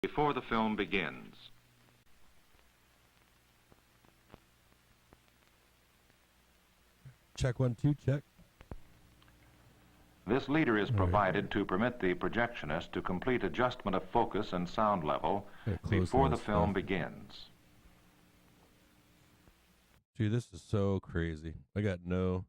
before the film begins. Check 1, 2, check. This leader is provided to permit the projectionist to complete adjustment of focus and sound level before the film begins. Dude, this is so crazy. I got no...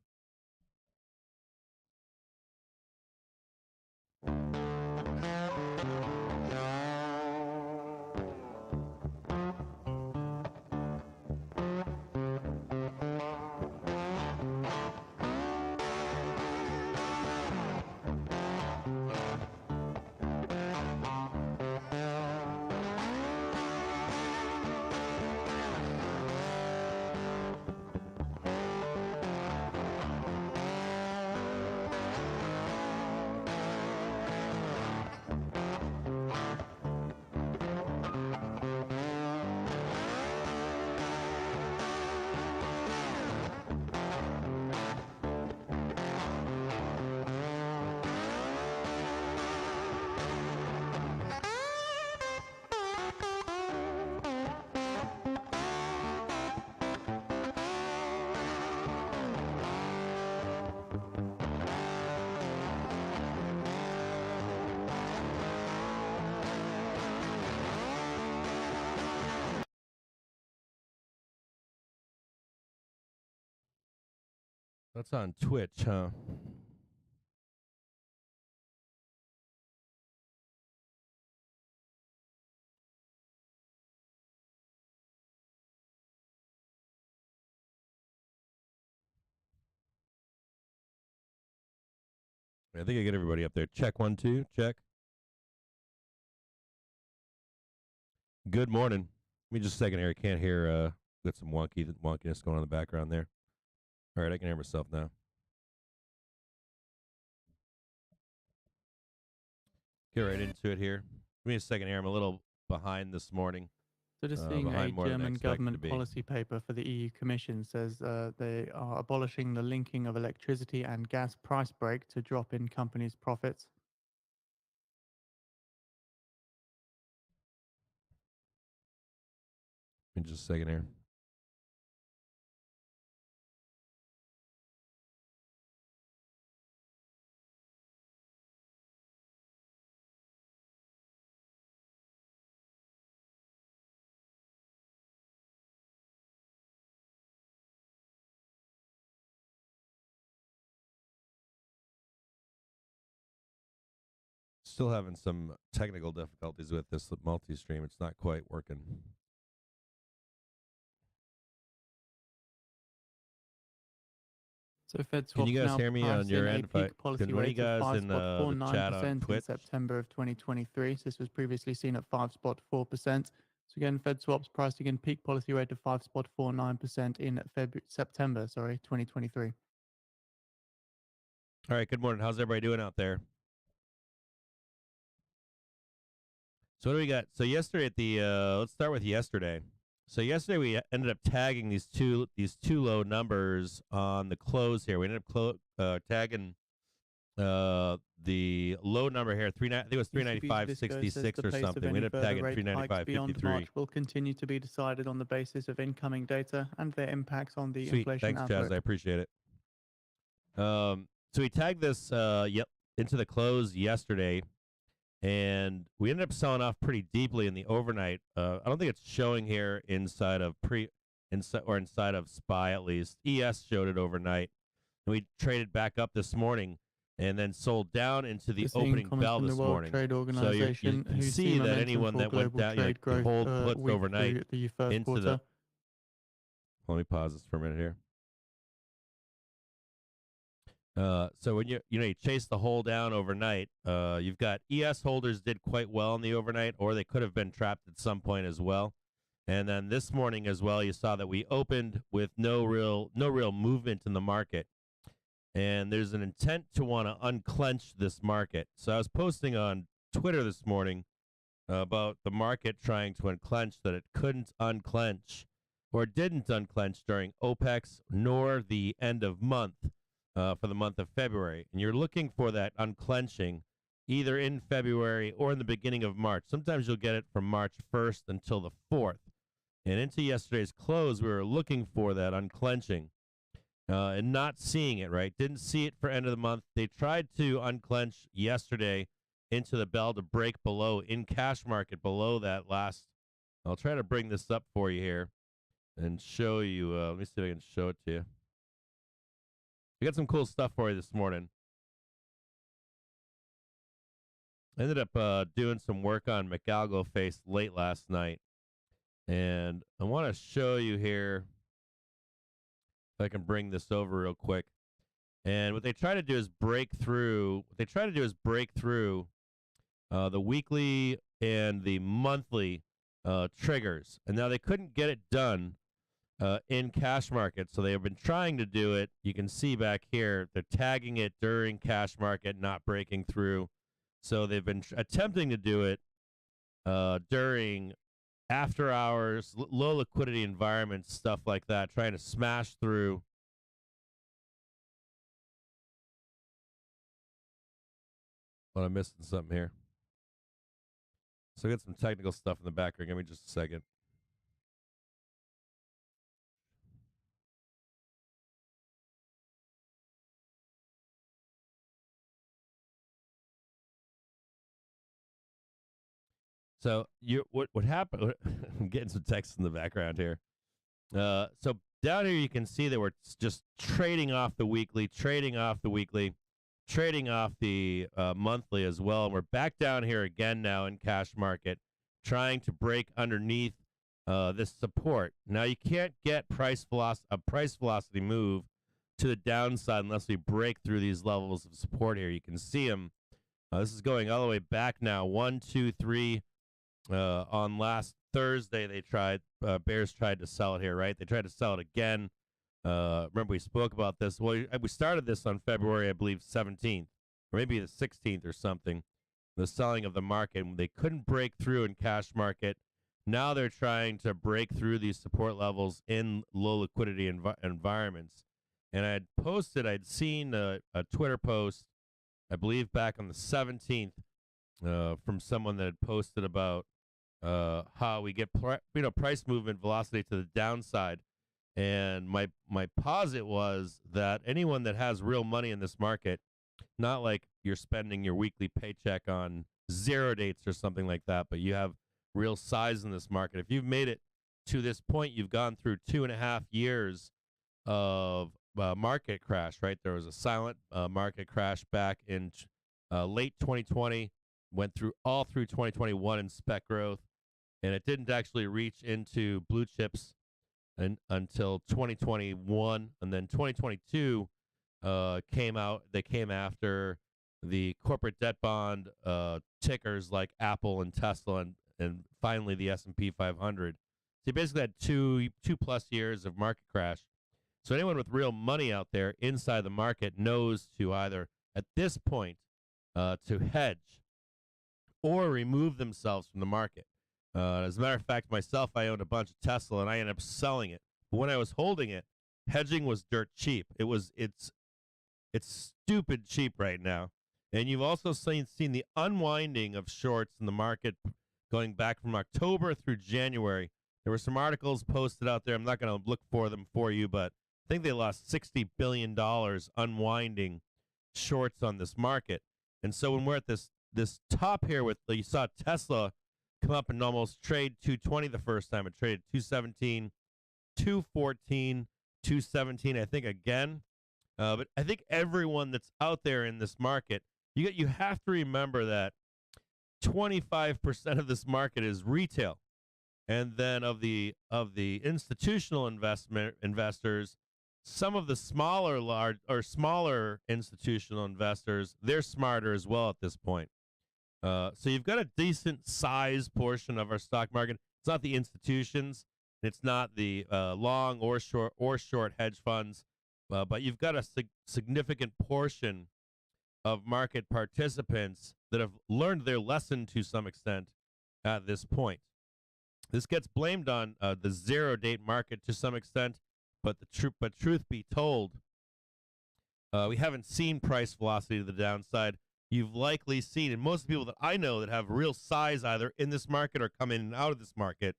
That's on Twitch, huh? I think I get everybody up there. Check 1, 2, check. Good morning. Give me just a second here. I can't hear. Got some wonkiness going on in the background there. All right, I can hear myself now. Get right into it here. Give me a second here. I'm a little behind this morning. So just seeing a German government policy paper for the EU Commission says they are abolishing the linking of electricity and gas price break to drop in companies' profits. Give me just a second here. Still having some technical difficulties with this multi-stream. It's not quite working. So Fed Can you guys now hear me on your end? Can one of you guys in the chat on Twitch? in September of 2023. So this was previously seen at 5.4%. So again, Fed swaps pricing in peak policy rate of 5.49% in September, 2023. All right, good morning. How's everybody doing out there? So what do we got? So yesterday at the let's start with yesterday. So yesterday we ended up tagging these two low numbers on the close here. We ended up tagging the low number here, I think it was 395.66 or something. We ended up tagging 395.53. March will continue to be decided on the basis of incoming data and their impacts on the inflation outlook. Thanks, Chaz. I appreciate it. So we tagged this into the close yesterday. And we ended up selling off pretty deeply in the overnight. I don't think it's showing here inside of inside of SPY at least. ES showed it overnight. And we traded back up this morning and then sold down into the opening bell this morning. So you can see that anyone that went down, the whole blipped overnight into the... Let me pause this for a minute here. So when you chase the hole down overnight, you've got ES holders did quite well in the overnight, or they could have been trapped at some point as well. And then this morning as well, you saw that we opened with no real movement in the market. And there's an intent to want to unclench this market. So I was posting on Twitter this morning about the market trying to unclench, that it couldn't unclench or didn't unclench during OPEX nor the end of month. For the month of February. And you're looking for that unclenching either in February or in the beginning of March. Sometimes you'll get it from March 1st until the 4th. And into yesterday's close, we were looking for that unclenching and not seeing it, right? Didn't see it for end of the month. They tried to unclench yesterday into the bell to break below in cash market below that last. I'll try to bring this up for you here and show you. Let me see if I can show it to you. I got some cool stuff for you this morning. I ended up doing some work on McAlgo face late last night. And I want to show you here, if I can bring this over real quick. And what they try to do is break through. The weekly and the monthly triggers. And now they couldn't get it done in cash market, so they have been trying to do it. You can see back here, they're tagging it during cash market, not breaking through. So they've been attempting to do it during after hours, low liquidity environments, stuff like that, trying to smash through. Well, I'm missing something here. So I got some technical stuff in the background. Give me just a second. So what happened? I'm getting some text in the background here. So down here you can see that we're just trading off the weekly, trading off the monthly as well. And we're back down here again now in cash market, trying to break underneath this support. Now you can't get a price velocity move to the downside unless we break through these levels of support here. You can see them. This is going all the way back now. 1, 2, 3. On last Thursday, they Bears tried to sell it here, right? They tried to sell it again. Remember, we spoke about this. Well, we started this on February, I believe, 17th, or maybe the 16th or something, the selling of the market. They couldn't break through in cash market. Now they're trying to break through these support levels in low liquidity environments. And I'd seen a Twitter post, I believe back on the 17th, from someone that had posted about how we get price movement velocity to the downside. And my posit was that anyone that has real money in this market, not like you're spending your weekly paycheck on zero dates or something like that, but you have real size in this market. If you've made it to this point, you've gone through 2.5 years of market crash, right? There was a silent market crash back in late 2020, went through all through 2021 in spec growth, and it didn't actually reach into blue chips until 2021, and then 2022 came out. They came after the corporate debt bond tickers like Apple and Tesla, and finally the S&P 500. So you basically had two plus years of market crash. So anyone with real money out there inside the market knows to either at this point to hedge or remove themselves from the market. As a matter of fact, myself, I owned a bunch of Tesla, and I ended up selling it. But when I was holding it, hedging was dirt cheap. It's stupid cheap right now. And you've also seen the unwinding of shorts in the market going back from October through January. There were some articles posted out there. I'm not going to look for them for you, but I think they lost $60 billion unwinding shorts on this market. And so when we're at this top here with, you saw Tesla come up and almost trade 220 the first time. It traded 217, 214, 217, I think again. But I think everyone that's out there in this market, you have to remember that 25% of this market is retail. And then of the institutional investors, some of the smaller institutional investors, they're smarter as well at this point. So you've got a decent size portion of our stock market. It's not the institutions, it's not the long or short hedge funds, but you've got a significant portion of market participants that have learned their lesson to some extent at this point. This gets blamed on the zero-date market to some extent, but truth be told, we haven't seen price velocity to the downside. you've likely seen, and most people that I know that have real size either in this market or come in and out of this market,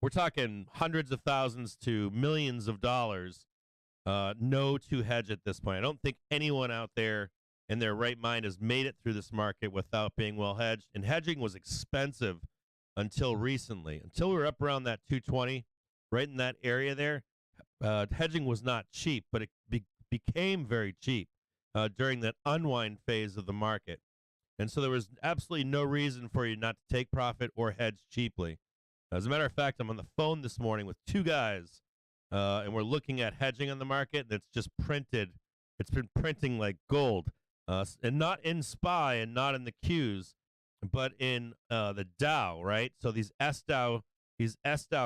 we're talking hundreds of thousands to millions of dollars, no to hedge at this point. I don't think anyone out there in their right mind has made it through this market without being well hedged. And hedging was expensive until recently. Until we were up around that 220, right in that area there, hedging was not cheap, but it became very cheap during that unwind phase of the market. And so there was absolutely no reason for you not to take profit or hedge cheaply. As a matter of fact, I'm on the phone this morning with two guys, and we're looking at hedging on the market, and it's just printed. It's been printing like gold, and not in SPY and not in the Qs, but in the Dow, right? So these S-Dow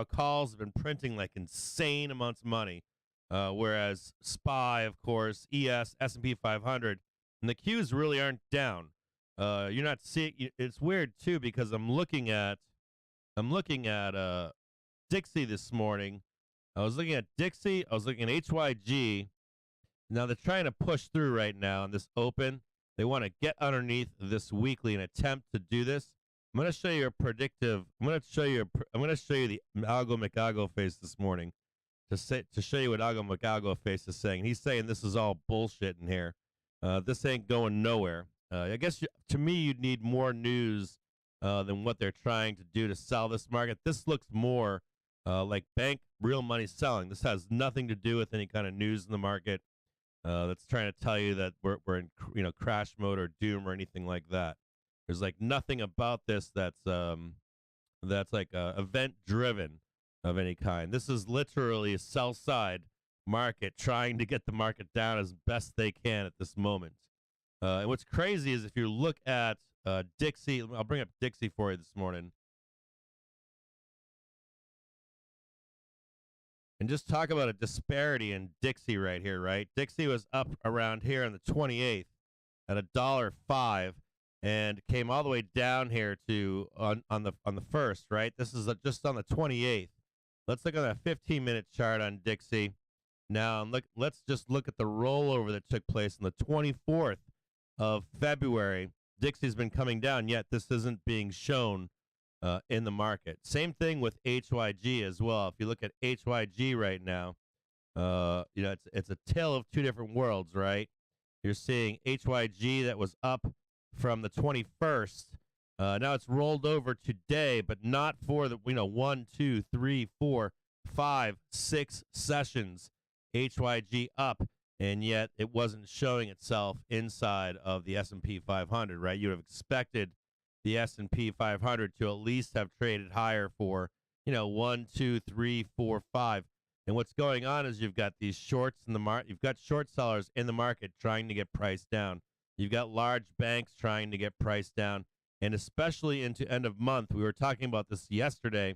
calls have been printing like insane amounts of money, whereas SPY, of course, ES, S&P 500, and the Qs really aren't down. You're not seeing. It's weird too because I'm looking at Dixie this morning. I was looking at Dixie. I was looking at HYG. Now they're trying to push through right now in this open. They want to get underneath this weekly and attempt to do this. I'm going to show you a predictive. I'm going to show you the Algo McAlgo face this morning to show you what Algo McAlgo face is saying. He's saying this is all bullshit in here. This ain't going nowhere. I guess to me you'd need more news than what they're trying to do to sell this market. This looks more like bank real money selling. This has nothing to do with any kind of news in the market that's trying to tell you that we're in crash mode or doom or anything like that. There's like nothing about this that's like event driven of any kind. This is literally a sell side market trying to get the market down as best they can at this moment. And what's crazy is if you look at Dixie, I'll bring up Dixie for you this morning. And just talk about a disparity in Dixie right here, right? Dixie was up around here on the 28th at $1.05 and came all the way down here to on the 1st, right? This is just on the 28th. Let's look at that 15-minute chart on Dixie. Now, let's just look at the rollover that took place on the 24th of February. Dixie's been coming down, yet this isn't being shown in the market. Same thing with HYG as well. If you look at HYG right now, it's a tale of two different worlds, right? You're seeing HYG that was up from the 21st. Now it's rolled over today, but not for the 1, 2, 3, 4, 5, 6 sessions. HYG up, and yet it wasn't showing itself inside of the S&P 500, right? You would have expected the S&P 500 to at least have traded higher for, 1, 2, 3, 4, 5. And what's going on is you've got these shorts in the market. You've got short sellers in the market trying to get priced down. You've got large banks trying to get priced down, and especially into end of month. We were talking about this yesterday,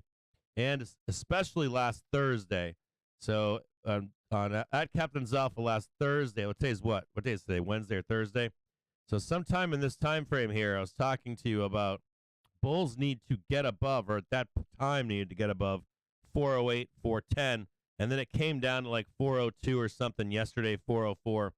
and especially last Thursday. So at Captain's Alpha last Thursday, what day is what? What day is today? Wednesday or Thursday? So sometime in this time frame here, I was talking to you about bulls need to get above, or at that time needed to get above 408, 410, and then it came down to like 402 or something yesterday, 404.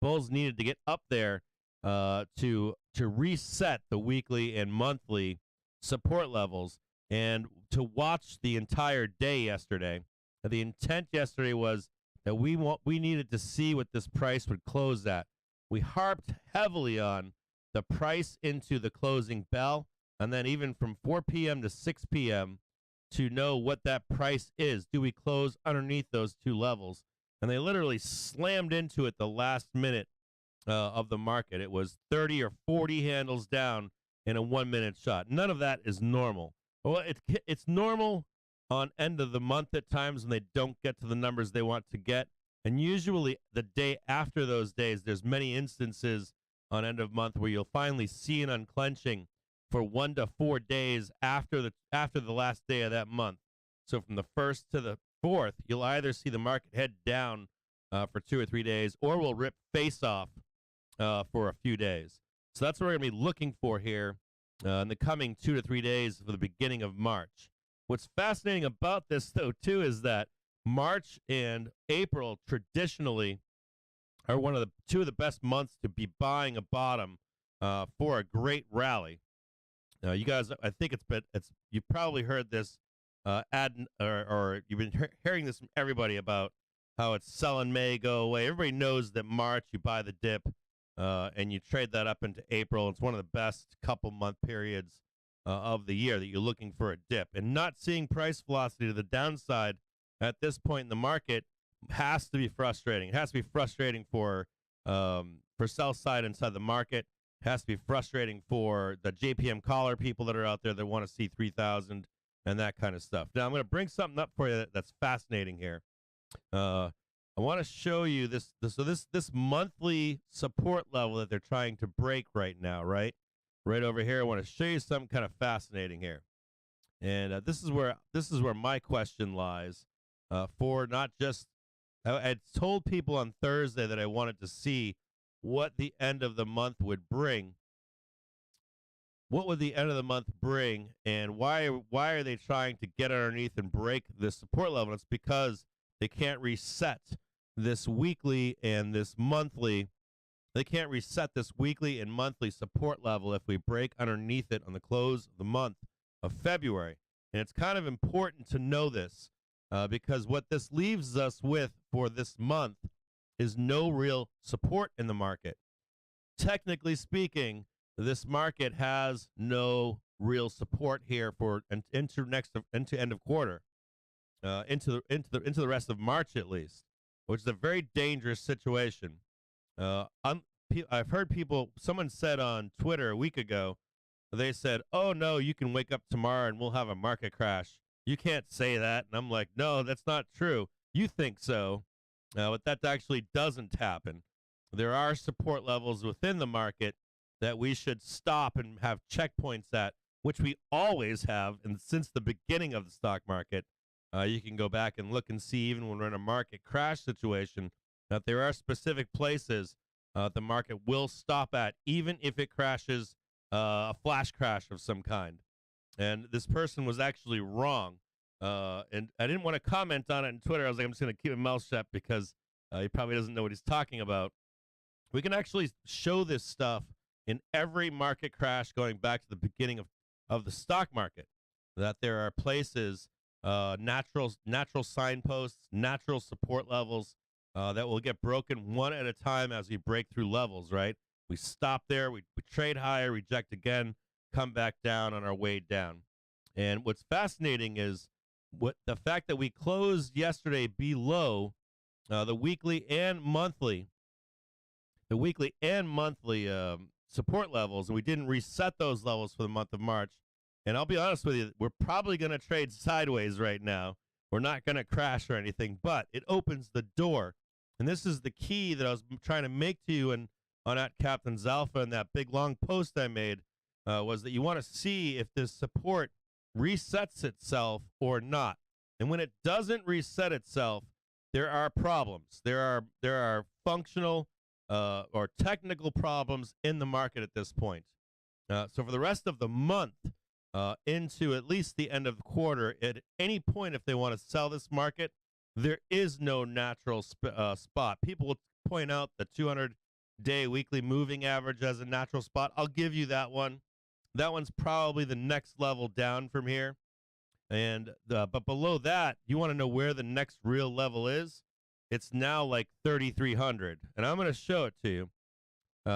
Bulls needed to get up there to reset the weekly and monthly support levels and to watch the entire day yesterday. The intent yesterday was that we needed to see what this price would close at. We harped heavily on the price into the closing bell, and then even from 4 p.m. to 6 p.m. to know what that price is. Do we close underneath those two levels? And they literally slammed into it the last minute of the market. It was 30 or 40 handles down in a 1-minute shot. None of that is normal. Well, it's normal on end of the month at times when they don't get to the numbers they want to get. And usually the day after those days, there's many instances on end of month where you'll finally see an unclenching for 1 to 4 days after the last day of that month. So from the 1st to the 4th, you'll either see the market head down for 2 or 3 days, or will rip face off for a few days. So that's what we're going to be looking for here in the coming 2 to 3 days for the beginning of March. What's fascinating about this, though, too, is that March and April traditionally are two of the best months to be buying a bottom for a great rally. You guys, I think you've probably heard this or you've been hearing this from everybody about how it's sell in May, go away. Everybody knows that March you buy the dip and you trade that up into April. It's one of the best couple month periods of the year that you're looking for a dip. And not seeing price velocity to the downside at this point in the market has to be frustrating. It has to be frustrating for sell side inside the market. It has to be frustrating for the JPM caller people that are out there that want to see 3,000 and that kind of stuff. Now, I'm going to bring something up for you that's fascinating here. I want to show you this monthly support level that they're trying to break right now, right? Right over here. I want to show you something kind of fascinating here. And this is where my question lies for not just I had told people on Thursday that I wanted to see what the end of the month would bring. What would the end of the month bring, and why are they trying to get underneath and break this support level? It's because they can't reset this weekly and this monthly. They can't reset this weekly and monthly support level if we break underneath it on the close of the month of February. And it's kind of important to know this because what this leaves us with for this month is no real support in the market. Technically speaking, this market has no real support here for into end of quarter, into the rest of March at least, which is a very dangerous situation. I've heard people. Someone said on Twitter a week ago, they said, "Oh no, you can wake up tomorrow and we'll have a market crash." You can't say that, and I'm like, "No, that's not true. You think so, but that actually doesn't happen. There are support levels within the market that we should stop and have checkpoints at, which we always have, and since the beginning of the stock market. You can go back and look and see, even when we're in a market crash situation, that there are specific places the market will stop at, even if it crashes a flash crash of some kind. And this person was actually wrong. And I didn't want to comment on it on Twitter. I was like, I'm just going to keep my mouth shut because he probably doesn't know what he's talking about. We can actually show this stuff in every market crash going back to the beginning of the stock market, that there are places, natural signposts, natural support levels that will get broken one at a time as we break through levels, right? We stop there, we trade higher, reject again, come back down on our way down. And what's fascinating is the fact that we closed yesterday below the weekly and monthly support levels, and we didn't reset those levels for the month of March. And I'll be honest with you, we're probably going to trade sideways right now. We're not going to crash or anything, but it opens the door. And this is the key that I was trying to make to you on at Captain's Alpha, and that big long post I made was that you want to see if this support resets itself or not. And when it doesn't reset itself, there are problems. There are functional or technical problems in the market at this point. So for the rest of the month, into at least the end of the quarter, at any point, if they want to sell this market, there is no natural spot. People will point out the 200-day weekly moving average as a natural spot. I'll give you that one. That one's probably the next level down from here. And but below that, you want to know where the next real level is? It's now like 3,300, and I'm going to show it to you.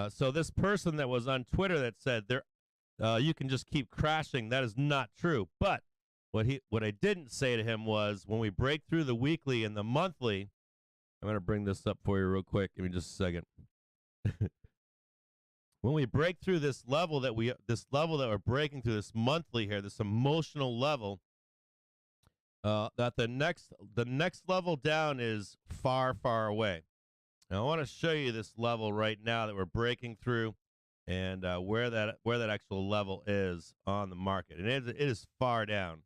So this person that was on Twitter that said you can just keep crashing, that is not true. But what I didn't say to him was, when we break through the weekly and the monthly, I'm going to bring this up for you real quick. Give me just a second. When we break through this level that we're breaking through, this monthly here, this emotional level, that the next level down is far, far away. Now I want to show you this level right now that we're breaking through, and where that actual level is on the market, and it is far down.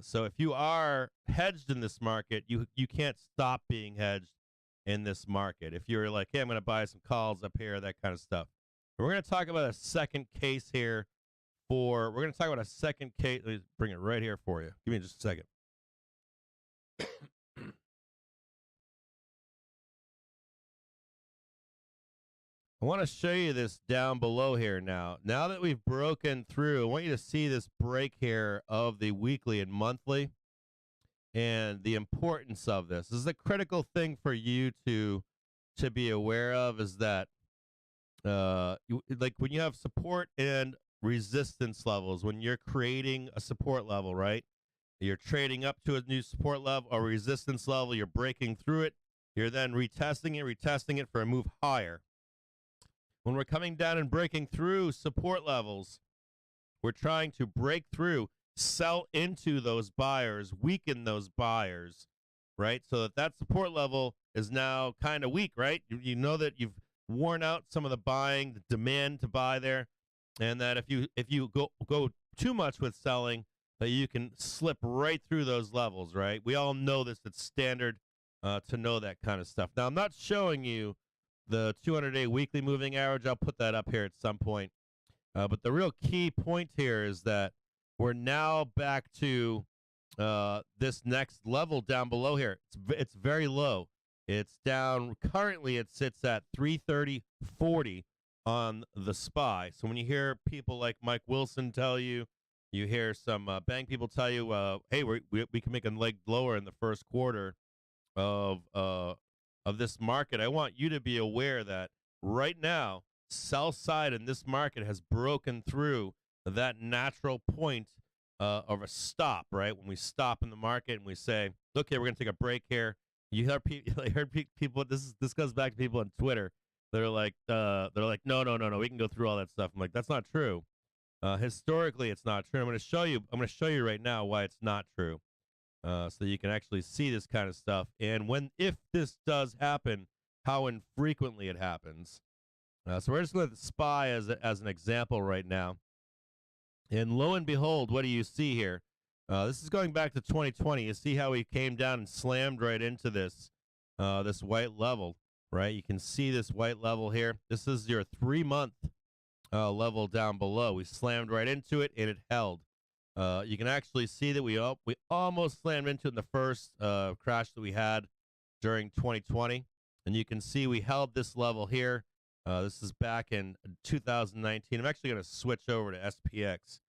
So if you are hedged in this market, you can't stop being hedged in this market. If you're like, hey, I'm going to buy some calls up here, that kind of stuff. We're going to talk about a second case here. We're going to talk about a second case. Let me bring it right here for you. Give me just a second. I want to show you this down below here now. Now that we've broken through, I want you to see this break here of the weekly and monthly and the importance of this. This is a critical thing for you to be aware of, is that like when you have support and resistance levels, when you're creating a support level, right? You're trading up to a new support level or resistance level, you're breaking through it, you're then retesting it for a move higher. When we're coming down and breaking through support levels, we're trying to break through, sell into those buyers, weaken those buyers, right? So that support level is now kind of weak, right? You know that you've worn out some of the buying, the demand to buy there, and that if you go too much with selling, that you can slip right through those levels, right? We all know this. It's standard to know that kind of stuff. Now, I'm not showing you the 200-day weekly moving average. I'll put that up here at some point. But the real key point here is that we're now back to this next level down below here. It's very low. It's down. Currently, it sits at 330.40 on the SPY. So when you hear people like Mike Wilson tell you, you hear some bank people tell you, hey, we can make a leg lower in the first quarter of this market. I want you to be aware that right now, sell side in this market has broken through that natural point of a stop, right? When we stop in the market and we say, okay, we're going to take a break here. You heard people. This goes back to people on Twitter. They're like, no, we can go through all that stuff. I'm like, that's not true. Historically, it's not true. I'm going to show you right now why it's not true, so you can actually see this kind of stuff. And if this does happen, how infrequently it happens. So we're just going to SPY as an example right now. And lo and behold, what do you see here? This is going back to 2020. You see how we came down and slammed right into this white level, right? You can see this white level here. This is your 3-month level down below. We slammed right into it, and it held. You can actually see that we almost slammed into it in the first crash that we had during 2020. And you can see we held this level here. This is back in 2019. I'm actually going to switch over to SPX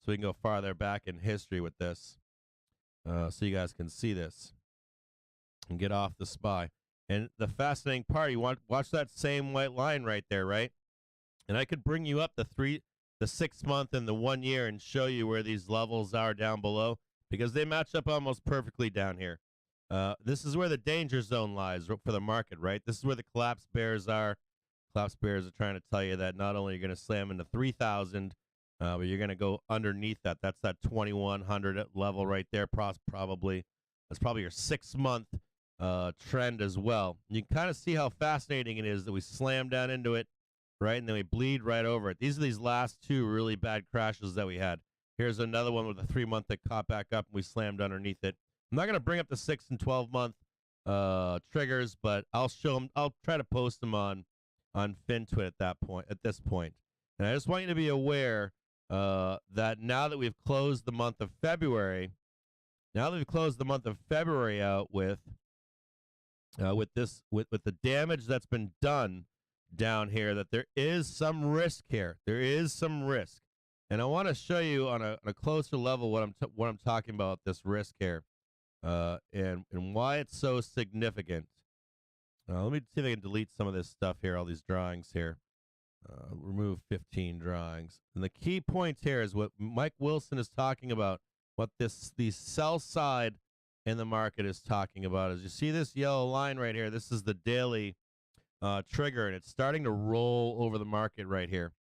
so we can go farther back in history with this, so you guys can see this and get off the SPY. And the fascinating part, you watch that same white line right there, right? And I could bring you up the 6-month and the 1 year and show you where these levels are down below, because they match up almost perfectly down here. This is where the danger zone lies for the market, right? This is where the collapse bears are. Collapse bears are trying to tell you that not only are you going to slam into 3,000, but you're going to go underneath that. That's that 2,100 level right there, probably. That's probably your 6-month trend as well. You can kind of see how fascinating it is that we slam down into it, right, and then we bleed right over it. These are these last two really bad crashes that we had. Here's another one with a 3-month that caught back up, and we slammed underneath it. I'm not going to bring up the 6 and 12-month triggers, but I'll show them. I'll try to post them on FinTwit at this point. And I just want you to be aware that now that we've closed the month of February, out with the damage that's been done down here, that there is some risk here. There is some risk, and I want to show you on a closer level what I'm talking about, this risk here, and why it's so significant. Let me see if I can delete some of this stuff here, all these drawings here. Remove 15 drawings. And the key point here is what Mike Wilson is talking about, what the sell side in the market is talking about. Is you see this yellow line right here? This is the daily trigger, and it's starting to roll over the market right here.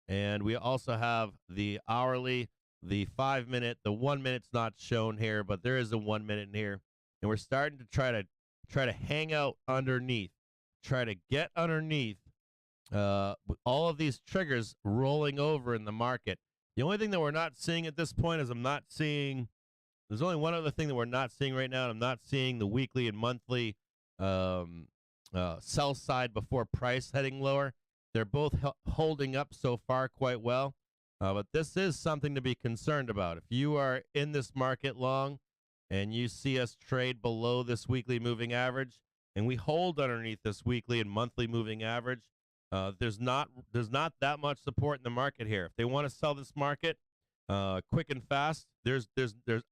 And we also have the hourly, the 5-minute, the 1 minute's not shown here, but there is a 1 minute in here. And we're starting to try to hang out underneath, try to get underneath with all of these triggers rolling over in the market. The only thing that we're not seeing at this point is there's only one other thing that we're not seeing right now, and I'm not seeing the weekly and monthly sell side before price heading lower. They're both holding up so far quite well, but this is something to be concerned about. If you are in this market long and you see us trade below this weekly moving average, and we hold underneath this weekly and monthly moving average, There's not that much support in the market here. If they want to sell this market quick and fast, there's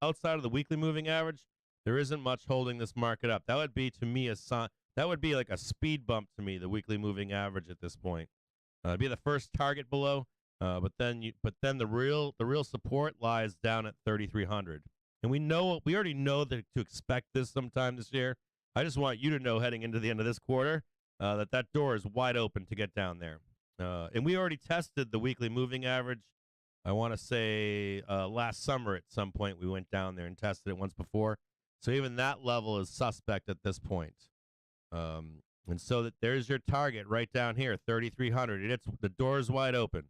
outside of the weekly moving average, there isn't much holding this market up. That would be to me that would be like a speed bump to me, the weekly moving average at this point. It'd be the first target below, but then the real support lies down at 3,300. And we already know that to expect this sometime this year. I just want you to know heading into the end of this quarter that door is wide open to get down there. And we already tested the weekly moving average. I want to say last summer at some point we went down there and tested it once before. So even that level is suspect at this point. And so there's your target right down here, 3,300. The door is wide open.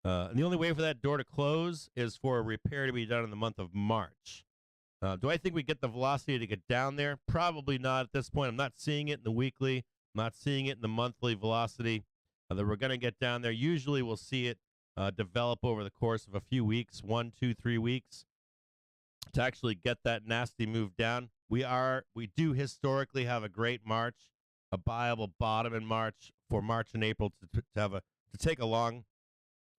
And the only way for that door to close is for a repair to be done in the month of March. Do I think we get the velocity to get down there? Probably not at this point. I'm not seeing it in the weekly. I'm not seeing it in the monthly velocity that we're going to get down there. Usually we'll see it develop over the course of a few weeks, 1, 2, 3 weeks, to actually get that nasty move down. We do historically have a great March, a buyable bottom in March for March and April to take a long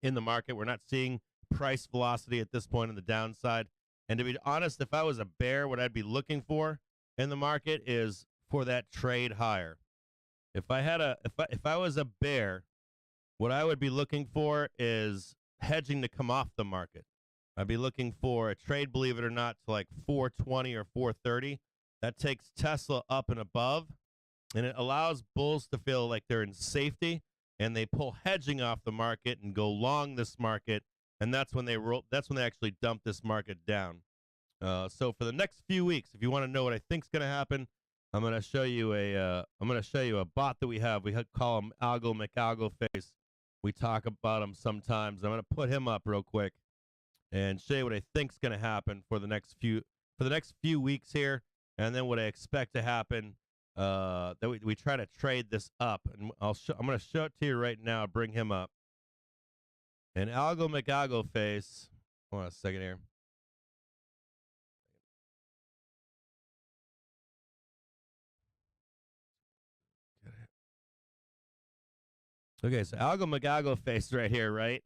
in the market. We're not seeing price velocity at this point on the downside. And to be honest, if I was a bear, what I'd be looking for in the market is for that trade higher. If I was a bear, what I would be looking for is hedging to come off the market. I'd be looking for a trade, believe it or not, to like 420 or 430. That takes Tesla up and above, and it allows bulls to feel like they're in safety, and they pull hedging off the market and go long this market. And that's when they actually dump this market down. So for the next few weeks, if you want to know what I think is going to happen, I'm going to show you a bot that we have. We call him Algo McAlgo Face. We talk about him sometimes. I'm going to put him up real quick and show you what I think is going to happen for the next few weeks here, and then what I expect to happen. That we try to trade this up, and I'm going to show it to you right now. Bring him up. And Algo McAlgo Face, hold on a second here. Okay, so Algo McAlgo Face right here, right?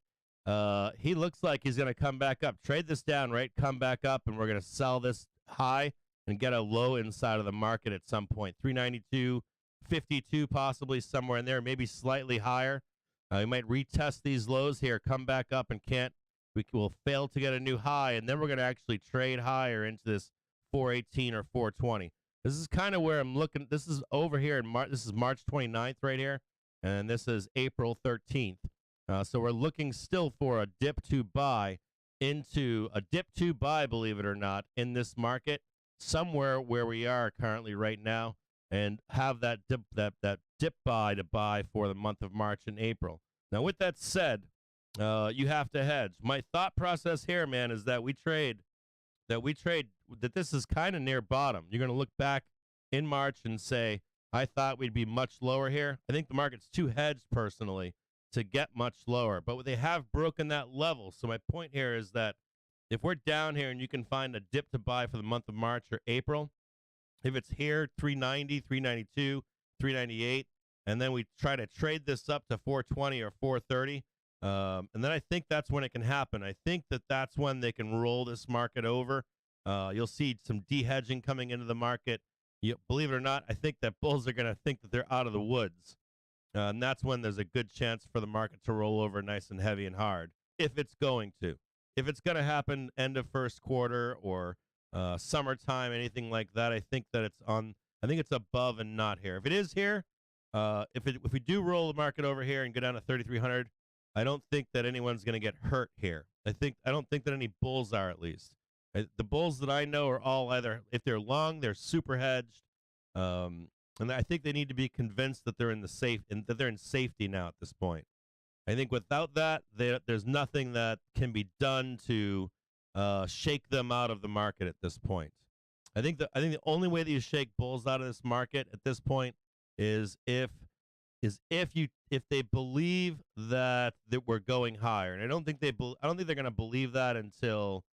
He looks like he's going to come back up. Trade this down, right? Come back up, and we're going to sell this high and get a low inside of the market at some point. 392.52 possibly somewhere in there, maybe slightly higher. We might retest these lows here, come back up, and we will fail to get a new high, and then we're going to actually trade higher into this 418 or 420. This is kind of where I'm looking. This is over here in March. This is March 29th right here, and this is April 13th. So we're looking still for a dip to buy, believe it or not, in this market, somewhere where we are currently right now, and have that dip buy to buy for the month of March and April. Now, with that said, you have to hedge. My thought process here, man, is that that this is kind of near bottom. You're going to look back in March and say, I thought we'd be much lower here. I think the market's too hedged personally to get much lower, but they have broken that level. So my point here is that if we're down here and you can find a dip to buy for the month of March or April, if it's here, 390, 392, 398, and then we try to trade this up to 420 or 430, and then I think that's when it can happen. I think that's when they can roll this market over. You'll see some de-hedging coming into the market. Believe it or not, I think that bulls are going to think that they're out of the woods. And that's when there's a good chance for the market to roll over nice and heavy and hard, if it's going to. If it's going to happen end of first quarter or summertime, anything like that, I think it's above and not here. If it is here, if we do roll the market over here and go down to 3,300, I don't think that anyone's going to get hurt here. I don't think that any bulls are, at least. The bulls that I know are all either, if they're long, they're super hedged, and I think they need to be convinced that they're in safety now at this point. I think without that, there's nothing that can be done to shake them out of the market at this point. I think the only way that you shake bulls out of this market at this point is if they believe that we're going higher, and I don't think they're going to believe that until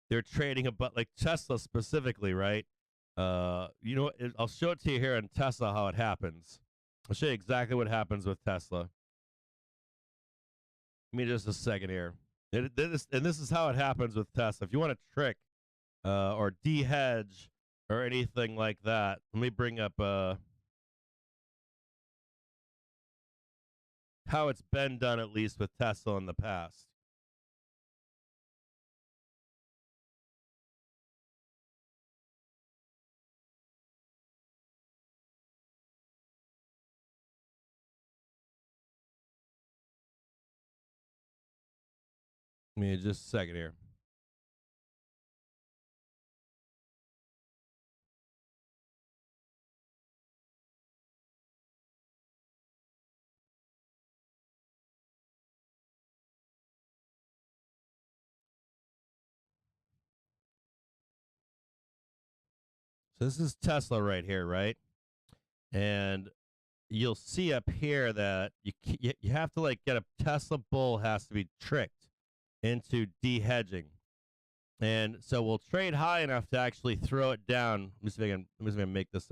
they're trading about, like Tesla specifically, right? You know, I'll show it to you here on Tesla how it happens. I'll show you exactly what happens with Tesla. Give me just a second here. This is how it happens with Tesla. If you want to trick or de-hedge or anything like that, let me bring up how it's been done, at least with Tesla in the past. Give me just a second here. So this is Tesla right here, right? And you'll see up here that you have to like get a Tesla bull has to be tricked into de-hedging. And so we'll trade high enough to actually throw it down. Let me see if I can make this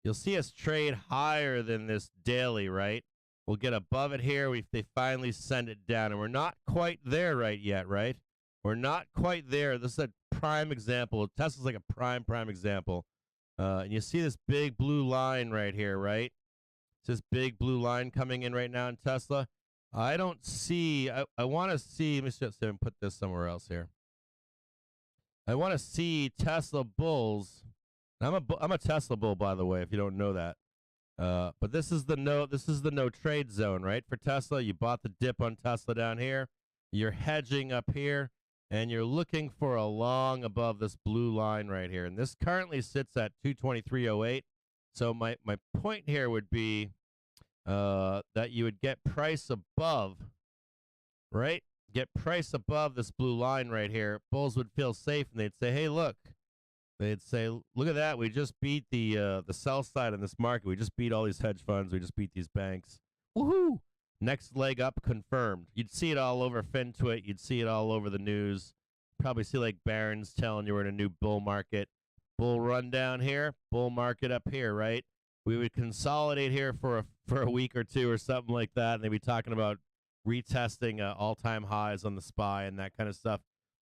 you'll see us trade higher than this daily, right? We'll get above it here. They finally send it down, and we're not quite there right yet, right? We're not quite there. This is a prime example. Tesla's like a prime example. And you see this big blue line right here, right? It's this big blue line coming in right now in Tesla. I don't see, I want to see, let me just put this somewhere else here. I want to see Tesla bulls. I'm a Tesla bull, by the way, if you don't know that. But this is the no trade zone, right? For Tesla, you bought the dip on Tesla down here. You're hedging up here, and you're looking for a long above this blue line right here. And this currently sits at 223.08. So my point here would be that you would get price above, right? Get price above this blue line right here. Bulls would feel safe, and they'd say, hey, look. They'd say, look at that. We just beat the sell side in this market. We just beat all these hedge funds. We just beat these banks. Woohoo! Next leg up confirmed. You'd see it all over FinTwit. You'd see it all over the news. Probably see like Barron's telling you we're in a new bull market. Bull run down here, bull market up here, right? We would consolidate here for a week or two or something like that, and they'd be talking about retesting all-time highs on the SPY and that kind of stuff.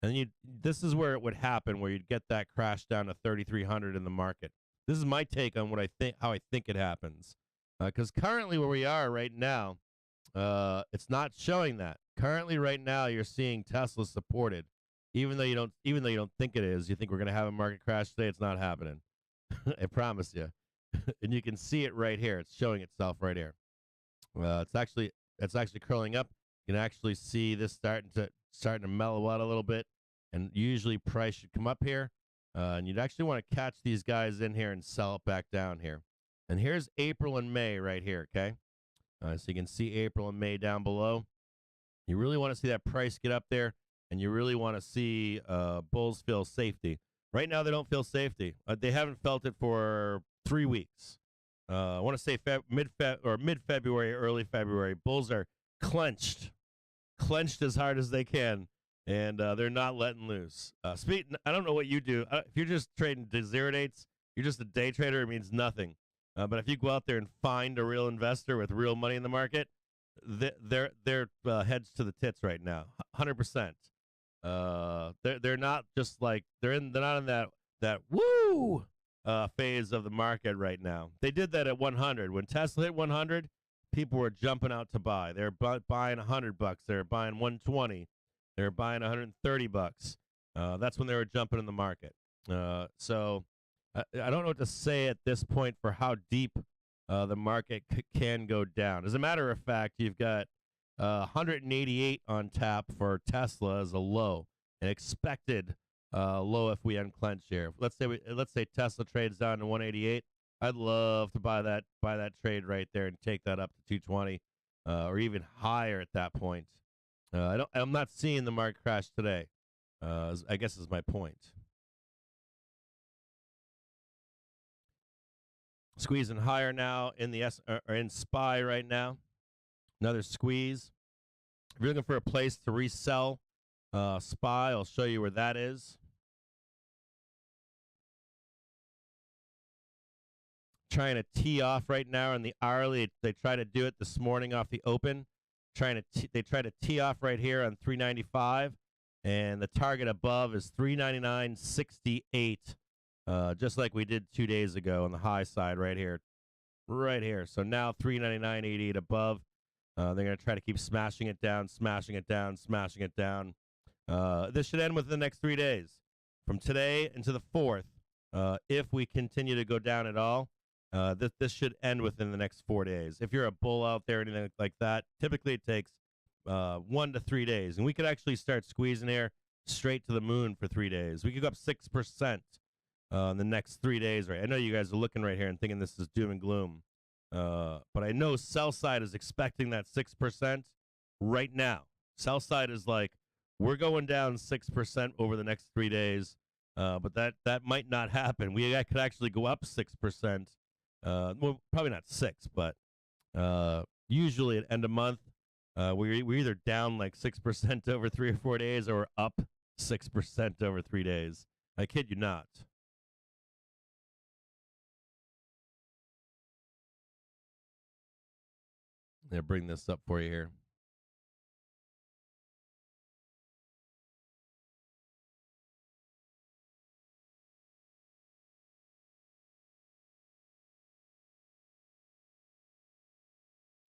And this is where it would happen, where you'd get that crash down to 3,300 in the market. This is my take on how I think it happens. Because currently where we are right now, it's not showing that. Currently right now, you're seeing Tesla supported, even though you don't think it is. You think we're going to have a market crash today. It's not happening. I promise you. And you can see it right here. It's showing itself right here. It's actually curling up. You can actually see this starting to mellow out a little bit, and usually price should come up here, and you'd actually want to catch these guys in here and sell it back down here. And here's April and May right here, okay? So you can see April and May down below. You really want to see that price get up there, and you really want to see bulls feel safety. Right now, they don't feel safety. They haven't felt it for 3 weeks. I want to say mid-February, early February. Bulls are clenched as hard as they can, and they're not letting loose. I don't know what you do. If you're just trading to zero dates, you're just a day trader. It means nothing. But if you go out there and find a real investor with real money in the market, they're heads to the tits right now, 100%. They're not just like they're not in that woo phase of the market right now. They did that at 100 when Tesla hit 100. People were jumping out to buy. They're buying $100. They're buying 120. They're buying $130. That's when they were jumping in the market. So I don't know what to say at this point for how deep the market can go down. As a matter of fact, you've got 188 on tap for Tesla as a low, an expected low if we unclench here. Let's say Tesla trades down to 188. I'd love to buy that trade right there and take that up to 220 or even higher at that point. I'm not seeing the market crash today. I guess is my point. Squeezing higher now in the or in SPY right now. Another squeeze. If you're looking for a place to resell SPY, I'll show you where that is. trying to tee off right now in the hourly. They try to do it this morning off the open. They try to tee off right here on 395, and the target above is 399.68, just like we did 2 days ago on the high side right here. Right here. So now 399.88 above. They're going to try to keep smashing it down, smashing it down, smashing it down. This should end within the next 3 days. From today into the 4th, if we continue to go down at all, this should end within the next 4 days. If you're a bull out there or anything like that, typically it takes 1 to 3 days. And we could actually start squeezing here straight to the moon for 3 days. We could go up 6% in the next 3 days. Right? I know you guys are looking right here and thinking this is doom and gloom. But I know sell side is expecting that 6% right now. Sell side is like, we're going down 6% over the next 3 days. But that might not happen. We could actually go up 6%. Well, probably not 6, but usually at end of month, we're either down like 6% over 3 or 4 days, or up 6% over 3 days. I kid you not. I'll bring this up for you here.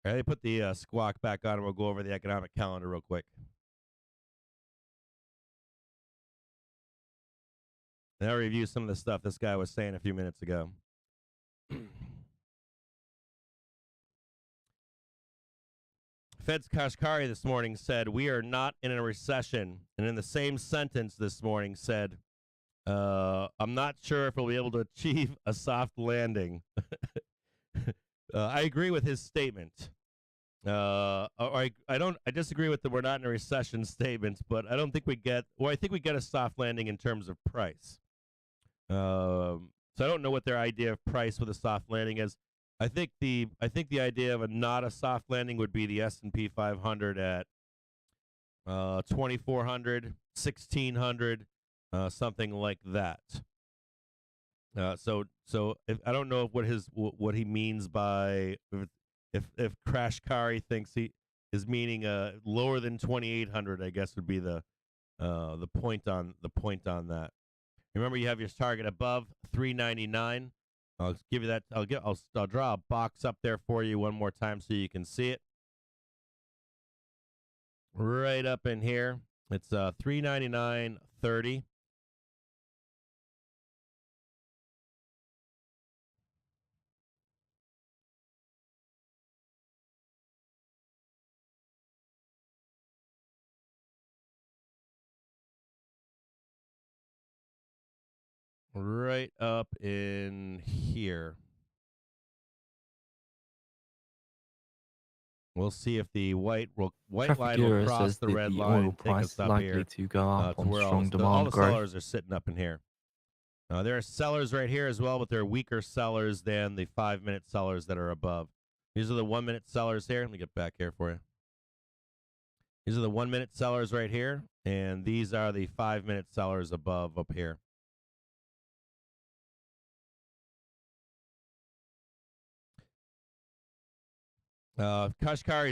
All right, they put the squawk back on, and we'll go over the economic calendar real quick. And I'll review some of the stuff this guy was saying a few minutes ago. Fed's Kashkari this morning said, we are not in a recession. And in the same sentence this morning said, I'm not sure if we'll be able to achieve a soft landing. I agree with his statement. I disagree with the we're not in a recession statements, but I don't think we get, well, I think we get a soft landing in terms of price. So I don't know what their idea of price with a soft landing is. I think the idea of not a soft landing would be the S&P 500 at 2,400, 1,600, something like that. So I don't know what he means by if Crash Kari thinks he is meaning lower than 2,800. I guess would be the point on that. Remember, you have your target above 399. I'll give you that. I'll draw a box up there for you one more time so you can see it. Right up in here, it's 399.30. Right up in here. We'll see if the white line will cross the red line and take us up here to go up to on where strong all the demand growth. sellers are sitting up in here. There are sellers right here as well, but they're weaker sellers than the 5-minute sellers that are above. These are the 1-minute sellers here. Let me get back here for you. These are the 1-minute sellers right here, and these are the 5-minute sellers above up here. Kashkari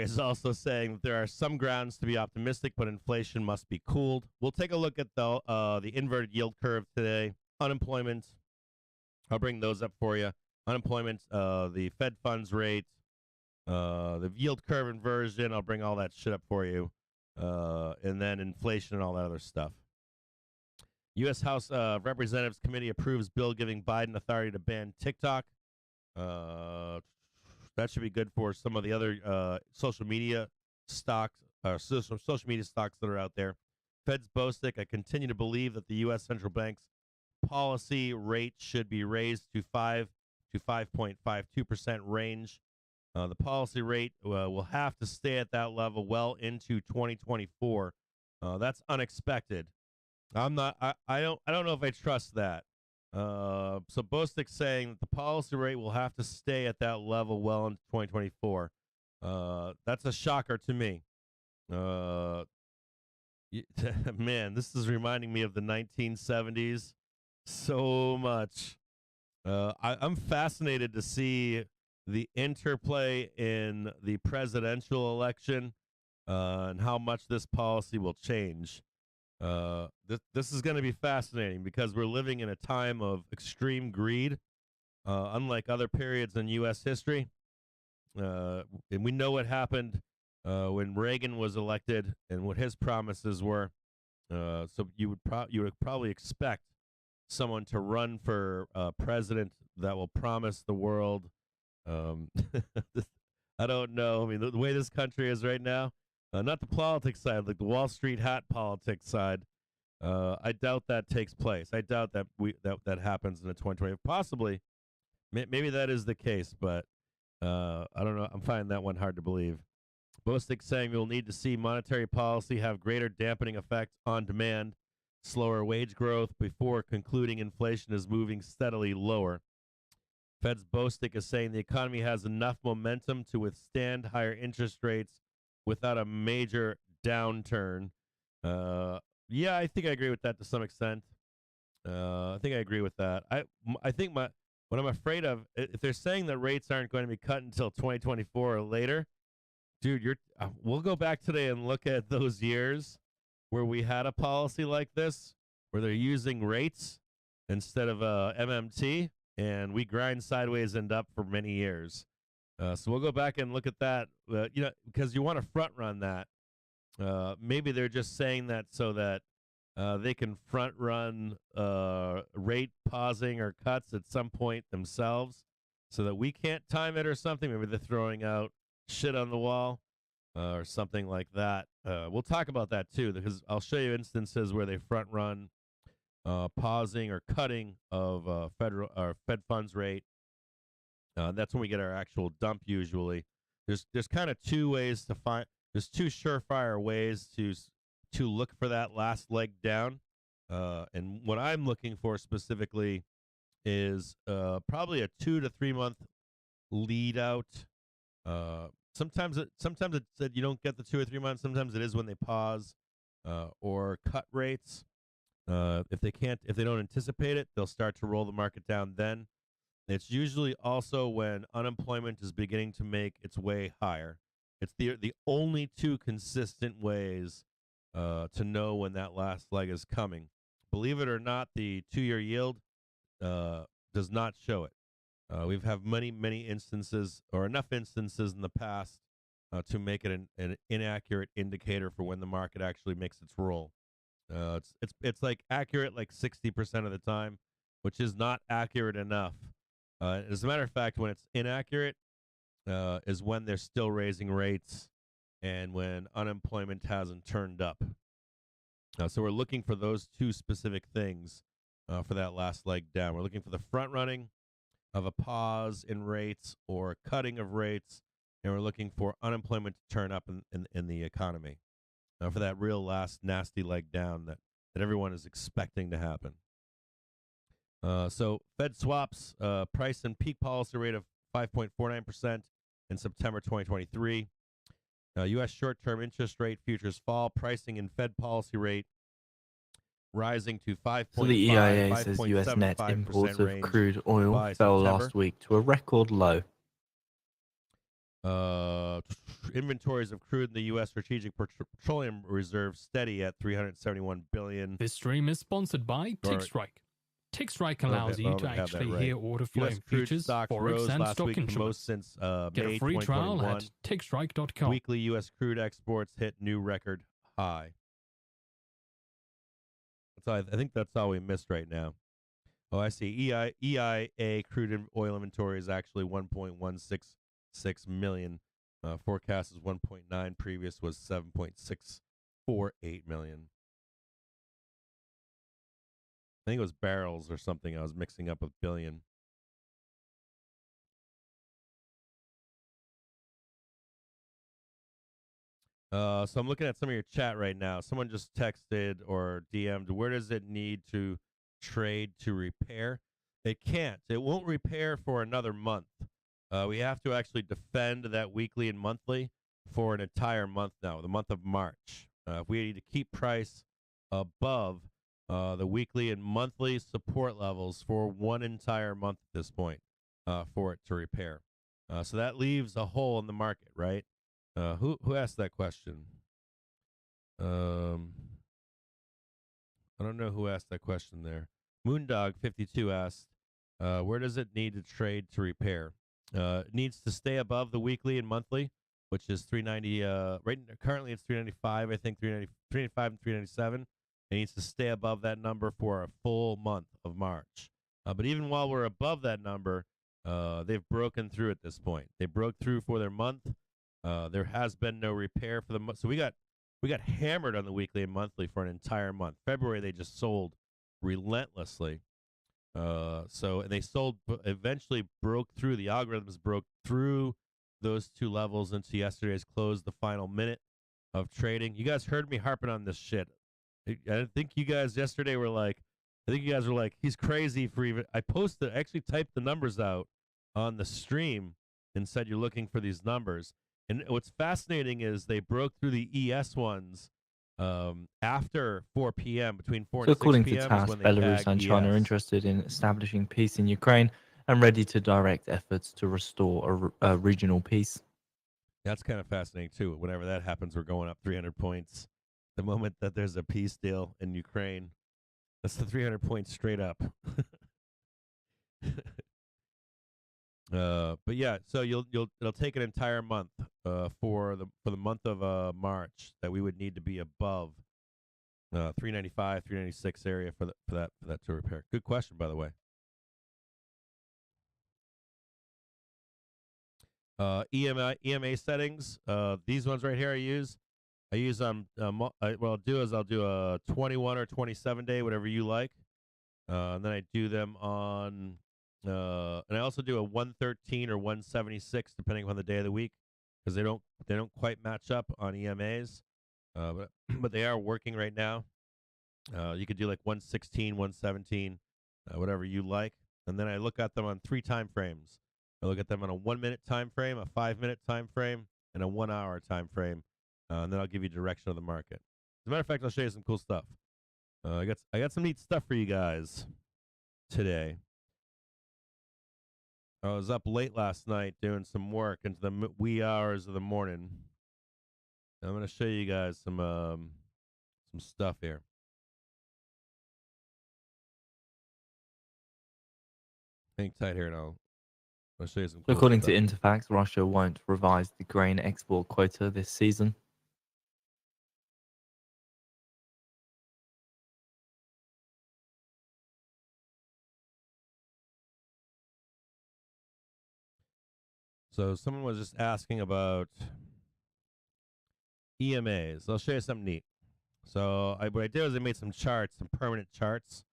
is also saying that there are some grounds to be optimistic, but inflation must be cooled. We'll take a look at the inverted yield curve today. Unemployment, I'll bring those up for you. Unemployment, the Fed funds rate, the yield curve inversion, I'll bring all that shit up for you. And then inflation and all that other stuff. U.S. House Representatives Committee approves bill giving Biden authority to ban TikTok. That should be good for some of the other social media stocks, social media stocks that are out there. Fed's Bostic, I continue to believe that the U.S. Central Bank's policy rate should be raised to 5 to 5.52% range. The policy rate will have to stay at that level well into 2024. That's unexpected. I don't know if I trust that. So Bostic's saying that the policy rate will have to stay at that level well into 2024. That's a shocker to me. Man, this is reminding me of the 1970s so much. I'm fascinated to see the interplay in the presidential election and how much this policy will change. This is going to be fascinating because we're living in a time of extreme greed, unlike other periods in U.S. history. And we know what happened when Reagan was elected and what his promises were. So you would probably expect someone to run for president that will promise the world. I don't know. I mean, the way this country is right now, not the politics side, like the Wall Street hat politics side. I doubt that takes place. I doubt that that happens in the 2020. Possibly, maybe that is the case, but I don't know. I'm finding that one hard to believe. Bostic saying we'll need to see monetary policy have greater dampening effect on demand, slower wage growth before concluding inflation is moving steadily lower. Fed's Bostic is saying the economy has enough momentum to withstand higher interest rates without a major downturn. Yeah, I think I agree with that to some extent. I think I agree with that. I think what I'm afraid of, if they're saying that rates aren't going to be cut until 2024 or later, dude, we'll go back today and look at those years where we had a policy like this, where they're using rates instead of MMT, and we grind sideways and up for many years. So we'll go back and look at that, because you want to front run that. Maybe they're just saying that so that they can front run rate pausing or cuts at some point themselves so that we can't time it or something. Maybe they're throwing out shit on the wall or something like that. We'll talk about that too, because I'll show you instances where they front run pausing or cutting of federal or Fed funds rate. That's when we get our actual dump usually. There's kind of two ways to find. There's two surefire ways to look for that last leg down. And what I'm looking for specifically is probably a 2 to 3 month lead out. Sometimes it's that you don't get the 2 or 3 months. Sometimes it is when they pause or cut rates. If they don't anticipate it, they'll start to roll the market down then. It's usually also when unemployment is beginning to make its way higher. It's the only two consistent ways to know when that last leg is coming. Believe it or not, the 2-year yield does not show it. We've had many instances, or enough instances in the past to make it an inaccurate indicator for when the market actually makes its roll. It's like accurate like 60% of the time, which is not accurate enough. As a matter of fact, when it's inaccurate is when they're still raising rates and when unemployment hasn't turned up. So we're looking for those two specific things for that last leg down. We're looking for the front running of a pause in rates or cutting of rates, and we're looking for unemployment to turn up in the economy for that real last nasty leg down that everyone is expecting to happen. So Fed swaps price and peak policy rate of 5.49% in September 2023. U.S. short-term interest rate futures fall, pricing and Fed policy rate rising to 5.5. So the EIA says U.S. net imports of crude oil fell last week to a record low. Inventories of crude in the U.S. Strategic Petroleum Reserve steady at 371 billion. This stream is sponsored by TickStrike. TickStrike allows you to actually hear order flow in futures, forex, and stock instruments. Since Get May a free trial 2021. at tickstrike.com. Weekly U.S. crude exports hit new record high. I think that's all we missed right now. Oh, I see. EIA crude oil inventory is actually 1.166 million. Forecast is 1.9. Previous was 7.648 million. I think it was barrels or something I was mixing up with billion. So I'm looking at some of your chat right now. Someone just texted or DM'd, where does it need to trade to repair? It can't. It won't repair for another month. We have to actually defend that weekly and monthly for an entire month now, the month of March. If we need to keep price above the weekly and monthly support levels for one entire month at this point for it to repair. So that leaves a hole in the market, right? Who asked that question? I don't know who asked that question there. Moondog52 asked, where does it need to trade to repair? It needs to stay above the weekly and monthly, which is 390. Currently it's 395. I think 395 and 397. It needs to stay above that number for a full month of March. But even while we're above that number, they've broken through at this point. They broke through for their month. There has been no repair for the month. So we got hammered on the weekly and monthly for an entire month. February they just sold relentlessly. And they sold, eventually broke through. The algorithms broke through those two levels into yesterday's close, the final minute of trading. You guys heard me harping on this shit. I think you guys yesterday were like, he's crazy for even. I actually typed the numbers out on the stream and said you're looking for these numbers. And what's fascinating is they broke through the ES ones after 4 p.m. between 4 and 6 p.m. According to TASS, Belarus and China are interested in establishing peace in Ukraine and ready to direct efforts to restore a regional peace. That's kind of fascinating too. Whenever that happens, we're going up 300 points. The moment that there's a peace deal in Ukraine, that's the 300 points straight up. But yeah, so it'll take an entire month for the month of March that we would need to be above 395, 396 area for that to repair. Good question, by the way. EMA settings. These ones right here I use what I'll do is I'll do a 21 or 27 day, whatever you like, and then I do them on and I also do a 113 or 176 depending on the day of the week, because they don't quite match up on EMAs, but they are working right now. You could do like 116, 117, whatever you like, and then I look at them on 3 time frames. I look at them on a 1 minute time frame, a 5 minute time frame, and a 1 hour time frame, and then I'll give you direction of the market. As a matter of fact, I'll show you some cool stuff. I got some neat stuff for you guys today. I was up late last night doing some work into the wee hours of the morning. I'm going to show you guys some stuff here. Hang tight here, and I'll show you some cool According stuff. to Interfax, Russia won't revise the grain export quota this season. So someone was just asking about EMAs. I'll show you something neat. So what I did is I made some charts, some permanent charts.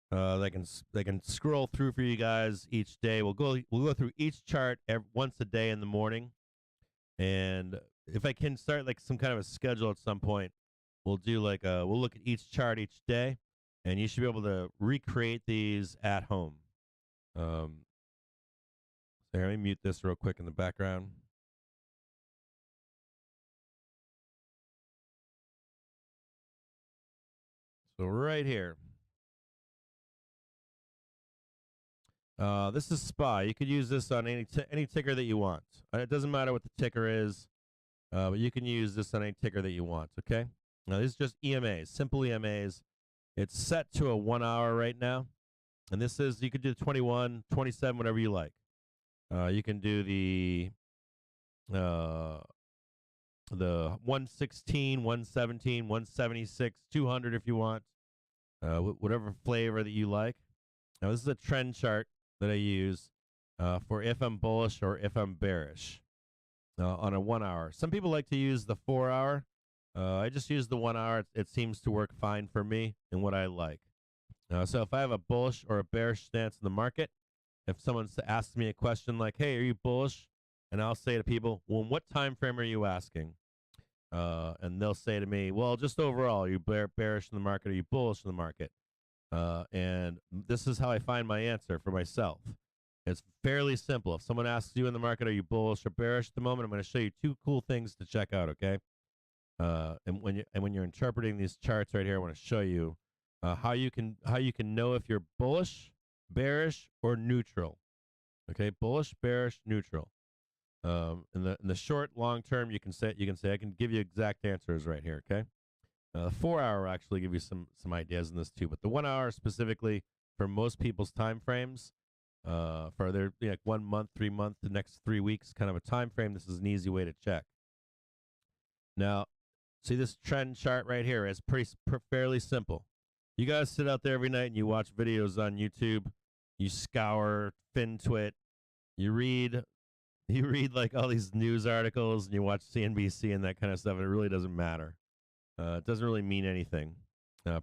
They can scroll through for you guys each day. We'll go through each chart once a day in the morning, and if I can start like some kind of a schedule at some point, we'll do like we'll look at each chart each day, and you should be able to recreate these at home. Let me mute this real quick in the background. So right here. This is SPY. You could use this on any ticker that you want. It doesn't matter what the ticker is, but you can use this on any ticker that you want, okay? Now, this is just EMAs, simple EMAs. It's set to a 1 hour right now. And this is, you could do 21, 27, whatever you like. You can do the 116, 117, 176, 200 if you want, whatever flavor that you like. Now, this is a trend chart that I use for if I'm bullish or if I'm bearish on a 1 hour. Some people like to use the 4 hour. I just use the 1 hour. It seems to work fine for me and what I like. So if I have a bullish or a bearish stance in the market, if someone asks me a question like, hey, are you bullish? And I'll say to people, well, what time frame are you asking? And they'll say to me, well, just overall, are you bearish in the market? Are you bullish in the market? And this is how I find my answer for myself. It's fairly simple. If someone asks you in the market, are you bullish or bearish at the moment, I'm going to show you 2 cool things to check out, okay? And when you're interpreting these charts right here, I want to show you How you can know if you're bullish, bearish, or neutral. Okay, bullish, bearish, neutral. In the short, long term, you can say I can give you exact answers right here. Okay, 4 hour will actually give you some ideas in this too, but the 1 hour specifically for most people's time frames, for their like 1 month, 3 month, the next 3 weeks kind of a time frame. This is an easy way to check. Now, see this trend chart right here is fairly simple. You guys sit out there every night and you watch videos on YouTube. You scour FinTwit. You read like all these news articles and you watch CNBC and that kind of stuff. And it really doesn't matter. It doesn't really mean anything.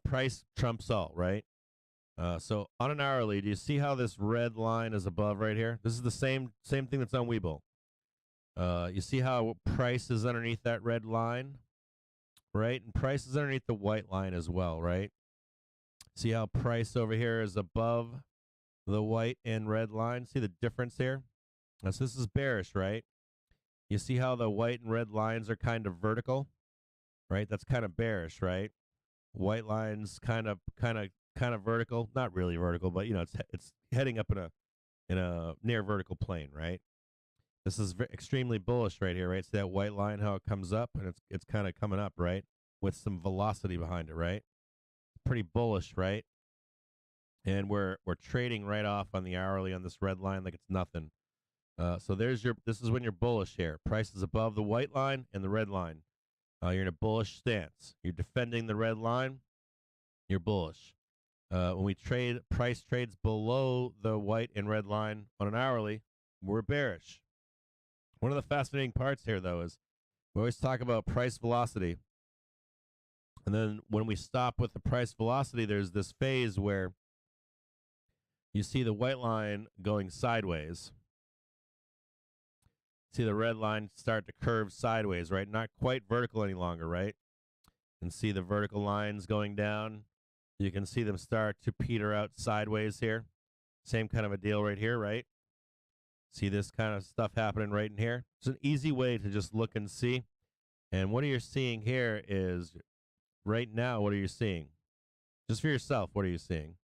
Price trumps all, right? So on an hourly, do you see how this red line is above right here? This is the same thing that's on Webull. You see how price is underneath that red line, right? And price is underneath the white line as well, right? See how price over here is above the white and red line? See the difference here? So this is bearish, right? You see how the white and red lines are kind of vertical, right? That's kind of bearish, right? White lines kind of vertical, not really vertical, but it's heading up in a near vertical plane, right? This is extremely bullish right here, right? See that white line, how it comes up, and it's kind of coming up, right? With some velocity behind it, right? Pretty bullish, right? And we're trading right off on the hourly on this red line like it's nothing. So this is when you're bullish here. Price is above the white line and the red line. You're in a bullish stance. You're defending the red line. You're bullish. When we trade, price trades below the white and red line on an hourly, we're bearish. One of the fascinating parts here, though, is we always talk about price velocity. And then when we stop with the price velocity, there's this phase where you see the white line going sideways. See the red line start to curve sideways, right? Not quite vertical any longer, right? And see the vertical lines going down. You can see them start to peter out sideways here. Same kind of a deal right here, right? See this kind of stuff happening right in here? It's an easy way to just look and see. And what you're seeing here is, right now, what are you seeing? Just for yourself, what are you seeing?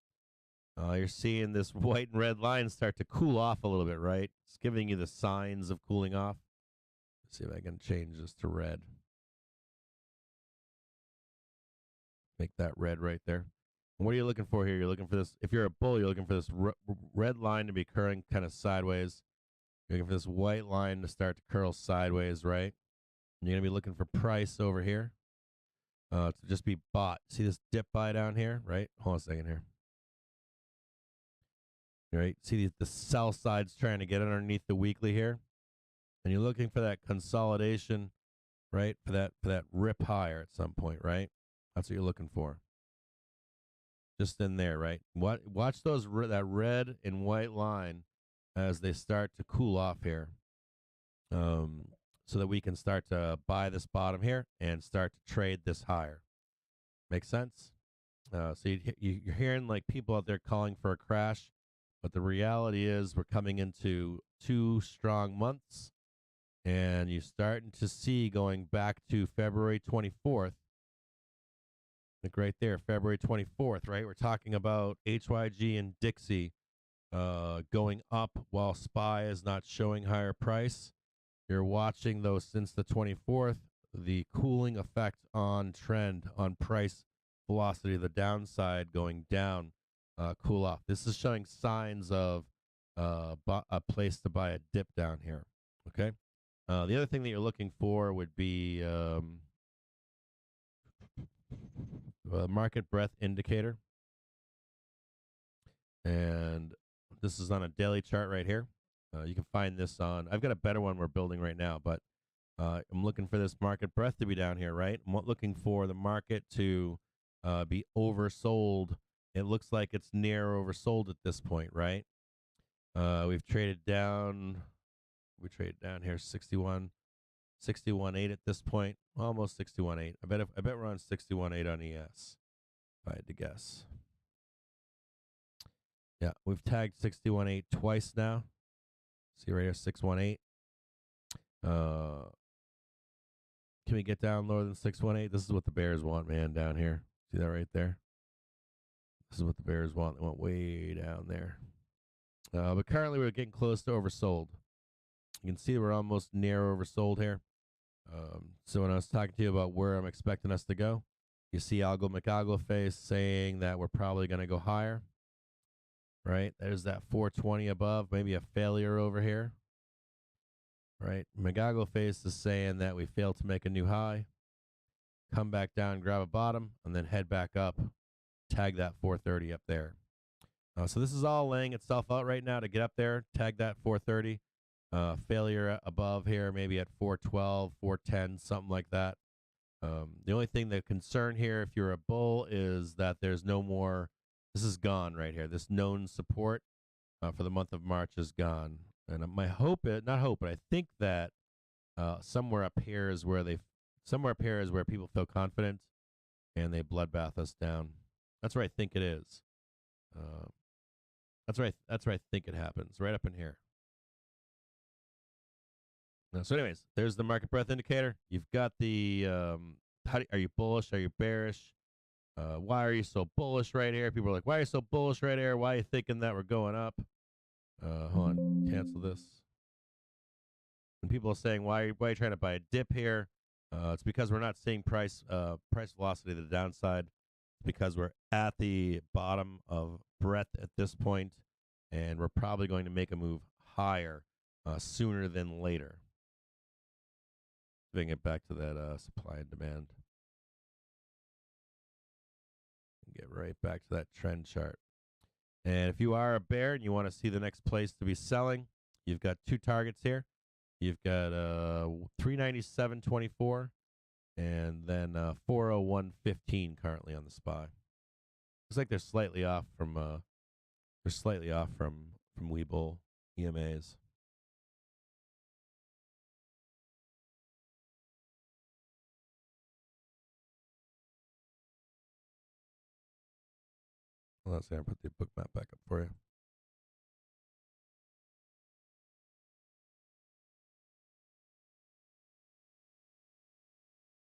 You're seeing this white and red line start to cool off a little bit, right? It's giving you the signs of cooling off. Let's see if I can change this to red. Make that red right there. And what are you looking for here? You're looking for this. If you're a bull, you're looking for this red line to be curling kind of sideways. You're looking for this white line to start to curl sideways, right? And you're going to be looking for price over here to just be bought. See this dip buy down here, right? Hold on a second here. Right? See the sell side's trying to get underneath the weekly here. And you're looking for that consolidation, right? For that rip higher at some point, right? That's what you're looking for. Just in there, right? Watch that red and white line as they start to cool off here, so that we can start to buy this bottom here and start to trade this higher. Make sense? So you're hearing like people out there calling for a crash, but the reality is we're coming into 2 strong months, and you're starting to see going back to February 24th. Like right there, February 24th, right? We're talking about HYG and Dixie going up while SPY is not showing higher price. You're watching, though, since the 24th, the cooling effect on trend, on price velocity, the downside going down, cool off. This is showing signs of a place to buy a dip down here, okay? The other thing that you're looking for would be market breadth indicator. And this is on a daily chart right here. You can find this on, I've got a better one we're building right now, but I'm looking for this market breadth to be down here, right? I'm looking for the market to be oversold. It looks like it's near oversold at this point, right? We've traded down, we traded down here 61.8 at this point, almost 61.8. I bet we're on 61.8 on ES, if I had to guess. Yeah, we've tagged 61.8 twice now. See right here, 618. Can we get down lower than 618? This is what the bears want, man, down here. See that right there? This is what the bears want. They want way down there. But currently we're getting close to oversold. You can see we're almost near oversold here. So when I was talking to you about where I'm expecting us to go, you see Algo McAlgo face saying that we're probably going to go higher. Right? There's that 420 above, maybe a failure over here. Right? McAlgo face is saying that we failed to make a new high. Come back down, grab a bottom, and then head back up. Tag that 430 up there. So this is all laying itself out right now to get up there. Tag that 430. Failure above here, maybe at 412, 410, something like that. The only thing that concern here, if you're a bull, is that there's no more. This is gone right here. This known support for the month of March is gone. And my hope, not hope, but I think that somewhere up here is where people feel confident and they bloodbath us down. That's where I think it is. That's where I think it happens, right up in here. So anyways, there's the market breadth indicator. You've got the, are you bullish? Are you bearish? Why are you so bullish right here? People are like, why are you so bullish right here? Why are you thinking that we're going up? Hold on, cancel this. And people are saying, why are you trying to buy a dip here? It's because we're not seeing price velocity to the downside. It's because we're at the bottom of breadth at this point, and we're probably going to make a move higher sooner than later. Bring it back to that supply and demand. Get right back to that trend chart. And if you are a bear and you want to see the next place to be selling, you've got two targets here. You've got 397.24 and then 401.15 currently on the SPY. Looks like they're slightly off from Webull EMAs. Well, let's see. I'll put the book map back up for you.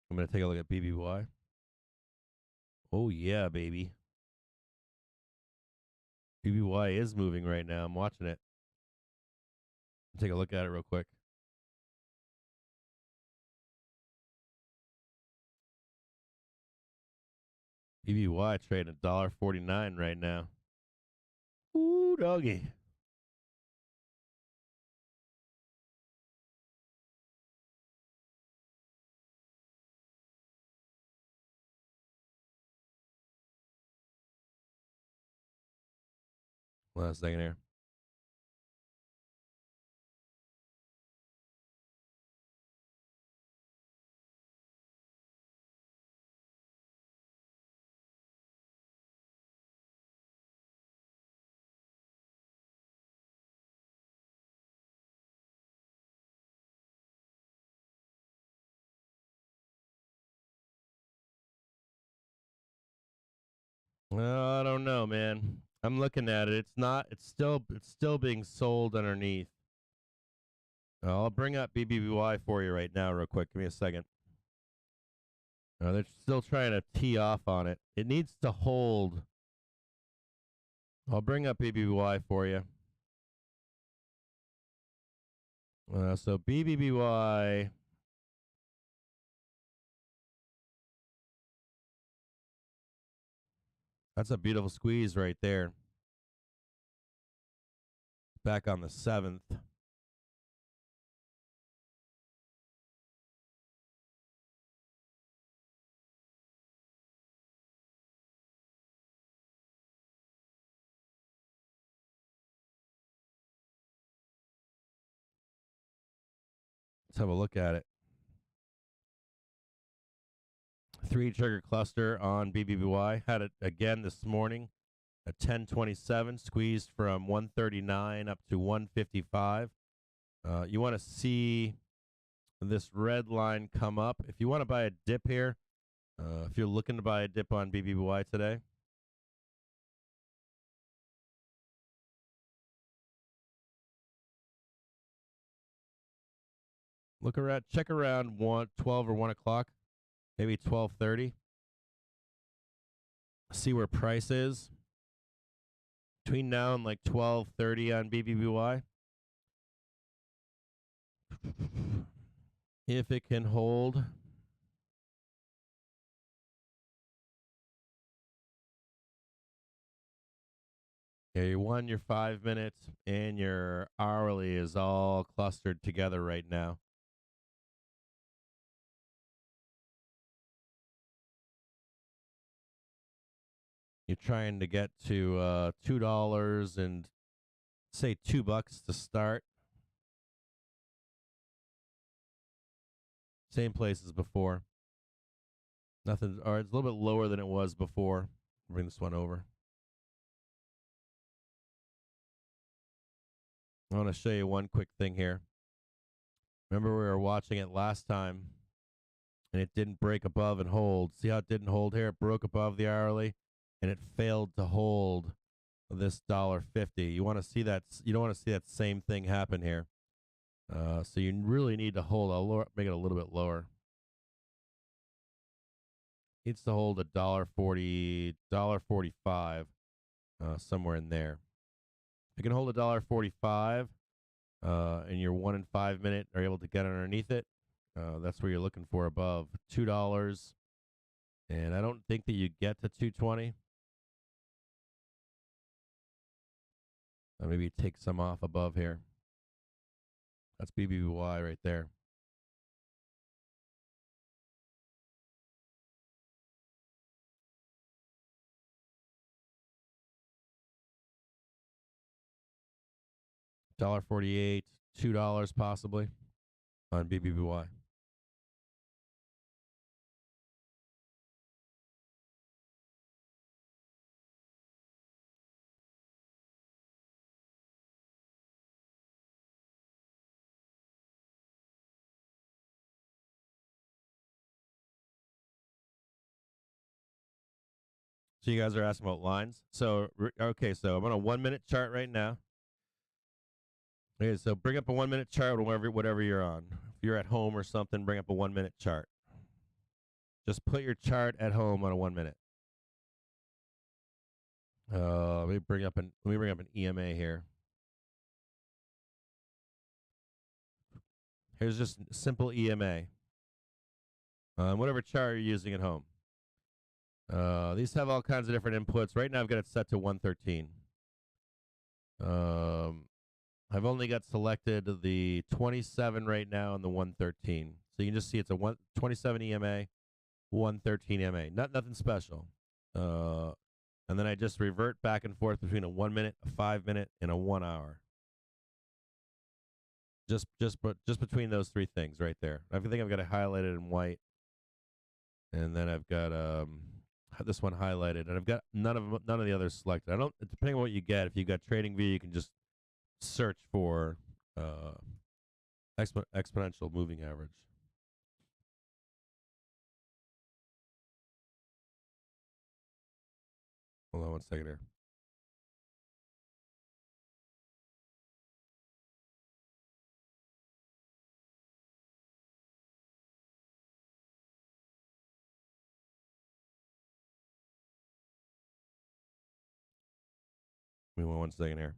I'm going to take a look at BBY. Oh, yeah, baby. BBY is moving right now. I'm watching it. Take a look at it real quick. BBY trading $1.49 right now. Ooh, doggy. Last second here. I don't know, man. I'm looking at it. It's still being sold underneath. I'll bring up BBY for you right now real quick. Give me a second. They're still trying to tee off on it. It needs to hold. I'll bring up BBY for you. So BBY. That's a beautiful squeeze right there. Back on the 7th. Let's have a look at it. 3 trigger cluster on BBY. Had it again this morning at 10:27. Squeezed from 139 up to 155. You want to see this red line come up. If you want to buy a dip here, if you're looking to buy a dip on BBY today, check around 12 or 1 o'clock, maybe 12:30. See where price is. between now and like 12:30 on BBBY. If it can hold. Yeah, your 1, your 5 minutes, and your hourly is all clustered together right now. You're trying to get to $2 and say $2 to start. Same place as before. Nothing, or it's a little bit lower than it was before. Bring this one over. I want to show you one quick thing here. Remember we were watching it last time, and it didn't break above and hold. See how it didn't hold here? It broke above the hourly, and it failed to hold this $1.50. You want to see that? You don't want to see that same thing happen here. So you really need to hold. I'll make it a little bit lower. Needs to hold $1.40, $1.45, somewhere in there. If you can hold $1.45, and your 1 and 5 minute are able to get underneath it, that's where you're looking for above $2. And I don't think that you get to 220. Maybe take some off above here. That's BBY right there. $1.48, $2 possibly on BBBY. So you guys are asking about lines. So, okay, so I'm on a 1 minute chart right now. Okay, so bring up a 1 minute chart, whatever you're on. If you're at home or something, bring up a 1 minute chart. Just put your chart at home on a 1 minute. Let me bring up an EMA here. Here's just simple EMA. Whatever chart you're using at home. These have all kinds of different inputs. Right now I've got it set to 113. I've only got selected the 27 right now and the 113. So you can just see it's a 27 EMA, 113 EMA. Nothing special. And then I just revert back and forth between a 1 minute, a 5 minute, and a 1 hour. Just between those three things right there. I think I've got it highlighted in white. And then I've got this one highlighted, and I've got none of the others selected. I don't. Depending on what you get, if you got TradingView, you can just search for exponential moving average. Hold on 1 second here. Give me 1 second here.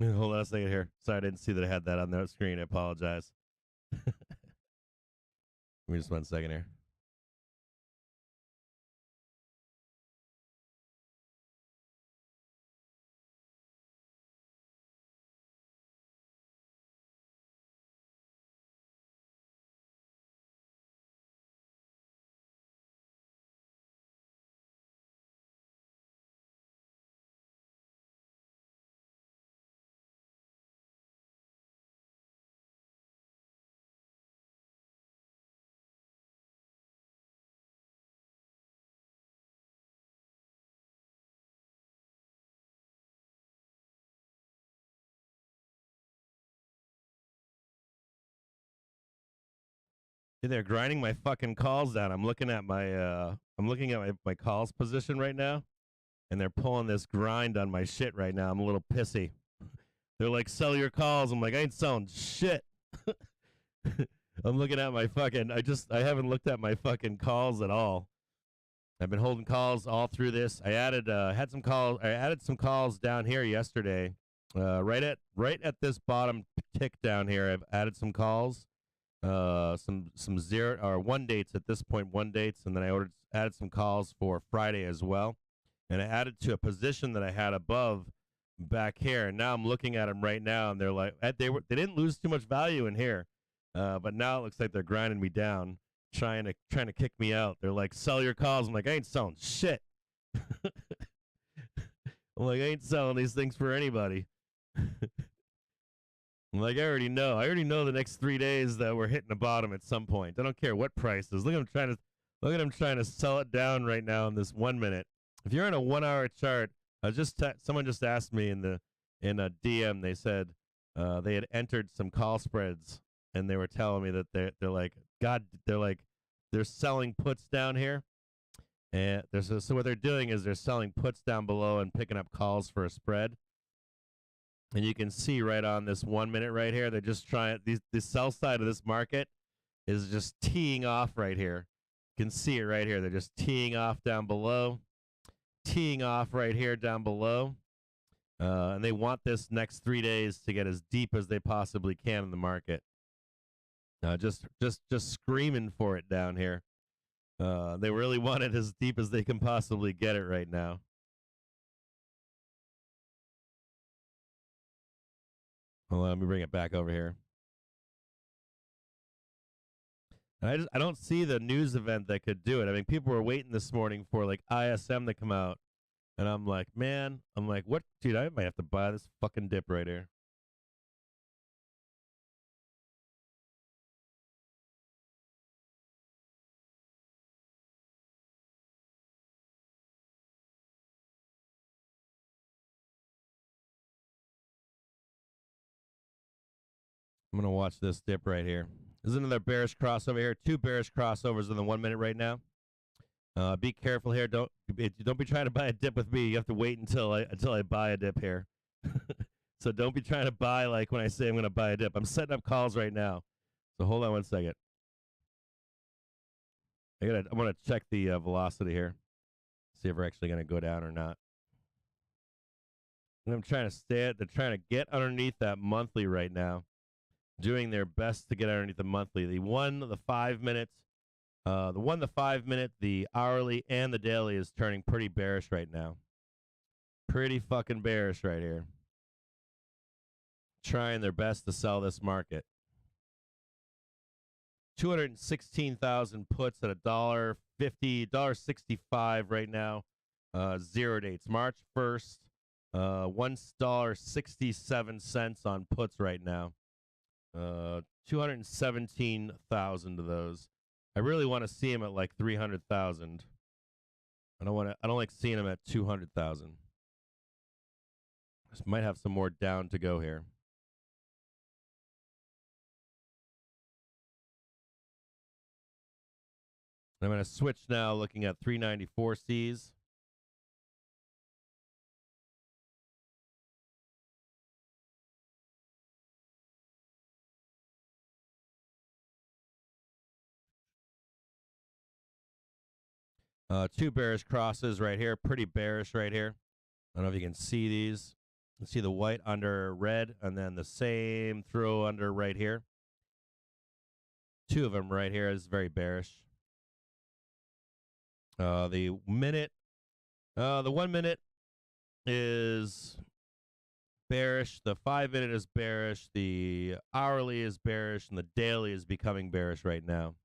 Hold on a second here. Sorry, I didn't see that I had that on the screen. I apologize. Give me just 1 second here. They're grinding my fucking calls down. I'm looking at my calls position right now, and they're pulling this grind on my shit right now. I'm a little pissy. They're like, sell your calls. I'm like, I ain't selling shit. I'm looking at my fucking. I haven't looked at my fucking calls at all. I've been holding calls all through this. I added some calls down here yesterday. Right at this bottom tick down here, I've added some calls. Some 0 or 1 dates at this point, 1 dates, and then I added some calls for Friday as well, and I added to a position that I had above back here. And now I'm looking at them right now, and they're like they didn't lose too much value in here, but now it looks like they're grinding me down, trying to kick me out. They're like, sell your calls. I'm like, I ain't selling shit. I'm like, I ain't selling these things for anybody. Like, I already know the next 3 days that we're hitting the bottom at some point. I don't care what price is. Look at him trying to sell it down right now in this 1 minute. If you're in a 1 hour chart, someone just asked me in a DM. They said they had entered some call spreads, and they were telling me that they're selling puts down here, and so what they're doing is they're selling puts down below and picking up calls for a spread. And you can see right on this 1 minute right here, they're just trying, the sell side of this market is just teeing off right here. You can see it right here. They're just teeing off down below, teeing off right here down below. And they want this next 3 days to get as deep as they possibly can in the market. Just screaming for it down here. They really want it as deep as they can possibly get it right now. Hold on, let me bring it back over here. And I don't see the news event that could do it. I mean, people were waiting this morning for like ISM to come out, and I'm like, what, dude? I might have to buy this fucking dip right here. I'm gonna watch this dip right here. There's another bearish crossover here. 2 bearish crossovers in the 1 minute right now. Be careful here. Don't be trying to buy a dip with me. You have to wait until I buy a dip here. So don't be trying to buy like when I say I'm going to buy a dip. I'm setting up calls right now. So hold on 1 second. I'm going to check the velocity here. See if we're actually going to go down or not. And I'm trying to they're trying to get underneath that monthly right now. Doing their best to get underneath the monthly. The 1, the 5 minutes, the 5 minute, the hourly, and the daily is turning pretty bearish right now. Pretty fucking bearish right here. Trying their best to sell this market. 216,000 puts at $1.50, $1.65 right now. 0 dates. March 1st, $1.67 on puts right now. 217,000 of those. I really want to see him at like 300,000. I don't like seeing him at 200,000. Just might have some more down to go here. I'm going to switch now, looking at 394 Cs. Two bearish crosses right here. Pretty bearish right here. I don't know if you can see these. You see the white under red, and then the same throw under right here. Two of them right here is very bearish. The 1 minute is bearish. The 5 minute is bearish. The hourly is bearish, and the daily is becoming bearish right now.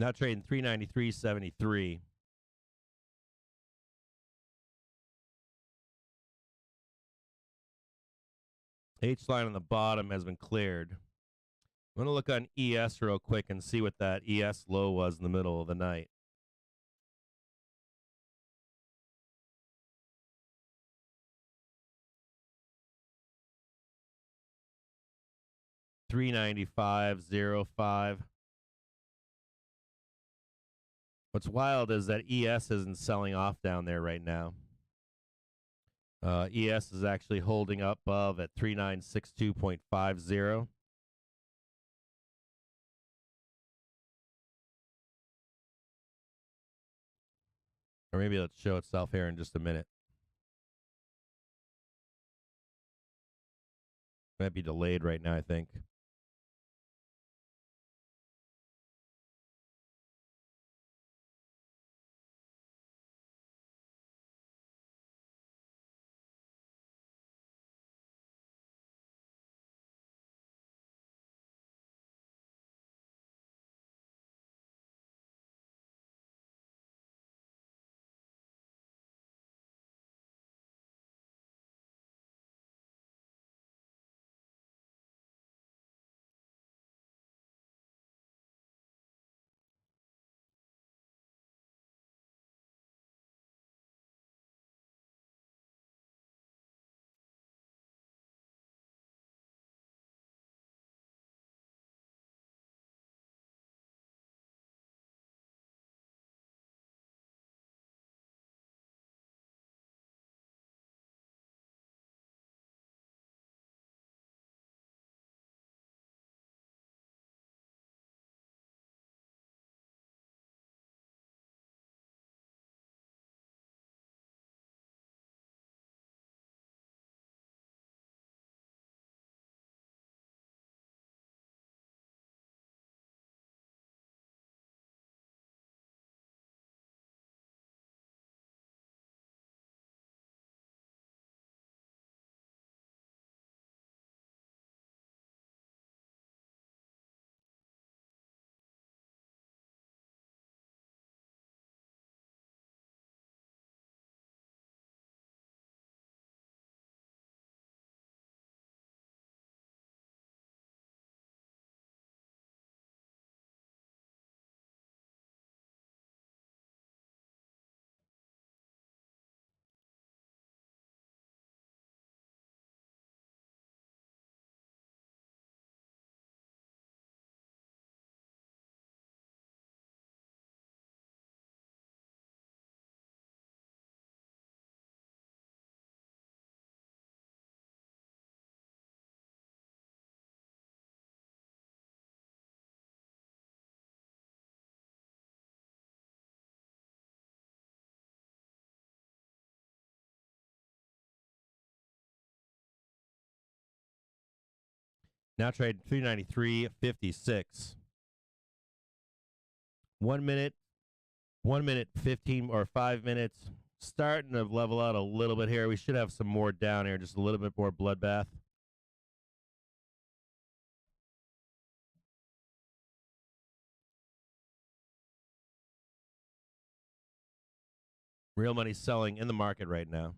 Now trading 393.73. H line on the bottom has been cleared. I'm going to look on ES real quick and see what that ES low was in the middle of the night. $395.05. What's wild is that ES isn't selling off down there right now. ES is actually holding up above at 3962.50. Or maybe it'll show itself here in just a minute. Might be delayed right now, I think. Now trade 393.56. 1 minute, 1 minute, 15 or 5 minutes. Starting to level out a little bit here. We should have some more down here, just a little bit more bloodbath. Real money selling in the market right now.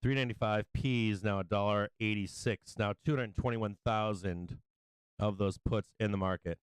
395 P's now $1.86. Now 221,000 of those puts in the market.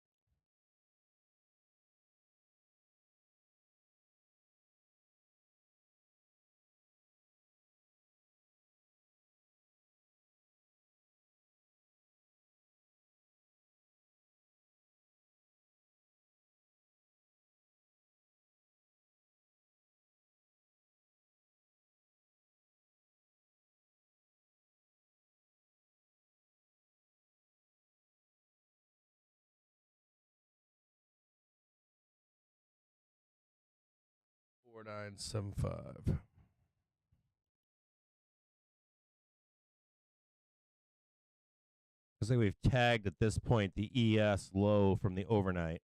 4975. I think we've tagged at this point the ES low from the overnight.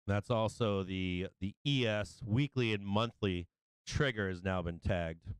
That's also the ES weekly and monthly trigger has now been tagged.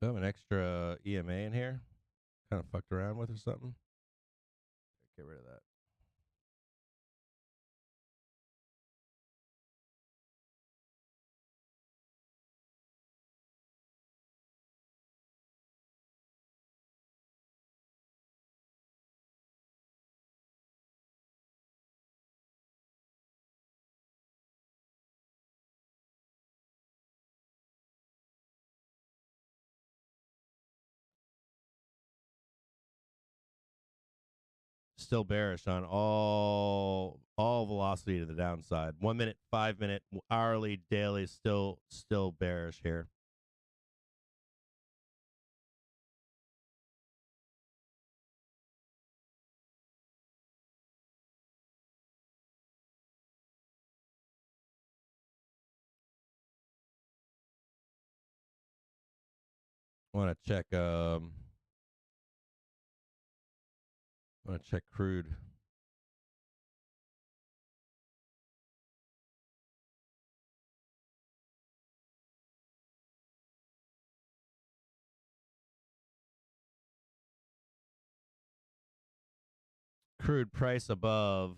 I have an extra EMA in here. Kind of fucked around with or something. Get rid of that. Still bearish on all velocity to the downside. 1 minute, 5 minute, hourly, daily, still bearish here. Want to check crude. Crude price above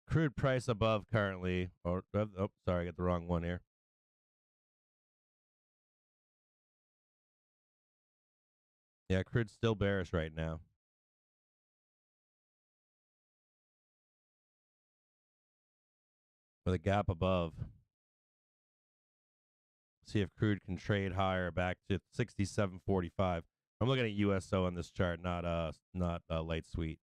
currently. Sorry, I got the wrong one here. Yeah, crude's still bearish right now. With a gap above. See if crude can trade higher back to 67.45. I'm looking at USO on this chart, not light sweet.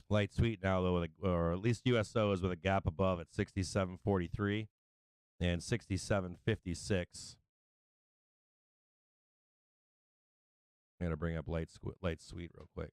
Light sweet now though, or at least USO is with a gap above at 67.43 and 67.56. I'm gonna bring up light sweet real quick.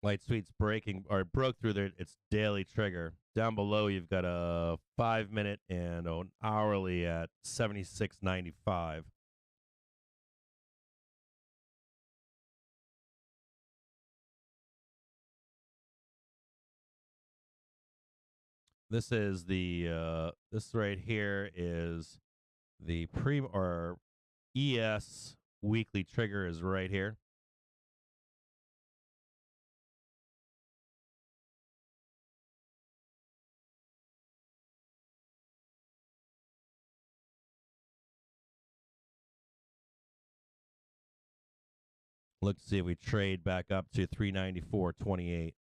Light sweet's broke through its daily trigger. Down below, you've got a 5 minute and an hourly at 76.95. This is this right here is the ES weekly trigger is right here. Look to see if we trade back up to 394.28.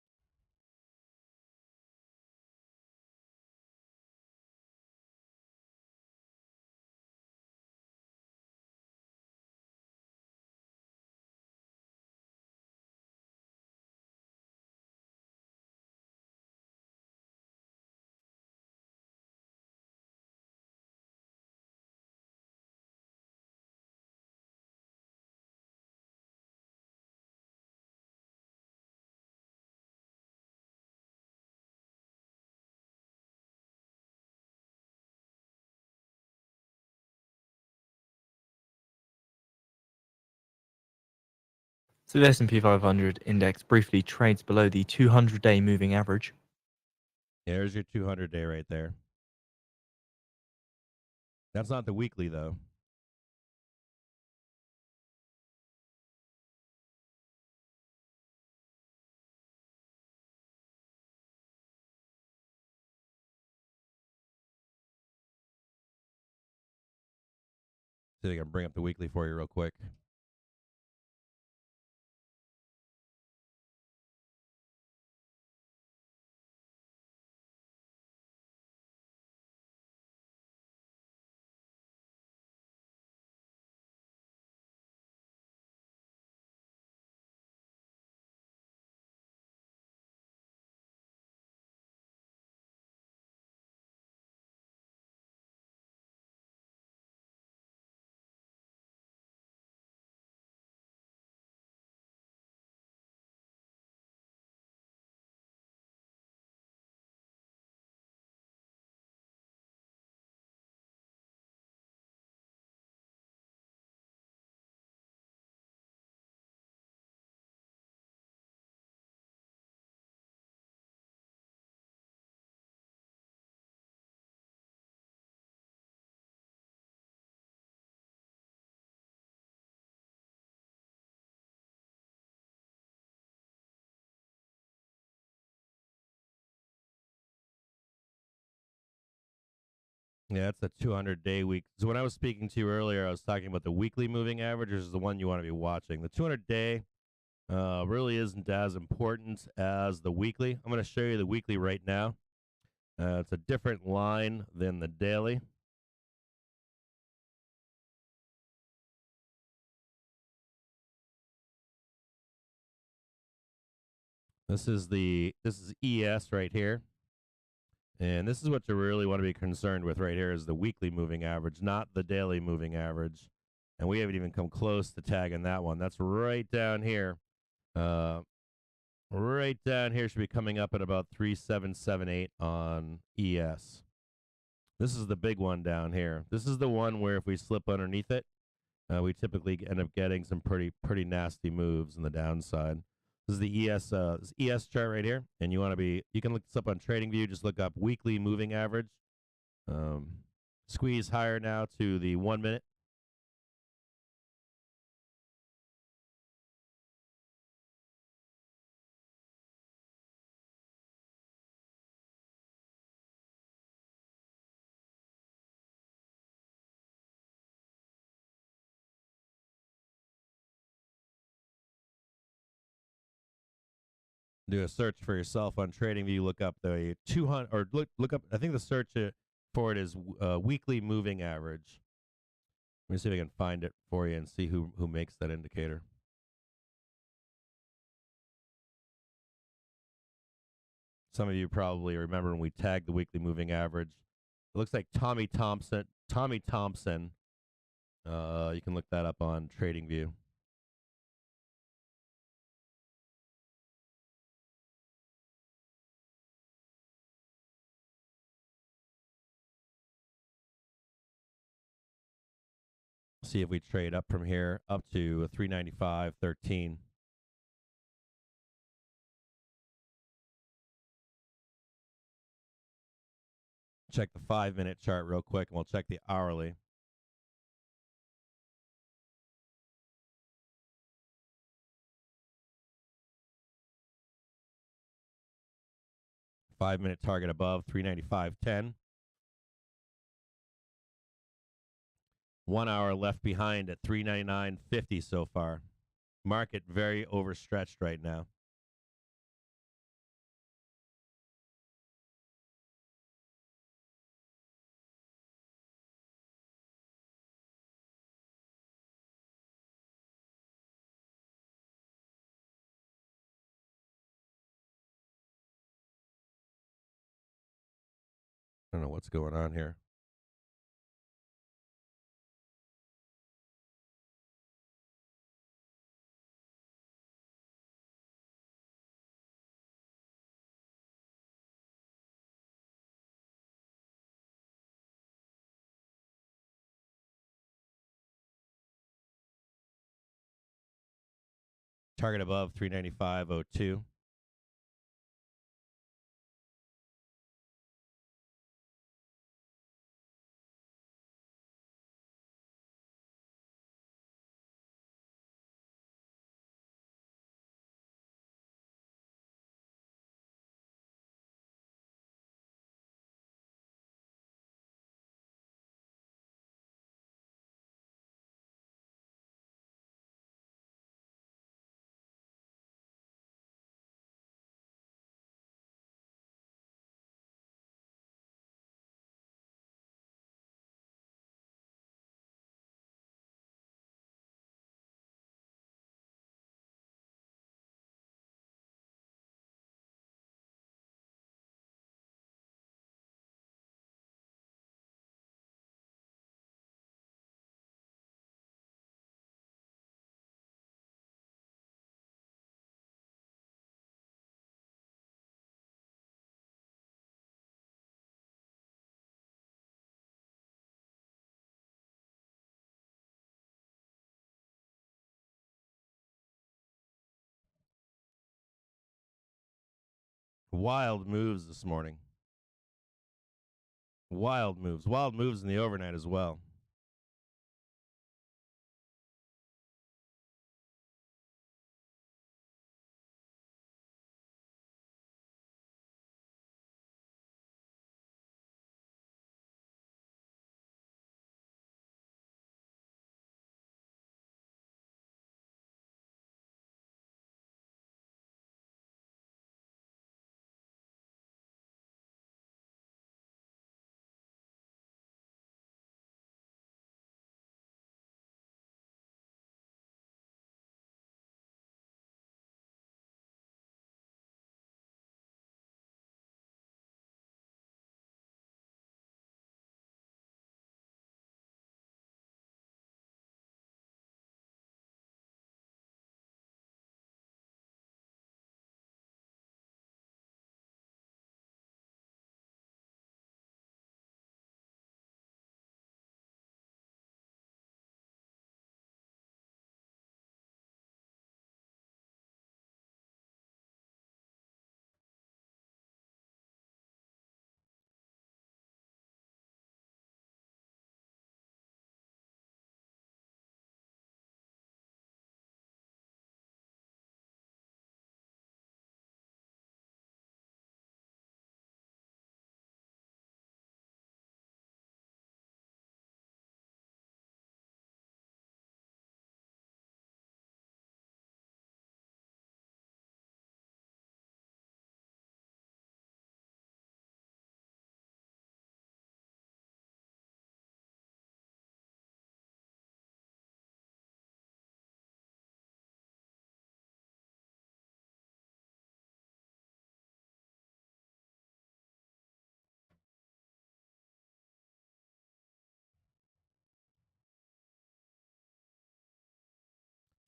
So the S&P 500 index briefly trades below the 200-day moving average. There's your 200-day right there. That's not the weekly, though. See if I can bring up the weekly for you real quick. Yeah, that's the 200-day week. So when I was speaking to you earlier, I was talking about the weekly moving average, which is the one you want to be watching. The 200-day really isn't as important as the weekly. I'm going to show you the weekly right now. It's a different line than the daily. This is ES right here. And this is what you really want to be concerned with right here is the weekly moving average, not the daily moving average. And we haven't even come close to tagging that one. That's right down here. Right down here should be coming up at about 3778 on ES. This is the big one down here. This is the one where if we slip underneath it, we typically end up getting some pretty nasty moves on the downside. This is the ES chart right here, and you can look this up on TradingView. Just look up weekly moving average. Squeeze higher now to the 1 minute. Do a search for yourself on TradingView. Look up the 200 or look up. I think the search for it is weekly moving average. Let me see if I can find it for you and see who makes that indicator. Some of you probably remember when we tagged the weekly moving average. It looks like Tommy Thompson. You can look that up on TradingView. See if we trade up from here up to 395.13. Check the 5-minute chart real quick, and we'll check the hourly. Five-minute target above 395.10. 1 hour left behind at 399.50 so far. Market very overstretched right now. I don't know what's going on here. Target above 395.02. Wild moves this morning. Wild moves. Wild moves in the overnight as well.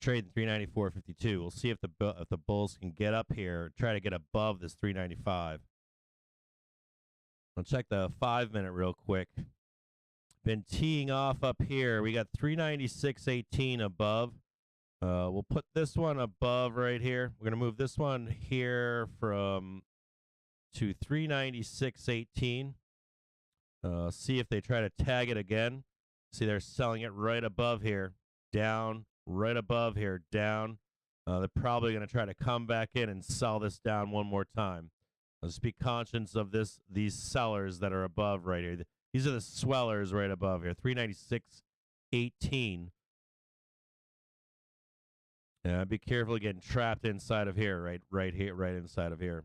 Trading 394.52. We'll see if the bulls can get up here, try to get above this 395. I'll check the 5-minute real quick. Been teeing off up here. We got 396.18 above. We'll put this one above right here. We're going to move this one here from to 396.18. See if they try to tag it again. See, they're selling it right above here. Down, right above here, down. They're probably going to try to come back in and sell this down one more time. Let's be conscious of these sellers that are above right here. These are the swellers right above here. 396.18. Yeah, be careful getting trapped inside of here, right here, right inside of here.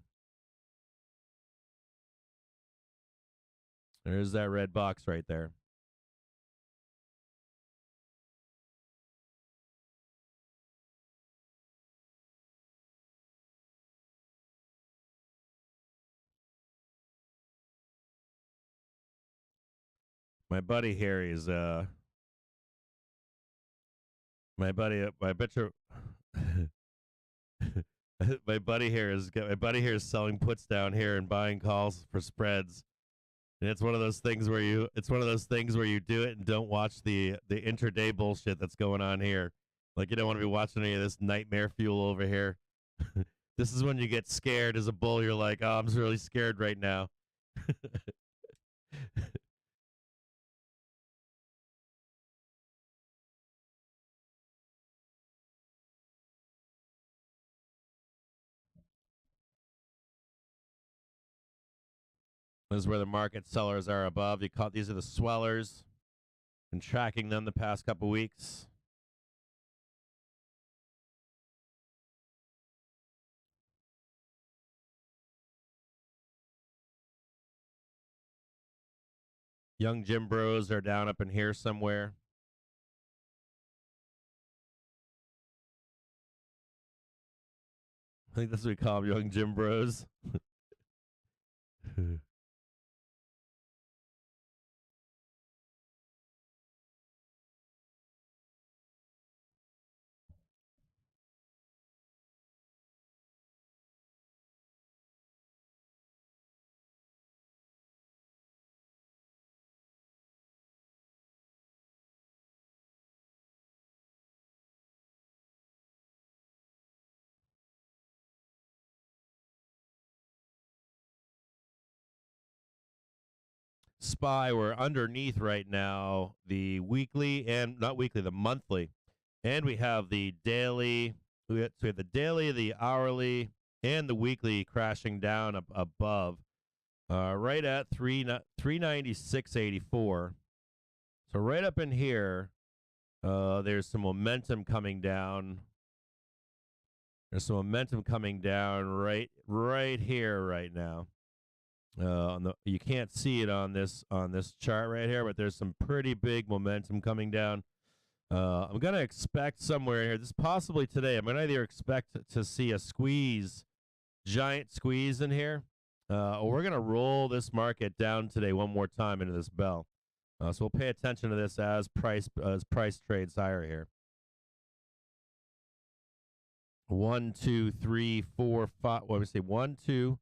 There's that red box right there. My buddy here is my buddy here is selling puts down here and buying calls for spreads. And it's one of those things where you do it and don't watch the intraday bullshit that's going on here. Like, you don't want to be watching any of this nightmare fuel over here. This is when you get scared as a bull. You're like, oh, I'm really scared right now. This is where the market sellers are above. You caught these are the swellers. Been tracking them the past couple weeks. Young Jim Bros are down up in here somewhere. I think that's what we call them, Young Jim Bros. SPY, we're underneath right now the weekly and not weekly, the monthly. And we have the daily. So we have the daily, the hourly, and the weekly crashing down above. Right at 396.84. So right up in here, there's some momentum coming down. There's some momentum coming down right here right now. You can't see it on this chart right here, but there's some pretty big momentum coming down. I'm gonna expect somewhere here. This is possibly today. I'm gonna either expect to see a squeeze, giant squeeze in here, or we're gonna roll this market down today one more time into this bell. So we'll pay attention to this as price trades higher here. 1, 2, 3, 4, 5. What do we say? 1, 2,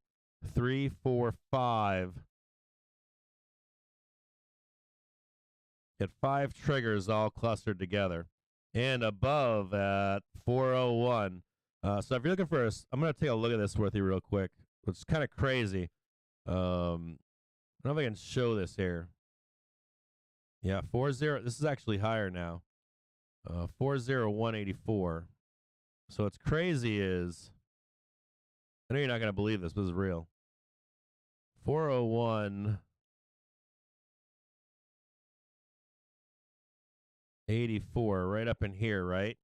3, 4, 5. Get 5 triggers all clustered together, and above at 401. So if you're looking for I'm going to take a look at this with you real quick. It's kind of crazy. I don't know if I can show this here. Yeah, 40. This is actually higher now. 40184. So what's crazy is, I know you're not going to believe this, but this is real. 401.84, right up in here, right?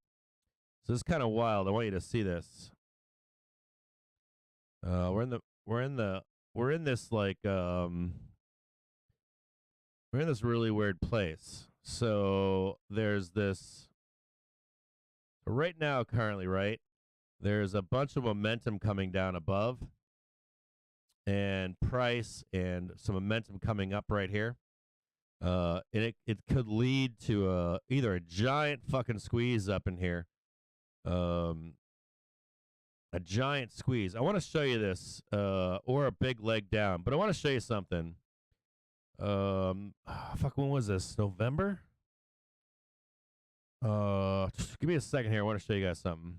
So this is kind of wild. I want you to see this. We're in this really weird place. So there's this right now, currently, right? There's a bunch of momentum coming down above, and price and some momentum coming up right here. And it could lead to either a giant fucking squeeze up in here, a giant squeeze. I want to show you this, or a big leg down. But I want to show you something. When was this? November? Just give me a second here. I want to show you guys something.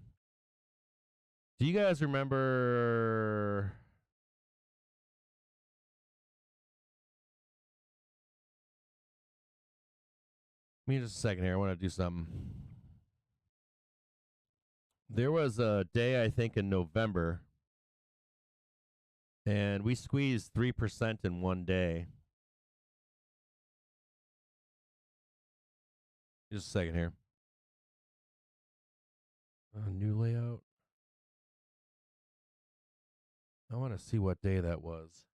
Do you guys remember? Give me just a second here. I want to do something. There was a day, I think, in November, and we squeezed 3% in one day. Just a second here. New layout. I want to see what day that was.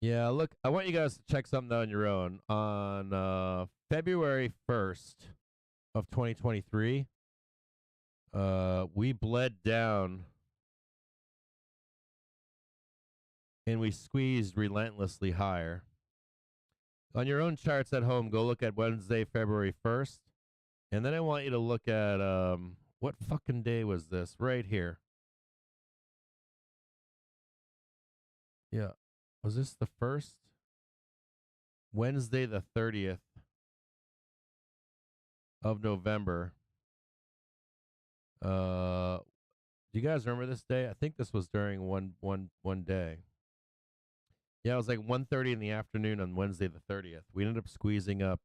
Yeah, look, I want you guys to check something out on your own. On February 1st of 2023, we bled down and we squeezed relentlessly higher. On your own charts at home, go look at Wednesday, February 1st. And then I want you to look at What fucking day was this? Right here. Yeah. Was this the first? Wednesday the 30th of November. Do you guys remember this day? I think this was during one day. Yeah, it was like 1:30 in the afternoon on Wednesday the 30th. We ended up squeezing up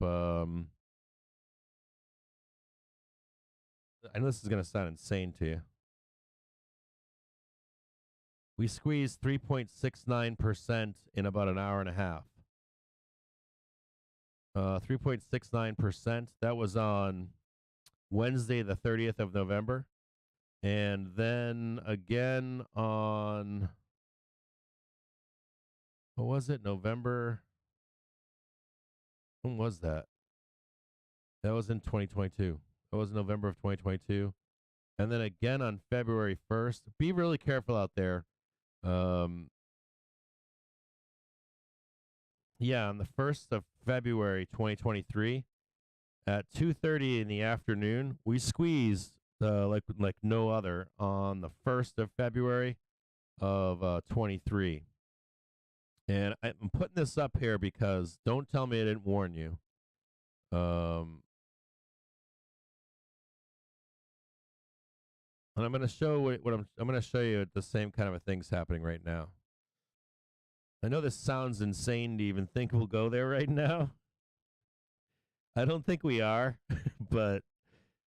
I know this is going to sound insane to you. We squeezed 3.69% in about an hour and a half. 3.69%. That was on Wednesday, the 30th of November. And then again on, what was it? November. When was that? That was in 2022. That was November of 2022. And then again on February 1st. Be really careful out there. Yeah, on the 1st of February 2023 at 2:30 in the afternoon, we squeezed like no other on the 1st of February of 23. And I'm putting this up here because don't tell me I didn't warn you. And I'm going to show what I'm going to show you the same kind of a thing's happening right now. I know this sounds insane to even think we'll go there right now. I don't think we are, but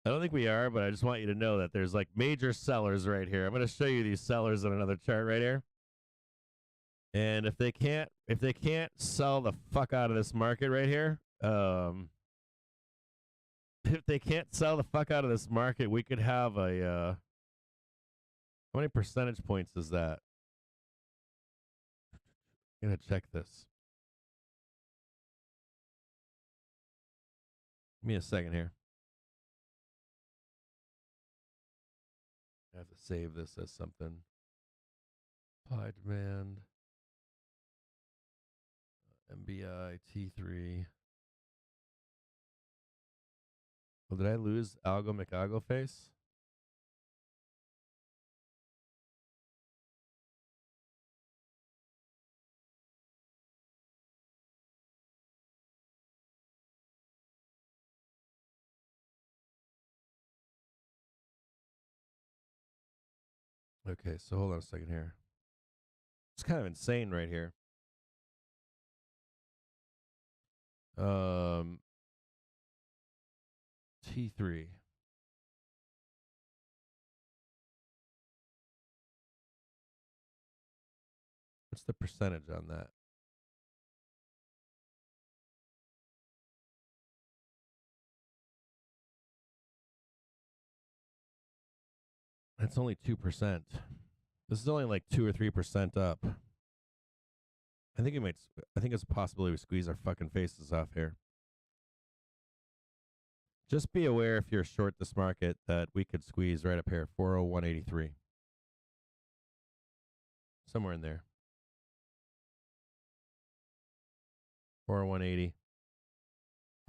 I just want you to know that there's like major sellers right here. I'm going to show you these sellers on another chart right here. And if they can't sell the fuck out of this market right here, if they can't sell the fuck out of this market, we could have a how many percentage points is that? I'm going to check this. Give me a second here. I have to save this as something. Supply demand. MBI T3. Well, did I lose Algo McAlgo face? Okay, so hold on a second here. It's kind of insane right here. T3. What's the percentage on that? That's only 2%. This is only like 2 or 3% up. I think it's a possibility we squeeze our fucking faces off here. Just be aware if you're short this market that we could squeeze right up here, 401.83. Somewhere in there. 401.80.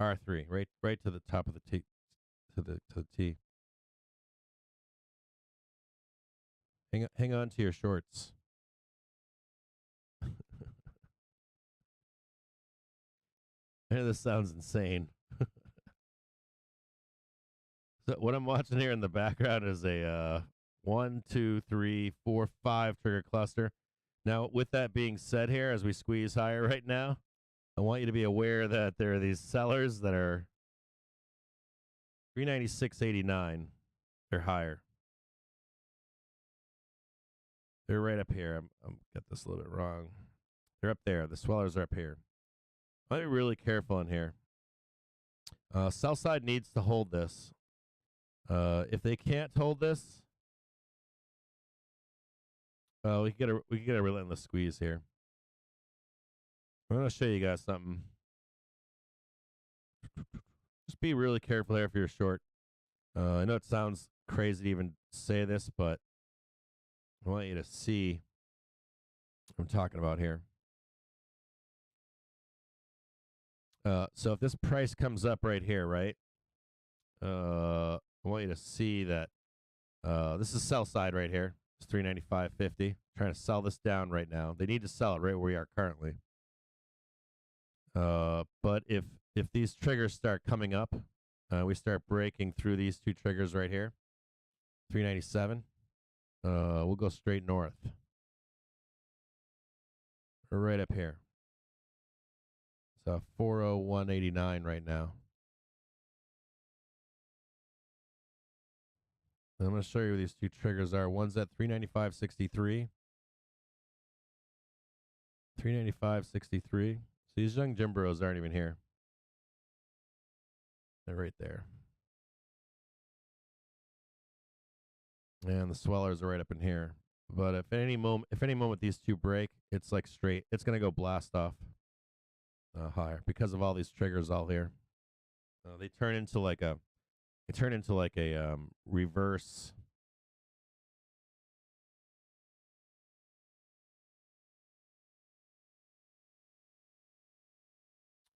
R3, right to the top of the T, to the T. Hang on to your shorts. I know this sounds insane. So what I'm watching here in the background is a 1, 2, 3, 4, 5 trigger cluster. Now, with that being said here, as we squeeze higher right now, I want you to be aware that there are these sellers that are 396.89. They're higher. They're right up here. I'm got this a little bit wrong. They're up there. The swellers are up here. I want to be really careful in here. Sell side needs to hold this. If they can't hold this, we can get a relentless squeeze here. I'm gonna show you guys something. Just be really careful here if you're short. I know it sounds crazy to even say this, but I want you to see what I'm talking about here. So if this price comes up right here, right? I want you to see that This is sell side right here. It's 395.50. Trying to sell this down right now. They need to sell it right where we are currently. But if these triggers start coming up, we start breaking through these two triggers right here. 397. We'll go straight north. Right up here. So 401.89 right now. I'm going to show you where these two triggers are. One's at 395.63. 395.63. So these young Jim Bros aren't even here. They're right there. And the swellers are right up in here. But if any moment these two break, it's like straight. It's going to go blast off higher because of all these triggers all here. They turn into like a reverse.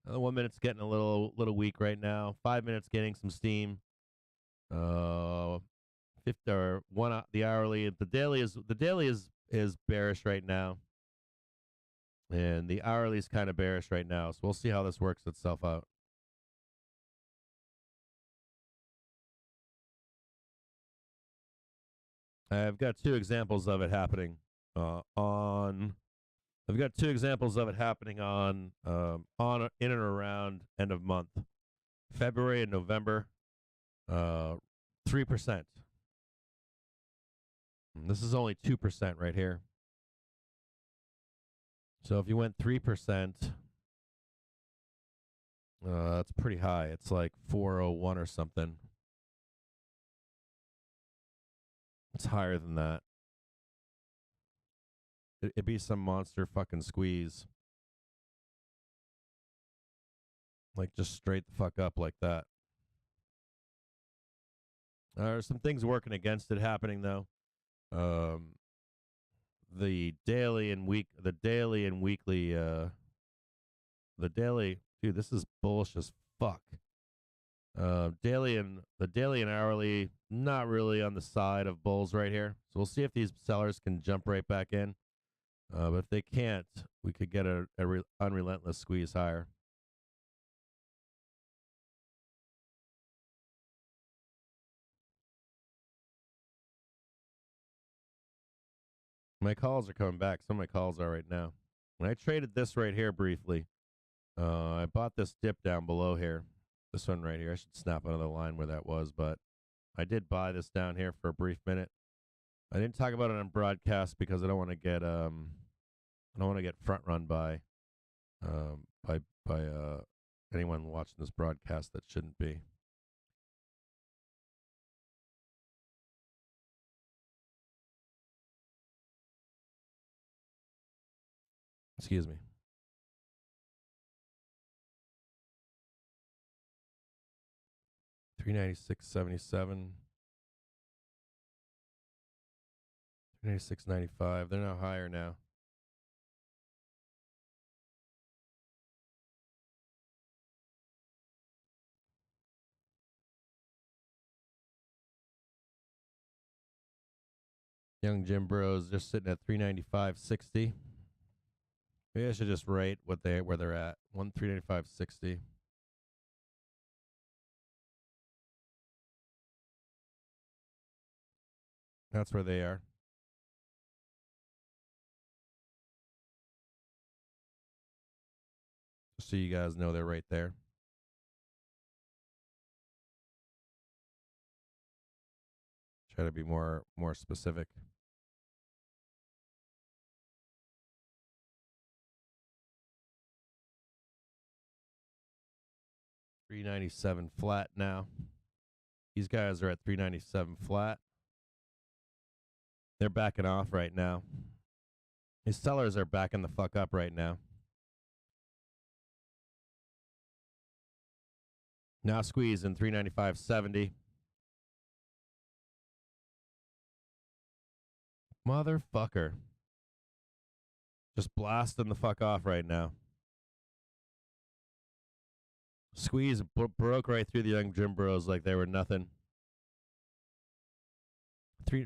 The 1 minute's getting a little weak right now. 5 minutes getting some steam. 50 or one the hourly. The daily is bearish right now, and the hourly is kind of bearish right now. So we'll see how this works itself out. I've got two examples of it happening on in and around end of month, February and November, 3%. This is only 2% right here. So if you went 3%, that's pretty high. It's like 401 or something. It's higher than that. It'd be some monster fucking squeeze. Like just straight the fuck up like that. There's some things working against it happening though. The daily and weekly, the daily, dude, this is bullish as fuck. The daily and hourly, not really on the side of bulls right here. So we'll see if these sellers can jump right back in. But if they can't, we could get a unrelentless squeeze higher. My calls are coming back. Some of my calls are right now. When I traded this right here briefly, I bought this dip down below here. This one right here. I should snap another line where that was, but I did buy this down here for a brief minute. I didn't talk about it on broadcast because I don't want to get front run by anyone watching this broadcast that shouldn't be. Excuse me. $396.77. $396.95. They're now higher now. Young Jim Bros just sitting at 395.60. Maybe I should just rate where they're at. 395.60. That's where they are. Just so you guys know they're right there. Try to be more specific. $397 flat now. These guys are at 397 flat. They're backing off right now. These sellers are backing the fuck up right now. Now squeezing 395.70. Motherfucker. Just blasting the fuck off right now. Squeeze broke right through the young Jim Bros like they were nothing.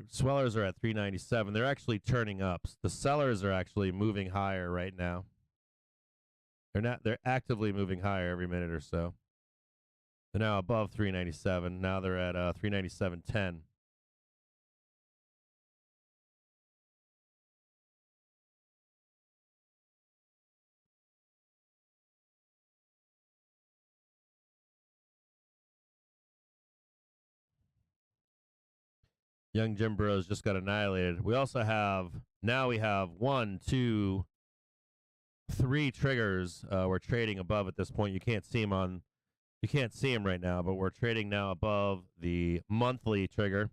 Swellers are at 397. They're actually turning up. The sellers are actually moving higher right now. They're actively moving higher every minute or so. They're now above 397. Now they're at 397.10. Young Jim Bros just got annihilated. We also have, now we have 1, 2, 3 triggers we're trading above at this point. You can't see them right now, but we're trading now above the monthly trigger.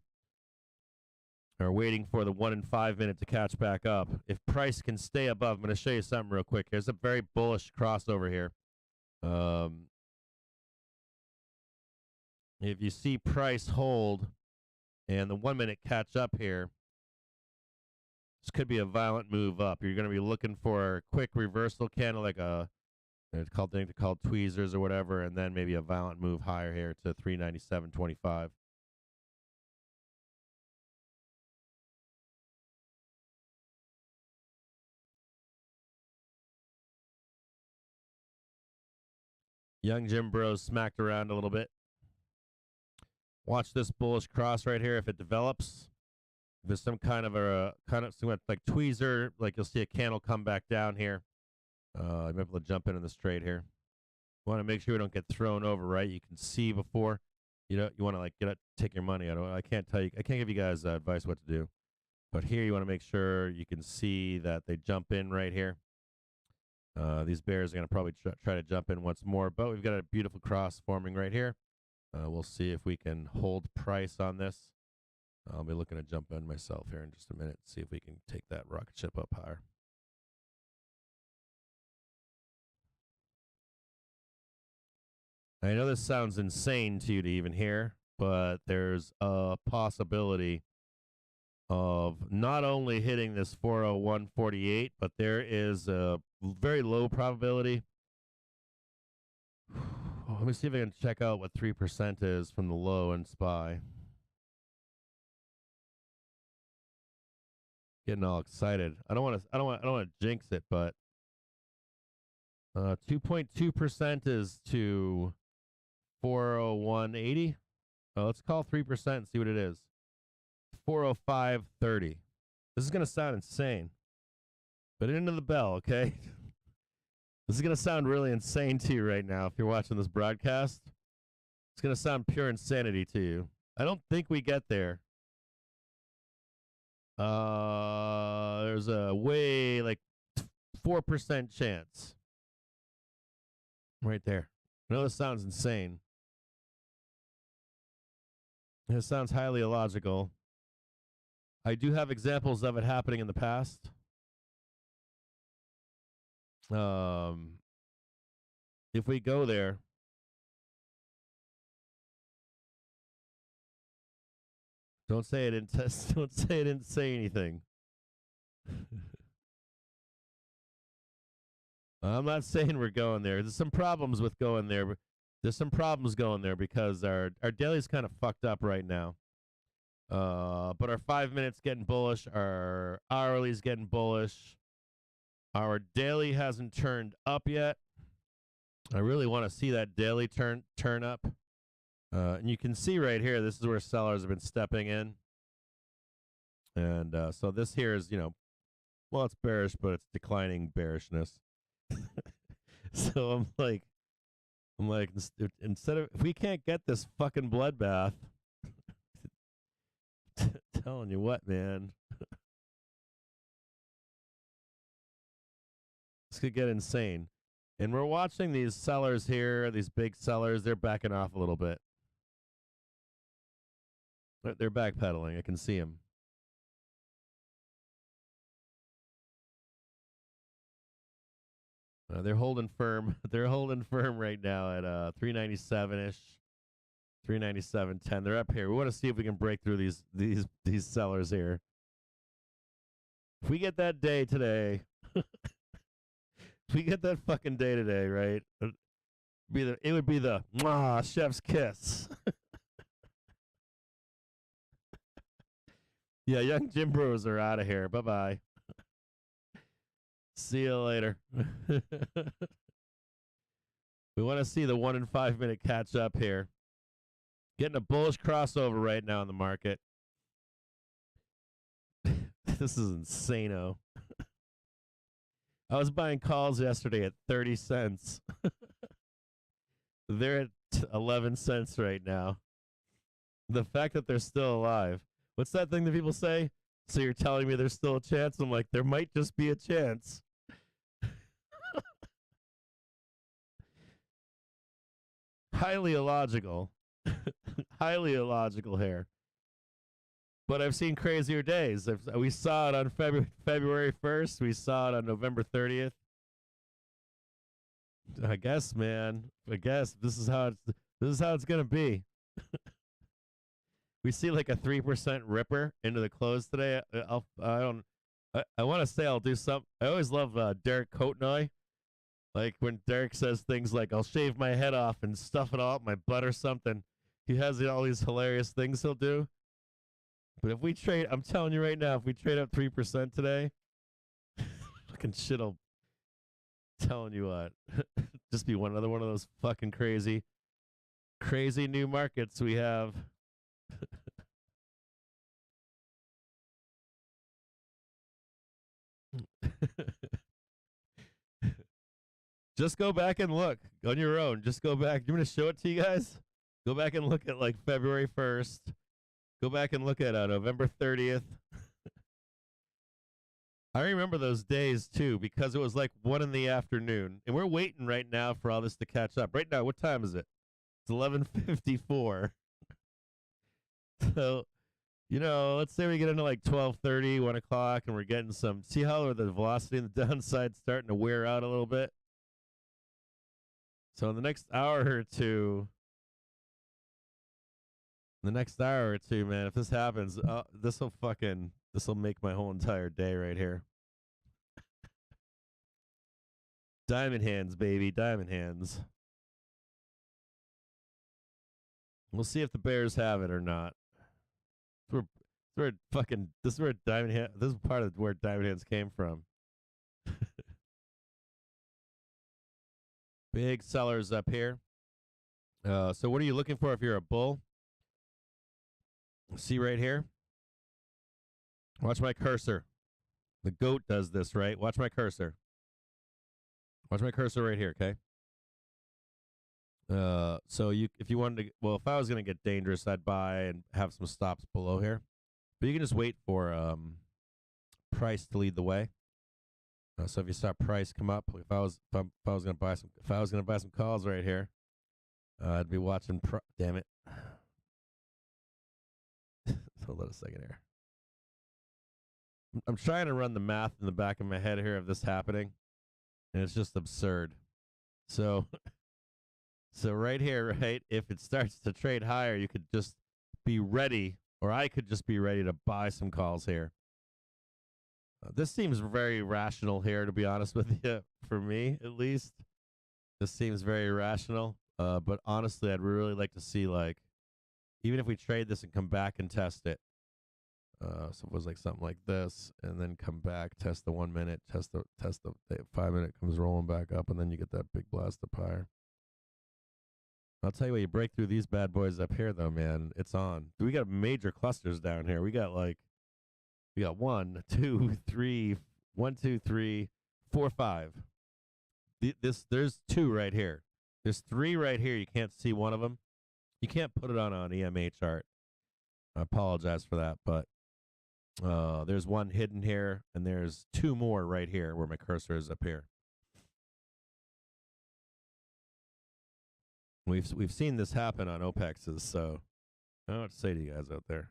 We're waiting for the 1 and 5 minute to catch back up. If price can stay above, I'm going to show you something real quick. There's a very bullish crossover here. If you see price hold and the 1 minute catch up here, this could be a violent move up. You're going to be looking for a quick reversal candle, like it's called tweezers or whatever, and then maybe a violent move higher here to 397.25. Young Jim Bros smacked around a little bit. Watch this bullish cross right here. If it develops, if there's some kind of like tweezer, like you'll see a candle come back down here. You might be able to jump in this trade here. You want to make sure we don't get thrown over, right? You can see before. You want to like take your money out. I can't give you guys advice what to do. But here you want to make sure you can see that they jump in right here. These bears are going to probably try to jump in once more, but we've got a beautiful cross forming right here. We'll see if we can hold price on this. I'll be looking to jump in myself here in just a minute, see if we can take that rocket ship up higher. I know this sounds insane to you to even hear, but there's a possibility of not only hitting this 401.48, but there is a very low probability. Let me see if I can check out what 3% is from the low and SPY. Getting all excited. I don't want to jinx it, but 2.2% is to 401.80. Let's call 3% and see what it is. 405.30. This is going to sound insane. But into the bell, okay? This is going to sound really insane to you right now if you're watching this broadcast. It's going to sound pure insanity to you. I don't think we get there. There's a way like 4% chance. Right there. I know this sounds insane. It sounds highly illogical. I do have examples of it happening in the past. If we go there, don't say it didn't say anything. I'm not saying we're going there. There's some problems with going there. There's some problems going there because our daily's kind of fucked up right now. But our 5 minutes getting bullish, our hourly's getting bullish. Our daily hasn't turned up yet. I really want to see that daily turn up. And you can see right here, this is where sellers have been stepping in. And so this here is, well, it's bearish, but it's declining bearishness. So I'm like, instead of, if we can't get this fucking bloodbath, telling you what, man. This could get insane. And we're watching these sellers here, these big sellers, they're backing off a little bit. They're backpedaling. I can see them. They're holding firm. They're holding firm right now at 397-ish, 397.10. They're up here. We want to see if we can break through these sellers here. If we get that day today, if we get that fucking day today, right? It would be the chef's kiss. Yeah, young Jim Bros are out of here. Bye-bye. See you later. We want to see the 1 in 5 minute catch up here. Getting a bullish crossover right now in the market. This is insano. I was buying calls yesterday at 30 cents. They're at 11 cents right now. The fact that they're still alive. What's that thing that people say? So you're telling me there's still a chance? I'm like, there might just be a chance. Highly illogical. Highly illogical here. But I've seen crazier days. We saw it on February 1st. We saw it on November 30th. I guess, man. I guess this is how it's gonna be. We see like a 3% ripper into the close today. I want to say I'll do some. I always love Derek Kotnoy. Like when Derek says things like, I'll shave my head off and stuff it all up my butt or something. He has all these hilarious things he'll do. But if we trade, I'm telling you right now, if we trade up 3% today, fucking shit'll, telling you what, just be another one of those fucking crazy new markets we have. Just go back and look on your own. Just go back. You want me to show it to you guys? Go back and look at like February 1st. Go back and look at November 30th. I remember those days too because it was like 1 in the afternoon. And we're waiting right now for all this to catch up. Right now, what time is it? It's 11:54. So, let's say we get into like 12:30, 1 o'clock, and we're getting some. See how the velocity in the downside starting to wear out a little bit? So in the next hour or two, man, if this happens, this will make my whole entire day right here. Diamond hands, baby, diamond hands. We'll see if the Bears have it or not. This is where this is part of where diamond hands came from. Big sellers up here. So what are you looking for if you're a bull? See right here? Watch my cursor. The goat does this, right? Watch my cursor. Watch my cursor right here, okay? So if you wanted to, well, if I was going to get dangerous, I'd buy and have some stops below here. But you can just wait for price to lead the way. So if you saw price come up, if I was going to buy some calls right here, I'd be watching. Damn it! Hold on a second here. I'm trying to run the math in the back of my head here of this happening, and it's just absurd. So right here, right, if it starts to trade higher, you could just be ready, or I could just be ready to buy some calls here. This seems very rational here, to be honest with you, for me at least. This seems very rational, but honestly, I'd really like to see, like, even if we trade this and come back and test it. So it was like something like this, and then come back, test the 1 minute, test the 5 minute, comes rolling back up, and then you get that big blast up higher. I'll tell you what, you break through these bad boys up here, though, man, it's on. We got major clusters down here. We got 1, 2, 3, 4, 5. There's 2 right here. There's 3 right here. You can't see one of them. You can't put it on an EMA chart. I apologize for that, but there's 1 hidden here, and there's 2 more right here where my cursor is up here. We've seen this happen on OPEXs, so I don't know what to say to you guys out there.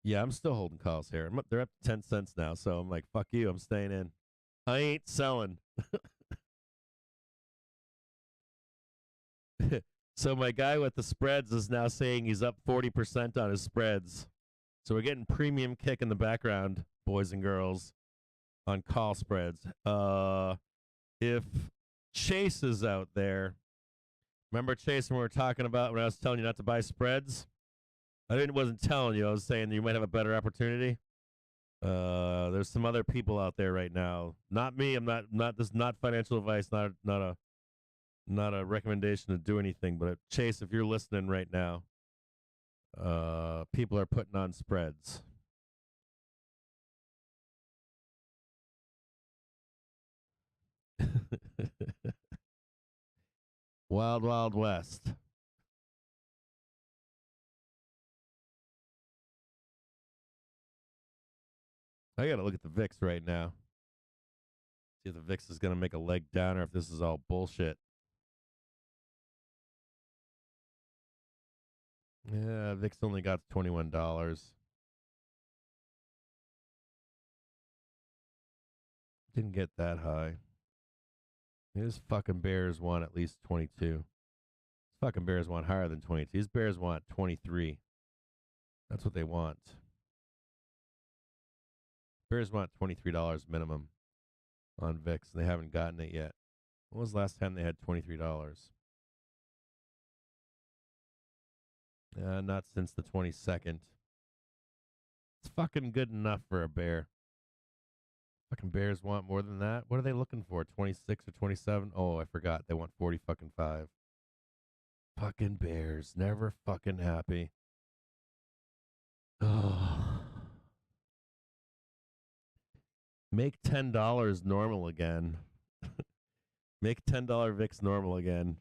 Yeah, I'm still holding calls here. They're up to 10 cents now, so I'm like, fuck you, I'm staying in. I ain't selling. So my guy with the spreads is now saying he's up 40% on his spreads. So we're getting premium kick in the background, boys and girls, on call spreads. If Chase is out there, Remember, Chase, when we were talking about when I was telling you not to buy spreads? Wasn't telling you. I was saying you might have a better opportunity. There's some other people out there right now. Not me. I'm not. This is not financial advice. Not a recommendation to do anything. But Chase, if you're listening right now, people are putting on spreads. Wild, Wild West. I gotta look at the VIX right now. See if the VIX is gonna make a leg down or if this is all bullshit. Yeah, VIX only got $21. Didn't get that high. These fucking bears want at least 22. These fucking bears want higher than 22. These bears want 23. That's what they want. Bears want $23 minimum on VIX, and they haven't gotten it yet. When was the last time they had $23? Not since the 22nd. It's fucking good enough for a bear. Fucking bears want more than that. What are they looking for? 26 or 27? Oh, I forgot. They want 40 fucking 5. Fucking bears. Never fucking happy. Oh. Make $10 normal again. Make $10 VIX normal again.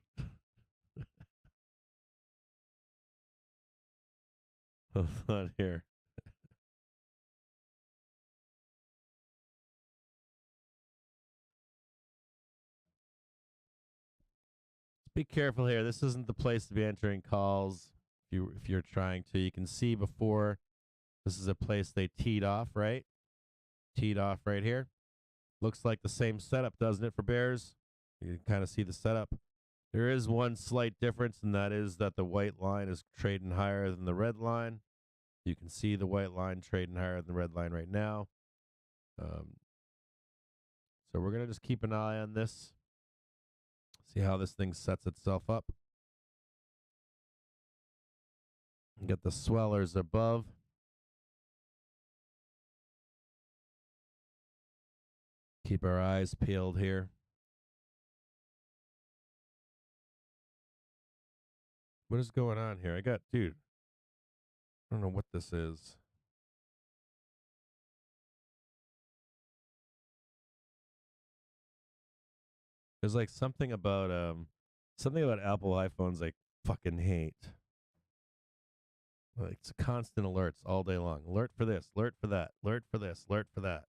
Hold on here. Be careful here. This isn't the place to be entering calls. If you're trying to, you can see before. This is a place they teed off, right? Teed off right here. Looks like the same setup, doesn't it, for bears? You can kind of see the setup. There is one slight difference, and that is that the white line is trading higher than the red line. You can see the white line trading higher than the red line right now. So we're going to just keep an eye on this. See how this thing sets itself up. Get the swellers above. Keep our eyes peeled here. What is going on here? Dude, I don't know what this is. There's like something about Apple iPhones I fucking hate. Like it's constant alerts all day long. Alert for this, alert for that, alert for this, alert for that.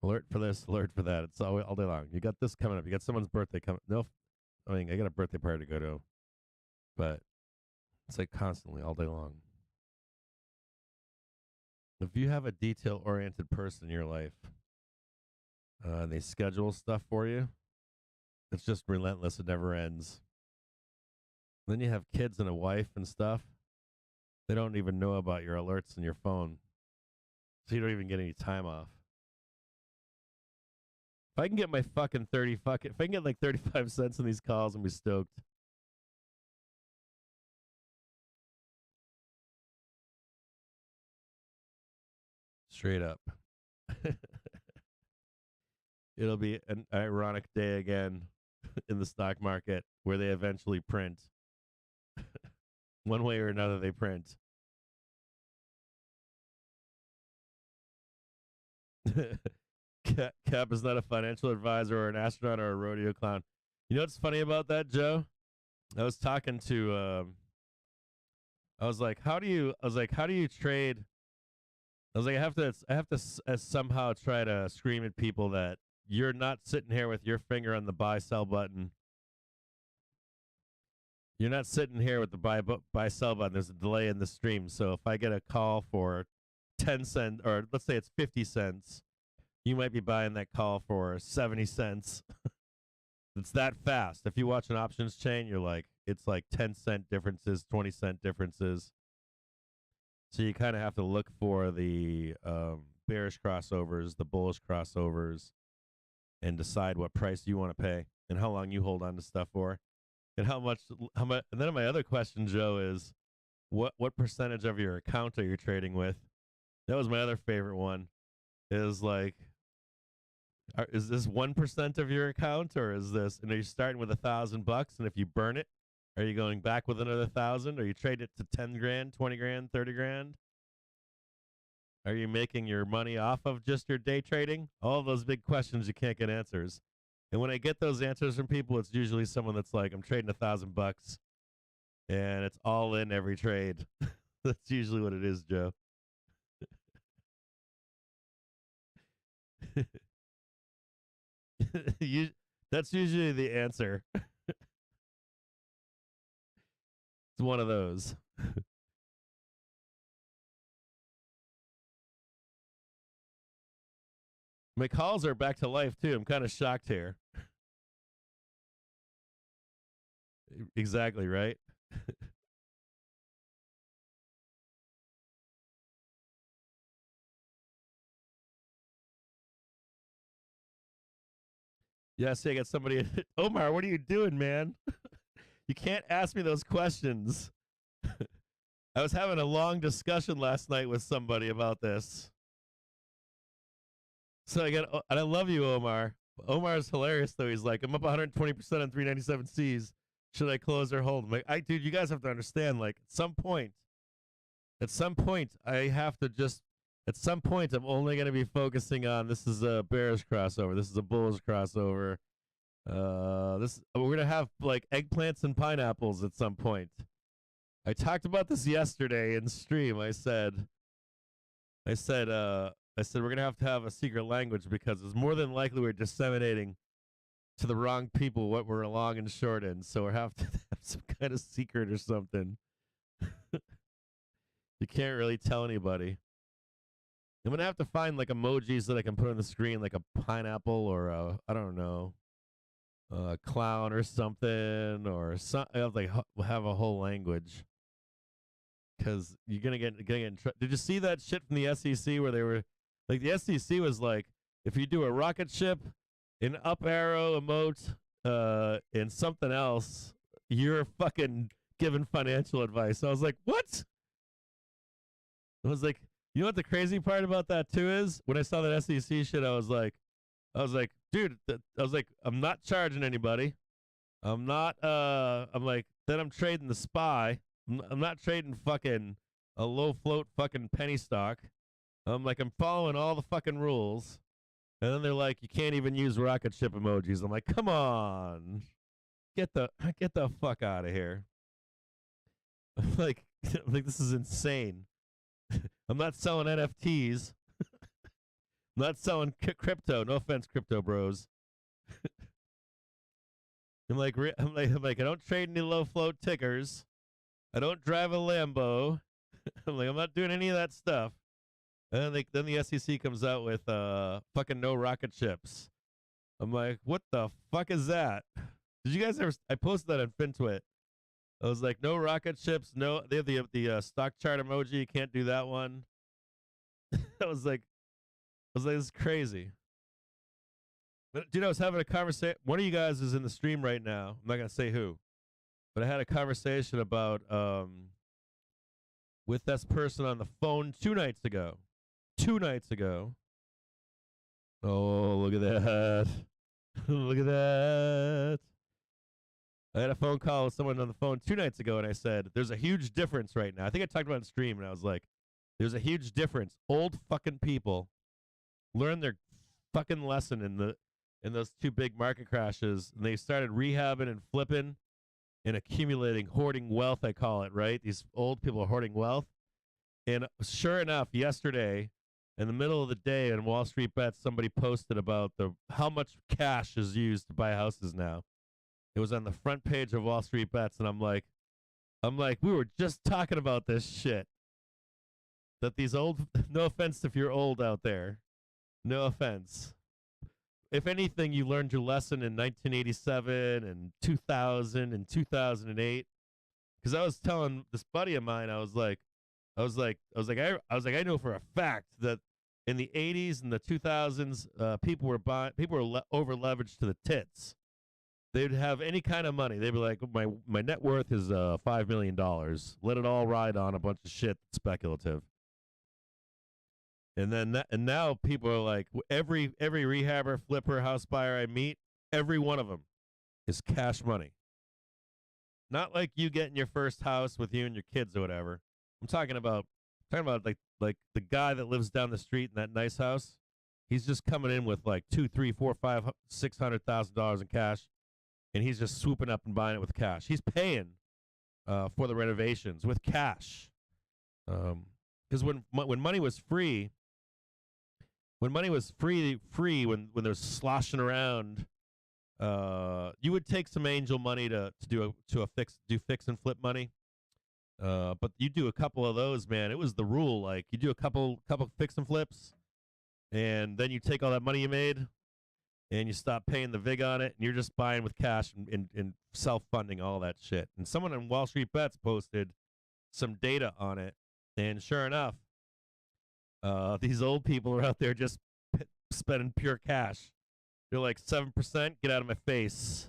Alert for this, alert for that. It's all day long. You got this coming up. You got someone's birthday coming. No, I mean, I got a birthday party to go to. But it's like constantly all day long. If you have a detail-oriented person in your life, and they schedule stuff for you, it's just relentless. It never ends. Then you have kids and a wife and stuff. They don't even know about your alerts in your phone. So you don't even get any time off. If I can get my fucking if I can get like 35 cents in these calls, I'm be stoked. Straight up. It'll be an ironic day again in the stock market where they eventually print. One way or another, they print. Cap is not a financial advisor or an astronaut or a rodeo clown. You know what's funny about that, Joe? I was talking to I was like, how do you trade? I was like, I have to somehow try to scream at people that you're not sitting here with your finger on the buy sell button. You're not sitting here with the buy sell button. There's a delay in the stream. So if I get a call for 10 cents, or let's say it's 50 cents, you might be buying that call for 70 cents. It's that fast. If you watch an options chain, you're like, it's like 10-cent differences, 20-cent differences. So you kind of have to look for the bearish crossovers, the bullish crossovers, and decide what price you want to pay and how long you hold on to stuff for, and how much. And then my other question, Joe, is what percentage of your account are you trading with? That was my other favorite one. Is like, is this 1% of your account, or is this? And are you starting with $1,000? And if you burn it, are you going back with another 1,000? Or you trade it to 10 grand, 20 grand, 30 grand? Are you making your money off of just your day trading? All those big questions you can't get answers. And when I get those answers from people, it's usually someone that's like, I'm trading $1,000 and it's all in every trade. That's usually what it is, Joe. That's usually the answer. It's one of those. My calls are back to life, too. I'm kind of shocked here. Exactly, right? Yeah, see, I got somebody. Omar, what are you doing, man? You can't ask me those questions. I was having a long discussion last night with somebody about this. So and I love you, Omar. Omar's hilarious, though. He's like, I'm up 120% on 397Cs. Should I close or hold? I'm like, dude, you guys have to understand, like, at some point, I have to just, at some point, I'm only going to be focusing on, this is a bears crossover. This is a bulls crossover. We're going to have, like, eggplants and pineapples at some point. I talked about this yesterday in stream. I said, we're going to have a secret language because it's more than likely we're disseminating to the wrong people what we're long and short in. So we have to have some kind of secret or something. You can't really tell anybody. I'm going to have to find like emojis that I can put on the screen, like a pineapple or I don't know, a clown or something, or I have like have a whole language. Because you're gonna get in trouble. Did you see that shit from the SEC where they were like, the SEC was like, if you do a rocket ship, an up arrow emote, and something else, you're fucking giving financial advice. I was like, what? I was like, you know what the crazy part about that too is? When I saw that SEC shit, I was like, dude, I'm not charging anybody. I'm like, then I'm trading the SPY. I'm not trading fucking a low float fucking penny stock. I'm following all the fucking rules. And then they're like, you can't even use rocket ship emojis. I'm like, come on. Get the fuck out of here. I'm like, this is insane. I'm not selling NFTs. I'm not selling crypto. No offense, crypto bros. I'm like, I don't trade any low float tickers. I don't drive a Lambo. I'm not doing any of that stuff. And then the SEC comes out with fucking no rocket ships. I'm like, what the fuck is that? Did you guys ever? I posted that on FinTwit. I was like, no rocket ships. No, they have the stock chart emoji. You can't do that one. I was like, this is crazy. But, dude, I was having a conversation. One of you guys is in the stream right now. I'm not gonna say who, but I had a conversation about with this person on the phone 2 nights ago. 2 nights ago. Oh, look at that. Look at that. I had a phone call with someone on the phone 2 nights ago, and I said, there's a huge difference right now. I think I talked about it on stream, and I was like, there's a huge difference. Old fucking people learned their fucking lesson in those 2 big market crashes, and they started rehabbing and flipping and accumulating, hoarding wealth, I call it, right? These old people are hoarding wealth. And sure enough, yesterday, in the middle of the day on Wall Street Bets, somebody posted about how much cash is used to buy houses now. It was on the front page of Wall Street Bets, and I'm like, we were just talking about this shit. That these old, no offense if you're old out there, no offense. If anything, you learned your lesson in 1987 and 2000 and 2008. Because I was telling this buddy of mine, I was like, I know for a fact that in the 80s and the 2000s, people were over leveraged to the tits. they'd have any kind of money. They'd be like, my net worth is $5 million. Let it all ride on a bunch of shit that's speculative. And then and now people are like, every rehabber, flipper, house buyer I meet, every one of them is cash money. Not like you getting your first house with you and your kids or whatever. I'm talking about like the guy that lives down the street in that nice house. He's just coming in with like $200,000, $300,000, $400,000, $600,000 in cash, and he's just swooping up and buying it with cash. He's paying for the renovations with cash. Because when money was free, when there's sloshing around, you would take some angel money to do fix and flip money. But you do a couple of those, man. It was the rule. Like you do a couple fix and flips, and then you take all that money you made, and you stop paying the vig on it, and you're just buying with cash and self-funding all that shit. And someone on Wall Street Bets posted some data on it, and sure enough, these old people are out there just spending pure cash. They're like 7%. Get out of my face.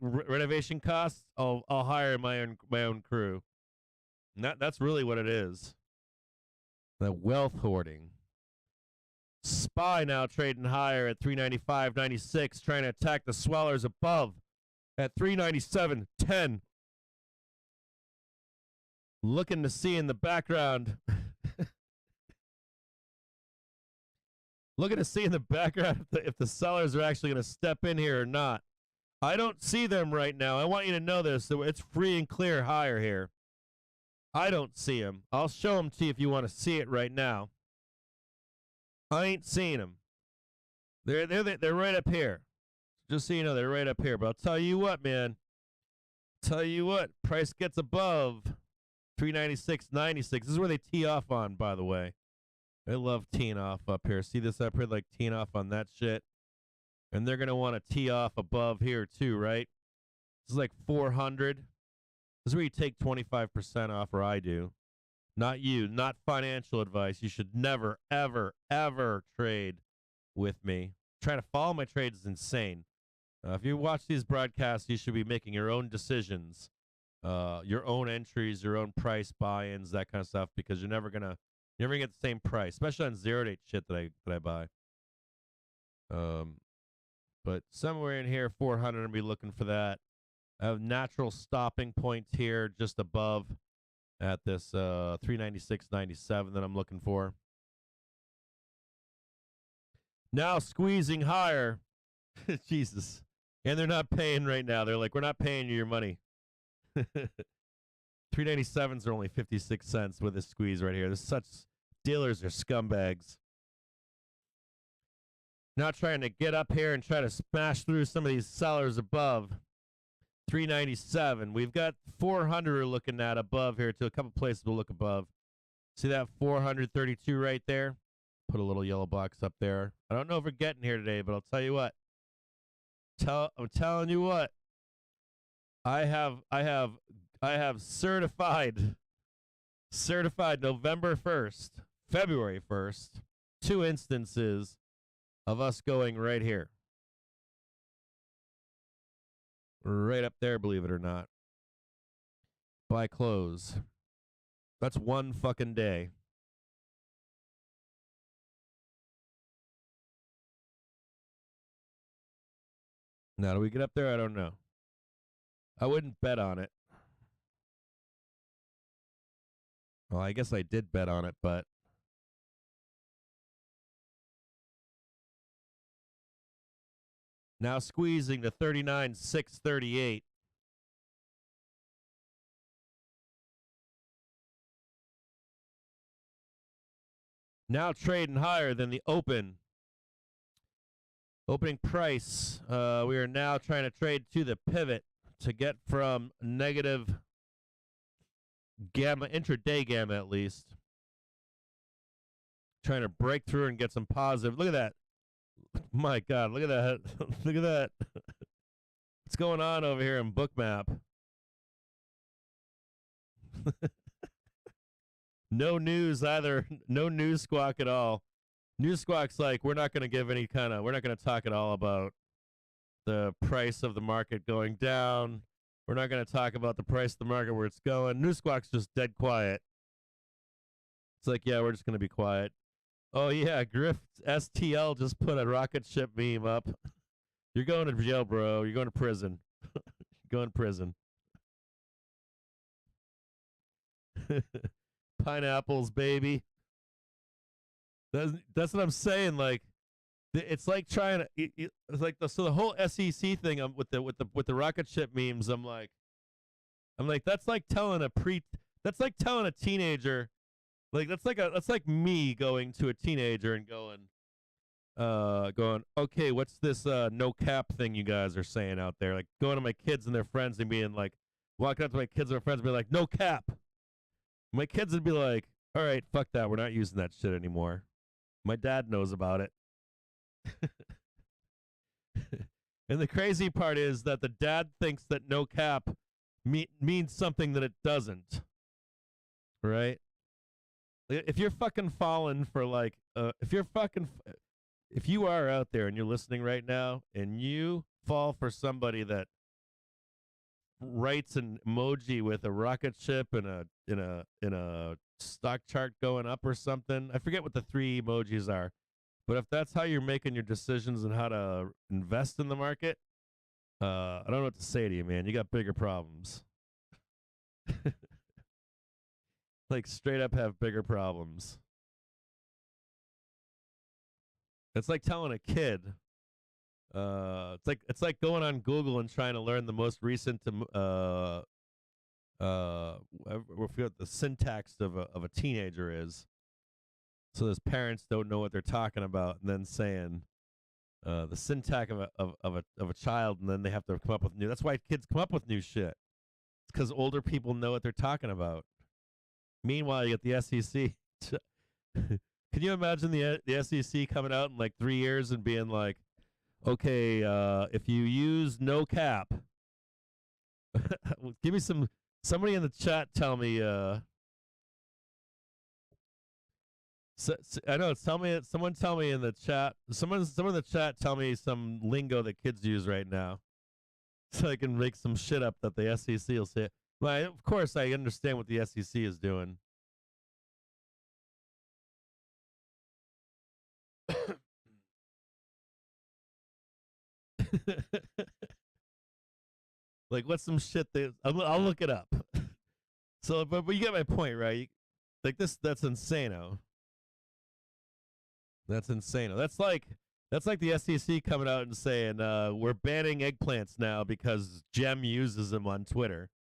Renovation costs. I'll hire my own crew. And that's really what it is. The wealth hoarding. SPY now trading higher at 395.96, trying to attack the swellers above at 397.10. Looking to see in the background. Looking to see in the background if the sellers are actually going to step in here or not. I don't see them right now. I want you to know this. It's free and clear higher here. I don't see them. I'll show them to you if you want to see it right now. I ain't seeing them. They're right up here. Just so you know, they're right up here. But I'll tell you what, man. Tell you what, price gets above 396.96. This is where they tee off on, by the way. I love teeing off up here. See this up here, like teeing off on that shit? And they're going to want to tee off above here too, right? This is like 400. This is where you take 25% off, or I do. Not you, not financial advice. You should never, ever, ever trade with me. Trying to follow my trades is insane. If you watch these broadcasts, you should be making your own decisions, your own entries, your own price buy-ins, that kind of stuff, because you're never gonna get the same price, especially on zero-date shit that I buy. But somewhere in here, 400, I'll be looking for that. I have natural stopping points here just above at this 396.97 that I'm looking for. Now squeezing higher. Jesus. And they're not paying right now. They're like, we're not paying you your money. 397s are only 56 cents with this squeeze right here. There's such dealers are scumbags. Now trying to get up here and try to smash through some of these sellers above 397. We've got 400 we're looking at above here to a couple places we'll look above. See that 432 right there? Put a little yellow box up there. I don't know if we're getting here today, but I'll tell you what. I'm telling you what. I have certified November 1st, February 1st, 2 instances of us going right here. Right up there, believe it or not. Buy close. That's one fucking day. Now, do we get up there? I don't know. I wouldn't bet on it. Well, I guess I did bet on it, but now squeezing to 39,638. Now trading higher than the opening price. We are now trying to trade to the pivot to get from negative gamma, intraday gamma at least. Trying to break through and get some positive. Look at that. My God, look at that. Look at that. What's going on over here in Bookmap? No news either. No news squawk at all. News squawk's like, we're not going to give any kind of, we're not going to talk at all about the price of the market going down. We're not going to talk about the price of the market where it's going. New Squawk's just dead quiet. It's like, yeah, we're just going to be quiet. Oh, yeah, Griff STL just put a rocket ship meme up. You're going to jail, bro. You're going to prison. You're going to prison. Pineapples, baby. That's what I'm saying. Like, it's like trying to. It's like so the whole SEC thing. With the rocket ship memes. I'm like, that's like telling a teenager. Like that's like me going to a teenager and going, okay, what's this no cap thing you guys are saying out there? Like going to my kids and their friends and being like, walking up to my kids and their friends and being like, no cap. My kids would be like, all right, fuck that. We're not using that shit anymore. My dad knows about it. And the crazy part is that the dad thinks that no cap means something that it doesn't. Right? If you're fucking falling for like, if you are out there and you're listening right now and you fall for somebody that writes an emoji with a rocket ship and a stock chart going up or something, I forget what the 3 emojis are, but if that's how you're making your decisions and how to invest in the market, I don't know what to say to you, man. You got bigger problems. Like straight up have bigger problems. It's like telling a kid. It's like going on Google and trying to learn the most recent I forget the syntax of a teenager is. So those parents don't know what they're talking about, and then saying the syntax of a child, and then they have to come up with new. That's why kids come up with new shit. It's because older people know what they're talking about. Meanwhile, you get the SEC. Can you imagine the SEC coming out in like 3 years and being like, okay, if you use no cap, give me somebody in the chat tell me, I know, someone tell me in the chat, someone in the chat tell me some lingo that kids use right now so I can make some shit up that the SEC will say. Well, of course, I understand what the SEC is doing. Like, what's some shit that I'll look it up. So, but you get my point, right? Like this, that's insano. That's insano. That's like the SEC coming out and saying we're banning eggplants now because Jem uses them on Twitter.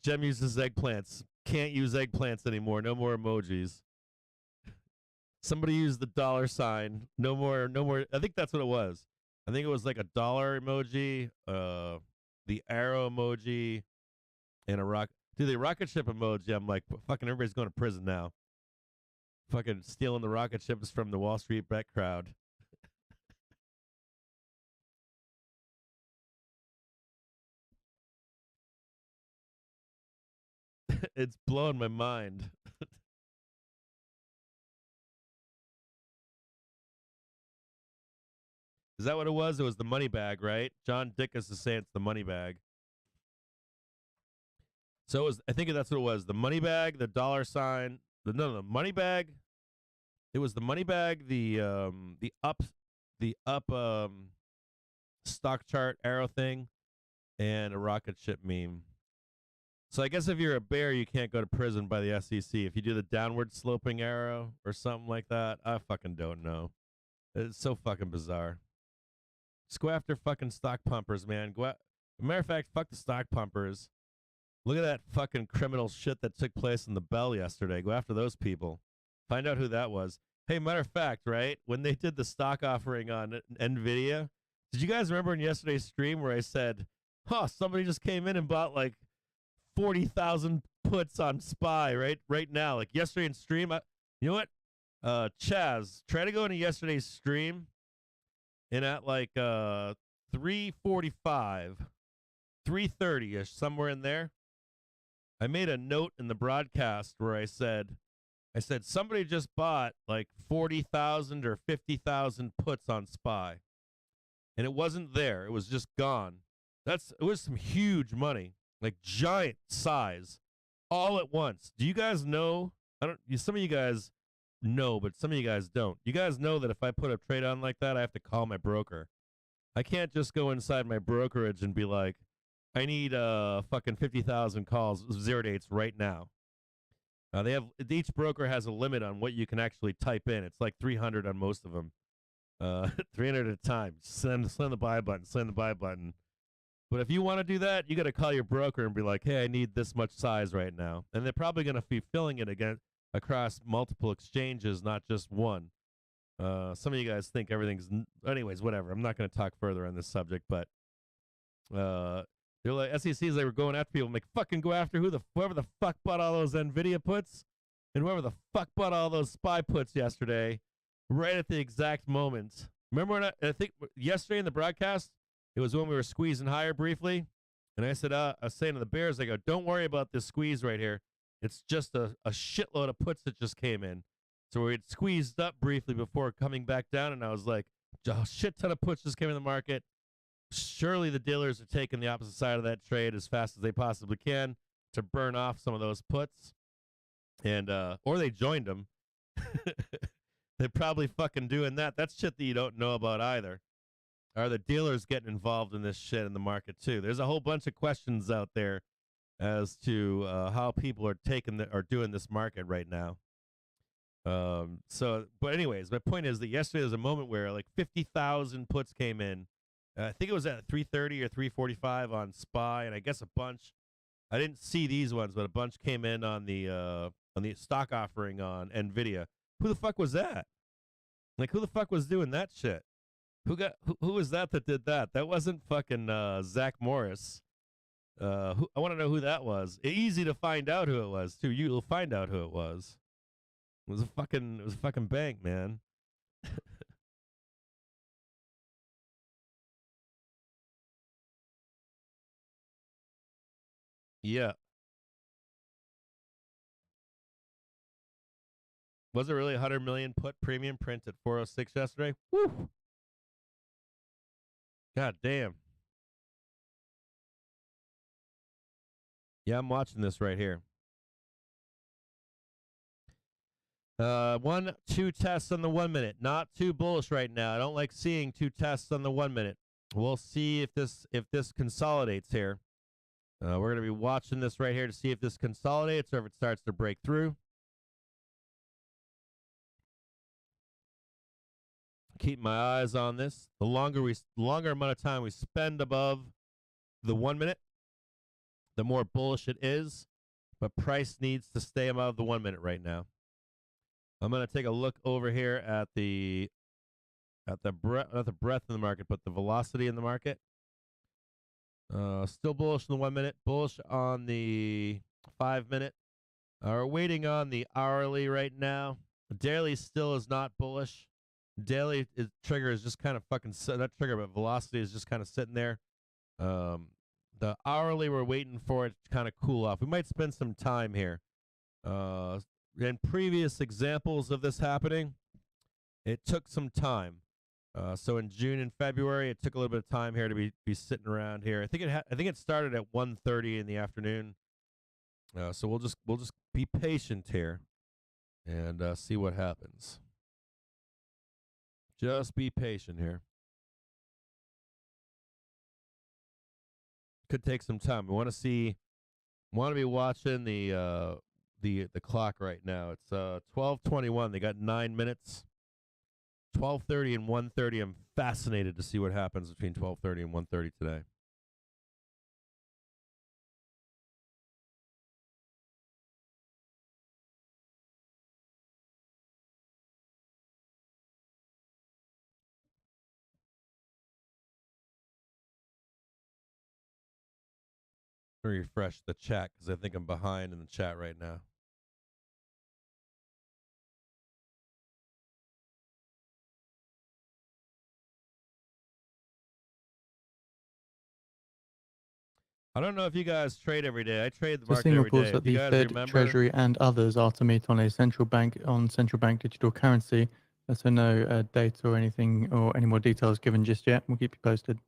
Jem uses eggplants. Can't use eggplants anymore. No more emojis. Somebody used the $sign. No more. I think that's what it was. I think it was like a dollar emoji, the arrow emoji, and a rock. Dude, the rocket ship emoji, I'm like, fucking everybody's going to prison now. Fucking stealing the rocket ships from the Wall Street bet crowd. It's blowing my mind. Is that what it was? It was the money bag, right? John Dickus is saying it's the money bag. So it was, I think that's what it was. The money bag, the $sign, the money bag. It was the money bag, the up stock chart arrow thing, and a rocket ship meme. So I guess if you're a bear, you can't go to prison by the SEC. If you do the downward sloping arrow or something like that, I fucking don't know. It's so fucking bizarre. Just go after fucking stock pumpers, man. Matter of fact, fuck the stock pumpers. Look at that fucking criminal shit that took place in the Bell yesterday. Go after those people. Find out who that was. Hey, matter of fact, right? When they did the stock offering on NVIDIA, did you guys remember in yesterday's stream where I said, somebody just came in and bought like 40,000 puts on SPY right now. Like yesterday in stream. You know what? Chaz, try to go into yesterday's stream and at like 3:45, 3:30ish, somewhere in there, I made a note in the broadcast where I said, I said somebody just bought like 40,000 or 50,000 puts on SPY, and it wasn't there. It was just gone. It was some huge money, like giant size, all at once. Do you guys know? Some of you guys know, but some of you guys don't. You guys know that if I put a trade on like that, I have to call my broker. I can't just go inside my brokerage and be like, I need fucking 50,000 calls, 0 dates right now. Each broker has a limit on what you can actually type in. It's like 300 on most of them. 300 at a time. Slam the buy button. But if you want to do that, you got to call your broker and be like, hey, I need this much size right now. And they're probably going to be filling it again across multiple exchanges, not just one. Some of you guys think everything's... Anyways, whatever. I'm not going to talk further on this subject, but they're like, SECs, they were going after people. Like, fucking go after whoever the fuck bought all those NVIDIA puts and whoever the fuck bought all those SPY puts yesterday right at the exact moment. Remember when I think yesterday in the broadcast, it was when we were squeezing higher briefly, and I said, I was saying to the Bears, I go, don't worry about this squeeze right here. It's just a shitload of puts that just came in. So we had squeezed up briefly before coming back down, and I was like, a shit ton of puts just came in the market. Surely the dealers are taking the opposite side of that trade as fast as they possibly can to burn off some of those puts, and or they joined them. They're probably fucking doing that. That's shit that you don't know about either. Are the dealers getting involved in this shit in the market too? There's a whole bunch of questions out there as to how people are doing this market right now. But anyways, my point is that yesterday was a moment where like 50,000 puts came in. I think it was at 330 or 345 on SPY, and I guess a bunch. I didn't see these ones, but a bunch came in on the stock offering on NVIDIA. Who the fuck was that? Like, who the fuck was doing that shit? Who was that did that? That wasn't fucking Zach Morris. I want to know who that was. Easy to find out who it was too. You'll find out who it was. It was a fucking bank, man. Yeah. Was it really 100 million put premium print at 406 yesterday? Woo! God damn. Yeah, I'm watching this right here. 2 tests on the 1 minute. Not too bullish right now. I don't like seeing 2 tests on the 1 minute. We'll see if this consolidates here. We're going to be watching this right here to see if this consolidates or if it starts to break through. Keep my eyes on this. The longer amount of time we spend above the 1 minute, the more bullish it is. But price needs to stay above the 1 minute right now. I'm going to take a look over here at the breadth, not the breadth in the market, but the velocity in the market. Still bullish in the 1 minute, bullish on the 5 minute. We're waiting on the hourly right now. Daily still is not bullish. Daily trigger is just kind of fucking not trigger, but velocity is just kind of sitting there. The hourly, we're waiting for it to kind of cool off. We might spend some time here. In previous examples of this happening, it took some time. So in June and February, it took a little bit of time here to be sitting around here. I think it started at 1:30 in the afternoon. So we'll just be patient here and see what happens. Just be patient here. Could take some time. We want to be watching the clock right now. It's 12:21. They got 9 minutes. 12:30 and 1:30. I'm fascinated to see what happens between 12:30 and 1:30 today. Refresh the chat because I think I'm behind in the chat right now. I don't know if you guys trade every day. I trade the So market seeing every reports day. that You the guys Fed, remember? Treasury, and others are to meet on central bank digital currency. So no data or anything or any more details given just yet. We'll keep you posted.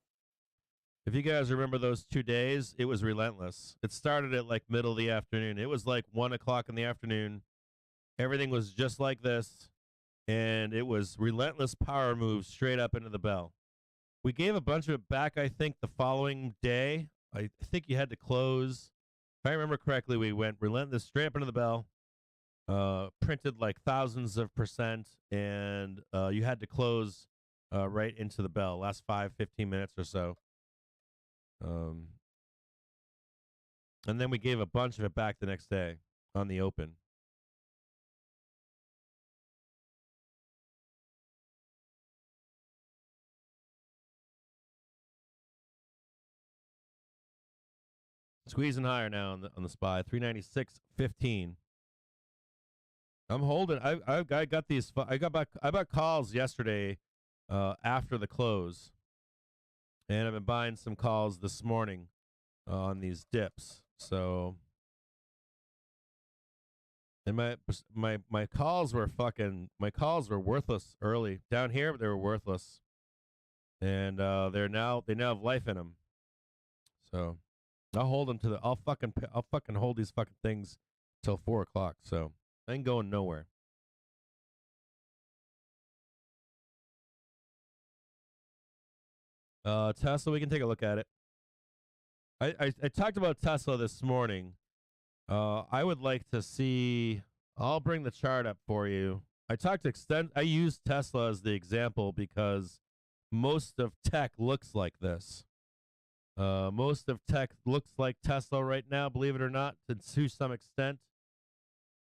If you guys remember those 2 days, it was relentless. It started at like middle of the afternoon. It was like 1 o'clock in the afternoon. Everything was just like this, and it was relentless power moves straight up into the bell. We gave a bunch of it back, I think, the following day. I think you had to close. If I remember correctly, we went relentless straight up into the bell, printed like thousands of %, and you had to close right into the bell, last 5-15 minutes or so. And then we gave a bunch of it back the next day on the open. Squeezing higher now on the SPY, 396.15. I'm holding. I got these. I got calls yesterday after the close, and I've been buying some calls this morning on these dips. So, and my calls were worthless early down here. They were worthless, and they now have life in them. So. I'll hold them to I'll fucking hold these fucking things till 4 o'clock. So I ain't going nowhere. Tesla, we can take a look at it. I talked about Tesla this morning. I would like to see. I'll bring the chart up for you. I used Tesla as the example because most of tech looks like this. Most of tech looks like Tesla right now, believe it or not, to some extent.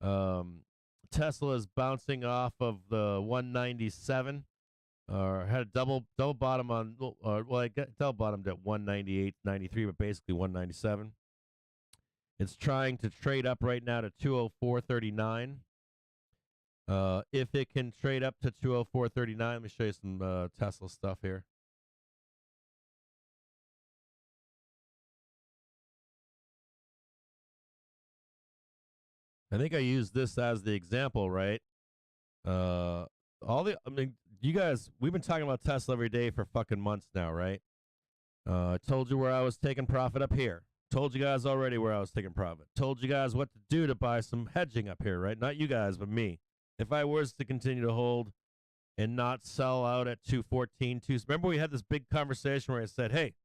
Tesla is bouncing off of the 197, or had a double bottom on. Well, I got double bottomed at 198.93, but basically 197. It's trying to trade up right now to 204.39. If it can trade up to 204.39, let me show you some Tesla stuff here. I think I used this as the example, right? You guys, we've been talking about Tesla every day for fucking months now, right? I told you where I was taking profit up here. Told you guys already where I was taking profit. Told you guys what to do to buy some hedging up here, right? Not you guys, but me. If I was to continue to hold and not sell out at 214, remember we had this big conversation where I said, hey,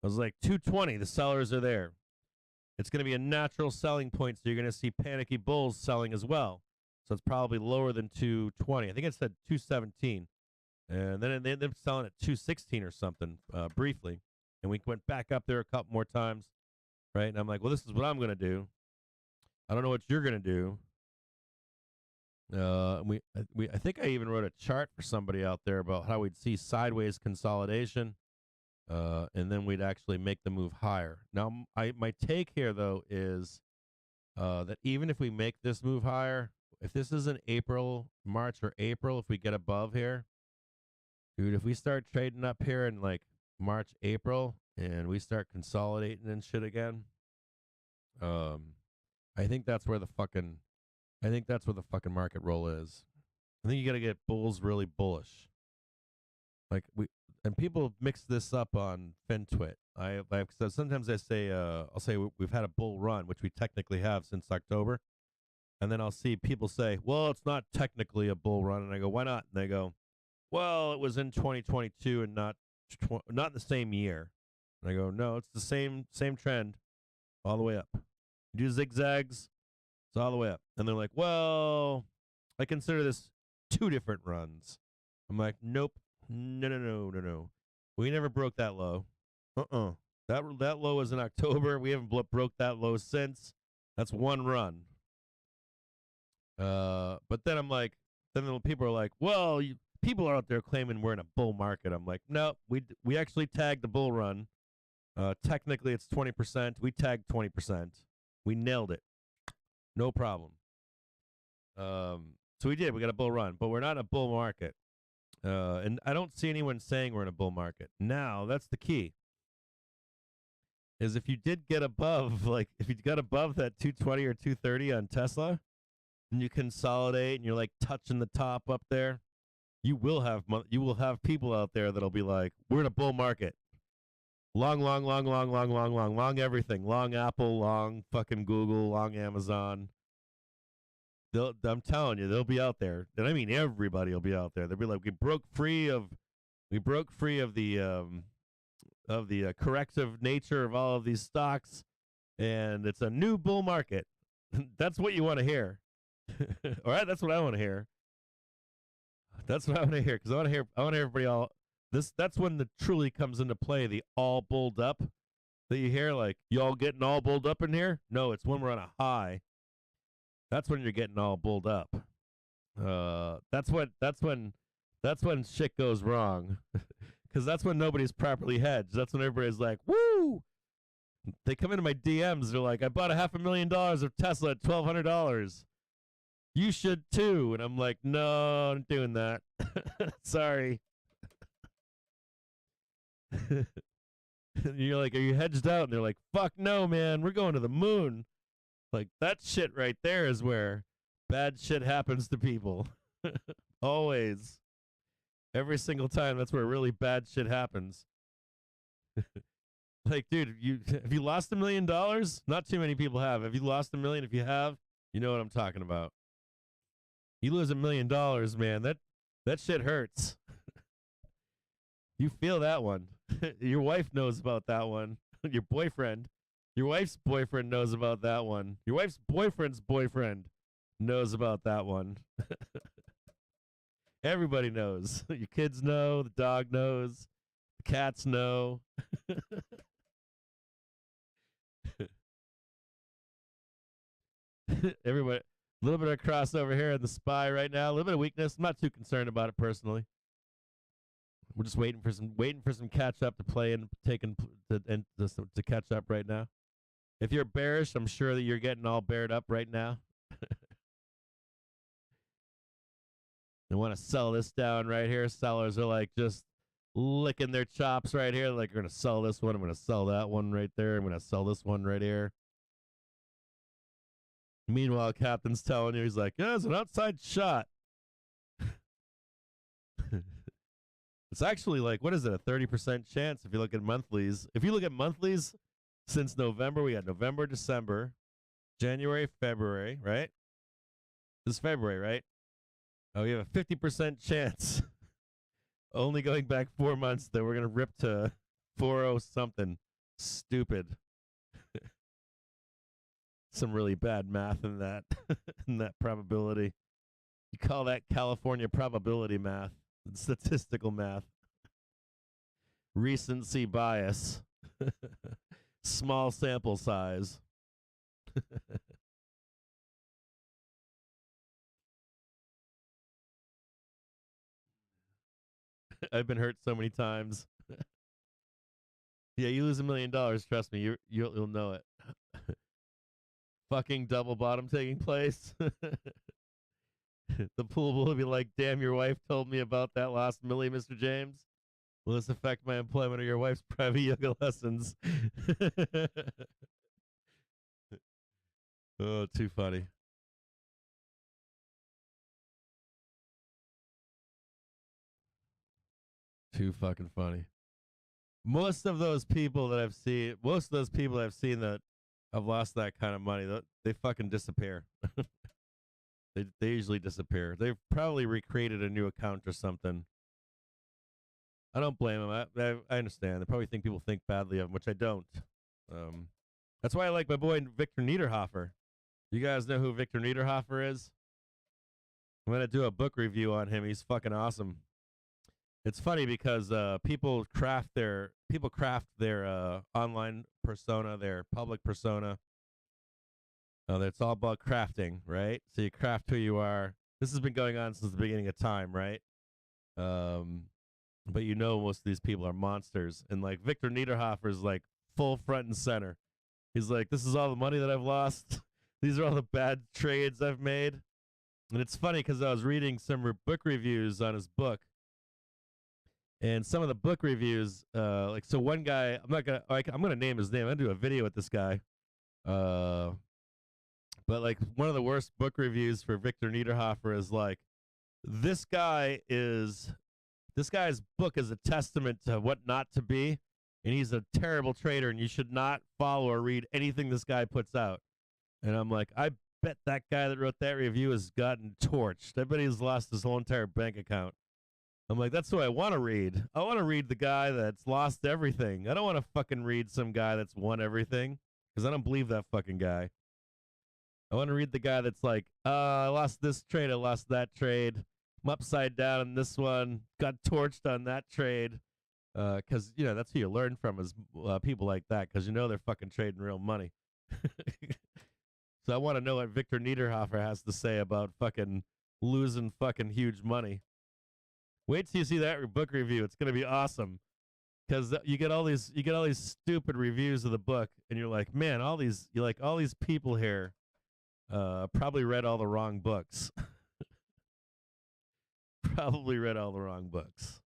I was like 220, the sellers are there. It's going to be a natural selling point, so you're going to see panicky bulls selling as well. So it's probably lower than 220. I think it said 217. And then they ended up selling at 216 or something briefly. And we went back up there a couple more times, right? And I'm like, well, this is what I'm going to do. I don't know what you're going to do. I think I even wrote a chart for somebody out there about how we'd see sideways consolidation. And then we'd actually make the move higher. Now, my take here, though, is that even if we make this move higher, if this is in March or April, if we get above here, dude, if we start trading up here in like March, April, and we start consolidating and shit again, I think that's where the fucking market roll is. I think you got to get bulls really bullish. And people mix this up on FinTwit. So sometimes I'll say we've had a bull run, which we technically have since October, and then I'll see people say, "Well, it's not technically a bull run," and I go, "Why not?" And they go, "Well, it was in 2022 and not in the same year." And I go, "No, it's the same trend, all the way up. You do zigzags, it's all the way up." And they're like, "Well, I consider this 2 different runs." I'm like, "Nope. No. We never broke that low. That low was in October. We haven't broke that low since. That's one run." But then I'm like, then people are like, "Well, people are out there claiming we're in a bull market." I'm like, "No, we actually tagged the bull run. Technically, it's 20%. We tagged 20%. We nailed it. No problem." So we did. We got a bull run, but we're not in a bull market. And I don't see anyone saying we're in a bull market. Now, that's the key. is if you did get above, like if you got above that 220 or 230 on Tesla, and you consolidate and you're like touching the top up there, you will have people out there that'll be like, we're in a bull market. Long everything. Long Apple, long fucking Google, long Amazon. I'm telling you, they'll be out there. And I mean everybody will be out there. They'll be like, we broke free of the corrective nature of all of these stocks, and it's a new bull market. That's what you want to hear. All right, that's what I want to hear. That's what I want to hear, because I want to hear everybody all this. That's when the truly comes into play, the all bulled up that you hear, like, y'all getting all bulled up in here? No, it's when we're on a high. That's when you're getting all bulled up. That's when shit goes wrong. Because that's when nobody's properly hedged. That's when everybody's like, woo! They come into my DMs, they're like, I bought $500,000 of Tesla at $1,200. You should too. And I'm like, no, I'm doing that. Sorry. And you're like, are you hedged out? And they're like, fuck no, man. We're going to the moon. Like, that shit right there is where bad shit happens to people. Always. Every single time, that's where really bad shit happens. Like, dude, have you lost $1 million? Not too many people have. Have you lost $1 million? If you have, you know what I'm talking about. You lose $1 million, man. That shit hurts. You feel that one. Your wife knows about that one. Your boyfriend. Your wife's boyfriend knows about that one. Your wife's boyfriend's boyfriend knows about that one. Everybody knows. Your kids know. The dog knows. The cats know. Everybody. A little bit of crossover here in the SPY right now. A little bit of weakness. I'm not too concerned about it personally. We're just waiting for some catch up to play and to catch up right now. If you're bearish, I'm sure that you're getting all bared up right now. They want to sell this down right here. Sellers are like just licking their chops right here. Like, we're going to sell this one. I'm going to sell that one right there. I'm going to sell this one right here. Meanwhile, Captain's telling you, he's like, yeah, it's an outside shot. It's actually like, what is it, a 30% chance if you look at monthlies. If you look at monthlies since November, we got November, December, January, February, right? This is February, right? Oh, we have a 50% chance, only going back 4 months, that we're going to rip to 4.0 something. Stupid. Some really bad math in that in that probability. You call that California probability math, statistical math. Recency bias. Small sample size. I've been hurt so many times. Yeah, you lose $1 million, trust me, you'll know it. Fucking double bottom taking place. The pool will be like, damn, your wife told me about that last milli, Mr. James. Will this affect my employment or your wife's private yoga lessons? Oh, too funny. Too fucking funny. Most of those people that I've seen that have lost that kind of money, they fucking disappear. They usually disappear. They've probably recreated a new account or something. I don't blame them. I understand. They probably think people think badly of them, which I don't. That's why I like my boy Victor Niederhofer. You guys know who Victor Niederhofer is? I'm going to do a book review on him. He's fucking awesome. It's funny because people craft their online persona, their public persona. It's all about crafting, right? So you craft who you are. This has been going on since the beginning of time, right? But you know most of these people are monsters. And like Victor Niederhofer is like full front and center. He's like, this is all the money that I've lost. These are all the bad trades I've made. And it's funny because I was reading some book reviews on his book. And some of the book reviews, like, so one guy, I'm gonna name his name. I'm gonna do a video with this guy. But like one of the worst book reviews for Victor Niederhofer is like, this guy's book is a testament to what not to be, and he's a terrible trader, and you should not follow or read anything this guy puts out. And I'm like, I bet that guy that wrote that review has gotten torched. I bet he's lost his whole entire bank account. I'm like, that's what I want to read. I want to read the guy that's lost everything. I don't want to fucking read some guy that's won everything, because I don't believe that fucking guy. I want to read the guy that's like, I lost this trade, I lost that trade. I'm upside down on this one, got torched on that trade. Because, you know, that's who you learn from is people like that, because you know they're fucking trading real money. So I want to know what Victor Niederhofer has to say about fucking losing fucking huge money. Wait till you see that book review. It's going to be awesome. Because you get all these stupid reviews of the book, and you're like, man, all these people here probably read all the wrong books. Probably read all the wrong books.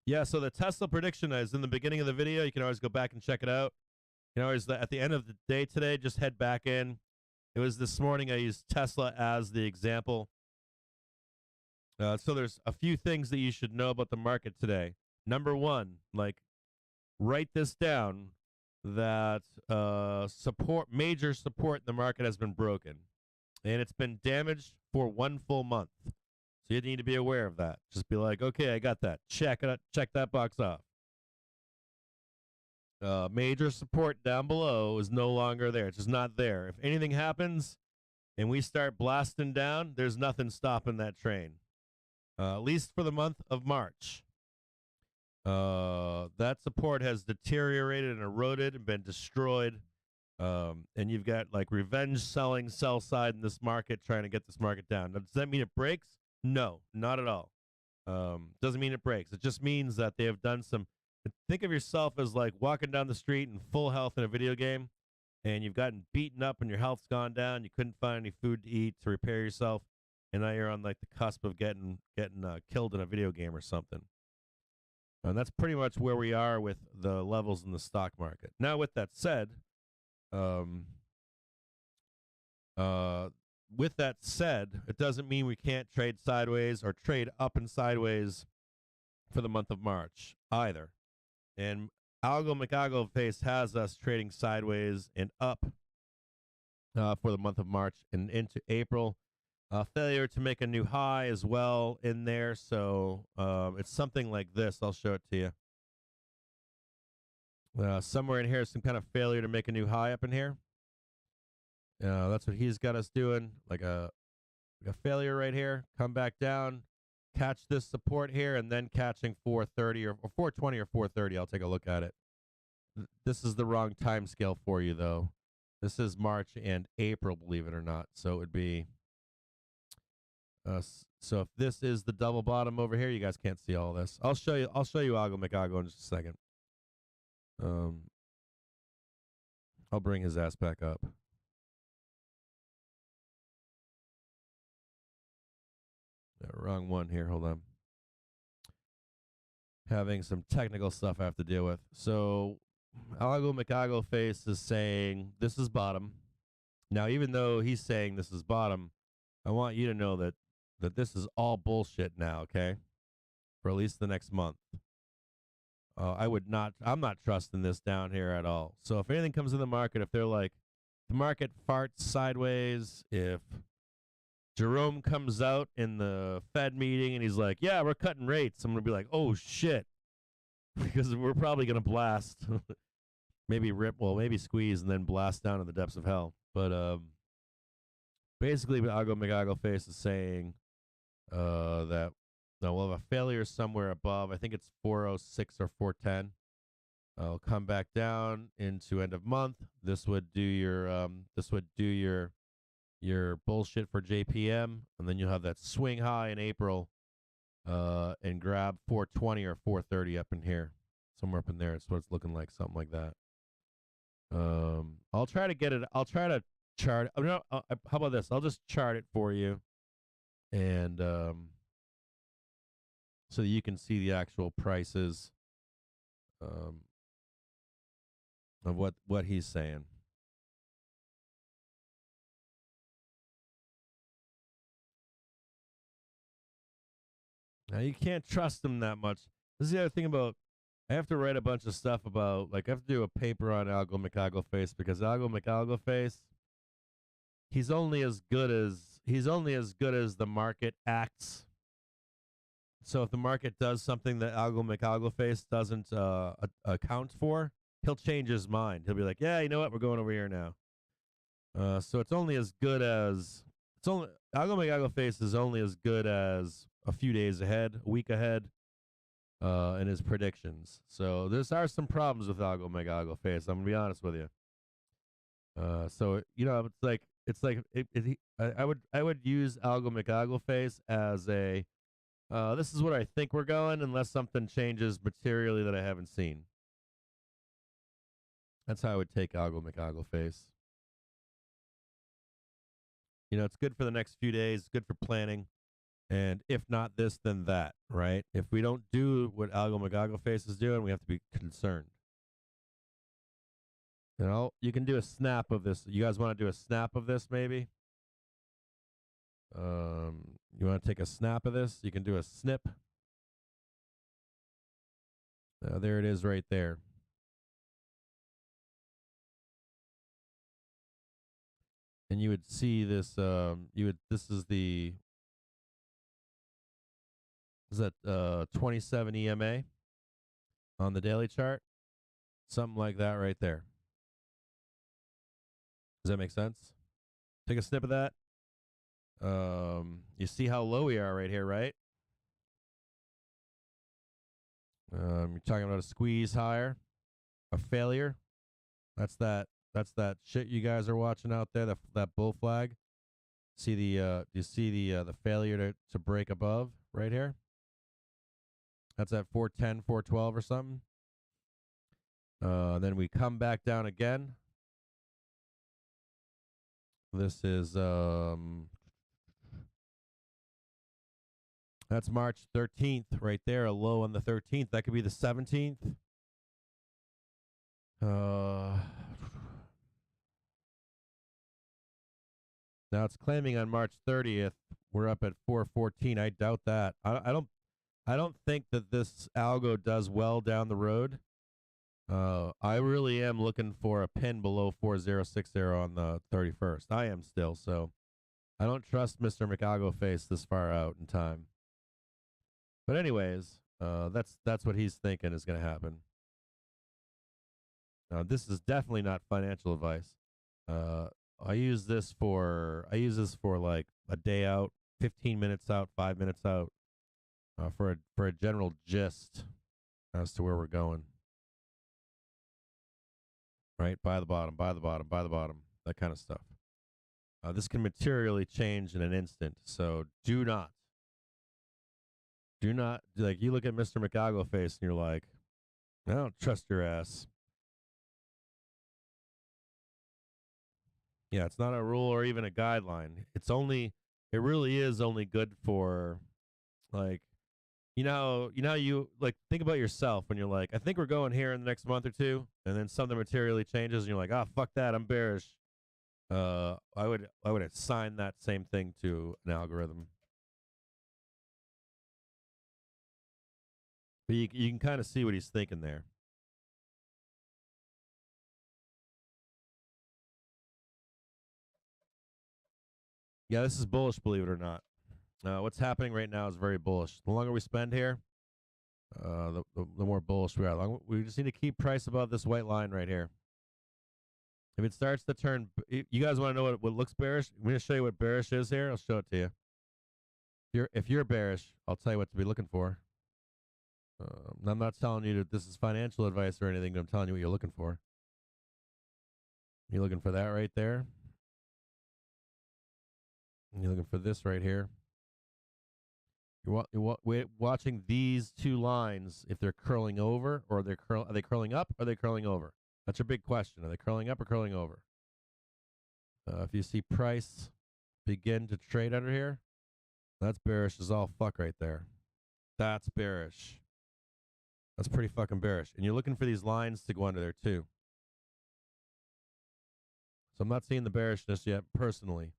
Yeah, so the Tesla prediction is in the beginning of the video. You can always go back and check it out. You can always, at the end of the day today, just head back in. It was this morning I used Tesla as the example. So there's a few things that you should know about the market today. Number one, like, write this down, that major support in the market has been broken. And it's been damaged for 1 full month. So you need to be aware of that. Just be like, okay, I got that. Check that box off. Major support down below is no longer there. It's just not there. If anything happens and we start blasting down, there's nothing stopping that train. At least for the month of March. That support has deteriorated and eroded and been destroyed. And you've got like revenge selling, sell side in this market trying to get this market down. Now, does that mean it breaks? No, not at all. Doesn't mean it breaks. It just means that they have done some. Think of yourself as like walking down the street in full health in a video game, and you've gotten beaten up and your health's gone down. You couldn't find any food to eat to repair yourself, and now you're on like the cusp of getting killed in a video game or something. And that's pretty much where we are with the levels in the stock market. Now, with that said, it doesn't mean we can't trade sideways or trade up and sideways for the month of March either. And Algo Face has us trading sideways and up for the month of March and into April. Failure to make a new high as well in there. So it's something like this. I'll show it to you. Somewhere in here, some kind of failure to make a new high up in here. That's what he's got us doing. Like a failure right here. Come back down. Catch this support here, and then catching 430 or 420 or 430. I'll take a look at it. This is the wrong time scale for you, though. This is March and April, believe it or not. So it would be. So if this is the double bottom over here, you guys can't see all this. I'll show you Algo McAgo in just a second. I'll bring his ass back up. Wrong one here. Hold on. Having some technical stuff I have to deal with. So, Algo McAgo Face is saying this is bottom. Now, even though he's saying this is bottom, I want you to know that this is all bullshit now, okay? For at least the next month. I'm not trusting this down here at all. So, if anything comes in the market, if they're like, the market farts sideways, if Jerome comes out in the Fed meeting and he's like, yeah, we're cutting rates, I'm going to be like, oh, shit. Because we're probably going to blast. Maybe squeeze and then blast down in the depths of hell. But basically, Algo McAgo Face is saying that we'll have a failure somewhere above. I think it's 406 or 410. I'll come back down into end of month. This would do your bullshit for JPM, and then you'll have that swing high in April and grab 420 or 430 up in here. Somewhere up in there. It's what it's looking like, something like that. I'll try to get it. I'll try to chart. No, how about this? I'll just chart it for you, and so that you can see the actual prices of what he's saying. Now you can't trust him that much. This is the other thing about. I have to write a bunch of stuff about, like, I have to do a paper on Algo McAlgoface because Algo McAlgoface, he's only as good as the market acts. So if the market does something that Algo McAlgoface doesn't account for, he'll change his mind. He'll be like, yeah, you know what, we're going over here now. So it's only as good as Algo McAlgoface is only as good as a few days ahead, a week ahead. In his predictions. So there are some problems with Algo McAlgoface. I'm gonna be honest with you. So I would use Algo McAlgoface as a this is what I think we're going unless something changes materially that I haven't seen. That's how I would take Algo McAlgoface. It's good for the next few days. It's good for planning. And if not this, then that, right? If we don't do what Algo McAlgoface is doing, we have to be concerned. You can do a snap of this. You guys want to do a snap of this, maybe? You want to take a snap of this? You can do a snip. There it is right there. And you would see this, this is the... Is that 27 EMA on the daily chart? Something like that right there. Does that make sense? Take a snip of that. You see how low we are right here, right? You're talking about a squeeze higher, a failure. That's that shit you guys are watching out there. That bull flag. See the you see the failure to break above right here. That's at 410, 412 or something. Then we come back down again. This is that's March 13th right there, a low on the 13th. That could be the 17th. Now it's claiming on March 30th we're up at 414. I doubt that. I don't think that this algo does well down the road. I really am looking for a pin below 4060 on the 31st. I am still, so I don't trust Mr. McAlgoface this far out in time. But anyways, that's what he's thinking is going to happen. This is definitely not financial advice. I use this for like a day out, 15 minutes out, 5 minutes out. For a general gist as to where we're going. Right? Buy the bottom, buy the bottom, buy the bottom, that kind of stuff. This can materially change in an instant, so do not, like, you look at Mr. McAlgoface and you're like, I don't trust your ass. Yeah, it's not a rule or even a guideline. It really is only good for, like, you like, think about yourself when you're like, I think we're going here in the next month or two, and then something materially changes, and you're like, oh, fuck that, I'm bearish. I would assign that same thing to an algorithm. But you can kind of see what he's thinking there. Yeah, this is bullish, believe it or not. What's happening right now is very bullish. The longer we spend here, the more bullish we are. We just need to keep price above this white line right here. If it starts to turn, you guys want to know what looks bearish? I'm going to show you what bearish is here. I'll show it to you. If you're bearish, I'll tell you what to be looking for. I'm not telling you that this is financial advice or anything. I'm telling you what you're looking for. You're looking for that right there. You're looking for this right here. You're watching these two lines, if they're curling over, or are they curling up, or are they curling over? That's your big question. Are they curling up or curling over? If you see price begin to trade under here, that's bearish as all fuck right there. That's bearish. That's pretty fucking bearish. And you're looking for these lines to go under there too. So I'm not seeing the bearishness yet personally.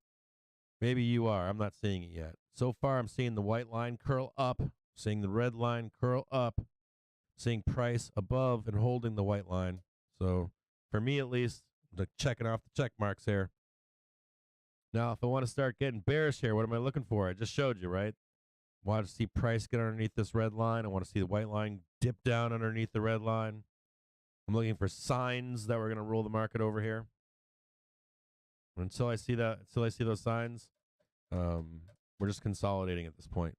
Maybe you are. I'm not seeing it yet. So far, I'm seeing the white line curl up, seeing the red line curl up, seeing price above and holding the white line. So for me at least, I'm checking off the check marks here. Now, if I want to start getting bearish here, what am I looking for? I just showed you, right? I want to see price get underneath this red line. I want to see the white line dip down underneath the red line. I'm looking for signs that we're going to roll the market over here. Until I see that, until I see those signs, we're just consolidating at this point.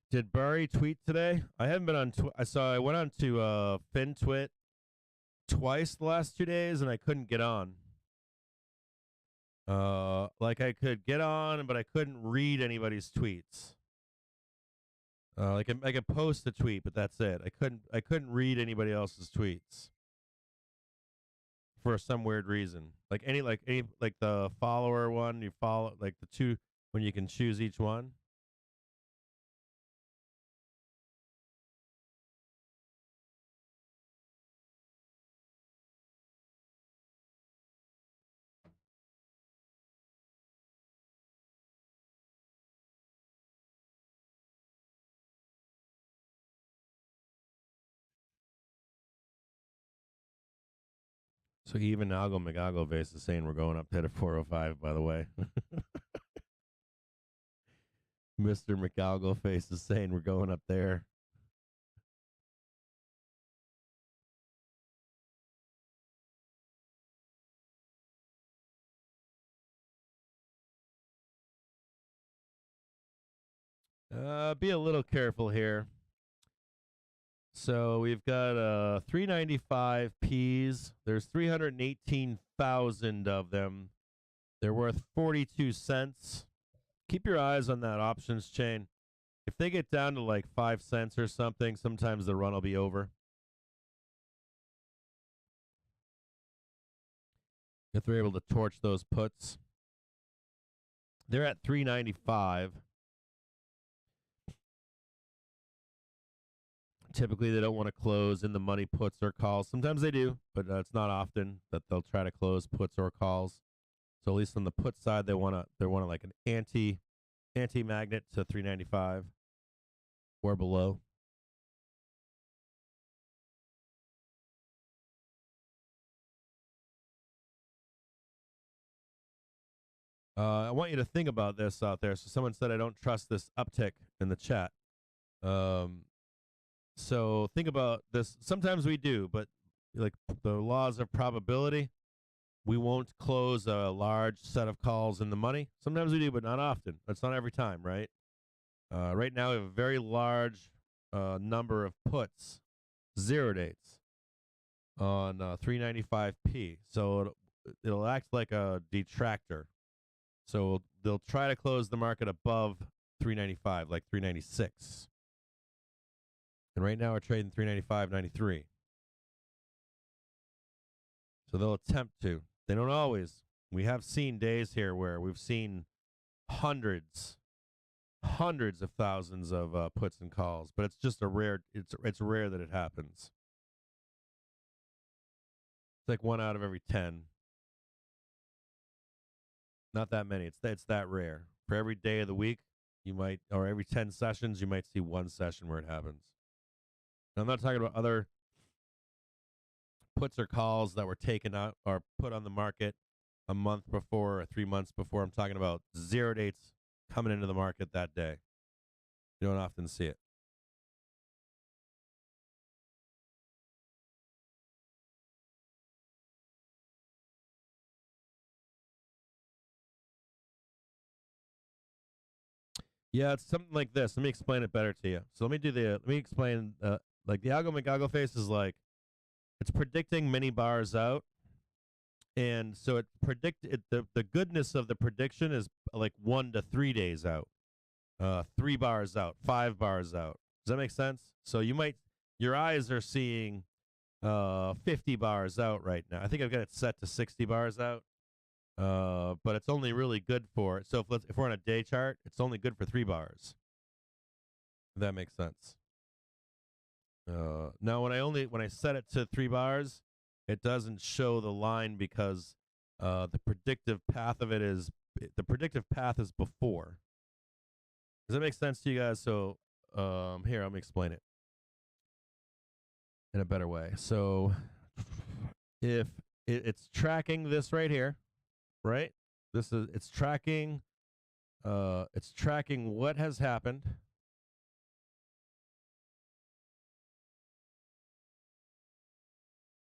Did Barry tweet today? I haven't been on. I went on to FinTwit twice the last 2 days, and I couldn't get on. Like I could get on, but I couldn't read anybody's tweets. Like I could post a tweet, but that's it. I couldn't read anybody else's tweets for some weird reason. Like the follower one, you follow like the two when you can choose each one. So even Algo McAlgo face is saying we're going up to hit 405, by the way. Mr. McAlgo face is saying we're going up there. Be a little careful here. So we've got 395 Ps. There's 318,000 of them. They're worth 42 cents. Keep your eyes on that options chain. If they get down to like 5 cents or something, sometimes the run will be over. If they're able to torch those puts. They're at 395. Typically, they don't want to close in the money puts or calls. Sometimes they do, but it's not often that they'll try to close puts or calls. So at least on the put side, they want like an anti-magnet to 395 or below. I want you to think about this out there. So someone said I don't trust this uptick in the chat. So think about this. Sometimes we do, but like the laws of probability, we won't close a large set of calls in the money. Sometimes we do, but not often. That's not every time, right? Right now, we have a very large number of puts, 0 dates, on 395p. So it'll act like a detractor. So they'll try to close the market above 395, like 396. And right now we're trading 395.93. So they'll attempt to. They don't always. We have seen days here where we've seen hundreds of thousands of puts and calls, but it's just a rare. It's rare that it happens. It's like 1 out of every 10. Not that many. It's that rare. For every day of the week, You might, or every 10 sessions, you might see one session where it happens. And I'm not talking about other puts or calls that were taken out or put on the market a month before or 3 months before. I'm talking about 0 dates coming into the market that day. You don't often see it. Yeah, it's something like this. Let me explain it better to you. So let me explain, like the algo McGoggle face is like, it's predicting many bars out. And so the goodness of the prediction is like 1 to 3 days out, 3 bars out, 5 bars out. Does that make sense? So your eyes are seeing 50 bars out right now. I think I've got it set to 60 bars out. But it's only really good for, so if we're on a day chart, it's only good for 3 bars. If that makes sense. Now when I set it to 3 bars, it doesn't show the line because the predictive path is before. Does that make sense to you guys? So here, let me explain it in a better way. So if it's tracking this right here, right? It's tracking what has happened.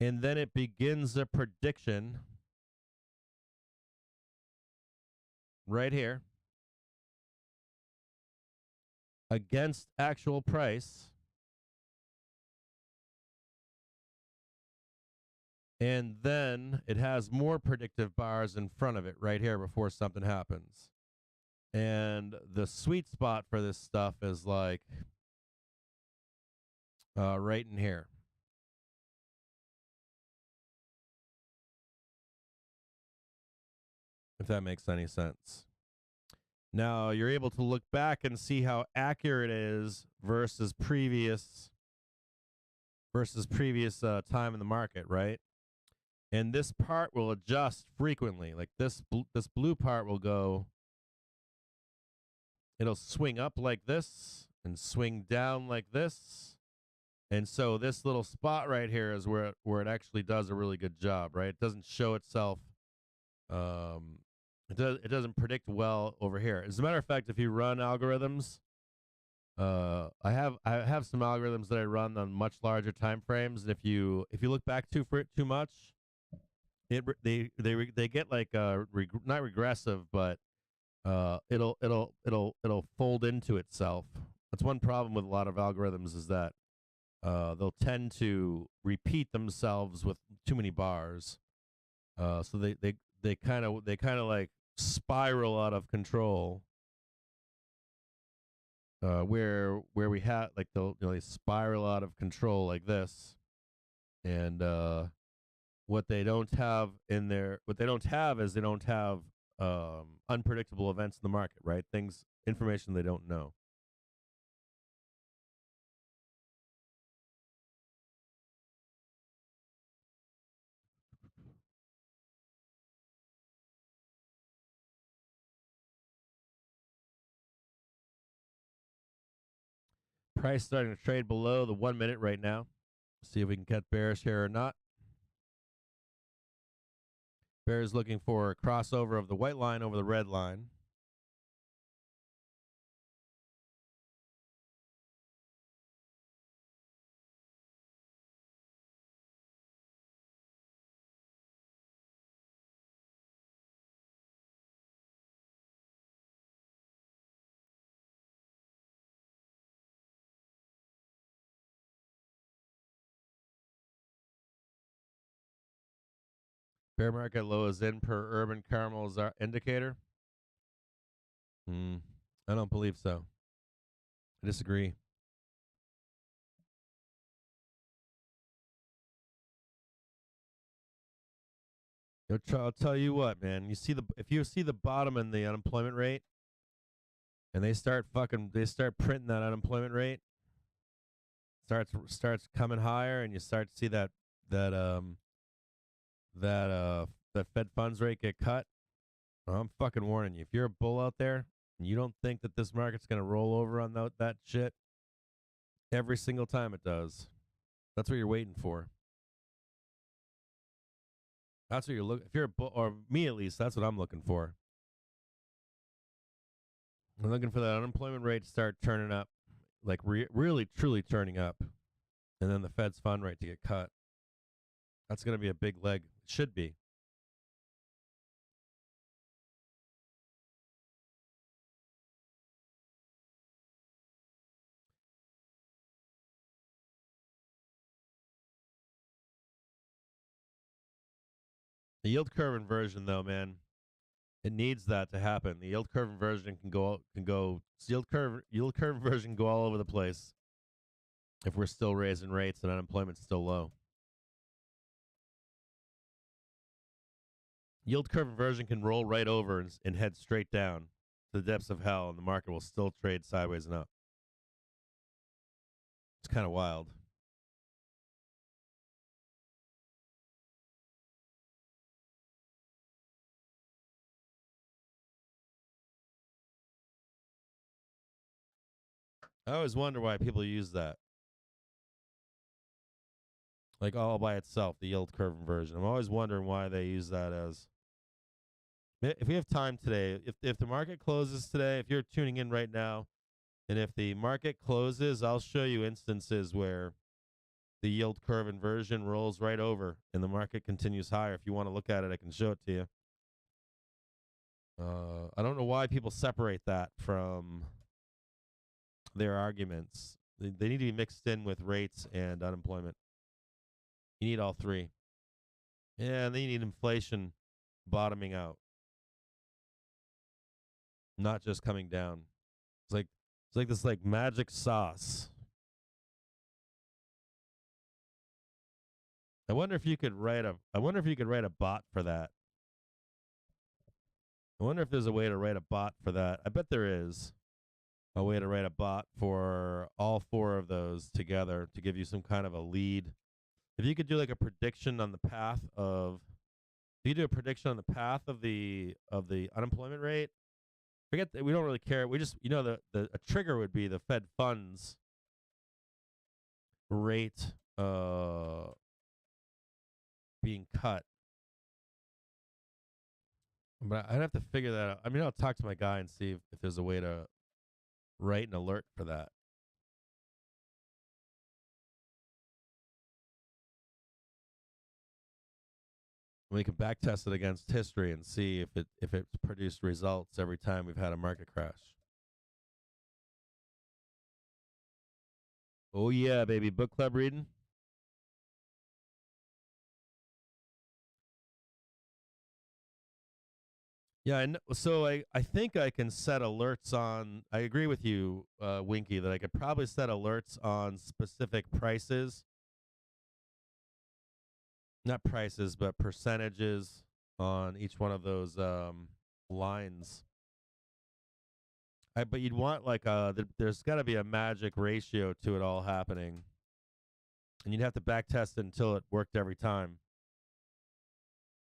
And then it begins a prediction right here against actual price. And then it has more predictive bars in front of it right here before something happens. And the sweet spot for this stuff is like right in here. If that makes any sense. Now you're able to look back and see how accurate it is versus previous time in the market, right? And this part will adjust frequently. Like this blue part will go, it'll swing up like this and swing down like this. And so this little spot right here is where it actually does a really good job, right? It doesn't show itself. It doesn't predict well over here. As a matter of fact, if you run algorithms, I have some algorithms that I run on much larger time frames. And if you look back too much, they get like not regressive, but it'll fold into itself. That's one problem with a lot of algorithms is that they'll tend to repeat themselves with too many bars. So they kind of like spiral out of control. Where we have like they spiral out of control like this, and what they don't have is they don't have unpredictable events in the market, right? Information they don't know. Price starting to trade below the 1 minute right now. See if we can get bearish here or not. Bear is looking for a crossover of the white line over the red line. Bear market low is in per Urban Caramel's indicator. I don't believe so. I disagree. I'll tell you what, man. If you see the bottom in the unemployment rate, and they start printing that unemployment rate, starts coming higher, and you start to see that Fed funds rate get cut. I'm fucking warning you. If you're a bull out there, You don't think that this market's going to roll over on that shit? Every single time it does. That's what you're waiting for. That's what you're looking. If you're or me at least, that's what I'm looking for. I'm looking for that unemployment rate to start turning up, like really, truly turning up, and then the Fed's fund rate to get cut. That's going to be a big leg. It should be. The yield curve inversion, though, man, it needs that to happen. The yield curve inversion yield curve inversion can go all over the place if we're still raising rates and unemployment's still low. Yield curve inversion can roll right over and head straight down to the depths of hell, and the market will still trade sideways and up. It's kind of wild. I always wonder why people use that. Like all by itself, the yield curve inversion. I'm always wondering why they use that as. If we have time today, if the market closes today, if you're tuning in right now, and if the market closes, I'll show you instances where the yield curve inversion rolls right over and the market continues higher. If you want to look at it, I can show it to you. I don't know why people separate that from their arguments. They need to be mixed in with rates and unemployment. You need all three. Yeah, and then you need inflation bottoming out, not just coming down. It's like this like magic sauce. I wonder if you could write a bot for that. I wonder if there's a way to write a bot for that. I bet there is a way to write a bot for all four of those together to give you some kind of a lead. If you could do like a prediction on the path of, if you do a prediction on the path of the unemployment rate, forget that we don't really care. We just, a trigger would be the Fed funds rate being cut. But I'd have to figure that out. I mean, I'll talk to my guy and see if there's a way to write an alert for that. We can backtest it against history and see if it's produced results every time we've had a market crash. Oh yeah, baby, book club reading. Yeah, so I think I can set alerts on. I agree with you, Winky, that I could probably set alerts on specific prices. Not prices, but percentages on each one of those lines. But you'd want like there's got to be a magic ratio to it all happening, and you'd have to backtest it until it worked every time.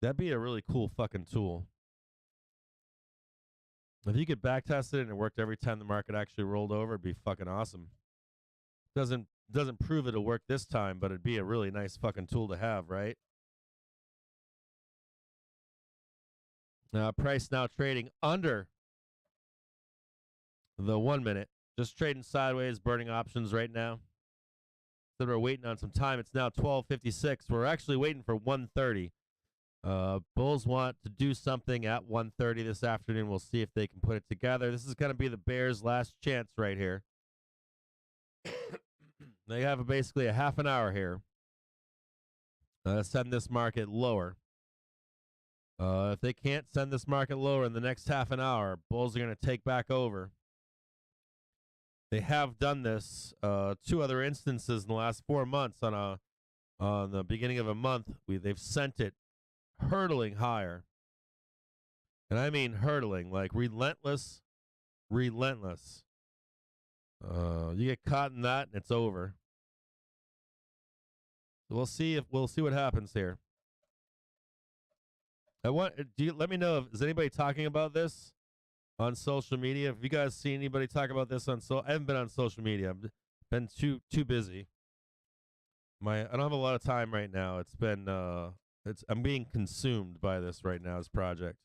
That'd be a really cool fucking tool. If you could backtest it and it worked every time the market actually rolled over, it'd be fucking awesome. Doesn't prove it'll work this time, but it'd be a really nice fucking tool to have, right? Price now trading under the 1 minute. Just trading sideways, burning options right now. So we're waiting on some time. It's now 12:56. We're actually waiting for 1:30. Bulls want to do something at 1:30 this afternoon. We'll see if they can put it together. This is going to be the Bears' last chance right here. They have basically a half an hour here to send this market lower. If they can't send this market lower in the next half an hour, Bulls are going to take back over. They have done this 2 other instances in the last 4 months. On the beginning of a month, they've sent it hurtling higher. And I mean hurtling, like relentless. You get caught in that and it's over. So we'll see what happens here. Let me know is anybody talking about this? on social media. Have you guys seen anybody talk about this on I haven't been on social media. I've been too busy. I don't have a lot of time right now. It's been I'm being consumed by this right now, this project.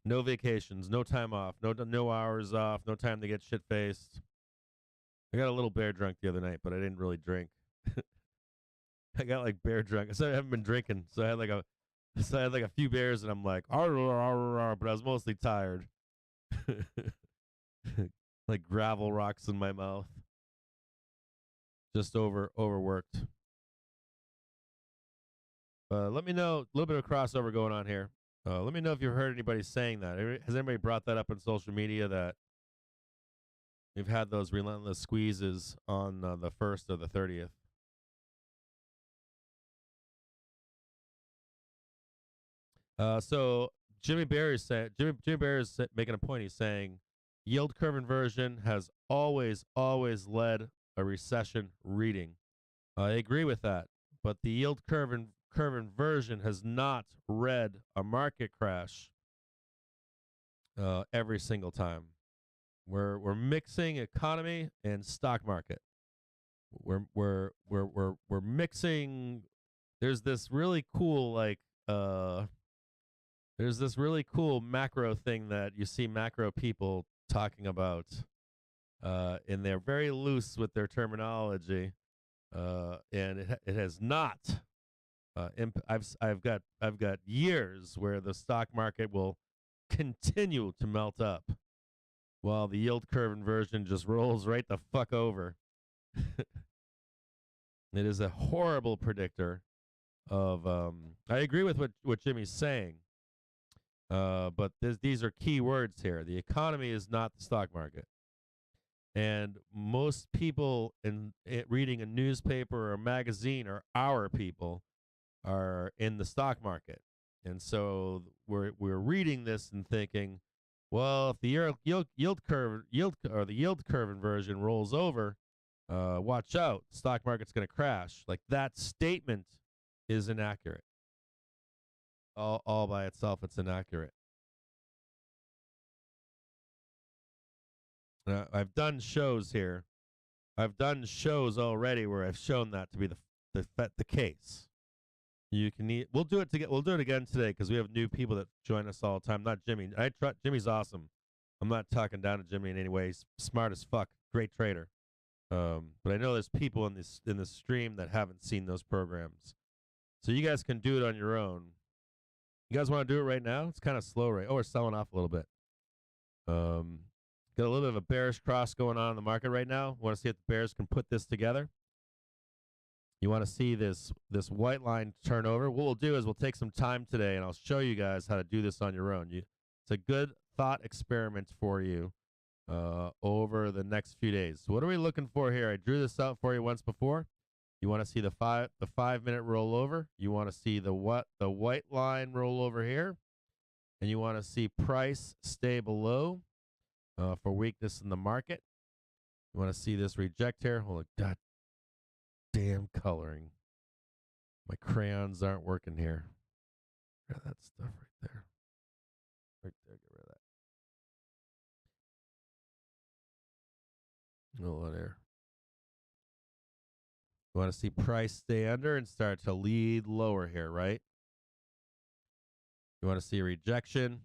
No vacations, no time off, no hours off, no time to get shit faced. I got a little bear drunk the other night, but I didn't really drink. I got like bear drunk. I said I haven't been drinking, so I had like a few beers, and I'm like, arr, arr, arr, but I was mostly tired. Like gravel rocks in my mouth. Just overworked. Let me know, a little bit of crossover going on here. Let me know if you've heard anybody saying that. Has anybody brought that up on social media that we've had those relentless squeezes on the 1st or the 30th? So Jimmy Bear is making a point. He's saying yield curve inversion has always led a recession reading. I agree with that, but the yield curve inversion has not read a market crash every single time. We're mixing economy and stock market. We're mixing. There's this really cool there's this really cool macro thing that you see macro people talking about, and they're very loose with their terminology, and it has not. I've got years where the stock market will continue to melt up, while the yield curve inversion just rolls right the fuck over. It is a horrible predictor of. I agree with what Jimmy's saying. But these are key words here. The economy is not the stock market. And most people reading a newspaper or a magazine or our people are in the stock market. And so we're reading this and thinking, well, if the yield curve inversion rolls over, watch out, stock market's going to crash. Like, that statement is inaccurate. All by itself, it's inaccurate. I've done shows here. I've done shows already where I've shown that to be the case. You can we'll do it again today because we have new people that join us all the time. Not Jimmy. Jimmy's awesome. I'm not talking down to Jimmy in any way. He's smart as fuck. Great trader. But I know there's people in this stream that haven't seen those programs. So you guys can do it on your own. You guys want to do it right now? It's kind of slow, right? Oh, we're selling off a little bit. Got a little bit of a bearish cross going on in the market right now. Want to see if the bears can put this together? You want to see this white line turn over? What we'll do is we'll take some time today, and I'll show you guys how to do this on your own. It's a good thought experiment for you over the next few days. So what are we looking for here? I drew this out for you once before. You want to see the 5-minute rollover. You want to see the white line roll over here, and you want to see price stay below for weakness in the market. You want to see this reject here. Hold on, god damn coloring. My crayons aren't working here. Get that stuff right there. Right there, get rid of that. No there. You want to see price stay under and start to lead lower here, right? You want to see a rejection.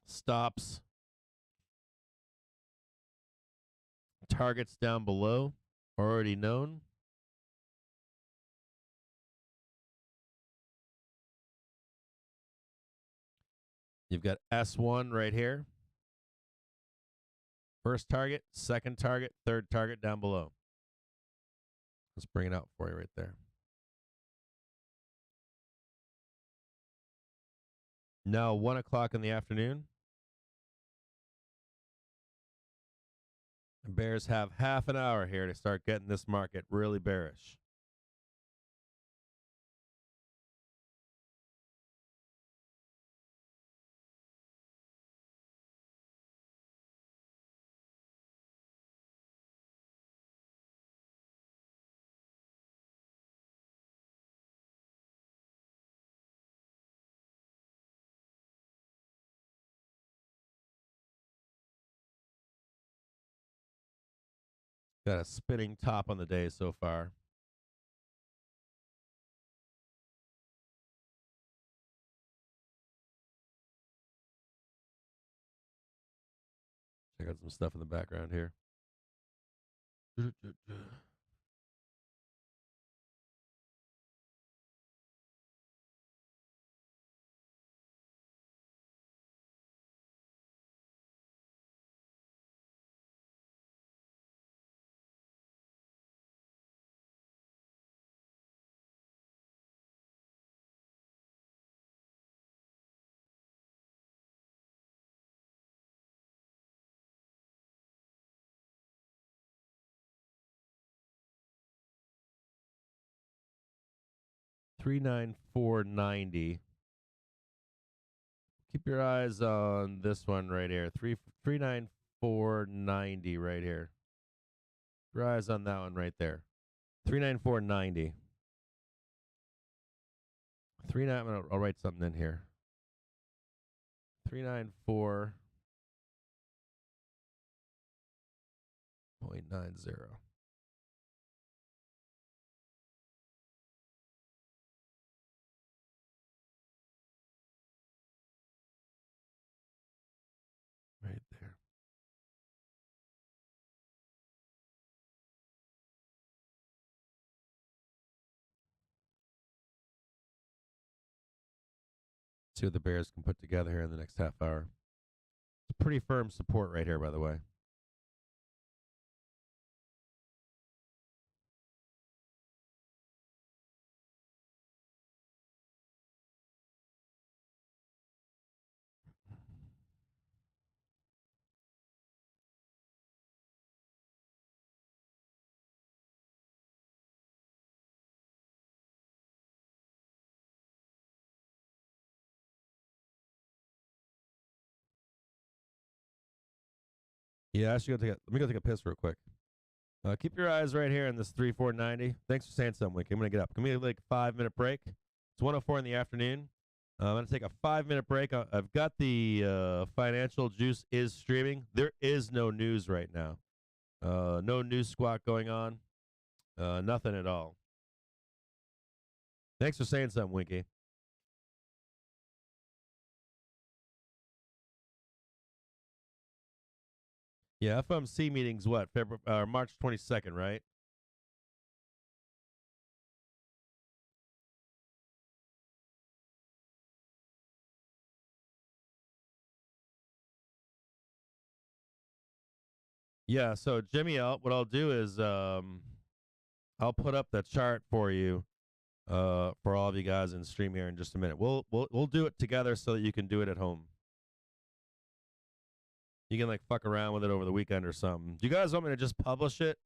Stops. Targets down below, already known. You've got S1 right here. First target, second target, third target down below. Let's bring it out for you right there. Now 1 o'clock in the afternoon. The bears have half an hour here to start getting this market really bearish. Got a spinning top on the day so far. Check out some stuff in the background here. $394.90. Keep your eyes on this one right here. $394.90 right here. Keep your eyes on that one right there. $394.90. I'll write something in here. 394.90. Right there. See what the Bears can put together here in the next half hour. It's pretty firm support right here, by the way. Yeah, I should let me go take a piss real quick. Keep your eyes right here in this 3-4-90. Thanks for saying something, Wiki. I'm going to get up. Give me like a 5-minute break. It's 1:04 in the afternoon. I'm going to take a 5-minute break. I've got the financial juice is streaming. There is no news right now. No news squawk going on. Nothing at all. Thanks for saying something, Winky. Yeah, FOMC meeting's what? March 22nd, right? Yeah, so Jimmy, what I'll do is I'll put up the chart for you for all of you guys in stream here in just a minute. We'll do it together so that you can do it at home. You can like fuck around with it over the weekend or something. Do you guys want me to just publish it?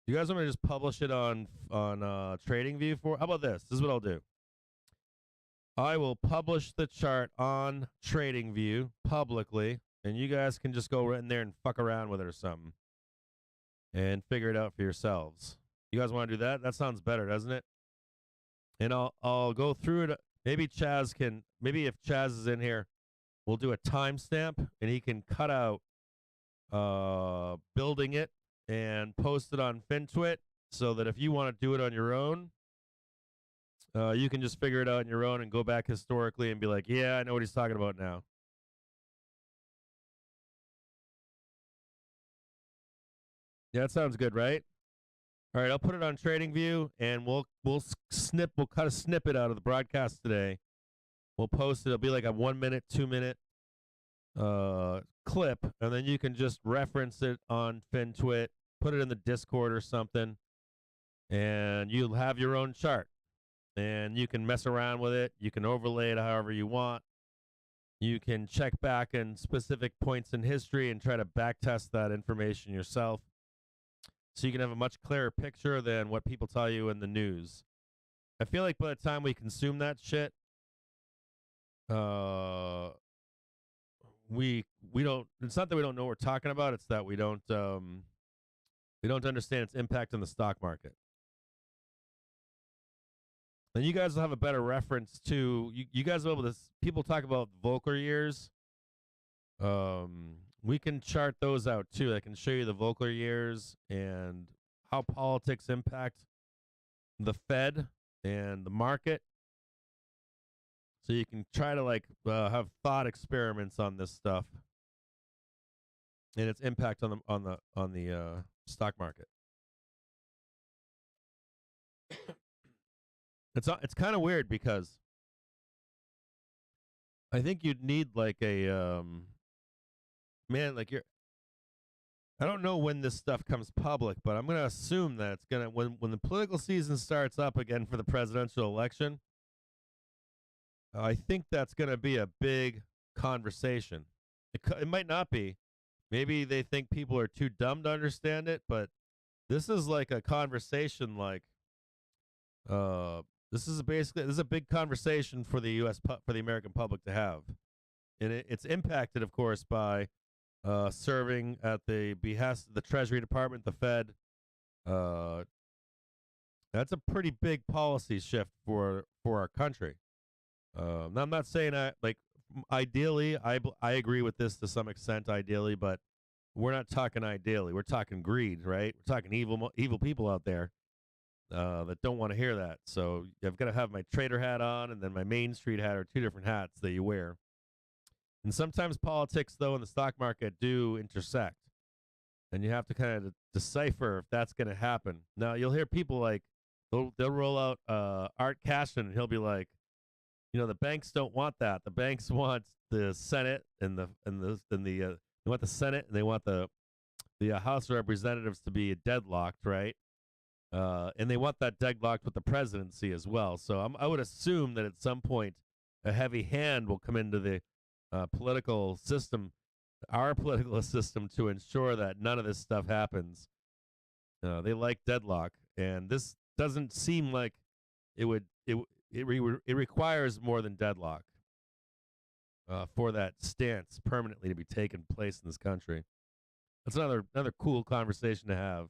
Do you guys want me to just publish it on TradingView for? How about this? This is what I'll do. I will publish the chart on TradingView publicly, and you guys can just go right in there and fuck around with it or something, and figure it out for yourselves. You guys want to do that? That sounds better, doesn't it? And I'll go through it. Maybe if Chaz is in here, we'll do a timestamp, and he can cut out building it and post it on FinTwit, so that if you want to do it on your own, you can just figure it out on your own and go back historically and be like, yeah, I know what he's talking about now. Yeah, that sounds good, right? All right, I'll put it on TradingView, and we'll cut a snippet out of the broadcast today. We'll post it. It'll be like a 1 minute, 2 minute clip, and then you can just reference it on FinTwit, put it in the Discord or something, and you'll have your own chart. And you can mess around with it. You can overlay it however you want. You can check back in specific points in history and try to backtest that information yourself, so you can have a much clearer picture than what people tell you in the news. I feel like by the time we consume that shit, we don't. It's not that we don't know what we're talking about. It's that we don't understand its impact on the stock market. And you guys will have a better reference to. You guys will be able to. People talk about Volcker years. we can chart those out too. I can show you the Volcker years and how politics impact the Fed and the market. So you can try to have thought experiments on this stuff and its impact on the stock market. It's kind of weird because I think you'd need like a man, like I don't know when this stuff comes public, but I'm going to assume that it's going to when the political season starts up again for the presidential election, I think that's going to be a big conversation. It might not be. Maybe they think people are too dumb to understand it, but this is like a conversation this is a big conversation for the for the American public to have. And it's impacted, of course, by serving at the behest of the Treasury Department, the Fed. That's a pretty big policy shift for our country. Now, I'm not saying ideally, I agree with this to some extent, ideally, but we're not talking ideally. We're talking greed, right? We're talking evil people out there that don't want to hear that. So I've got to have my trader hat on, and then my Main Street hat are two different hats that you wear. And sometimes politics, though, and the stock market do intersect. And you have to kind of decipher if that's going to happen. Now, you'll hear people they'll roll out Art Cashin, and he'll be like, the banks don't want that. The banks want the Senate they want the Senate and they want the House of Representatives to be deadlocked, right? And they want that deadlocked with the presidency as well. So I would assume that at some point a heavy hand will come into the political system, our political system, to ensure that none of this stuff happens. They like deadlock, and this doesn't seem like it would. It requires more than deadlock for that stance permanently to be taken place in this country. That's another cool conversation to have.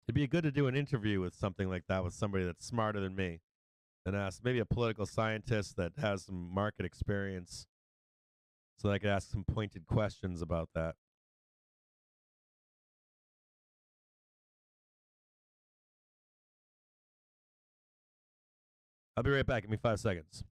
It'd be good to do an interview with something like that with somebody that's smarter than me, and ask maybe a political scientist that has some market experience, so that I could ask some pointed questions about that. I'll be right back. Give me 5 seconds.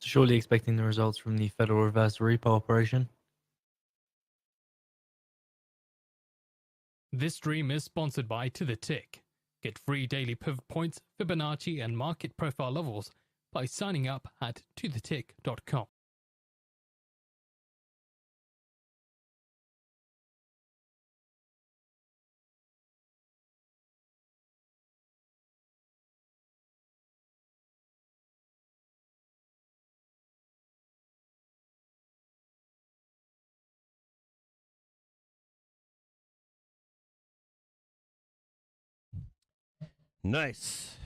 Surely expecting the results from the Federal Reserve repo operation. This stream is sponsored by To The Tick. Get free daily pivot points, Fibonacci, and market profile levels by signing up at tothetick.com. Nice.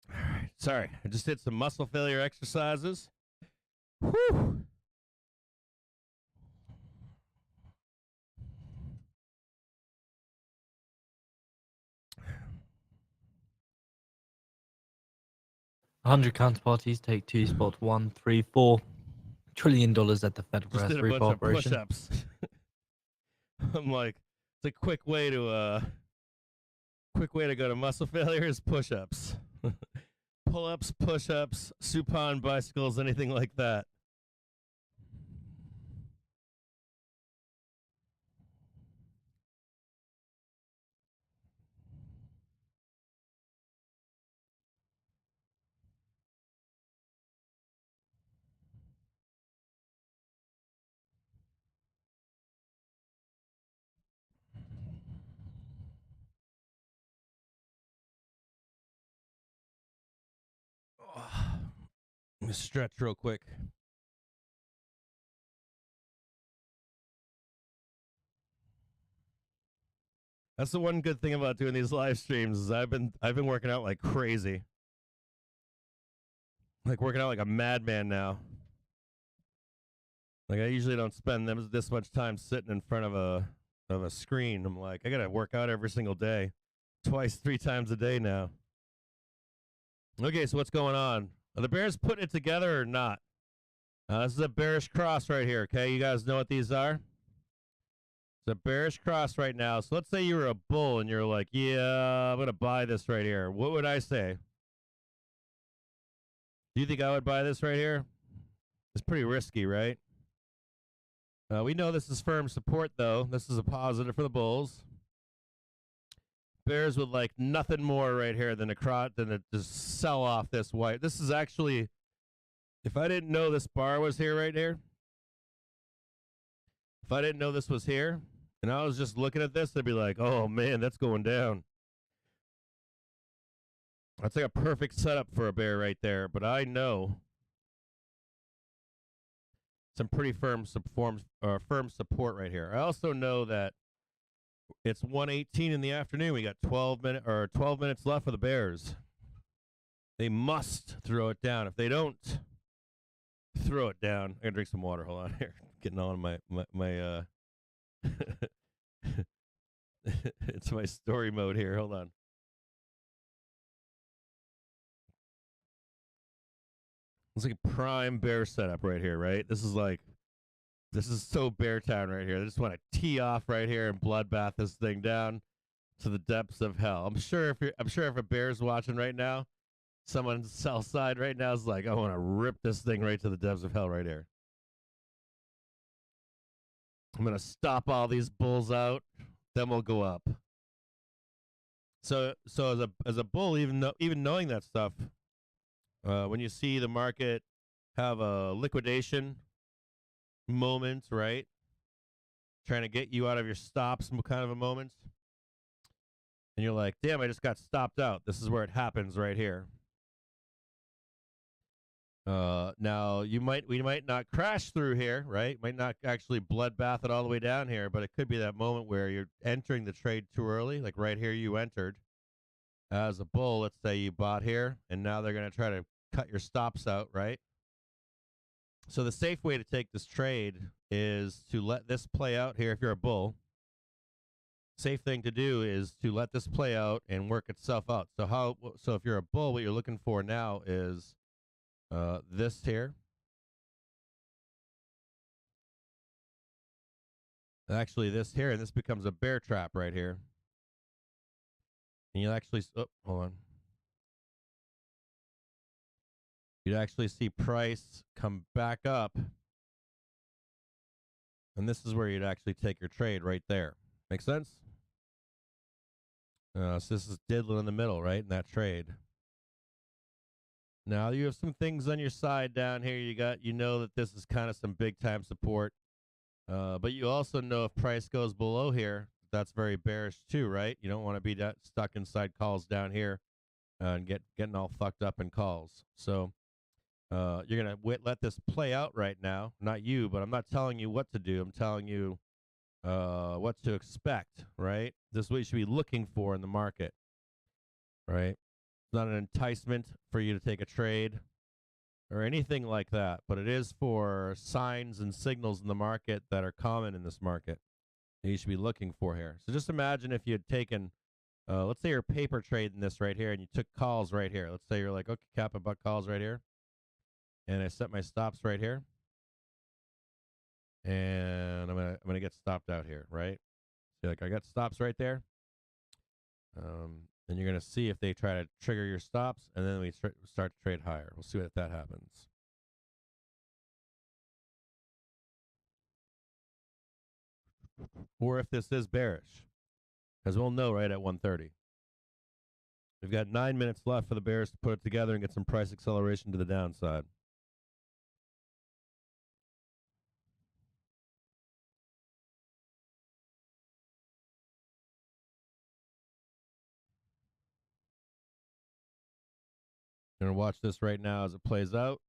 All right. Sorry, I just did some muscle failure exercises. Whew. $100 counterparties take $2.134 trillion at the Federal Just did Reserve a bunch of operation. push-ups. I'm like, it's a quick way to go to muscle failure is push-ups. Pull-ups, push-ups, supine bicycles, anything like that. Let me stretch real quick. That's the one good thing about doing these live streams is I've been working out like crazy. Like working out like a madman now. Like I usually don't spend this much time sitting in front of a screen. I'm like, I gotta work out every single day. Twice, 3 times a day now. Okay, so what's going on? Are the Bears putting it together or not? This is a bearish cross right here, okay? You guys know what these are? It's a bearish cross right now. So let's say you were a bull and you're like, yeah, I'm going to buy this right here. What would I say? Do you think I would buy this right here? It's pretty risky, right? We know this is firm support, though. This is a positive for the bulls. Bears would like nothing more right here than to just sell off this white. This is actually, if I didn't know this bar was here right here, if I didn't know this was here, and I was just looking at this, I'd be like, oh man, that's going down. That's like a perfect setup for a bear right there, but I know some pretty firm support right here. I also know that it's 1:18 in the afternoon. We got 12 minutes left for the Bears. They must throw it down. If they don't throw it down, I gotta drink some water. Hold on here. Getting on my it's my story mode here. Hold on. It's like a prime bear setup right here, right? This is so bear town right here. I just want to tee off right here and bloodbath this thing down to the depths of hell. I'm sure if a bear's watching right now, someone sell side right now is like, I want to rip this thing right to the depths of hell right here. I'm gonna stop all these bulls out, then we'll go up. So as a bull, even knowing that stuff, when you see the market have a liquidation moment, right? Trying to get you out of your stops, kind of a moment. And you're like, damn, I just got stopped out. This is where it happens right here. Now we might not crash through here, right? Might not actually bloodbath it all the way down here, but it could be that moment where you're entering the trade too early. Like right here, you entered as a bull. Let's say you bought here, and now they're going to try to cut your stops out, right? So the safe way to take this trade is to let this play out here if you're a bull. Safe thing to do is to let this play out and work itself out. So if you're a bull, what you're looking for now is this here. Actually, this here, and this becomes a bear trap right here. And you'll actually, oh, hold on. you'd actually see price come back up. And this is where you'd actually take your trade right there. Make sense? So this is diddling in the middle, right, in that trade. Now you have some things on your side down here. You know that this is kind of some big time support. But you also know if price goes below here, that's very bearish too, right? You don't want to be stuck inside calls down here and getting all fucked up in calls. So you're going to let this play out right now. Not you, but I'm not telling you what to do. I'm telling you what to expect, right? This is what you should be looking for in the market, right? It's not an enticement for you to take a trade or anything like that, but it is for signs and signals in the market that are common in this market that you should be looking for here. So just imagine if you had taken, let's say you're paper trading this right here and you took calls right here. Let's say you're like, okay, Cap, I bought calls right here. And I set my stops right here. And I'm gonna get stopped out here, right? So like I got stops right there. And you're going to see if they try to trigger your stops, and then we start to trade higher. We'll see if that happens. Or if this is bearish, because we'll know right at 130. We've got 9 minutes left for the bears to put it together and get some price acceleration to the downside. I'm going to watch this right now as it plays out.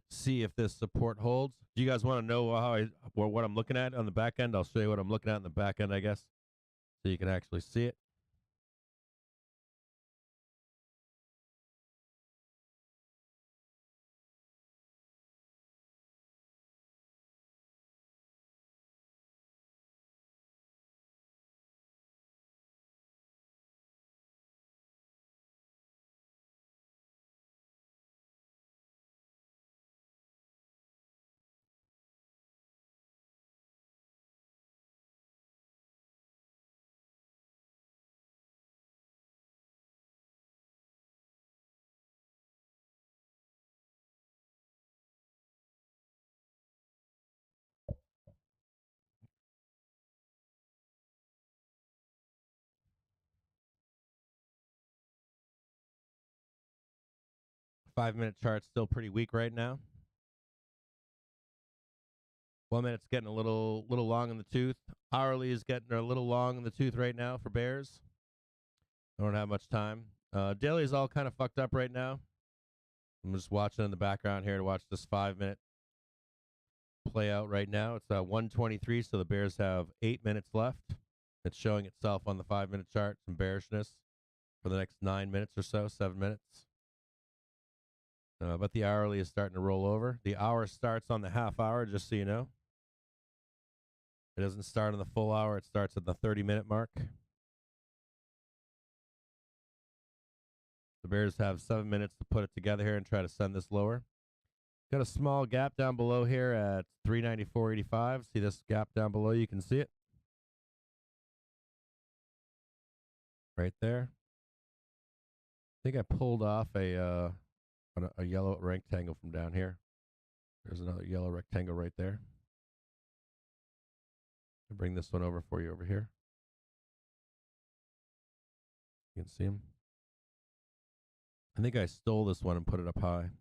See if this support holds. Do you guys want to know what I'm looking at on the back end? I'll show you what I'm looking at in the back end, I guess, so you can actually see it. Five-minute chart's still pretty weak right now. 1 minute's getting a little long in the tooth. Hourly is getting a little long in the tooth right now for bears. I don't have much time. Daily is all kind of fucked up right now. I'm just watching in the background here to watch this 5 minute play out right now. It's 1:23, so the bears have 8 minutes left. It's showing itself on the 5 minute chart, some bearishness for the next 9 minutes or so, 7 minutes. But the hourly is starting to roll over. The hour starts on the half hour, just so you know. It doesn't start on the full hour. It starts at the 30-minute mark. The bears have 7 minutes to put it together here and try to send this lower. Got a small gap down below here at 394.85. See this gap down below? You can see it. Right there. I think I pulled off a yellow rectangle from down here. There's another yellow rectangle right there. I'll bring this one over for you over here. You can see him. I think I stole this one and put it up high.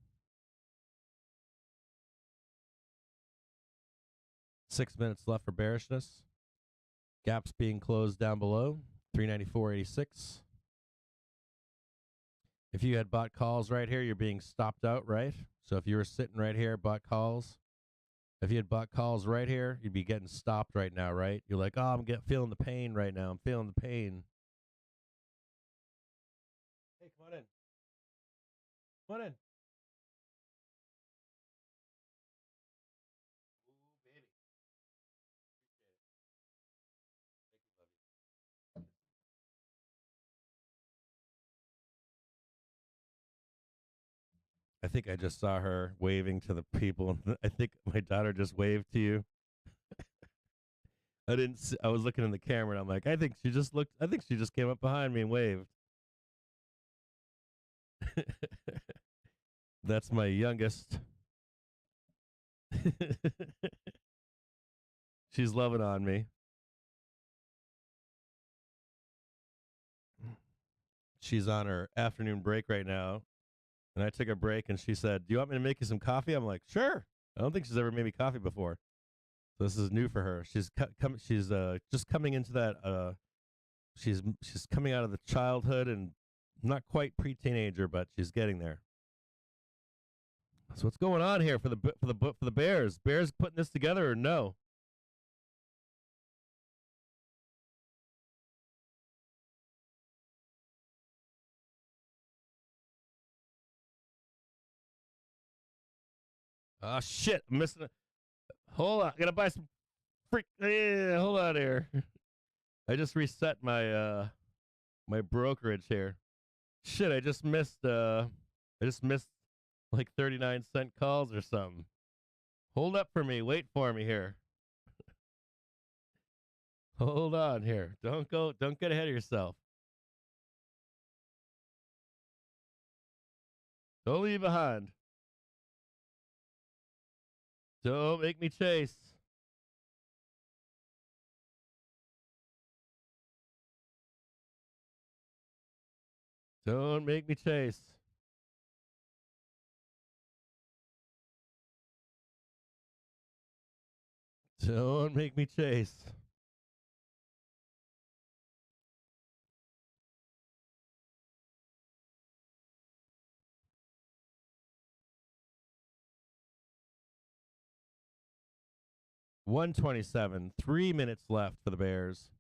6 minutes left for bearishness. Gaps being closed down below, 394.86. If you had bought calls right here, you're being stopped out, right? So if you were sitting right here, bought calls. If you had bought calls right here, you'd be getting stopped right now, right? You're like, oh, I'm feeling the pain right now. I'm feeling the pain. Hey, come on in. Come on in. Ooh, baby. Appreciate it. Thank you, love you. I think I just saw her waving to the people. I think my daughter just waved to you. I didn't. I was looking in the camera, and I'm like, I think she just looked. I think she just came up behind me and waved. That's my youngest. She's loving on me. She's on her afternoon break right now, and I took a break, and she said, "Do you want me to make you some coffee?" I'm like, "Sure." I don't think she's ever made me coffee before, so this is new for her. She's she's just coming into that. She's coming out of the childhood and not quite pre-teenager, but she's getting there. So what's going on here for the Bears? Bears putting this together or no? Oh shit! I'm missing it. Hold on, I gotta buy some freak. Yeah, hold on here. I just reset my my brokerage here. Shit, I just missed like 39-cent calls or something. Hold up for me. Wait for me here. Hold on here. Don't get ahead of yourself. Don't leave behind. Don't make me chase. Don't make me chase. Don't make me chase. $127. 3 minutes left for the Bears.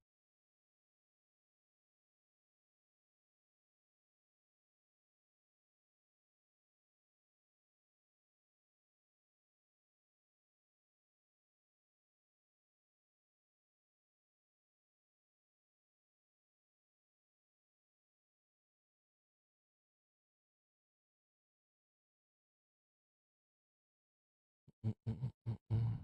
Mm-mm-mm-mm.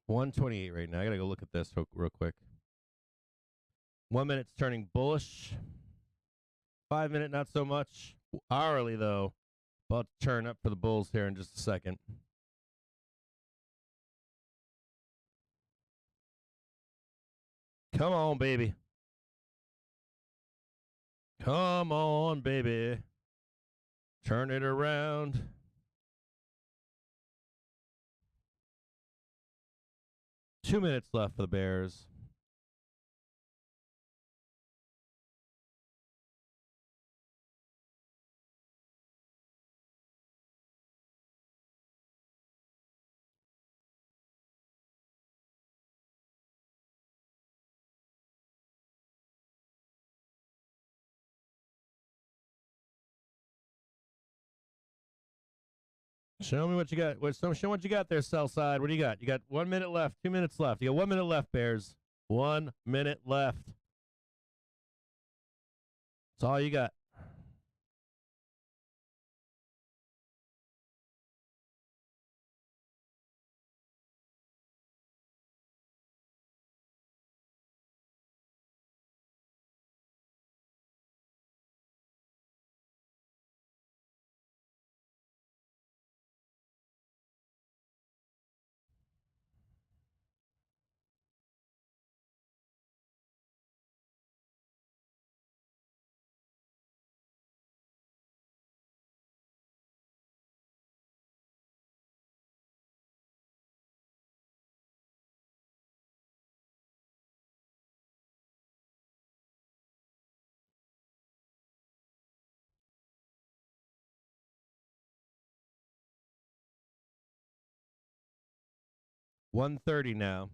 128 right now. I gotta go look at this real quick. 1 minute's turning bullish. 5 minute, not so much. Hourly though, about to turn up for the Bulls here in just a second. Come on, baby. Come on, baby. Turn it around. Two minutes left for the Bears. Show me what you got. Show what you got there, sell side. What do you got? You got 1 minute left, 2 minutes left. You got 1 minute left, Bears. 1 minute left. That's all you got. 1:30 now.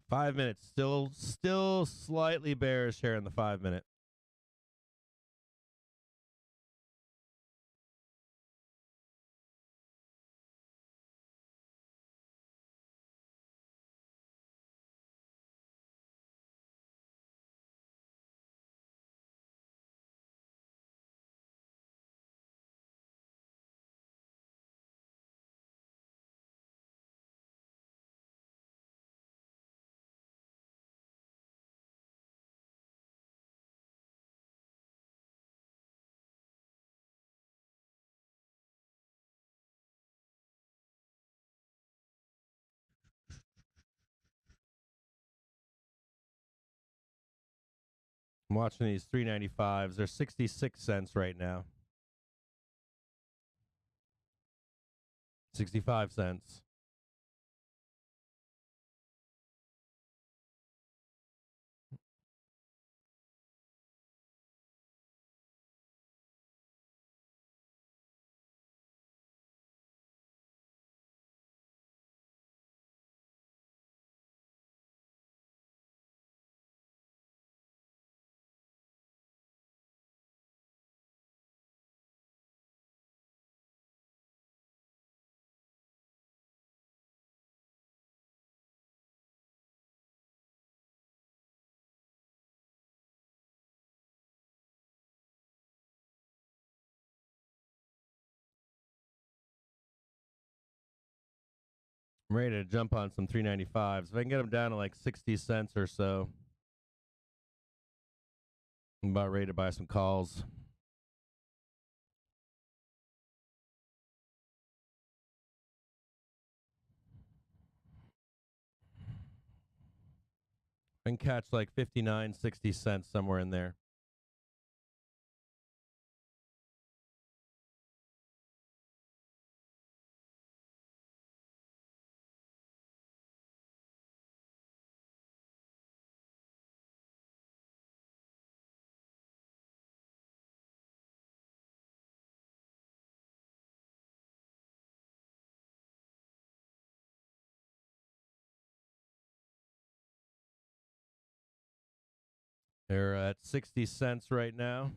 Five minutes. Still slightly bearish here in the 5-minute. I'm watching these 395s. They're 66 cents right now. 65 cents. I'm ready to jump on some 395s. If I can get them down to like 60 cents or so, I'm about ready to buy some calls. I can catch like 59, 60 cents somewhere in there. They're at 60 cents right now.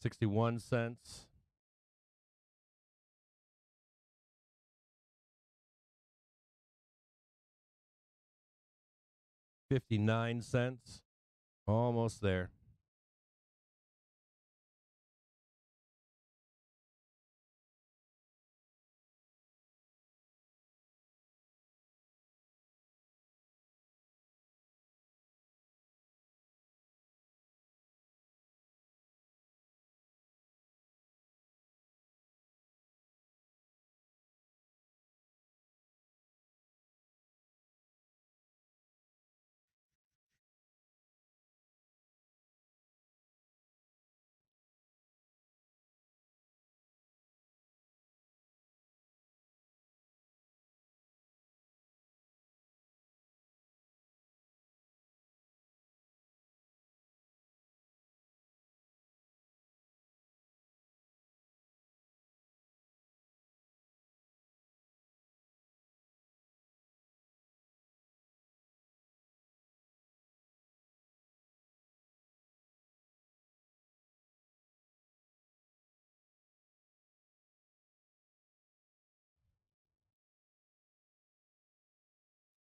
61 cents. $0.59. Almost there.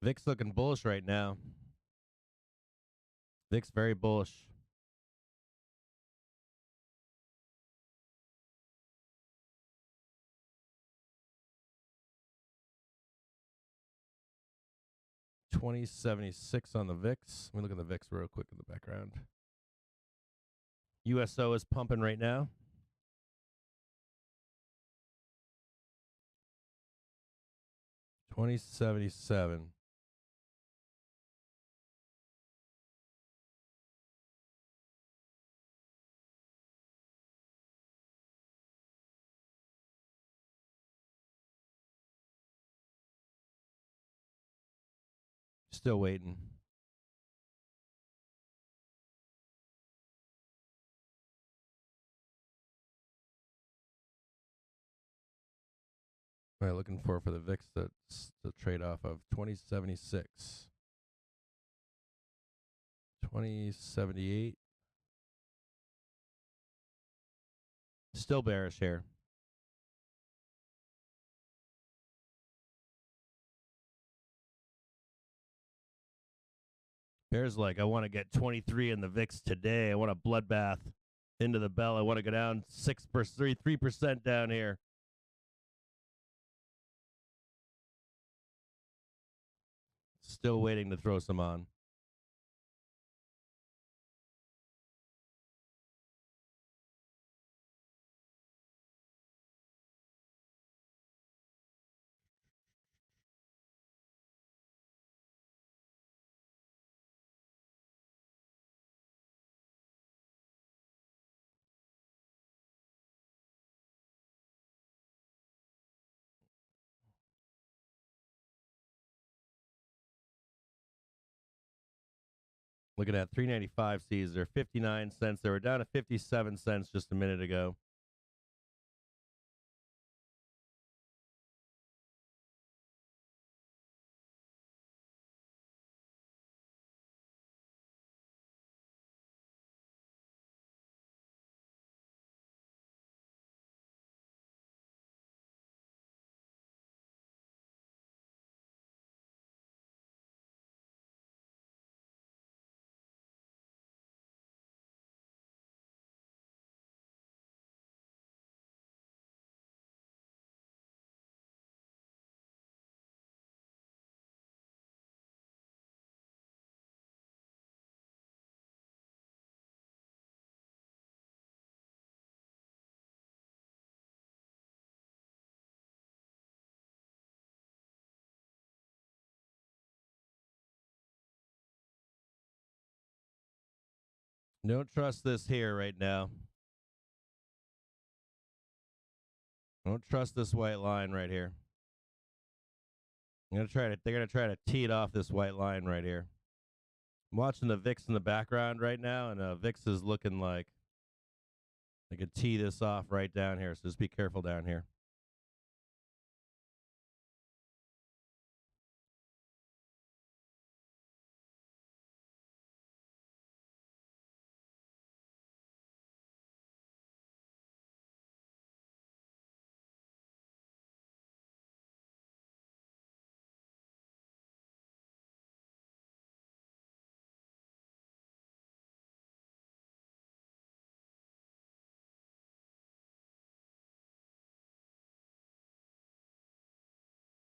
VIX looking bullish right now. VIX very bullish. $20.76 on the VIX. Let me look at the VIX real quick in the background. USO is pumping right now. $20.77. Still waiting. All right, looking for the VIX, that's the trade-off of 2076. 2078. Still bearish here. Bears like, I want to get 23 in the VIX today. I want a bloodbath into the bell. I want to go down 6%, 3% down here. Still waiting to throw some on. Looking at 395 C's, they're 59 cents. They were down to 57 cents just a minute ago. Don't trust this here right now. Don't trust this white line right here. They're gonna try to tee it off this white line right here. I'm watching the VIX in the background right now, and VIX is looking like I could tee this off right down here. So just be careful down here.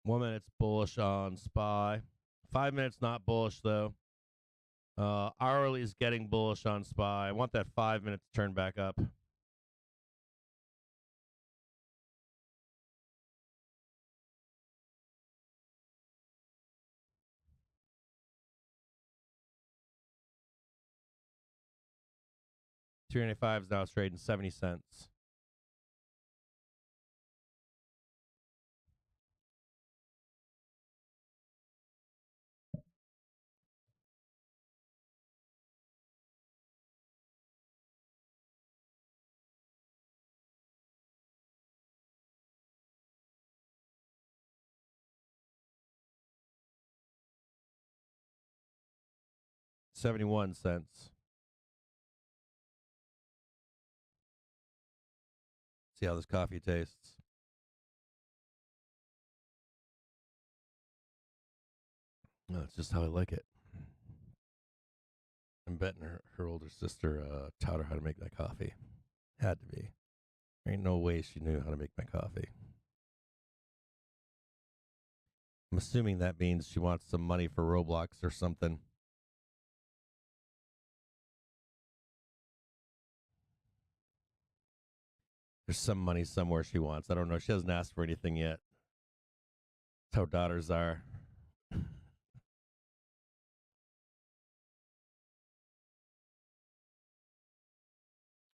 One minute's bullish on SPY. 5 minutes not bullish though. Hourly is getting bullish on SPY. I want that 5 minutes to turn back up. $295 is now trading 70 cents. $0.71. See how this coffee tastes. No, it's just how I like it. I'm betting her older sister taught her how to make that coffee. Had to be. There ain't no way she knew how to make my coffee. I'm assuming that means she wants some money for Roblox or something. There's some money somewhere she wants. I don't know. She hasn't asked for anything yet. That's how daughters are.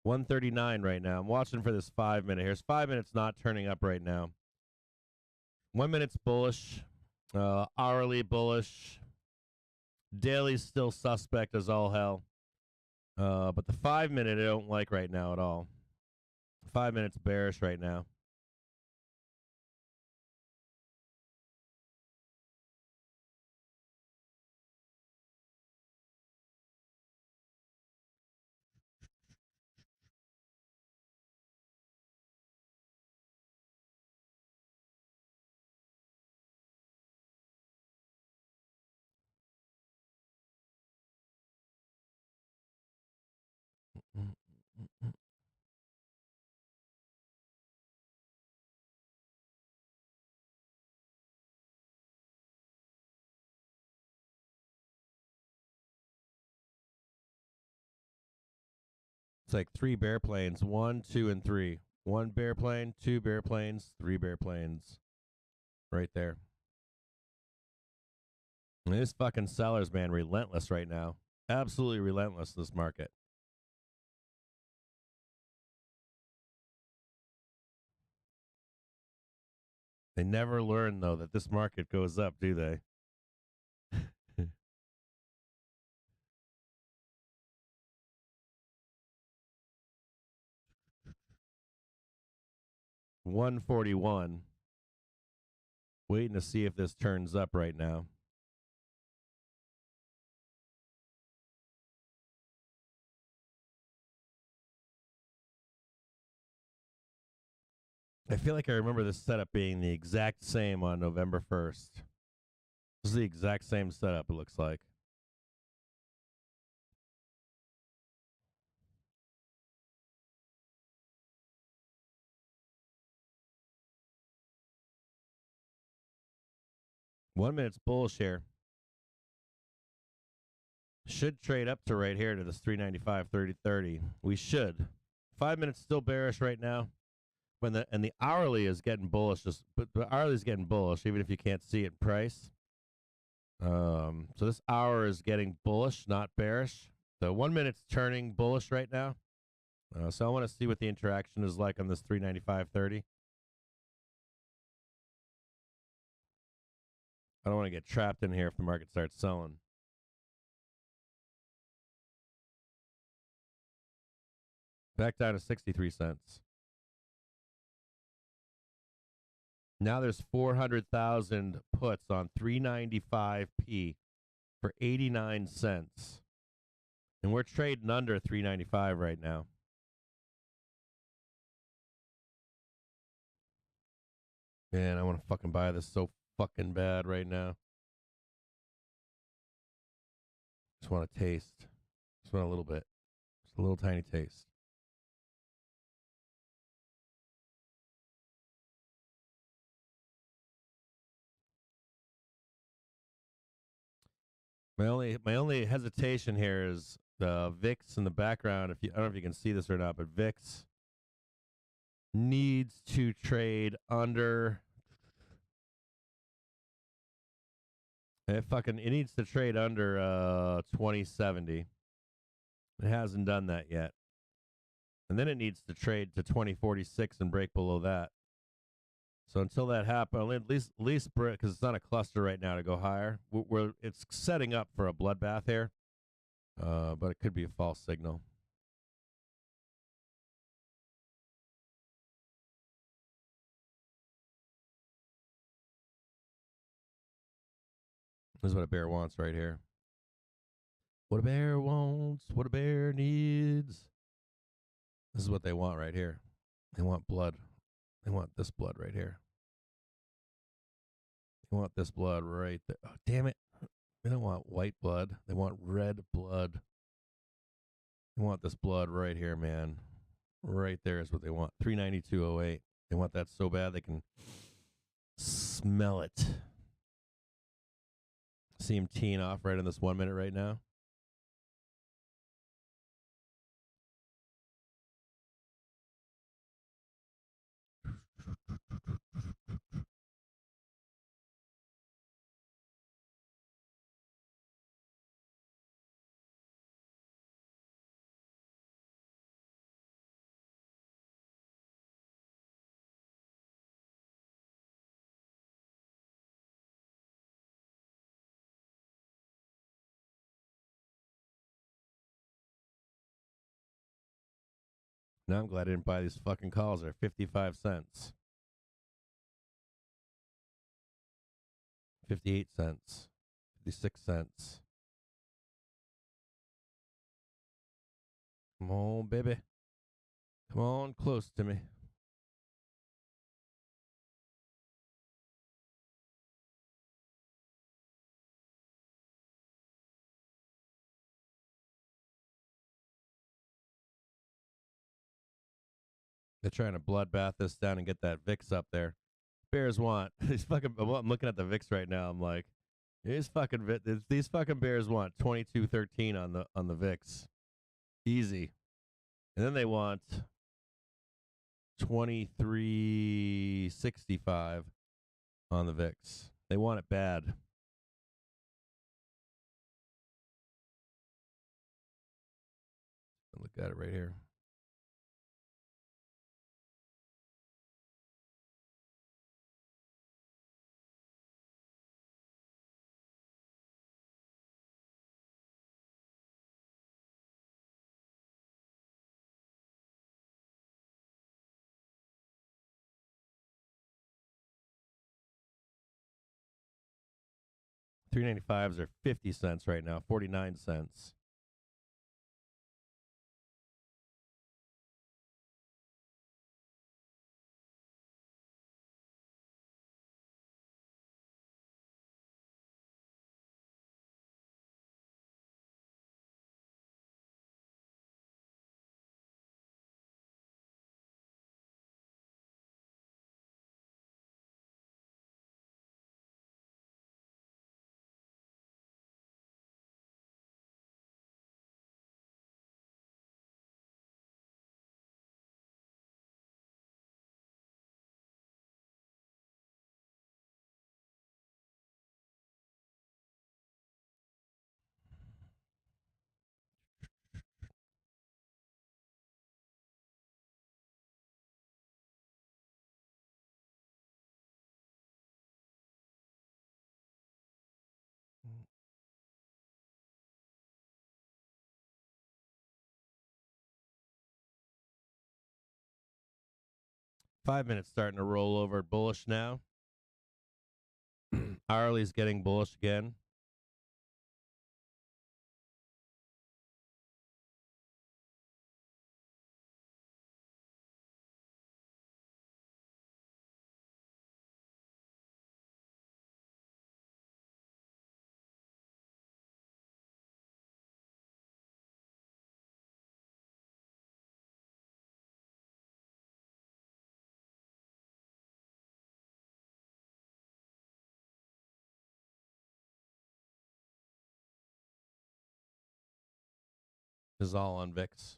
$139 right now. I'm watching for this 5 minute. Here's 5 minutes not turning up right now. 1 minute's bullish. Hourly bullish. Daily's still suspect as all hell. But the 5 minute I don't like right now at all. 5 minutes bearish right now. It's like 3 bear planes, 1, 2, and 3. 1 bear plane, 2 bear planes, 3 bear planes. Right there. And these fucking sellers, man, relentless right now. Absolutely relentless, this market. They never learn, though, that this market goes up, do they? 141. Waiting to see if this turns up right now. I feel like I remember this setup being the exact same on November 1st. This is the exact same setup, it looks like. One minute's bullish here. Should trade up to right here to this 395, 30. We should. 5 minutes still bearish right now. And the hourly is getting bullish, but the hourly is getting bullish, even if you can't see it in price. So this hour is getting bullish, not bearish. The 1 minute's turning bullish right now. So I want to see what the interaction is like on this 395.30. I don't want to get trapped in here if the market starts selling. Back down to 63 cents. Now there's 400,000 puts on 395p for 89 cents. And we're trading under 395 right now. Man, I want to fucking buy this so fucking bad right now. Just want a taste. Just want a little bit. Just a little tiny taste. My only hesitation here is the VIX in the background. I don't know if you can see this or not, but VIX needs to trade under. It needs to trade under 2070. It hasn't done that yet, and then it needs to trade to 2046 and break below that. So until that happens, at least because it's not a cluster right now to go higher. It's setting up for a bloodbath here, but it could be a false signal. This is what a bear wants right here. What a bear wants, what a bear needs. This is what they want right here. They want blood. They want this blood right here. They want this blood right there. Oh, damn it. They don't want white blood. They want red blood. They want this blood right here, man. Right there is what they want. 392.08. They want that so bad they can smell it. See him teeing off right in this 1 minute right now. Now I'm glad I didn't buy these fucking calls. They're 55 cents. 58 cents. 56 cents. Come on, baby. Come on close to me. They're trying to bloodbath this down and get that VIX up there. Bears want these fucking. I'm looking at the VIX right now. I'm like, these fucking bears want 22.13 on the VIX. Easy. And then they want 2365 on the VIX. They want it bad. Look at it right here. $3.95s are 50 cents right now, 49 cents. Mm. 5 minutes starting to roll over bullish now. Hourly's getting bullish again. This is all on VIX.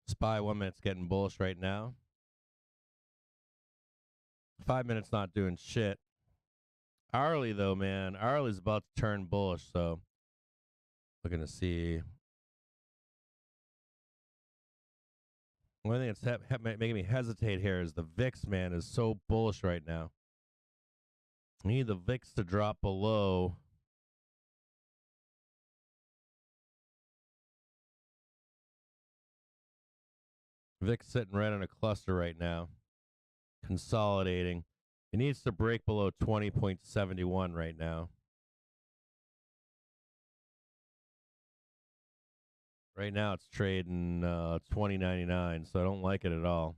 SPY 1 minute's getting bullish right now. 5 minutes not doing shit. Hourly though, man. Hourly's about to turn bullish, so we're gonna see. One thing that's making me hesitate here is the VIX, man, is so bullish right now. We need the VIX to drop below. VIX sitting right on a cluster right now, consolidating. It needs to break below 20.71 right now. Right now it's trading 20.99, so I don't like it at all.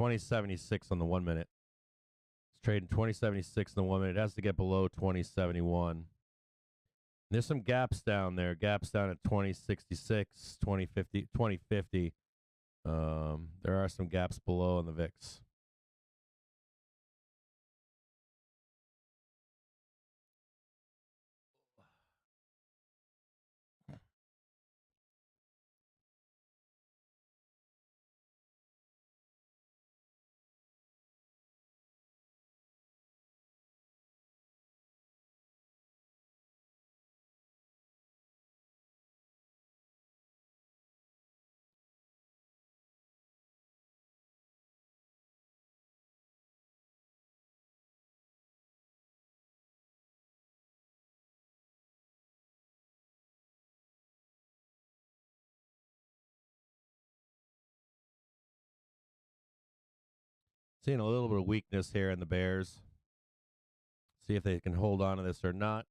20.76 on the 1 minute. It's trading 20.76 in the 1 minute. It has to get below 20.71. There's some gaps down there. Gaps down at 20.66, 20.50, 20.50. There are some gaps below on the VIX. Seeing a little bit of weakness here in the Bears. See if they can hold on to this or not.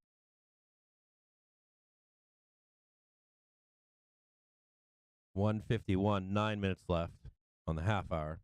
$151, 9 minutes left on the half hour.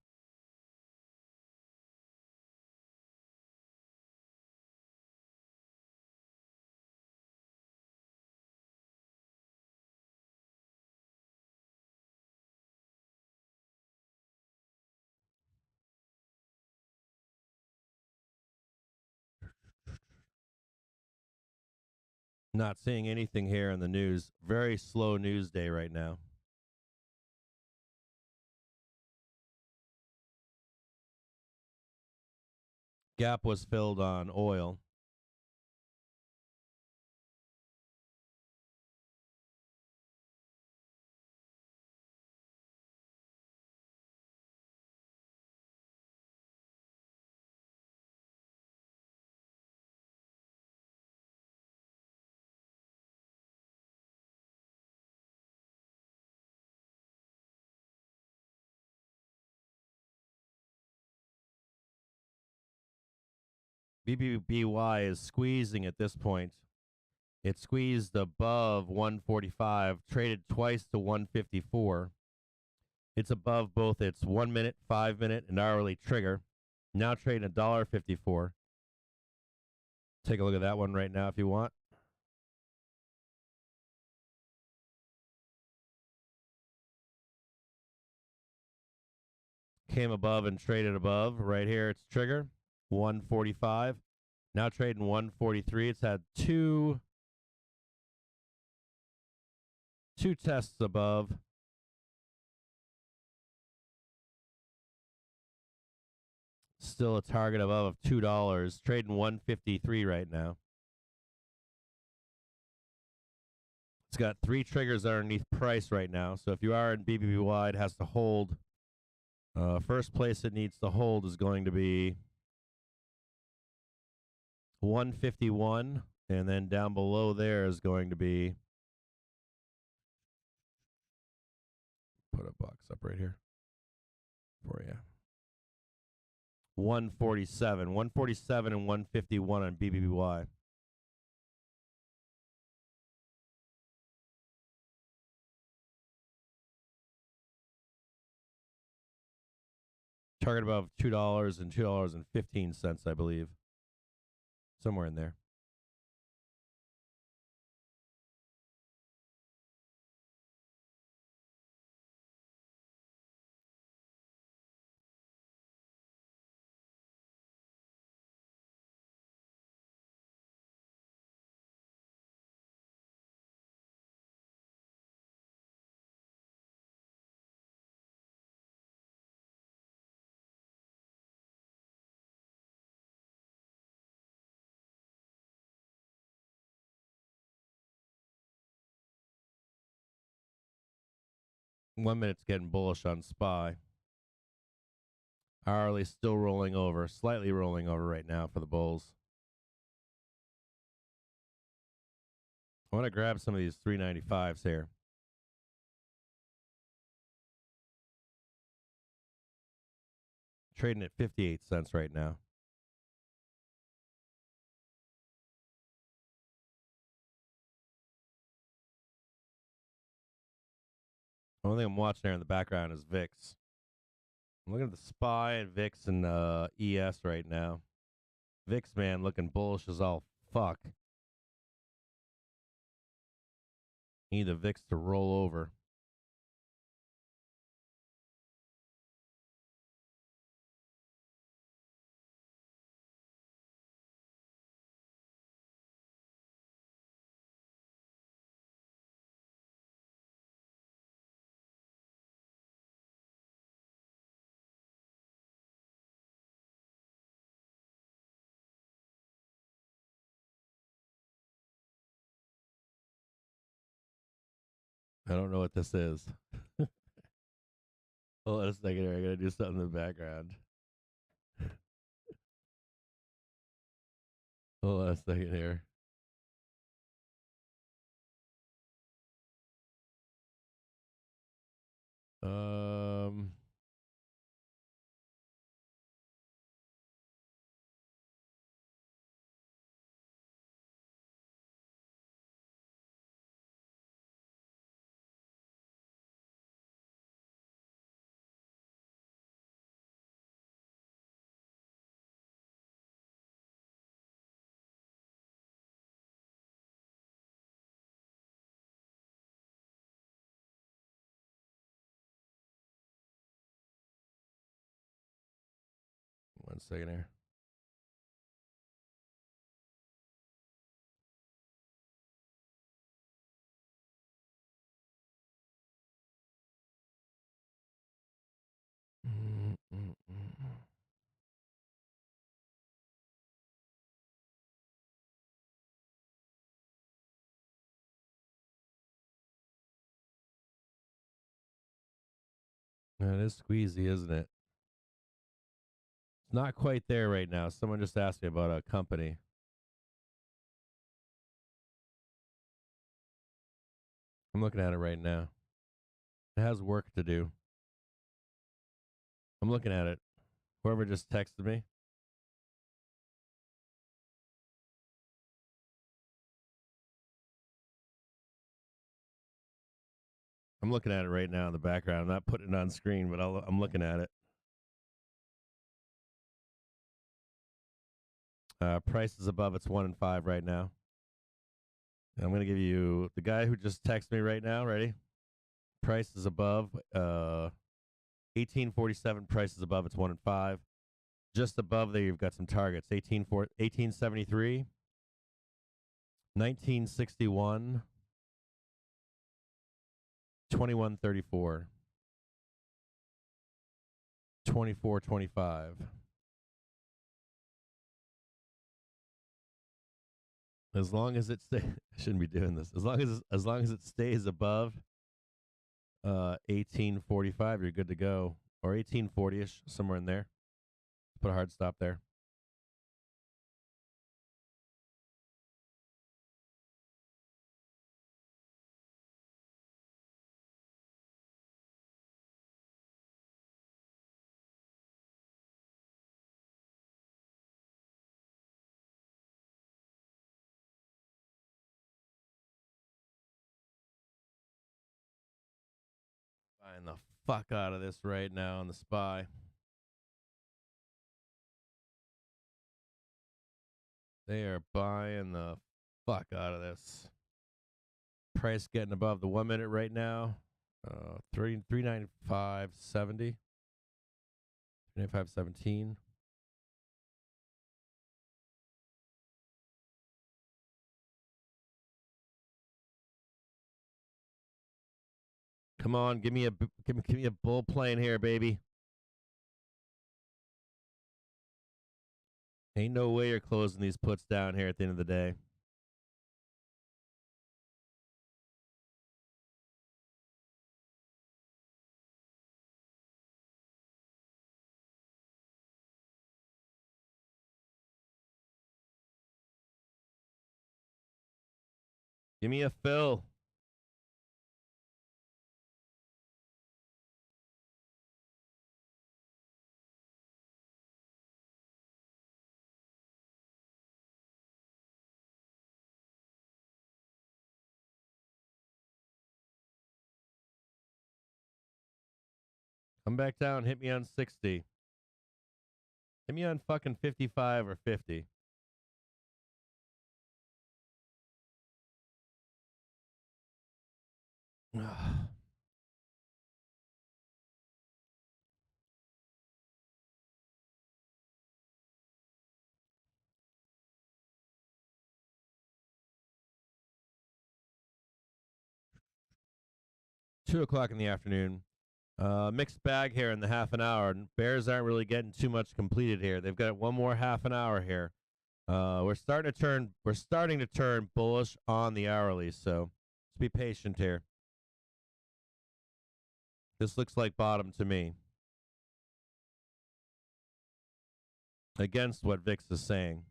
Not seeing anything here in the news. Very slow news day right now. Gap was filled on oil. BBBY is squeezing at this point. It squeezed above 145, traded twice to 154. It's above both its 1 minute, 5 minute, and hourly trigger. Now trading $1.54. Take a look at that one right now if you want. Came above and traded above. Right here, its trigger, 145. Now trading 143. It's had two tests above. Still a target above of $2. Trading 153 right now. It's got 3 triggers underneath price right now. So if you are in BBBY, it has to hold. First place it needs to hold is going to be 151. And then down below there is going to be, put a box up right here for you. 147. 147 and 151 on BBBY. Target above $2 and $2.15, I believe. Somewhere in there. One minute's getting bullish on SPY. Hourly still rolling over, slightly rolling over right now for the bulls. I want to grab some of these 395s here. Trading at 58 cents right now. The only thing I'm watching there in the background is VIX. I'm looking at the SPY and VIX and ES right now. VIX, man, looking bullish as all fuck. Need the VIX to roll over. I don't know what this is. Hold on a second here. I gotta do something in the background. Hold on a second here. 1 second here. It is squeezy, isn't it? It's not quite there right now. Someone just asked me about a company. I'm looking at it right now. It has work to do. I'm looking at it. Whoever just texted me. I'm looking at it right now in the background. I'm not putting it on screen, but I'm looking at it. Price is above its 1 and 5 right now. And I'm going to give you the guy who just texted me right now. Ready? Price is above 1847. Price is above its 1 and 5. Just above there, you've got some targets. 1873, 1961, 2134, 2425. As long as it stays, I shouldn't be doing this. As long as it stays above 1845, you're good to go, or 1840ish, somewhere in there. Put a hard stop there. Buying the fuck out of this right now on the SPY. They are buying the fuck out of this. Price getting above the 1 minute right now. 395.70. 395.17. Come on, give me a bull plane here, baby. Ain't no way you're closing these puts down here at the end of the day. Give me a fill. Come back down. Hit me on 60. Hit me on fucking 55 or 50. Ugh. 2 o'clock in the afternoon. Mixed bag here in the half an hour. Bears aren't really getting too much completed here. They've got one more half an hour here. We're starting to turn bullish on the hourly, so just be patient here. This looks like bottom to me. Against what VIX is saying.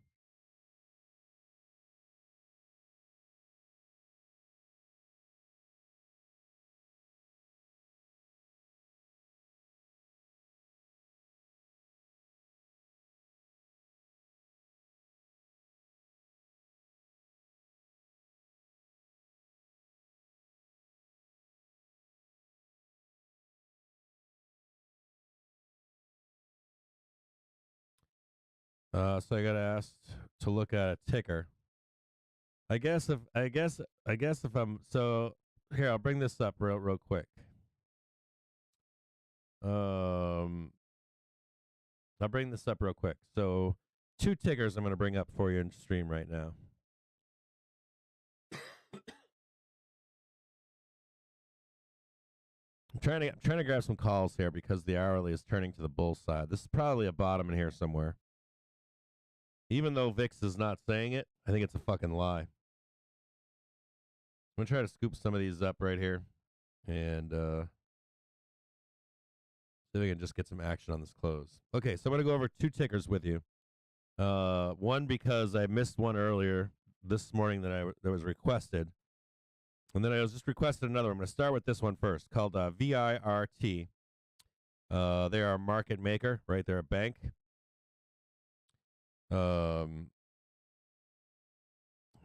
So I got asked to look at a ticker. I guess if I'm so here, I'll bring this up real quick. I'll bring this up real quick. So 2 tickers I'm going to bring up for you in stream right now. I'm trying to grab some calls here because the hourly is turning to the bull side. This is probably a bottom in here somewhere. Even though VIX is not saying it, I think it's a fucking lie. I'm going to try to scoop some of these up right here and see if we can just get some action on this close. Okay, so I'm going to go over 2 tickers with you. One because I missed one earlier this morning that was requested. And then I was just requested another. I'm going to start with this one first, called VIRT. They are a market maker, right? They're a bank. Now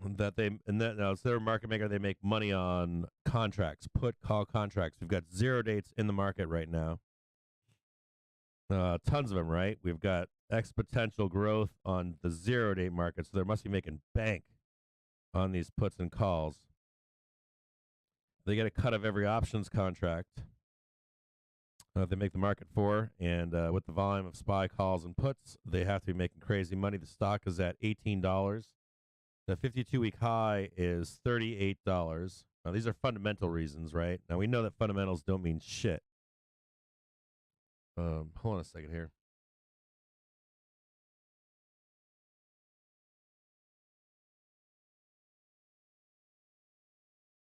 it's their market maker. They make money on contracts, put call contracts. We've got 0 dates in the market right now. Tons of them, right? We've got exponential growth on the 0 date market, so they must be making bank on these puts and calls. They get a cut of every options contract they make the market for, and with the volume of SPY calls and puts, they have to be making crazy money. The stock is at $18. The 52-week high is $38. Now, these are fundamental reasons, right? Now, we know that fundamentals don't mean shit. Hold on a second here.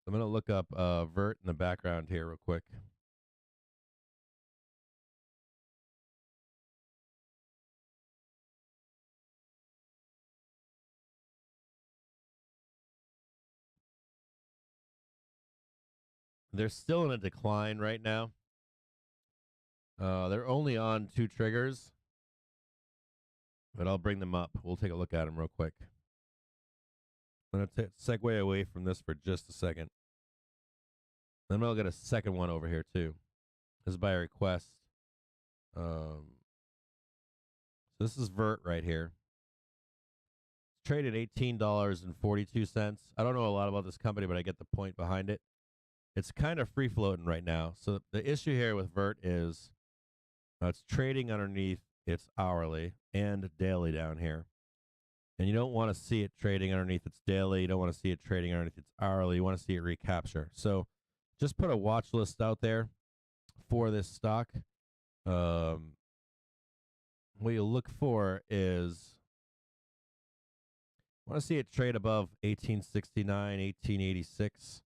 I'm going to look up VERT in the background here real quick. They're still in a decline right now. They're only on 2 triggers, but I'll bring them up. We'll take a look at them real quick. I'm going to segue away from this for just a second. Then I'll get a second one over here, too. This is by request. So this is VERT right here. It's traded $18.42. I don't know a lot about this company, but I get the point behind it. It's kind of free floating right now. So the issue here with VERT is it's trading underneath its hourly and daily down here. And you don't want to see it trading underneath its daily. You don't want to see it trading underneath its hourly. You want to see it recapture. So just put a watch list out there for this stock. What you'll look for is want to see it trade above 1869, 1886,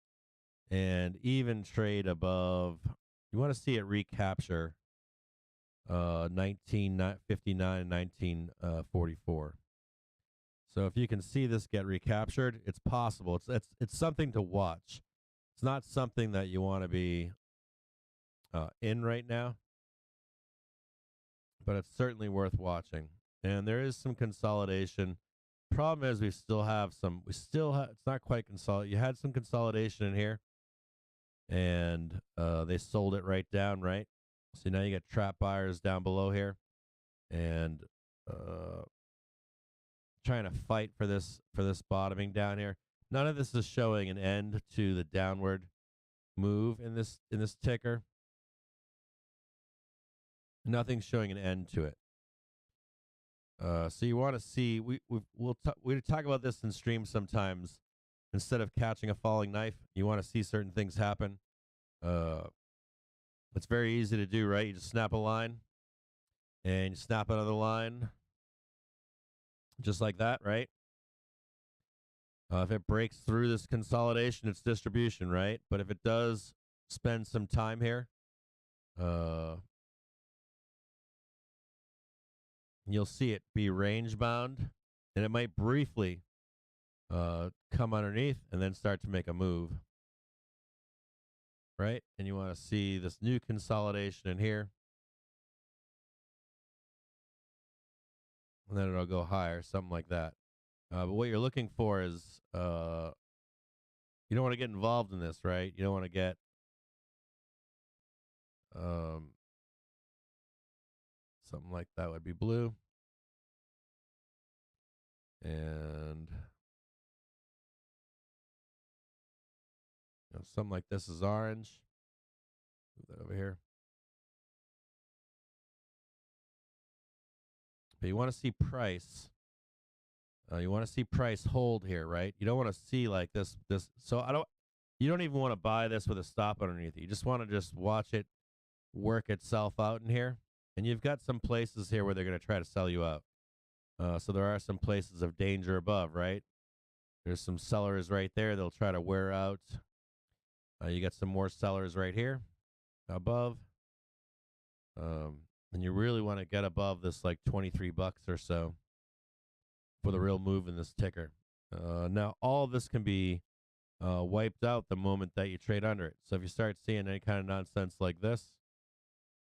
and even trade above. You want to see it recapture 1959 and 1944. So if you can see this get recaptured, it's possible. It's something to watch. It's not something that you want to be in right now, but it's certainly worth watching. And there is some consolidation. Problem is it's not quite consolidation. You had some consolidation in here, and they sold it right down, right? So now you got trap buyers down below here, and trying to fight for this bottoming down here. None of this is showing an end to the downward move in this ticker. Nothing's showing an end to it. So you want to see we'll talk about this in stream sometimes. Instead of catching a falling knife, you want to see certain things happen. It's very easy to do, right? You just snap a line, and you snap another line, just like that, right? If it breaks through this consolidation, it's distribution, right? But if it does spend some time here, you'll see it be range bound, and it might briefly come underneath and then start to make a move, right? And you want to see this new consolidation in here, and then it'll go higher, something like that. But what you're looking for is you don't want to get involved in this, right? You don't want to get something like that would be blue, and something like this is orange. Move that over here. Okay, you want to see price. You want to see price hold here, right? You don't want to see like this. So you don't even want to buy this with a stop underneath it. You just want to just watch it work itself out in here. And you've got some places here where they're going to try to sell you out. So there are some places of danger above, right? There's some sellers right there. They'll try to wear out. You got some more sellers right here above. And you really want to get above this like 23 bucks or so for the real move in this ticker. Now, all of this can be wiped out the moment that you trade under it. So if you start seeing any kind of nonsense like this,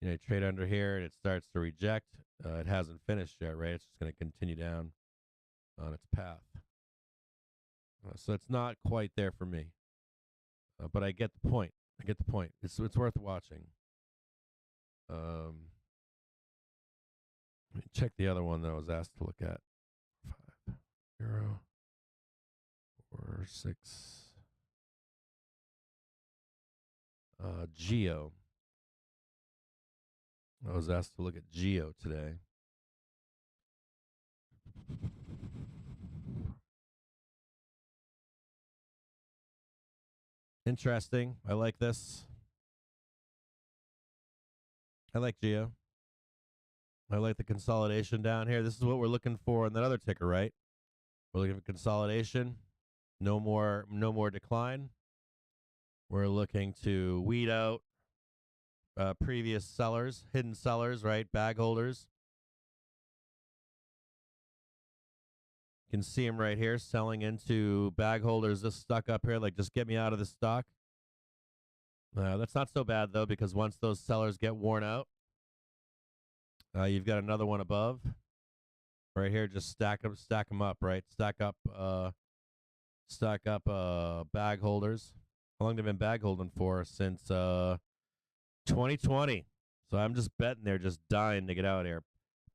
you trade under here and it starts to reject. It hasn't finished yet, right? It's just going to continue down on its path. So it's not quite there for me. But I get the point. It's worth watching. Let me check the other one that I was asked to look at. 5, 0, 4, 6. Geo. I was asked to look at Geo today. Interesting. I like this. I like Geo. I like the consolidation down here. This is what we're looking for in that other ticker, right? We're looking for consolidation. No more decline. We're looking to weed out previous sellers, hidden sellers, right? Bag holders. You can see them right here selling into bag holders. This stuck up here, like just get me out of this stock. That's not so bad though, because once those sellers get worn out, you've got another one above. Right here, just stack them up, right? Stack up bag holders. How long have they been bag holding for? Since 2020. So I'm just betting they're just dying to get out of here.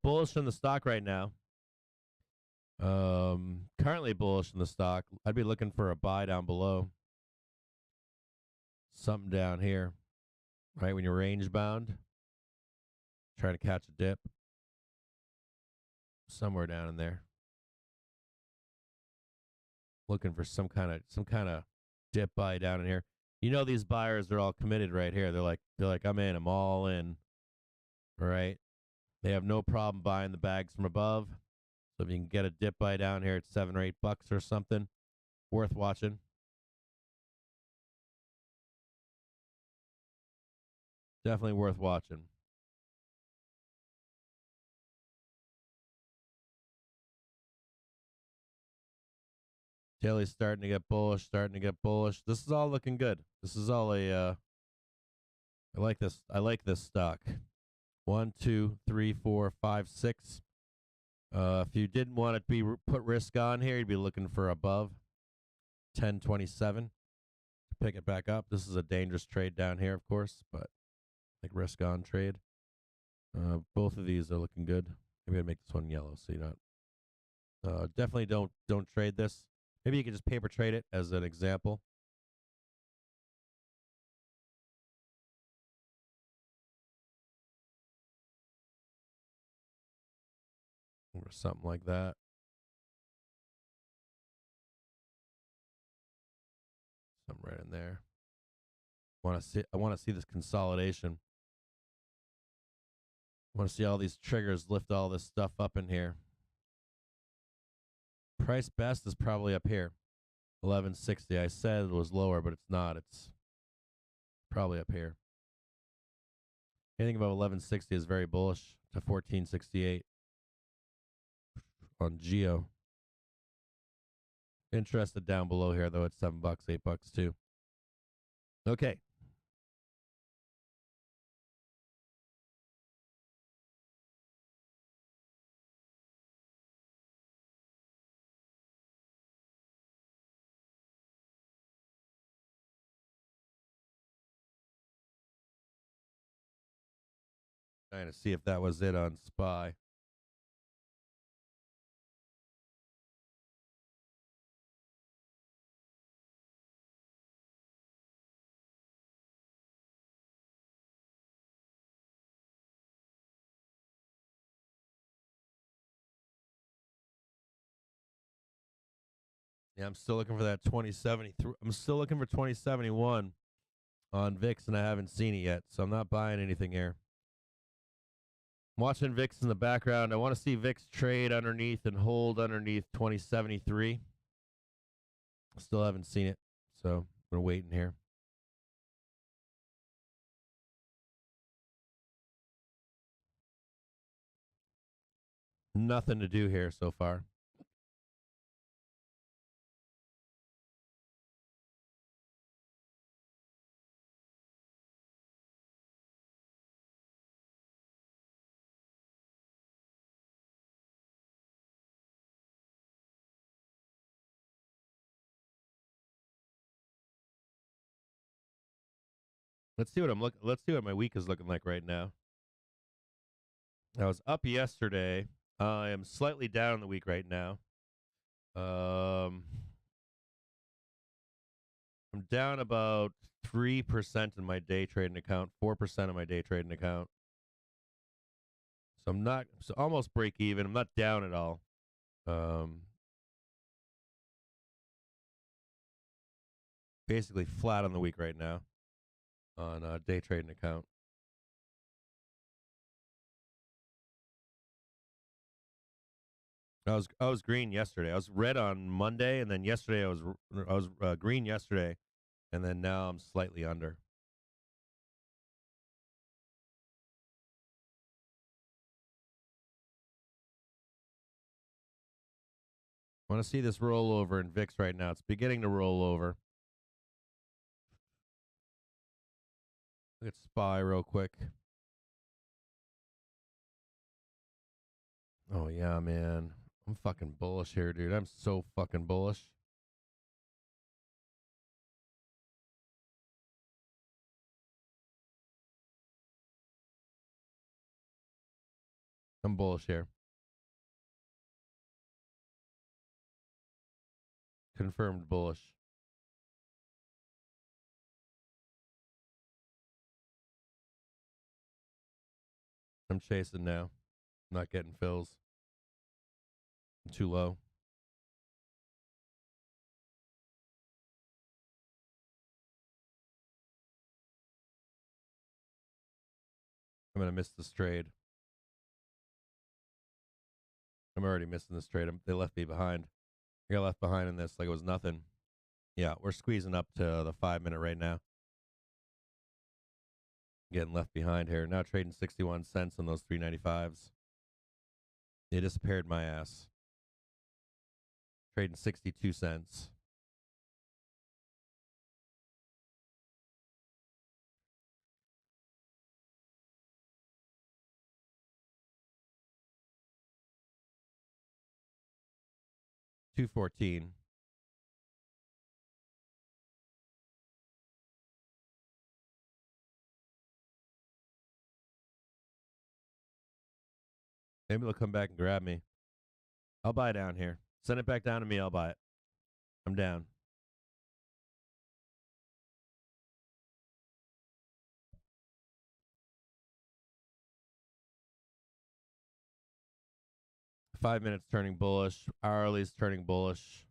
Bullish in the stock right now. Currently bullish in the stock. I'd be looking for a buy down below. Something down here, right? When you're range bound, trying to catch a dip. Somewhere down in there. Looking for some kind of dip buy down in here. You know these buyers are all committed right here. They're like I'm in. I'm all in. All right. They have no problem buying the bags from above. So if you can get a dip buy down here at $7 or $8 or something, worth watching. Definitely worth watching. Daly's starting to get bullish. This is all looking good. This is all I like this. I like this stock. 1, 2, 3, 4, 5, 6. If you didn't want to put risk on here, you'd be looking for above 1027 to pick it back up. This is a dangerous trade down here, of course, but like risk on trade. Both of these are looking good. Maybe I'd make this one yellow so you're not. Definitely don't trade this. Maybe you can just paper trade it as an example. Or something like that. Something right in there. I want to see this consolidation. I want to see all these triggers lift all this stuff up in here. Price best is probably up here. 1160. I said it was lower, but it's not. It's probably up here. Anything above 1160 is very bullish to 1468 on Geo. Interested down below here though at $7, $8 too. Okay. Trying to see if that was it on SPY. Yeah, I'm still looking for that 2073. I'm still looking for 2071 on VIX, and I haven't seen it yet, so I'm not buying anything here. I'm watching VIX in the background. I want to see VIX trade underneath and hold underneath 2073. Still haven't seen it, so we're waiting here. Nothing to do here so far. Let's see what my week is looking like right now. I was up yesterday. I am slightly down the week right now. I'm down about 3% in my day trading account, 4% in my day trading account. So I'm not almost break even. I'm not down at all. Basically flat on the week right now on a day trading account. I was green yesterday. I was red on Monday, and then yesterday I was green yesterday, and then now I'm slightly under. I want to see this roll over in VIX right now. It's beginning to roll over. Look at SPY real quick. Oh yeah, man. I'm fucking bullish here, dude. I'm so fucking bullish. I'm bullish here. Confirmed bullish. I'm chasing now. I'm not getting fills. I'm too low. I'm going to miss this trade. I'm already missing this trade. They left me behind. I got left behind in this like it was nothing. Yeah, we're squeezing up to the 5 minute right now. Getting left behind here. Now trading 61 cents on those 395s. They disappeared my ass. Trading 62 cents. $2.14. Maybe they'll come back and grab me. I'll buy down here. Send it back down to me. I'll buy it. I'm down. Five minutes turning bullish. Hourly's turning bullish.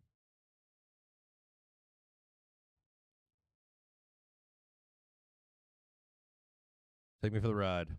Take me for the ride.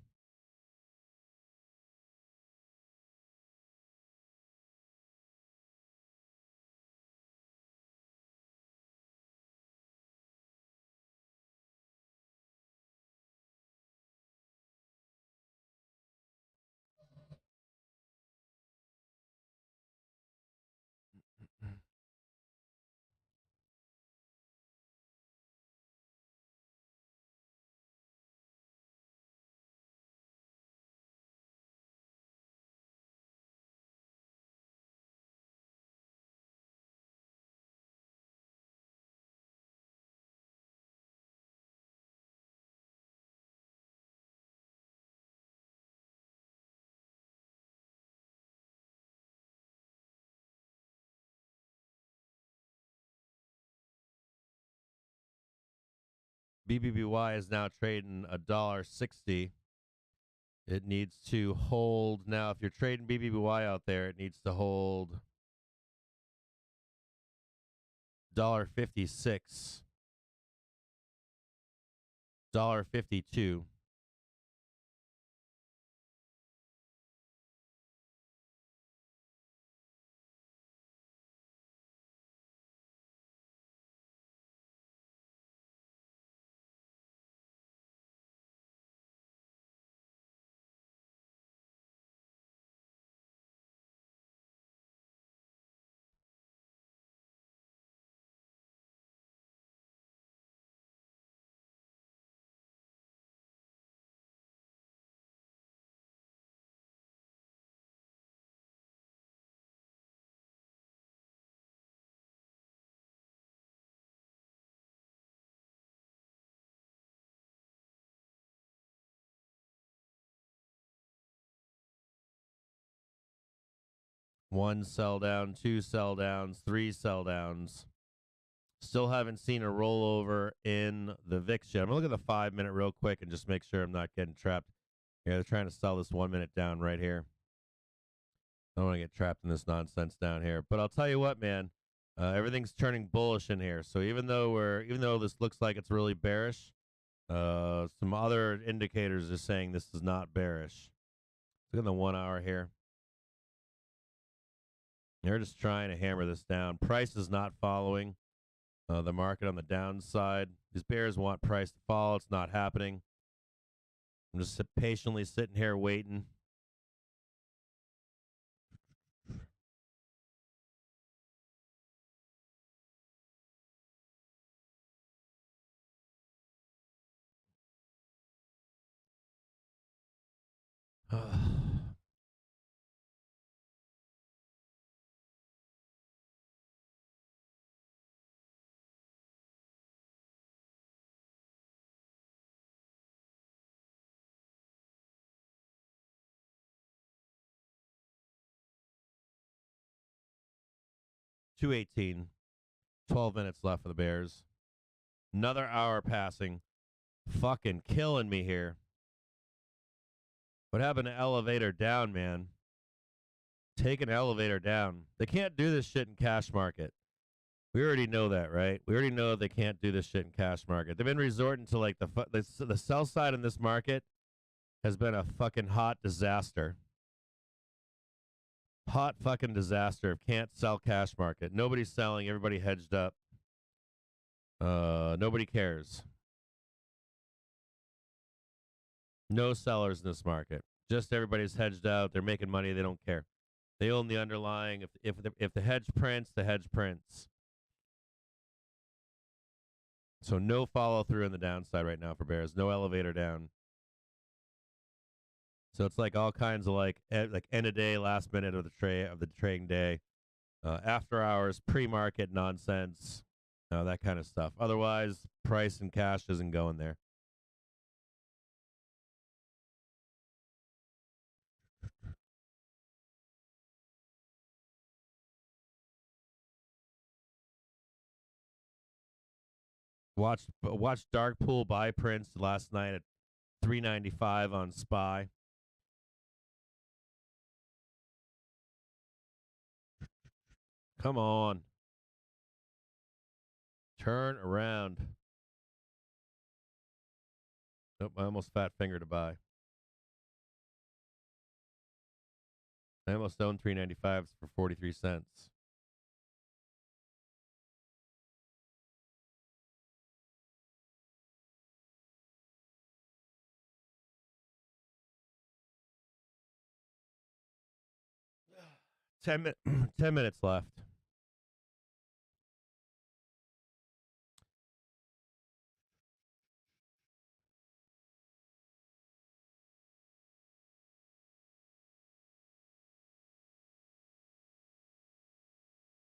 BBBY is now trading $1.60. It needs to hold. Now, if you're trading BBBY out there, it needs to hold $1.56, $1.52. One sell down, two sell downs, three sell downs. Still haven't seen a rollover in the VIX yet. I'm going to look at the 5-minute real quick and just make sure I'm not getting trapped. Yeah, they're trying to sell this 1 minute down right here. I don't want to get trapped in this nonsense down here. But I'll tell you what, man. Everything's turning bullish in here. So even though this looks like it's really bearish, some other indicators are saying this is not bearish. Look at the 1 hour here. They're just trying to hammer this down. Price is not following the market on the downside. These bears want price to fall. It's not happening. I'm just patiently sitting here waiting. $2.18. 12 minutes left for the Bears. Another hour passing. Fucking killing me here. What happened to elevator down, man? Take an elevator down. They can't do this shit in cash market. We already know that, right? We already know they can't do this shit in cash market. They've been resorting to like the sell side in this market has been a fucking hot disaster. Hot fucking disaster. Can't sell cash market. Nobody's selling. Everybody hedged up. Nobody cares. No sellers in this market. Just everybody's hedged out. They're making money. They don't care. They own the underlying. If the hedge prints, the hedge prints. So no follow through on the downside right now for bears. No elevator down. So it's like all kinds of like end of day, last minute of the trading day, after hours, pre-market nonsense, that kind of stuff. Otherwise, price and cash isn't going there. Watched dark pool buy prints last night at 395 on SPY. Come on. Turn around. Nope, I almost fat fingered to buy. I almost owned 395s for 43 cents. Ten minutes left.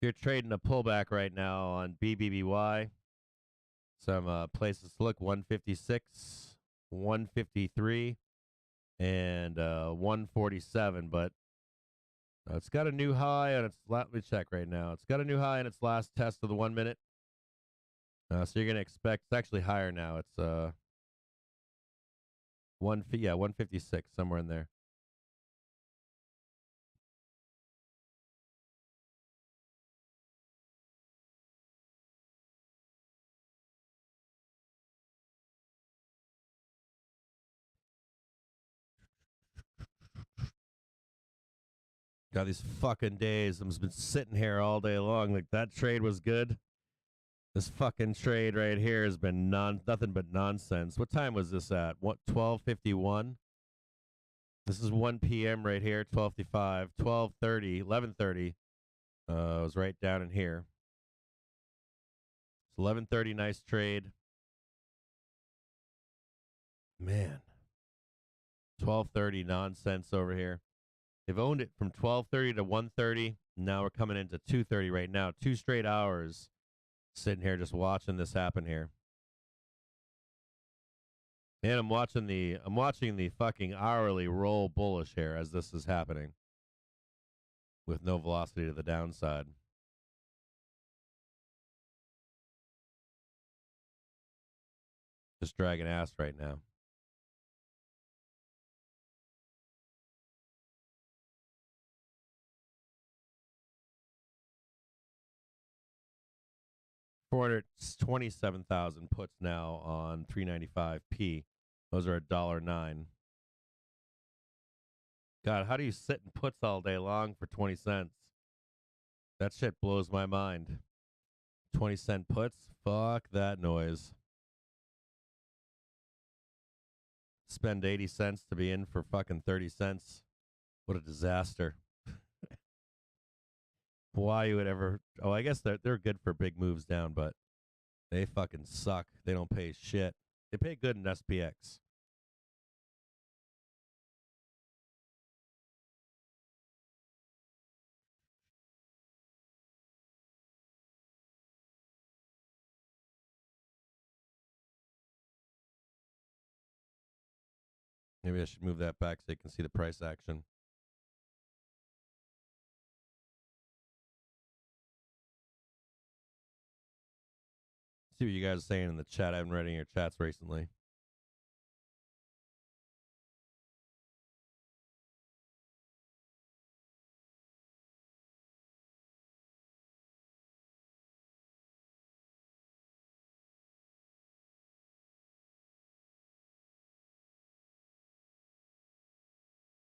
You're trading a pullback right now on BBBY. Some places to look: 156, 153, and 147. But it's got a new high on its. Let me check right now. It's got a new high on its last test of the 1 minute. So you're gonna expect it's actually higher now. It's 156 somewhere in there. God, these fucking days. I've been sitting here all day long. Like, that trade was good. This fucking trade right here has been nothing but nonsense. What time was this at? What, 12:51? This is 1 p.m. right here, 12:55, 12:30, 11:30. It was right down in here. It's 11:30, nice trade. Man. 12:30 nonsense over here. They've owned it from 12:30 to 1:30. Now we're coming into 2:30 right now. 2 straight hours sitting here just watching this happen here. And I'm watching the fucking hourly roll bullish here as this is happening with no velocity to the downside. Just dragging ass right now. $427,000 puts now on 395p. Those are $1.09. God, how do you sit and puts all day long for 20 cents? That shit blows my mind. 20-cent puts? Fuck that noise. Spend 80 cents to be in for fucking 30 cents. What a disaster. Why you would ever... Oh, I guess they're good for big moves down, but they fucking suck. They don't pay shit. They pay good in SPX. Maybe I should move that back so you can see the price action. See what you guys are saying in the chat. I haven't read any of your chats recently.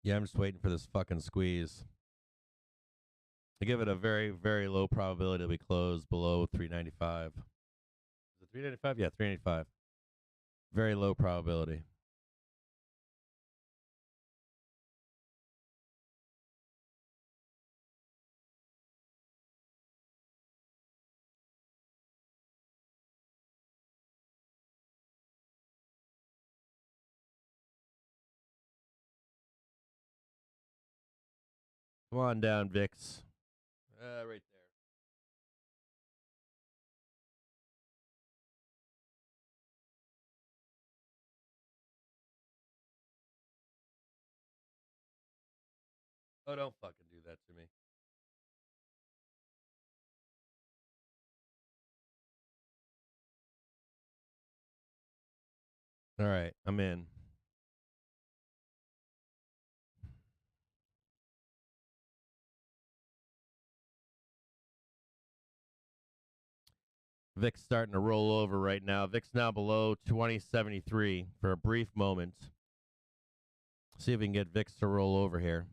Yeah, I'm just waiting for this fucking squeeze. I give it a very, very low probability that we close below 395. Is it 395? Yeah, 395. Very low probability. Come on down, VIX. Right there. Oh, don't fucking do that to me. All right, I'm in. VIX starting to roll over right now. VIX now below 2073 for a brief moment. See if we can get VIX to roll over here.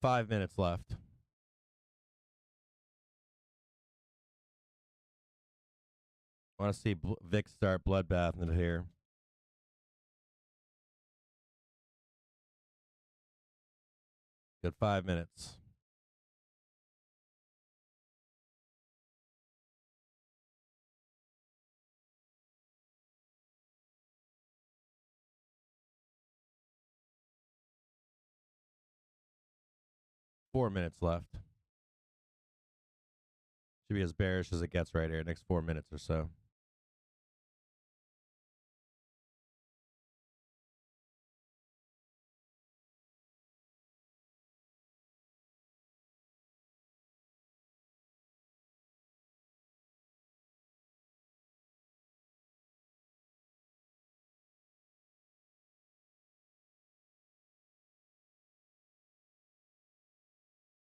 Five minutes left. I want to see VIX start bloodbathing it here. Got 5 minutes. Four minutes left. Should be as bearish as it gets right here. Next 4 minutes or so.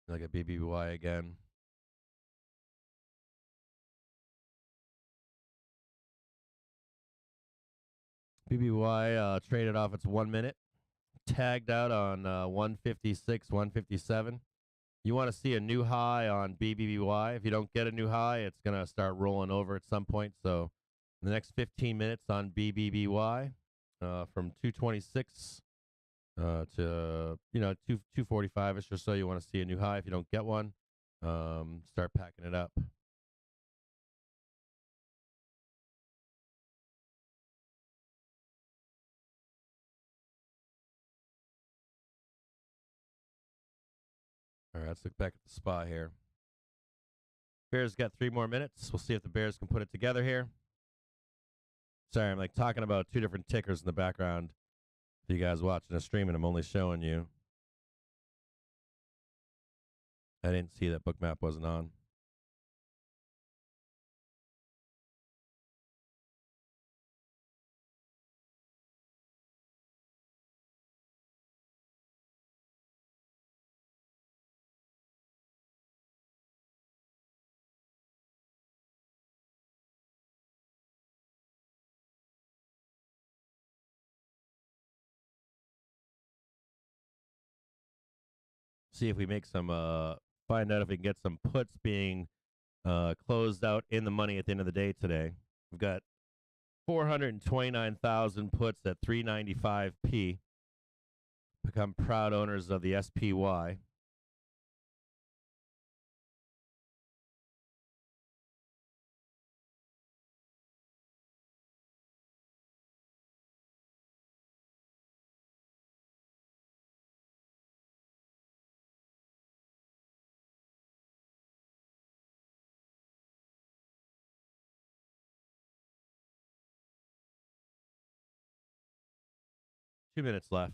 Like a BBY again. BBY traded off its 1 minute, tagged out on 156, 157. You want to see a new high on BBBY. If you don't get a new high, it's going to start rolling over at some point. So the next 15 minutes on BBBY from 226 to 245ish or so, you want to see a new high. If you don't get one, start packing it up. All right, let's look back at the SPY here. Bears got 3 more minutes. We'll see if the Bears can put it together here. Sorry, I'm like talking about 2 different tickers in the background. For you guys watching a stream, and I'm only showing you. I didn't see that book map wasn't on. See if we make some, find out if we can get some puts being closed out in the money at the end of the day today. We've got 429,000 puts at 395p. Become proud owners of the SPY. Two minutes left.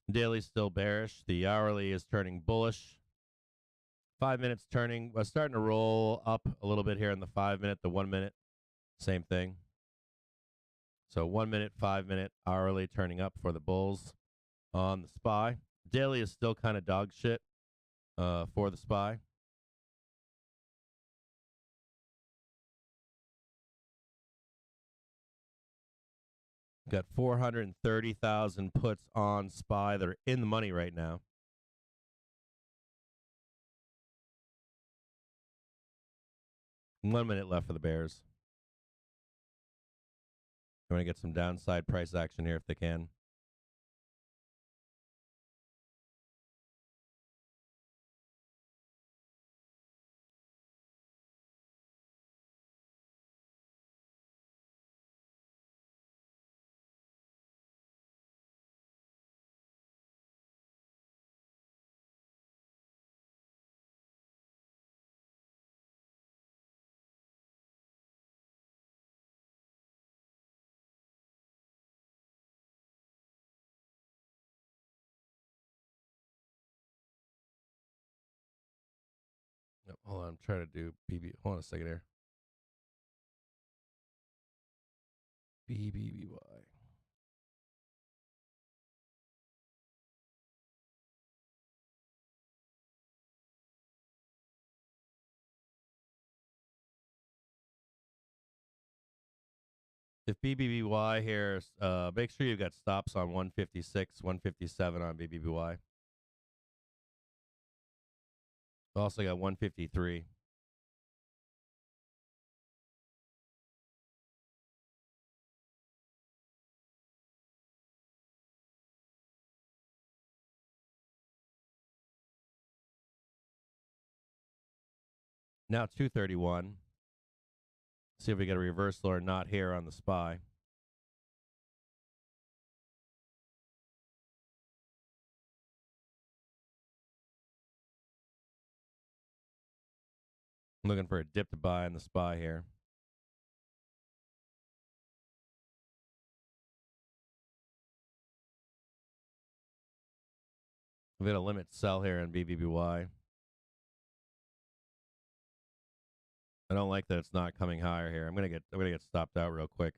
Daily's still bearish. The hourly is turning bullish. 5 minutes turning. Starting to roll up a little bit here in the 5 minute, the 1 minute. Same thing. So 1 minute, 5 minute, hourly turning up for the bulls on the SPY. Daily is still kind of dog shit for the SPY. Got 430,000 puts on SPY that are in the money right now. One minute left for the Bears. I want to get some downside price action here if they can. No, hold on, I'm trying to do BB. Hold on a second here. BBBY. If BBBY here, make sure you've got stops on 156, 157 on BBBY. Also got 153. Now 231. See if we get a reversal or not here on the SPY. I'm looking for a dip to buy on the SPY here. We've got a limit sell here on BBBY. I don't like that it's not coming higher here. I'm gonna get stopped out real quick.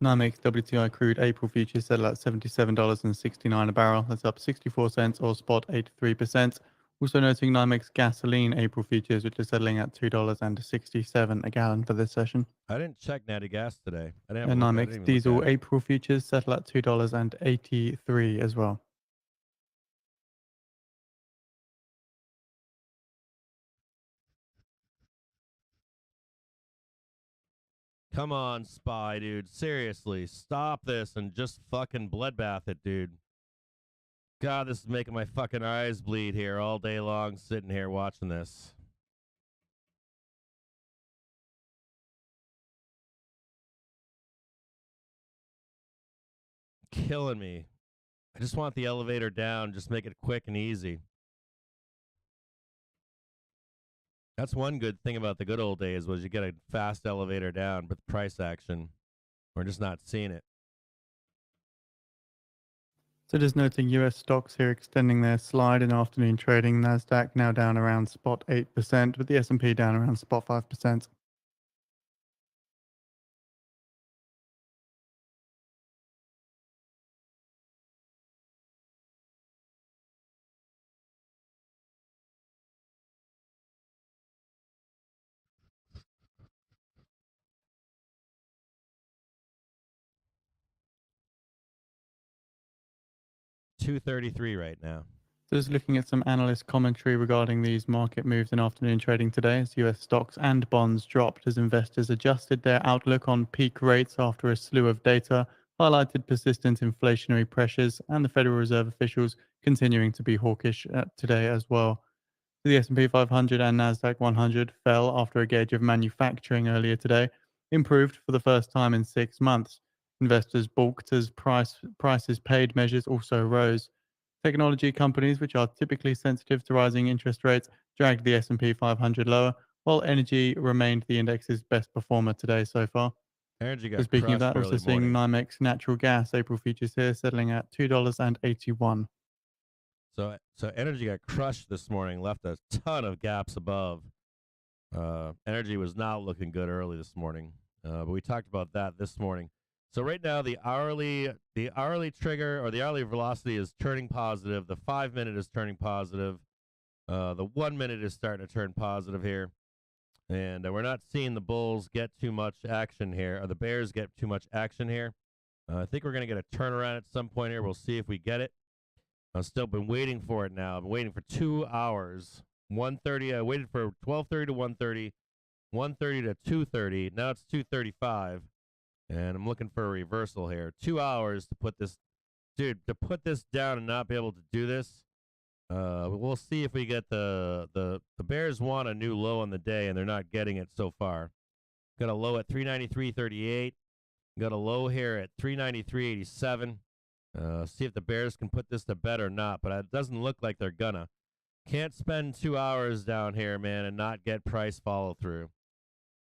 NYMEX WTI crude April futures settle at $77.69 a barrel. That's up 64 cents or spot 83%. Also noting NYMEX gasoline April futures, which are settling at $2.67 a gallon for this session. I didn't check natty gas today. I didn't And even NYMEX look diesel at it. April futures settle at $2.83 as well. Come on, Spy, dude. Seriously, stop this and just fucking bloodbath it, dude. God, this is making my fucking eyes bleed here all day long, sitting here watching this. Killing me. I just want the elevator down. Just make it quick and easy. That's one good thing about the good old days was you get a fast elevator down, but the price action, we're just not seeing it. So just noting US stocks here extending their slide in afternoon trading. NASDAQ now down around spot 8%, with the S&P down around spot 5%. $233 right now. So just looking at some analyst commentary regarding these market moves in afternoon trading today, as US stocks and bonds dropped as investors adjusted their outlook on peak rates after a slew of data highlighted persistent inflationary pressures and the Federal Reserve officials continuing to be hawkish today as well. The S&P 500 and Nasdaq 100 fell after a gauge of manufacturing earlier today improved for the first time in 6 months. Investors balked as prices paid measures also rose. Technology companies, which are typically sensitive to rising interest rates, dragged the S&P 500 lower, while energy remained the index's best performer today so far. Energy So got speaking of crushed that, also early seeing morning. NYMEX natural gas April futures here settling at $2.81. So energy got crushed this morning, left a ton of gaps above. Energy was not looking good early this morning, but we talked about that this morning. So right now the hourly trigger or the hourly velocity is turning positive. The 5-minute is turning positive. The 1 minute is starting to turn positive here, and we're not seeing the bulls get too much action here, or the bears get too much action here. I think we're going to get a turnaround at some point here. We'll see if we get it. I've still been waiting for it now. I've been waiting for 2 hours. 1:30. I waited for 12:30 to 1:30, 1:30 to 2:30. Now it's 2:35, and I'm looking for a reversal here. 2 hours to put this, dude, to put this down and not be able to do this. We'll see if we get the Bears want a new low on the day, and they're not getting it so far. Got a low at 393.38. Got a low here at 393.87. See if the Bears can put this to bed or not, but it doesn't look like they're gonna. Can't spend 2 hours down here, man, and not get price follow through.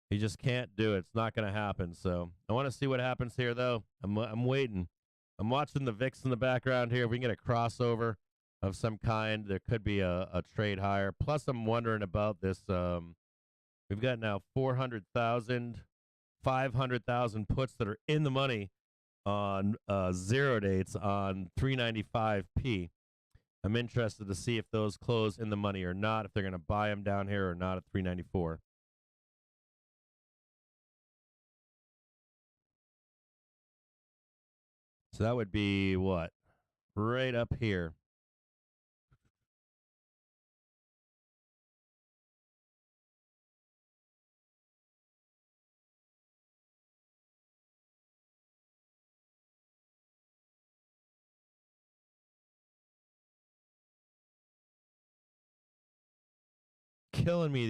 You just can't do it. It's not gonna happen. So I want to see what happens here, though. I'm waiting. I'm watching the VIX in the background here. If we can get a crossover of some kind, there could be a trade higher. Plus, I'm wondering about this. We've got now 400,000, 500,000 puts that are in the money on 0 dates on 395p. I'm interested to see if those close in the money or not, if they're going to buy them down here or not at 394. So that would be what? Right up here. Killing me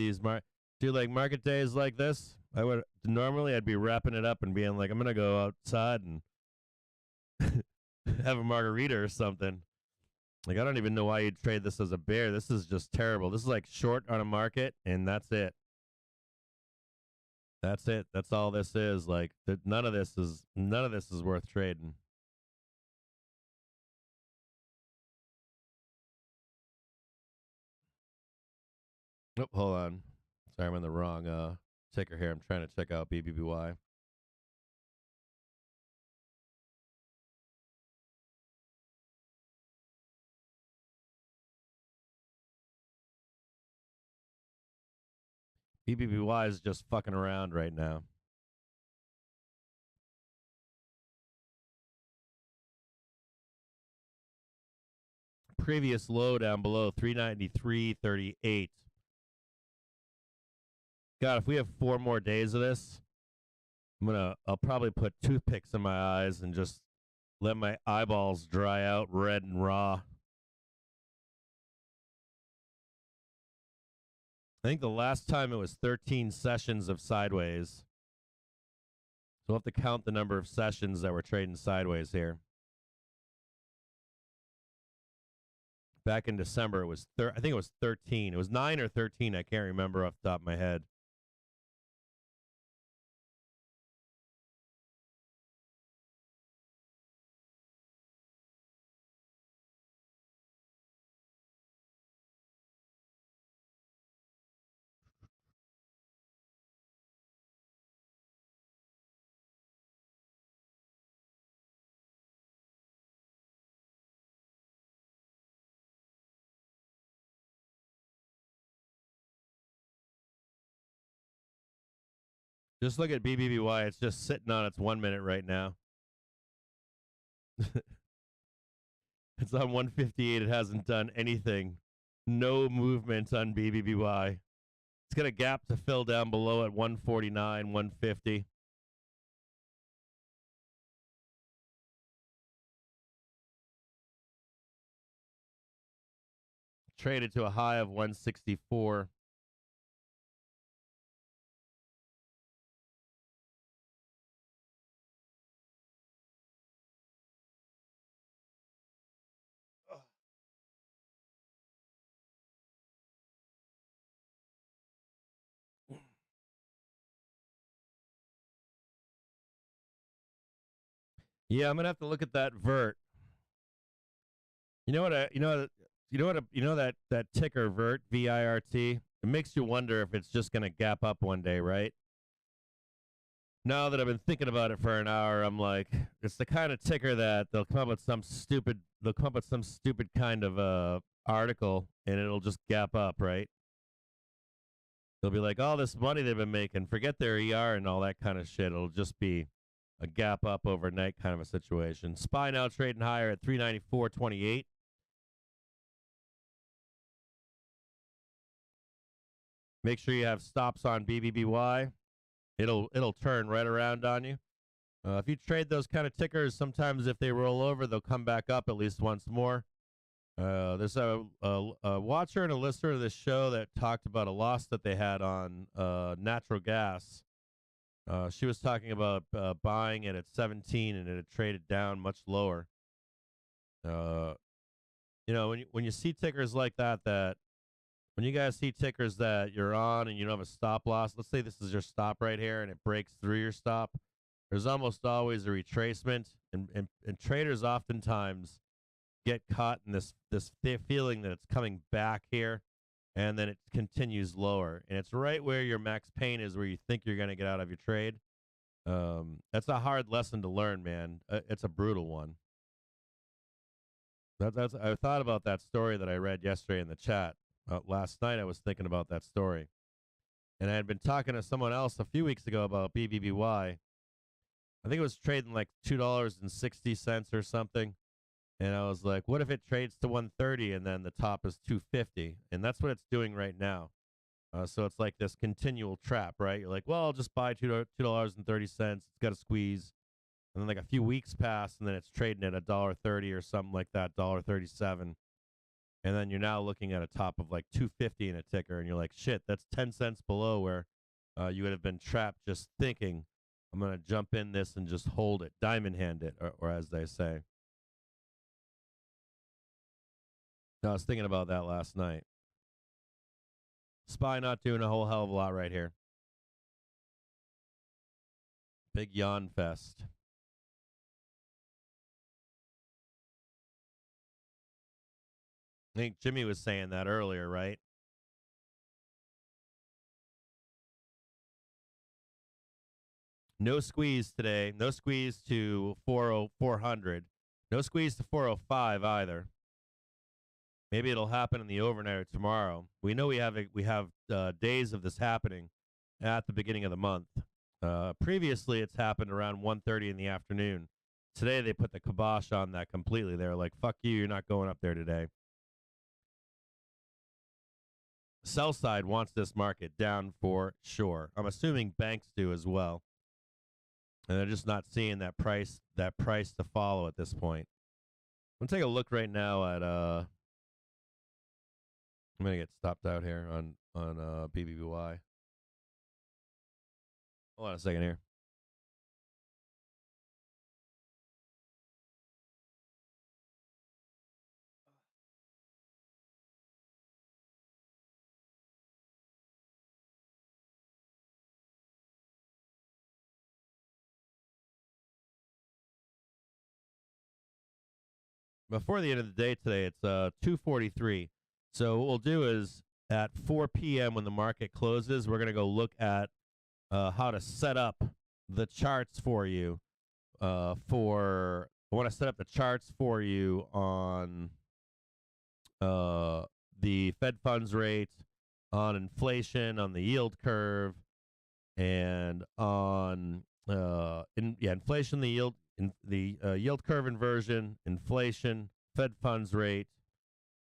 dude, like market days like this, I'd be wrapping it up and being like, I'm gonna go outside and have a margarita or something. Like, I don't even know why you'd trade this as a bear. This is just terrible. This is like short on a market, and that's it. That's it. That's all this is. Like, none of this is worth trading. Oh, hold on. Sorry, I'm in the wrong ticker here. I'm trying to check out BBBY. BBBY is just fucking around right now. Previous low down below 393.38. God, if we have 4 more days of this, I'll probably put toothpicks in my eyes and just let my eyeballs dry out red and raw. I think the last time it was 13 sessions of sideways. So we'll have to count the number of sessions that we're trading sideways here. Back in December, it was I think it was 13. It was 9 or 13. I can't remember off the top of my head. Just look at BBBY. It's just sitting on its 1 minute right now. It's on 158. It hasn't done anything. No movement on BBBY. It's got a gap to fill down below at 149, 150. Traded to a high of 164. Yeah, I'm gonna have to look at that vert. You know that ticker vert, VIRT. It makes you wonder if it's just gonna gap up one day, right? Now that I've been thinking about it for an hour, I'm like, it's the kind of ticker that they'll come up with some stupid kind of article, and it'll just gap up, right? They'll be like, all this money they've been making, forget their ER and all that kind of shit. It'll just be a gap up overnight kind of a situation. SPY now trading higher at 394.28. Make sure you have stops on BBBY. It'll turn right around on you. If you trade those kind of tickers, sometimes if they roll over, they'll come back up at least once more. There's a watcher and a listener of this show that talked about a loss that they had on natural gas. She was talking about buying it at 17 and it had traded down much lower. When you see tickers like that when you guys see tickers that you're on and you don't have a stop loss, let's say this is your stop right here and it breaks through your stop, there's almost always a retracement, and traders oftentimes get caught in this feeling that it's coming back here, and then it continues lower, and it's right where your max pain is, where you think you're going to get out of your trade. That's a hard lesson to learn, man. It's a brutal one. I thought about that story that I read yesterday in the chat. Last night I was thinking about that story, and I had been talking to someone else a few weeks ago about BBBY. I think it was trading like $2.60 or something. And I was like, what if it trades to 130 and then the top is 250? And that's what it's doing right now. So it's like this continual trap, right? You're like, well, I'll just buy $2.30. It's got a squeeze. And then like a few weeks pass, and then it's trading at $1.30 or something like that, $1.37. And then you're now looking at a top of like 250 in a ticker, and you're like, shit, that's 10 cents below where you would have been trapped just thinking, I'm going to jump in this and just hold it, diamond hand it, or as they say. I was thinking about that last night. SPY not doing a whole hell of a lot right here. Big yawn fest. I think Jimmy was saying that earlier, right? No squeeze today. No squeeze to 400. No squeeze to 405 either. Maybe it'll happen in the overnight or tomorrow. We know we have days of this happening at the beginning of the month. Previously, it's happened around 1:30 in the afternoon. Today, they put the kibosh on that completely. They're like, fuck you, you're not going up there today. Sell side wants this market down for sure. I'm assuming banks do as well. And they're just not seeing that price to follow at this point. I'm going to take a look right now at I'm going to get stopped out here on BBBY. Hold on a second here. Before the end of the day today, it's 2:43. So what we'll do is at 4 p.m. when the market closes, we're going to go look at how to set up the charts for you. I want to set up the charts for you on the Fed funds rate, on inflation, on the yield curve, and on inflation, the yield curve inversion, inflation, Fed funds rate,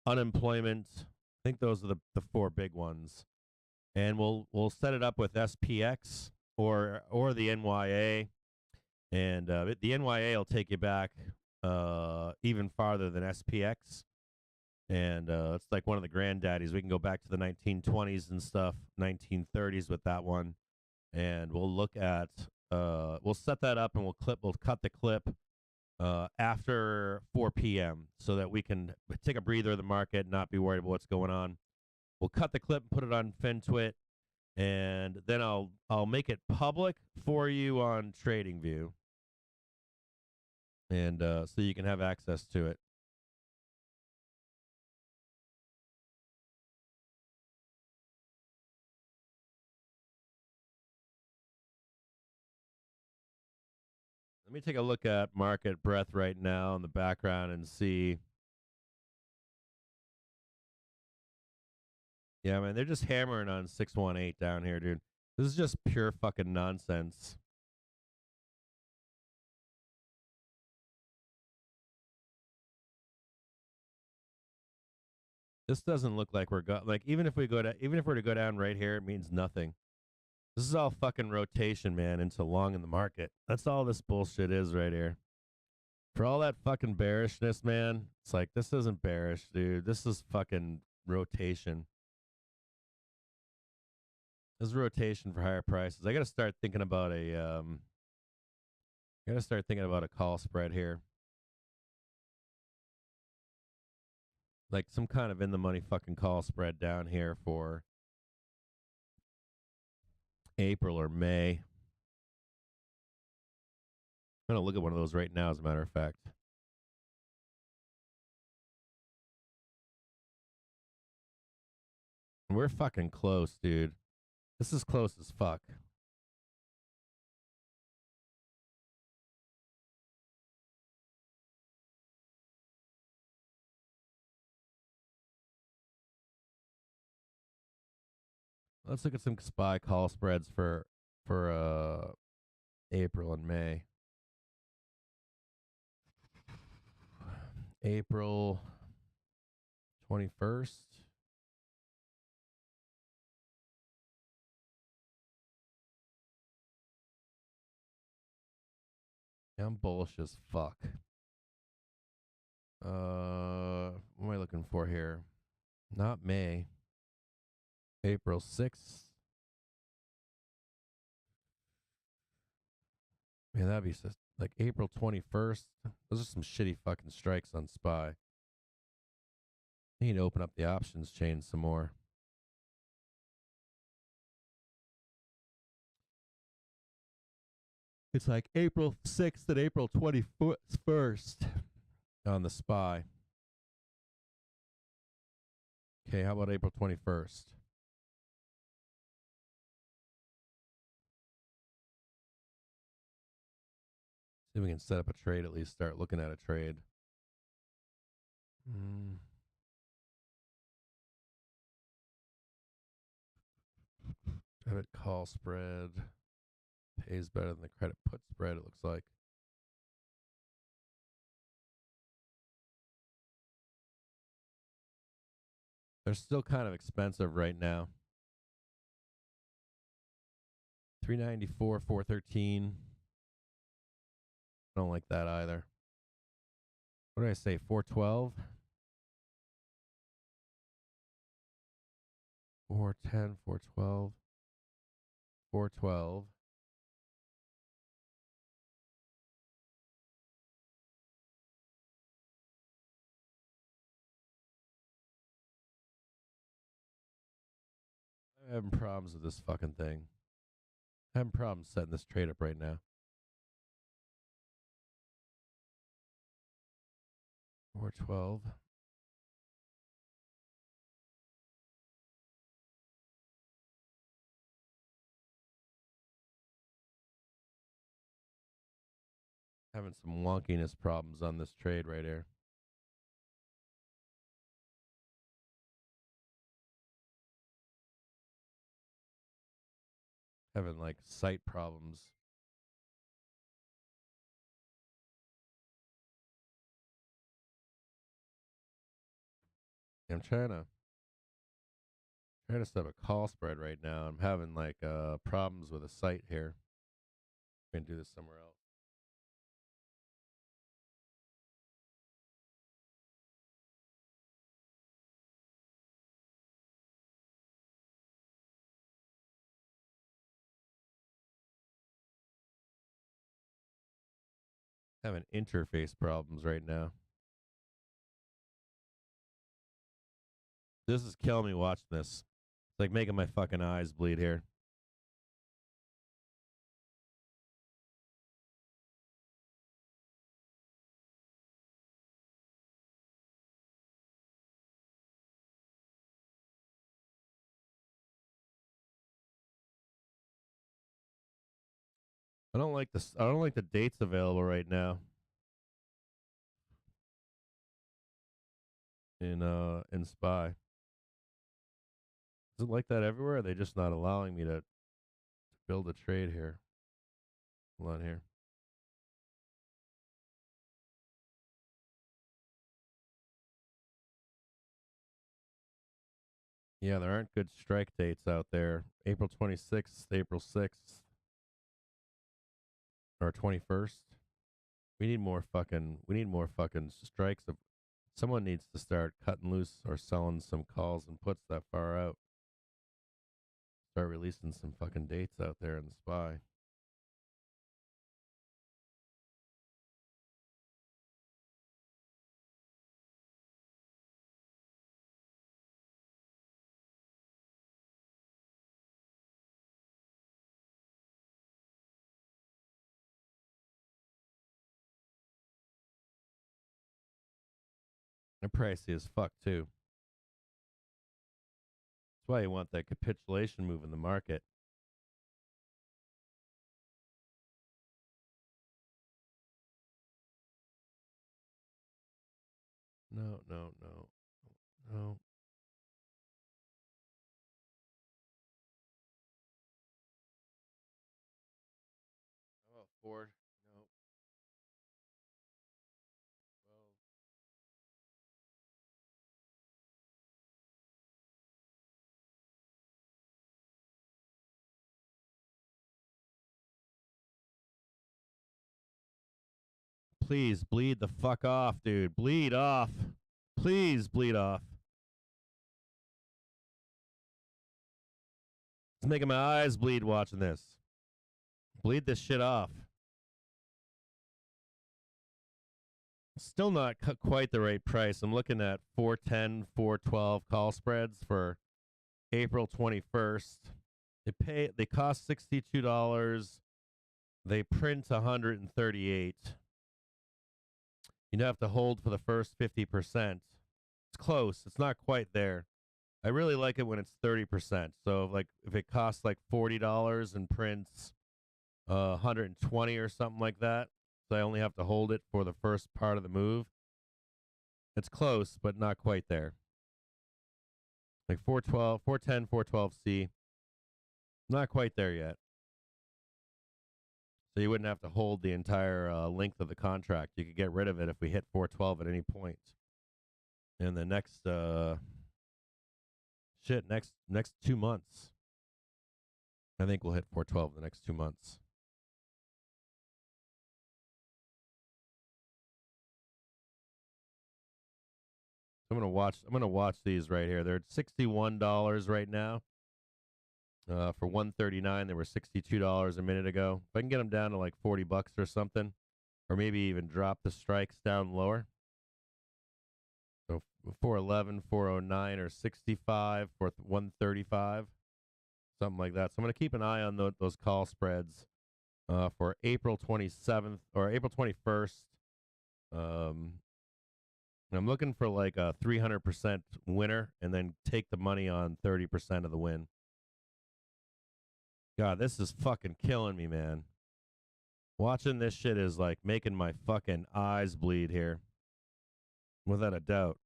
unemployment. I think those are the four big ones. And we'll set it up with SPX or the NYA. And the NYA will take you back even farther than SPX. And it's like one of the granddaddies. We can go back to the 1920s and stuff, 1930s with that one. And we'll look at we'll set that up and we'll cut the clip after 4 p.m. so that we can take a breather of the market, not be worried about what's going on. We'll cut the clip and put it on FinTwit, and then I'll make it public for you on TradingView, and so you can have access to it. Let me take a look at market breadth right now in the background and see. Yeah, man, they're just hammering on 618 down here, dude. This is just pure fucking nonsense. This doesn't look like even if we're to go down right here, it means nothing. This is all fucking rotation, man, into long in the market. That's all this bullshit is right here. For all that fucking bearishness, man, it's like, this isn't bearish, dude. This is fucking rotation. This is rotation for higher prices. I gotta start thinking about a call spread here. Like some kind of in the money fucking call spread down here for April or May. I'm going to look at one of those right now, as a matter of fact. We're fucking close, dude. This is close as fuck. Let's look at some SPY call spreads for April and May. April 21st. I'm bullish as fuck. What am I looking for here? Not May. April 6th. Man, that'd be like April 21st. Those are some shitty fucking strikes on SPY. I need to open up the options chain some more. It's like April 6th and April 21st on the SPY. Okay, how about April 21st? See if we can set up a trade, at least start looking at a trade. Debit call spread pays better than the credit put spread, it looks like. They're still kind of expensive right now. 394, 413. I don't like that either. What did I say? 412? 410, 412. 412. I'm having problems with this fucking thing. I'm having problems setting this trade up right now. 412. Having some wonkiness problems on this trade right here. Having like site problems. I'm trying to set up a call spread right now. I'm having like problems with a site here. I'm gonna do this somewhere else. Having interface problems right now. This is killing me watching this. It's like making my fucking eyes bleed here. I don't like this. I don't like the dates available right now. In SPY. Is it like that everywhere? Or are they just not allowing me to build a trade here? Hold on here. Yeah, there aren't good strike dates out there. April 26th, April 6th, or 21st. We need more fucking strikes. Someone needs to start cutting loose or selling some calls and puts that far out. Start releasing some fucking dates out there in the SPY. They're pricey as fuck too. That's why you want that capitulation move in the market. No. How about Ford? No. 12. Please bleed the fuck off, dude. Bleed off. Please bleed off. It's making my eyes bleed watching this. Bleed this shit off. Still not quite the right price. I'm looking at 410, 412 call spreads for April 21st. They cost $62. They print 138. You'd have to hold for the first 50%. It's close. It's not quite there. I really like it when it's 30%. So like if it costs like $40 and prints 120 or something like that, so I only have to hold it for the first part of the move. It's close, but not quite there. Like 412, 410, 412C. Not quite there yet. So you wouldn't have to hold the entire length of the contract. You could get rid of it if we hit 412 at any point. In the next next 2 months. I think we'll hit 412 in the next 2 months. I'm gonna watch these right here. They're at $61 right now. For 139, they were $62 a minute ago. If I can get them down to like $40 or something, or maybe even drop the strikes down lower. So 411, 409, or 65 for 135, something like that. So I'm gonna keep an eye on those call spreads for April 27th or April 21st. I'm looking for like a 300% winner and then take the money on 30% of the win. God, this is fucking killing me, man. Watching this shit is like making my fucking eyes bleed here. Without a doubt.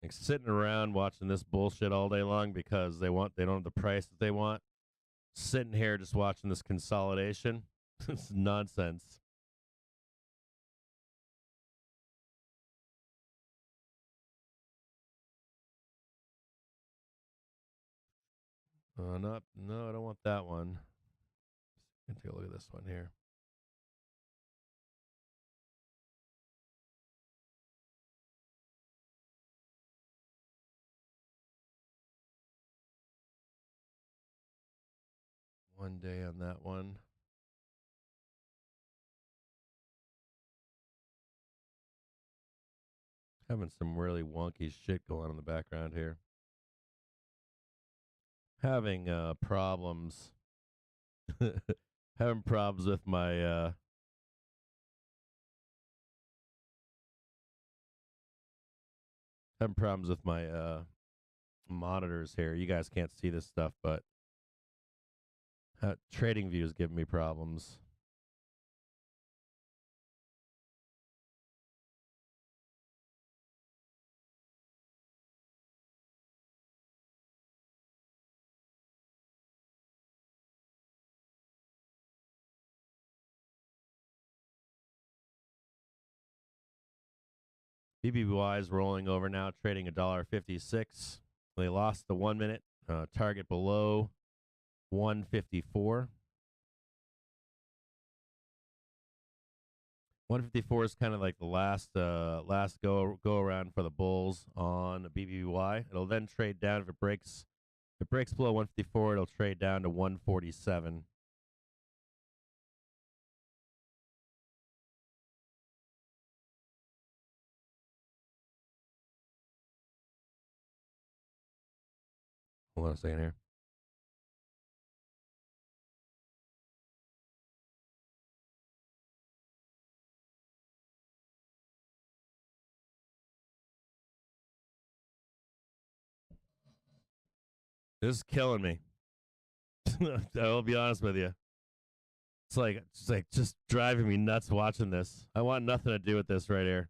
Like sitting around watching this bullshit all day long because they don't have the price that they want. Sitting here just watching this consolidation. It's nonsense. No, I don't want that one. Let's take a look at this one here. One day on that one. Having some really wonky shit going on in the background here. Having problems. Having problems with my monitors here. You guys can't see this stuff, but TradingView is giving me problems. BBY is rolling over now, trading $1.56. They lost the 1 minute target below 154. 154 is kind of like the last go around for the bulls on BBY. It'll then trade down if it breaks below 154. It'll trade down to 147. Hold on a second here. This is killing me. I'll be honest with you. It's like just driving me nuts watching this. I want nothing to do with this right here.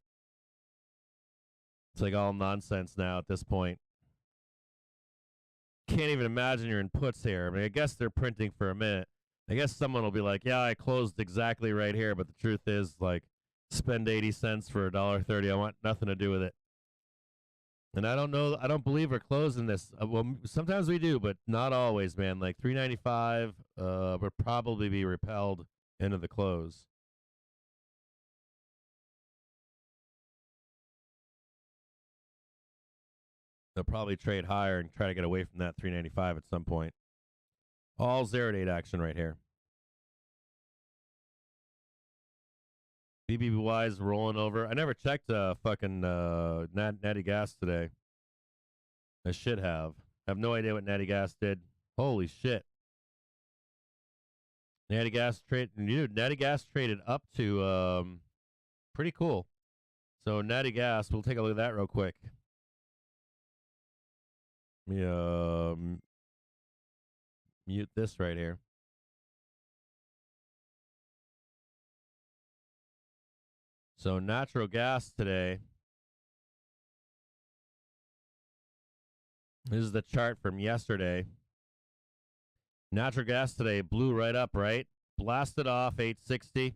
It's like all nonsense now at this point. Can't even imagine your inputs here. I mean, I guess they're printing for a minute. I guess someone will be like, yeah, I closed exactly right here, but the truth is, like, spend 80 cents for $1.30. I want nothing to do with it. And I don't know. I don't believe we're closing this. Well, sometimes we do, but not always, man. Like 395 would probably be repelled into the close. They'll probably trade higher and try to get away from that 395 at some point. All 0-8 action right here. BBY is rolling over. I never checked fucking Natty Gas today. I should have. I have no idea what Natty Gas did. Holy shit. Natty Gas traded up to pretty cool. So Natty Gas, we'll take a look at that real quick. Mute this right here. So natural gas today This is the chart from yesterday. Natural gas today blew right up, right? Blasted off 860.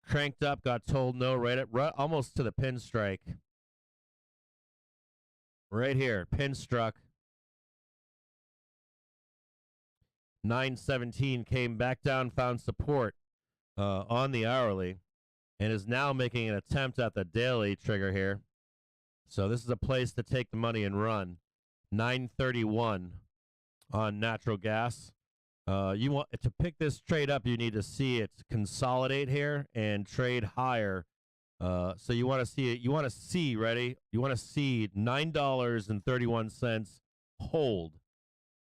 Cranked up, got told no right almost to the pin strike. Right here, pin struck. 917 came back down, found support on the hourly, and is now making an attempt at the daily trigger here. So this is a place to take the money and run. 931 on natural gas. You want to pick this trade up, you need to see it consolidate here and trade higher. So you want to see it. You want to see, ready? You want to see $9.31 hold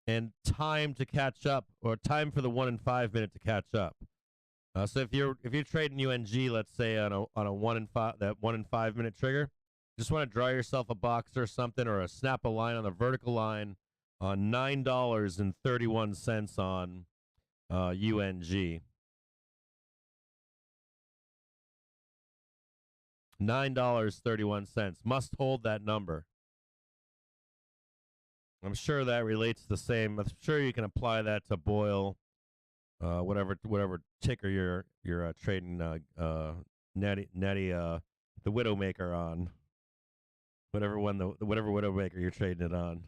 and time to catch up, or time for the 1 and 5 minute to catch up. So if you're trading UNG, let's say on a 1 and 5, that 1 and 5 minute trigger, just want to draw yourself a box or something, or snap a line on the vertical line on $9.31 on UNG. $9.31. Must hold that number. I'm sure that relates the same. I'm sure you can apply that to Boyle, whatever ticker you're trading Natty the Widowmaker on. Whatever Widowmaker you're trading it on.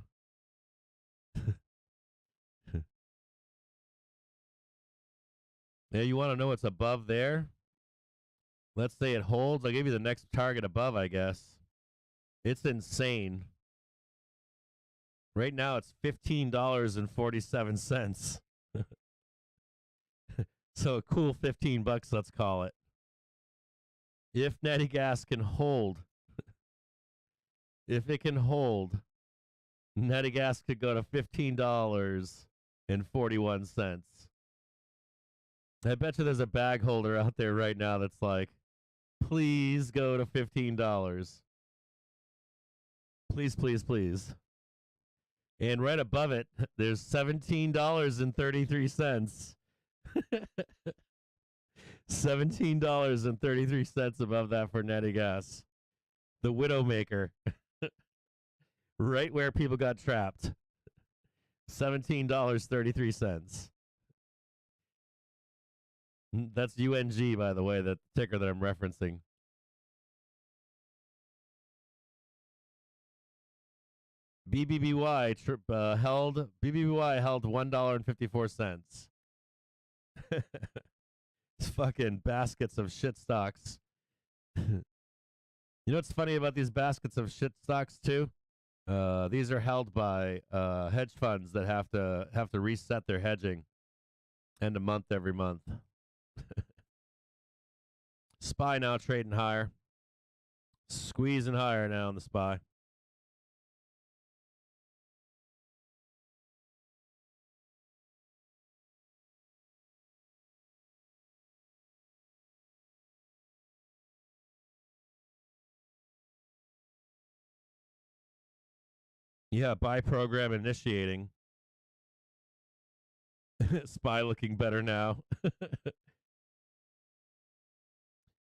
Yeah, you want to know what's above there? Let's say it holds. I'll give you the next target above, I guess. It's insane. Right now, it's $15.47. So a cool $15, let's call it. If Natty Gas can hold, if it can hold, Natty Gas could go to $15.41. I bet you there's a bag holder out there right now that's like, please go to $15. Please, please, please. And right above it, there's $17.33. $17.33 above that for Natty Gas. The Widowmaker. Right where people got trapped. $17.33. That's UNG, by the way, the ticker that I'm referencing. BBBY held $1.54. It's fucking baskets of shit stocks. You know what's funny about these baskets of shit stocks too? These are held by hedge funds that have to reset their hedging end of month every month. SPY now trading higher. Squeezing higher now on the SPY. Yeah, buy program initiating. SPY looking better now.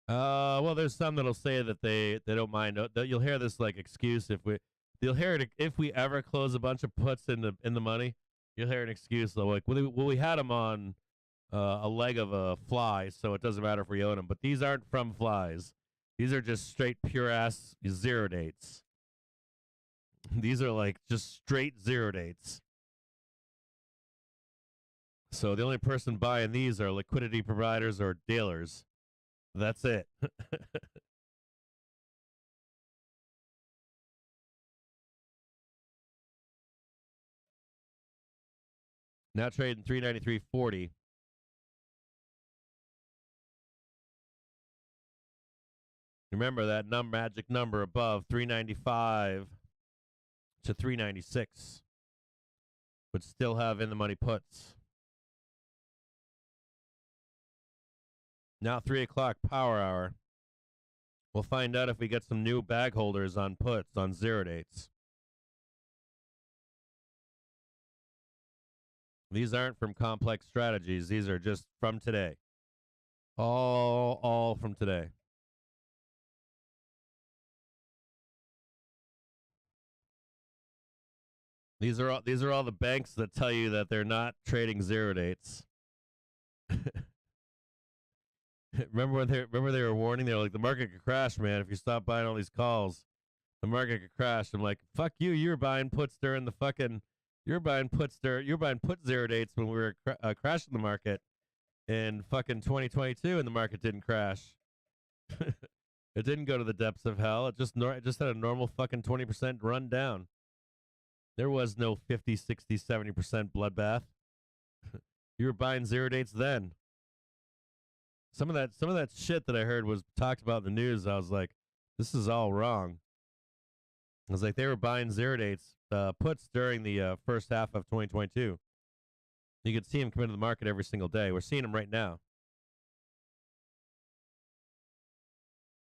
Well, there's some that'll say that they don't mind. You'll hear this like excuse you'll hear it if we ever close a bunch of puts in the money. You'll hear an excuse like, well, we had them on a leg of a fly, so it doesn't matter if we own them. But these aren't from flies. These are just straight pure ass zero dates. These are like just straight zero dates. So the only person buying these are liquidity providers or dealers. That's it. Now trading 393.40. Remember that magic number above 395 to 396 would still have in the money puts. Now 3 o'clock power hour. We'll find out if we get some new bag holders on puts on zero dates. These aren't from complex strategies. These are just from today. All from today. These are all the banks that tell you that they're not trading zero dates. remember they were warning? They were like, the market could crash, man, if you stop buying all these calls. The market could crash. I'm like, fuck you. You were buying puts during the fucking. You were buying put zero dates when we were crashing the market in fucking 2022, and the market didn't crash. It didn't go to the depths of hell. It just had a normal fucking 20% run down. There was no 50, 60, 70% bloodbath. You were buying zero dates then. Some of that shit that I heard was talked about in the news. I was like, this is all wrong. I was like, they were buying zero dates puts during the first half of 2022. You could see them come into the market every single day. We're seeing them right now.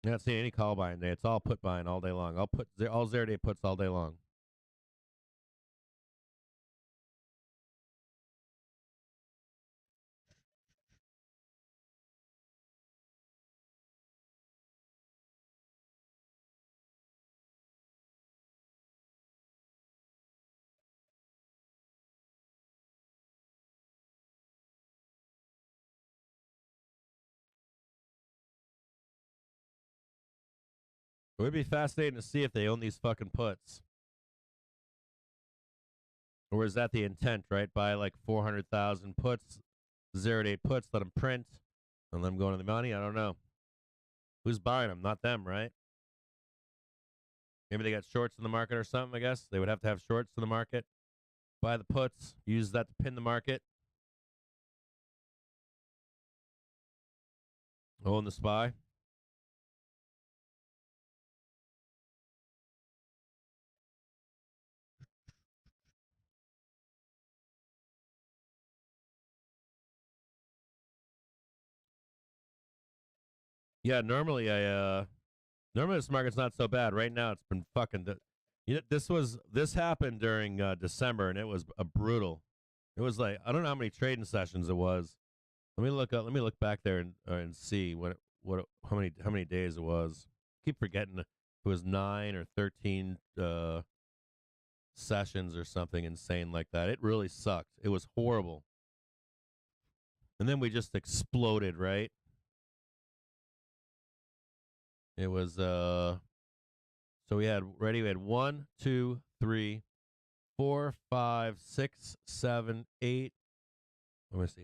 You're not seeing any call buying day. It's all put buying all day long. All zero day puts all day long. It would be fascinating to see if they own these fucking puts. Or is that the intent, right? Buy like 400,000 puts, zero date puts, let them print, and let them go into the money? I don't know. Who's buying them? Not them, right? Maybe they got shorts in the market or something, I guess. They would have to have shorts in the market. Buy the puts, use that to pin the market. Own the SPY. Yeah, normally this market's not so bad. Right now it's been fucking this happened during December, and it was a brutal. It was like, I don't know how many trading sessions it was. Let me look back there and see how many days it was. I keep forgetting if it was 9 or 13 sessions or something insane like that. It really sucked. It was horrible. And then we just exploded, right? It was so we had 1, 2, 3, 4, 5, 6, 7, 8. Let me see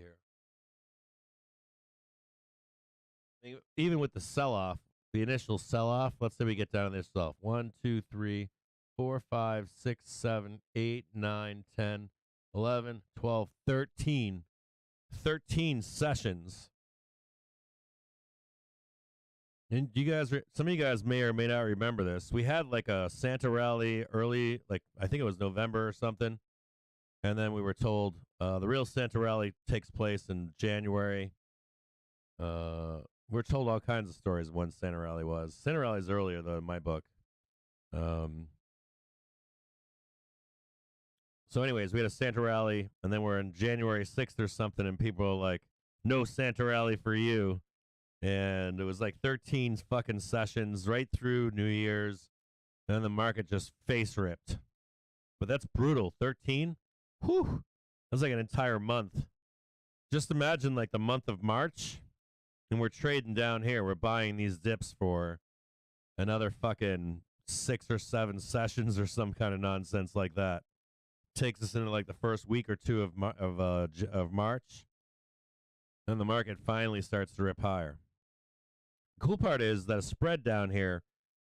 here. Even with the sell-off, the initial sell-off, let's say we get down to this stuff. 1, 2, 3, 4, 5, 6, 7, 8, 9, 10, 11, 12, 13. 13 sessions. And some of you guys may or may not remember this. We had like a Santa rally early, like I think it was November or something. And then we were told the real Santa rally takes place in January. We're told all kinds of stories of when Santa rally was. Santa rally is earlier, though, in my book. So anyways, we had a Santa rally, and then we're in January 6th or something, and people are like, no Santa rally for you. And it was like 13 fucking sessions right through New Year's, and then the market just face ripped. But that's brutal. 13? Whew. That's like an entire month. Just imagine like the month of March, and we're trading down here. We're buying these dips for another fucking 6 or 7 sessions or some kind of nonsense like that. Takes us into like the first week or two of March, and the market finally starts to rip higher. Cool part is that a spread down here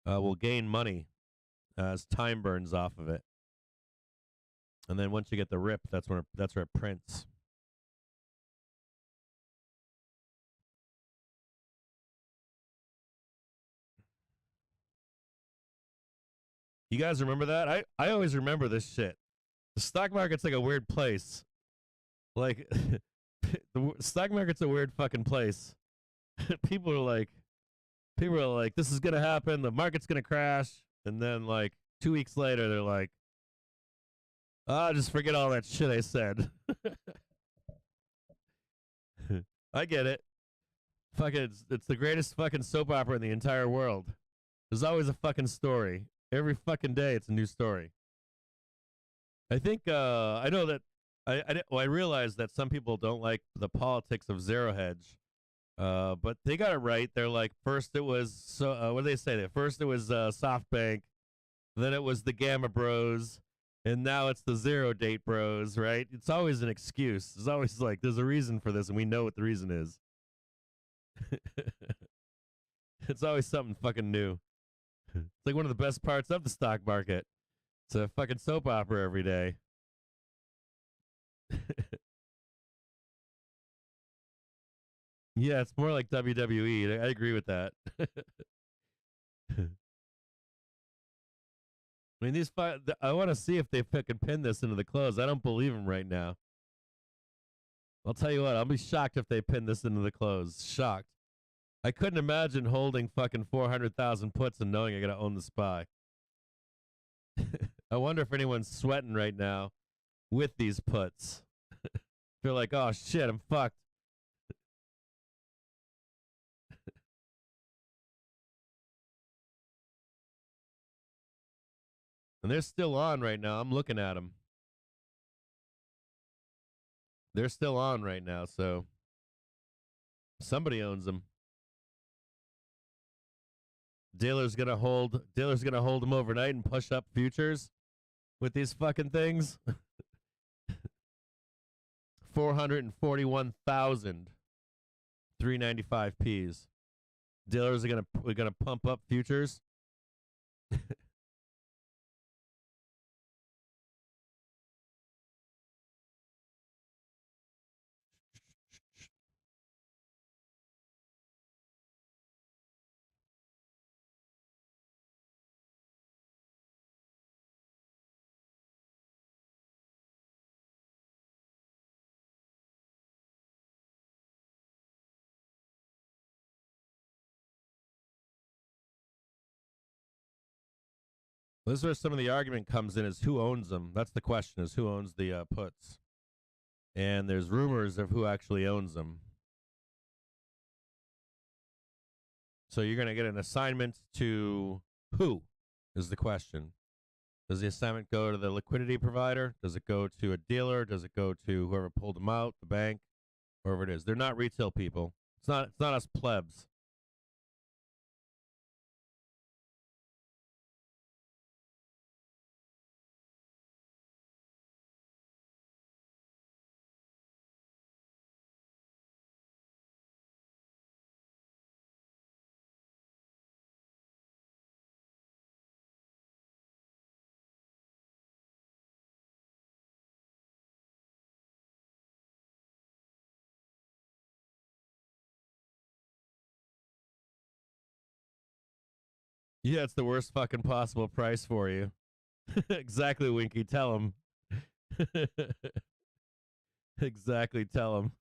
will gain money as time burns off of it, and then once you get the rip, that's where it prints. You guys remember that? I always remember this shit. The stock market's like a weird place. Like, the stock market's a weird fucking place. People are like, this is going to happen. The market's going to crash. And then, like, 2 weeks later, they're like, just forget all that shit I said. I get it. Fucking, it's the greatest fucking soap opera in the entire world. There's always a fucking story. Every fucking day, it's a new story. I think I know that I realize that some people don't like the politics of zero hedge, but they got it right. They're like, first it was what do they say? First it was SoftBank, then it was the Gamma Bros, and now it's the zero date bros. Right? It's always an excuse. It's always like there's a reason for this, and we know what the reason is. It's always something fucking new. It's like one of the best parts of the stock market. It's a fucking soap opera every day. Yeah, it's more like WWE. I agree with that. I mean, I want to see if they fucking pin this into the close. I don't believe them right now. I'll tell you what, I'll be shocked if they pin this into the close. Shocked. I couldn't imagine holding fucking 400,000 puts and knowing I gotta own the SPY. I wonder if anyone's sweating right now with these puts. They're like, oh shit, I'm fucked. And they're still on right now. I'm looking at them. They're still on right now, so somebody owns them. Dealer's gonna hold them overnight and push up futures with these fucking things. 441,395 P's. Dealers are gonna pump up futures. This is where some of the argument comes in: is who owns them. That's the question: is who owns the puts. And there's rumors of who actually owns them. So you're going to get an assignment to who is the question. Does the assignment go to the liquidity provider? Does it go to a dealer? Does it go to whoever pulled them out, the bank, whoever it is? They're not retail people. It's not us plebs. Yeah, it's the worst fucking possible price for you. Exactly, Winky. Tell him. Exactly, tell him.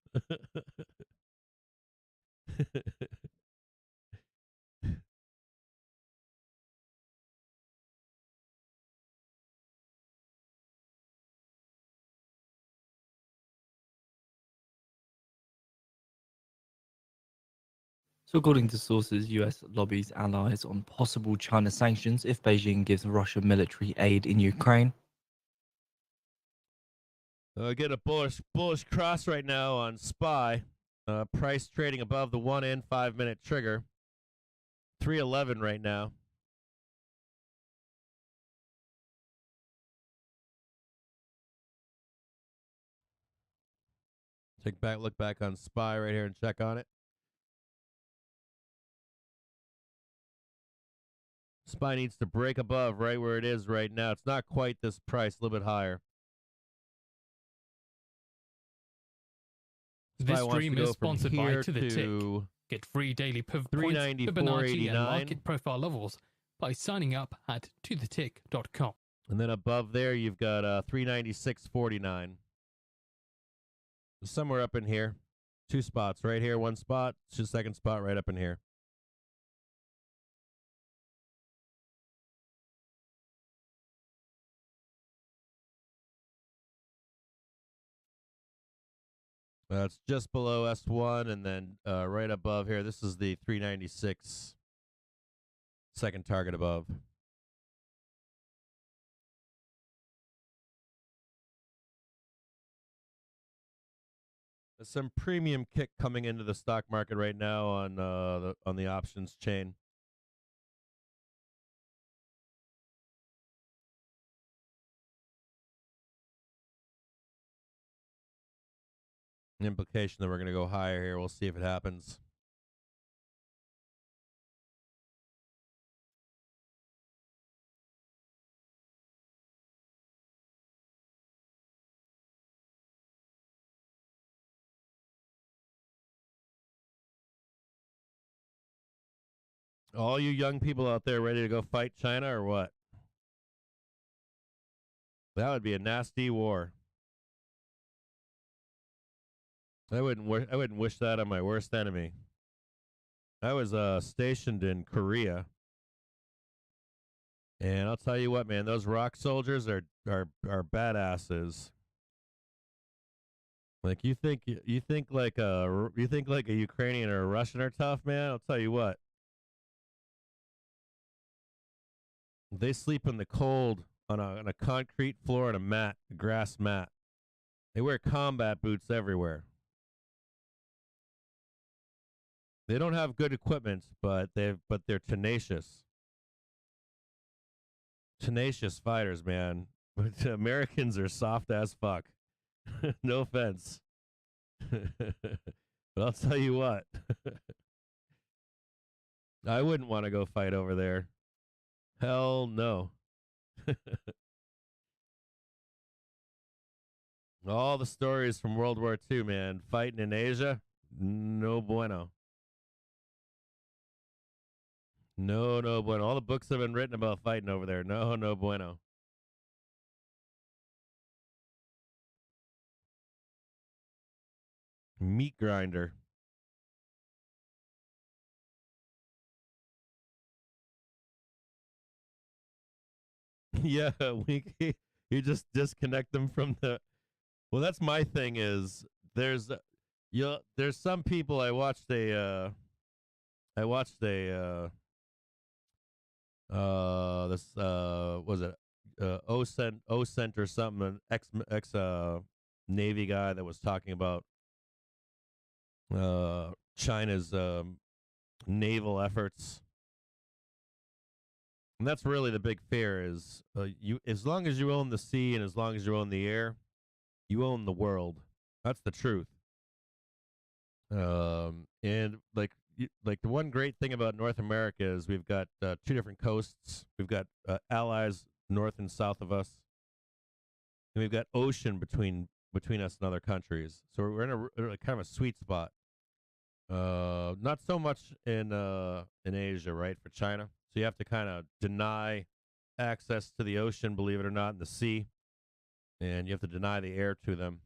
So, according to sources, US lobbies allies on possible China sanctions if Beijing gives Russia military aid in Ukraine. Get a bullish cross right now on SPY. Price trading above the 1 and 5 minute trigger. 311 right now. Look back on SPY right here and check on it. SPY needs to break above right where it is right now. It's not quite this price, a little bit higher. This stream is sponsored by To The Tick. Get free daily pivot points, Fibonacci, and market profile levels by signing up at tothetick.com. And then above there, you've got 396.49. Somewhere up in here. 2 spots. Right here, 1 spot. Just second spot right up in here. It's just below S1, and then right above here, this is the 396 second target above. some premium kick coming into the stock market right now on the options chain. An implication that we're going to go higher here. We'll see if it happens. All you young people out there ready to go fight China or what? That would be a nasty war. I wouldn't wish that on my worst enemy. I was stationed in Korea, and I'll tell you what, man, those rock soldiers are badasses. Like you think like a Ukrainian or a Russian are tough, man. I'll tell you what. They sleep in the cold on a concrete floor on a grass mat. They wear combat boots everywhere. They don't have good equipment, but they're tenacious. Tenacious fighters, man. But Americans are soft as fuck. No offense. But I'll tell you what. I wouldn't want to go fight over there. Hell no. All the stories from World War II, man. Fighting in Asia, no bueno. No bueno. All the books have been written about fighting over there. No bueno. Meat grinder. Yeah, you just disconnect them from the. Well, that's my thing. Is there's some people I watched a this was it OCENT or something, an ex Navy guy that was talking about China's naval efforts. And that's really the big fear is you as long as you own the sea and as long as you own the air, you own the world. That's the truth. And like the one great thing about North America is we've got two different coasts. We've got allies north and south of us, and we've got ocean between us and other countries. So we're in a kind of a sweet spot. Not so much in Asia, right? For China, so you have to kind of deny access to the ocean, believe it or not, and the sea, and you have to deny the air to them.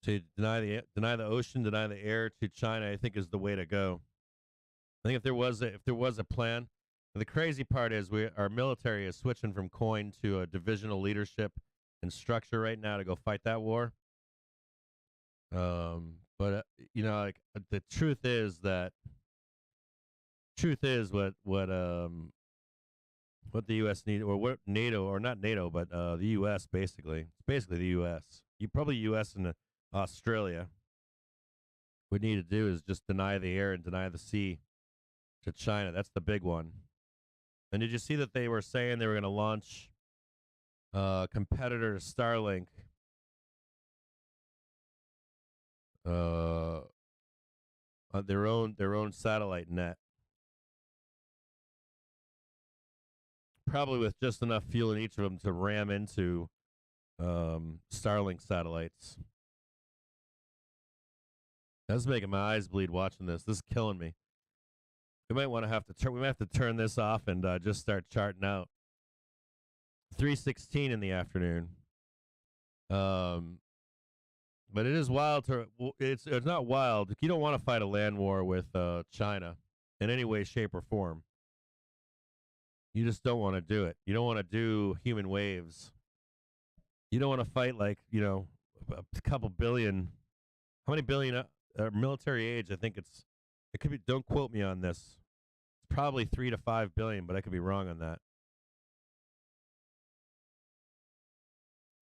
To deny the ocean, deny the air to China, I think is the way to go. I think if there was a plan, and the crazy part is our military is switching from coin to a divisional leadership and structure right now to go fight that war. But like the truth is what the U.S. need, or what NATO, or not NATO, but the U.S. basically. It's basically the U.S. Probably U.S. and Australia. What we need to do is just deny the air and deny the sea to China. That's the big one. And did you see that they were saying they were going to launch a competitor to Starlink? Their own satellite net. Probably with just enough fuel in each of them to ram into Starlink satellites. That's making my eyes bleed watching this. This is killing me. We might have to turn this off and just start charting out. 3:16 in the afternoon. But it is wild it's not wild. You don't want to fight a land war with China in any way, shape, or form. You just don't want to do it. You don't want to do human waves. You don't want to fight a couple billion. How many billion military age? I think it could be. Don't quote me on this. It's probably 3 to 5 billion, but I could be wrong on that.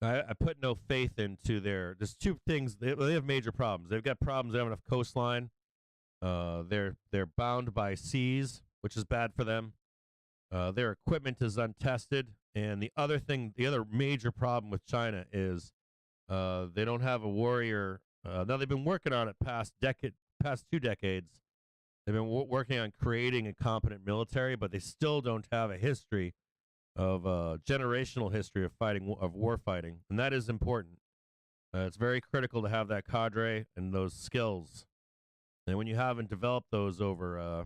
I put no faith into their. There's two things. They have major problems. They've got problems. They don't have enough coastline. They're bound by seas, which is bad for them. Their equipment is untested, and the other major problem with China is they don't have a warrior. Now they've been working on it past 2 decades. They've been working on creating a competent military, but they still don't have a history of generational history of war fighting, and that is important. It's very critical to have that cadre and those skills. And when you haven't developed those over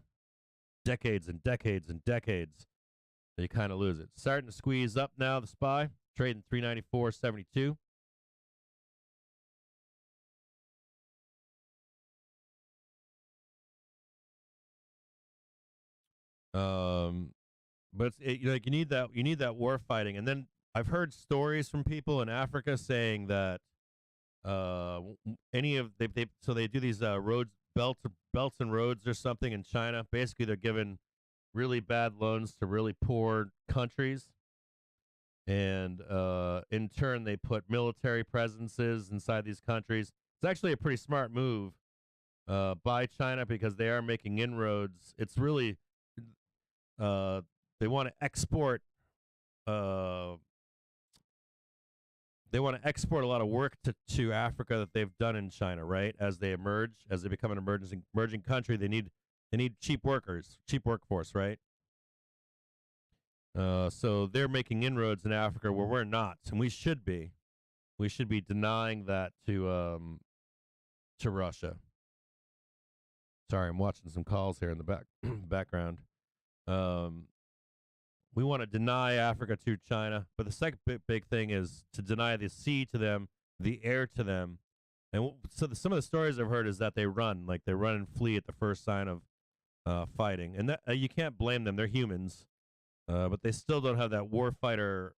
decades and decades and decades, you kind of lose it. Starting to squeeze up now, the SPY, trading 394.72. But you need that war fighting. And then I've heard stories from people in Africa saying that so they do these belts and roads or something in China. Basically, they're giving really bad loans to really poor countries, and in turn, they put military presences inside these countries. It's actually a pretty smart move by China because they are making inroads. It's really they want to export. They want to export a lot of work to Africa that they've done in China, right? As they become an emerging country, they need cheap workers, cheap workforce, right? So they're making inroads in Africa where we're not, and we should be. We should be denying that to Russia. Sorry, I'm watching some calls here in the background. We want to deny Africa to China, but the second big thing is to deny the sea to them, the air to them. And so some of the stories I've heard is that they run and flee at the first sign of fighting. And that, you can't blame them. They're humans, but they still don't have that warfighter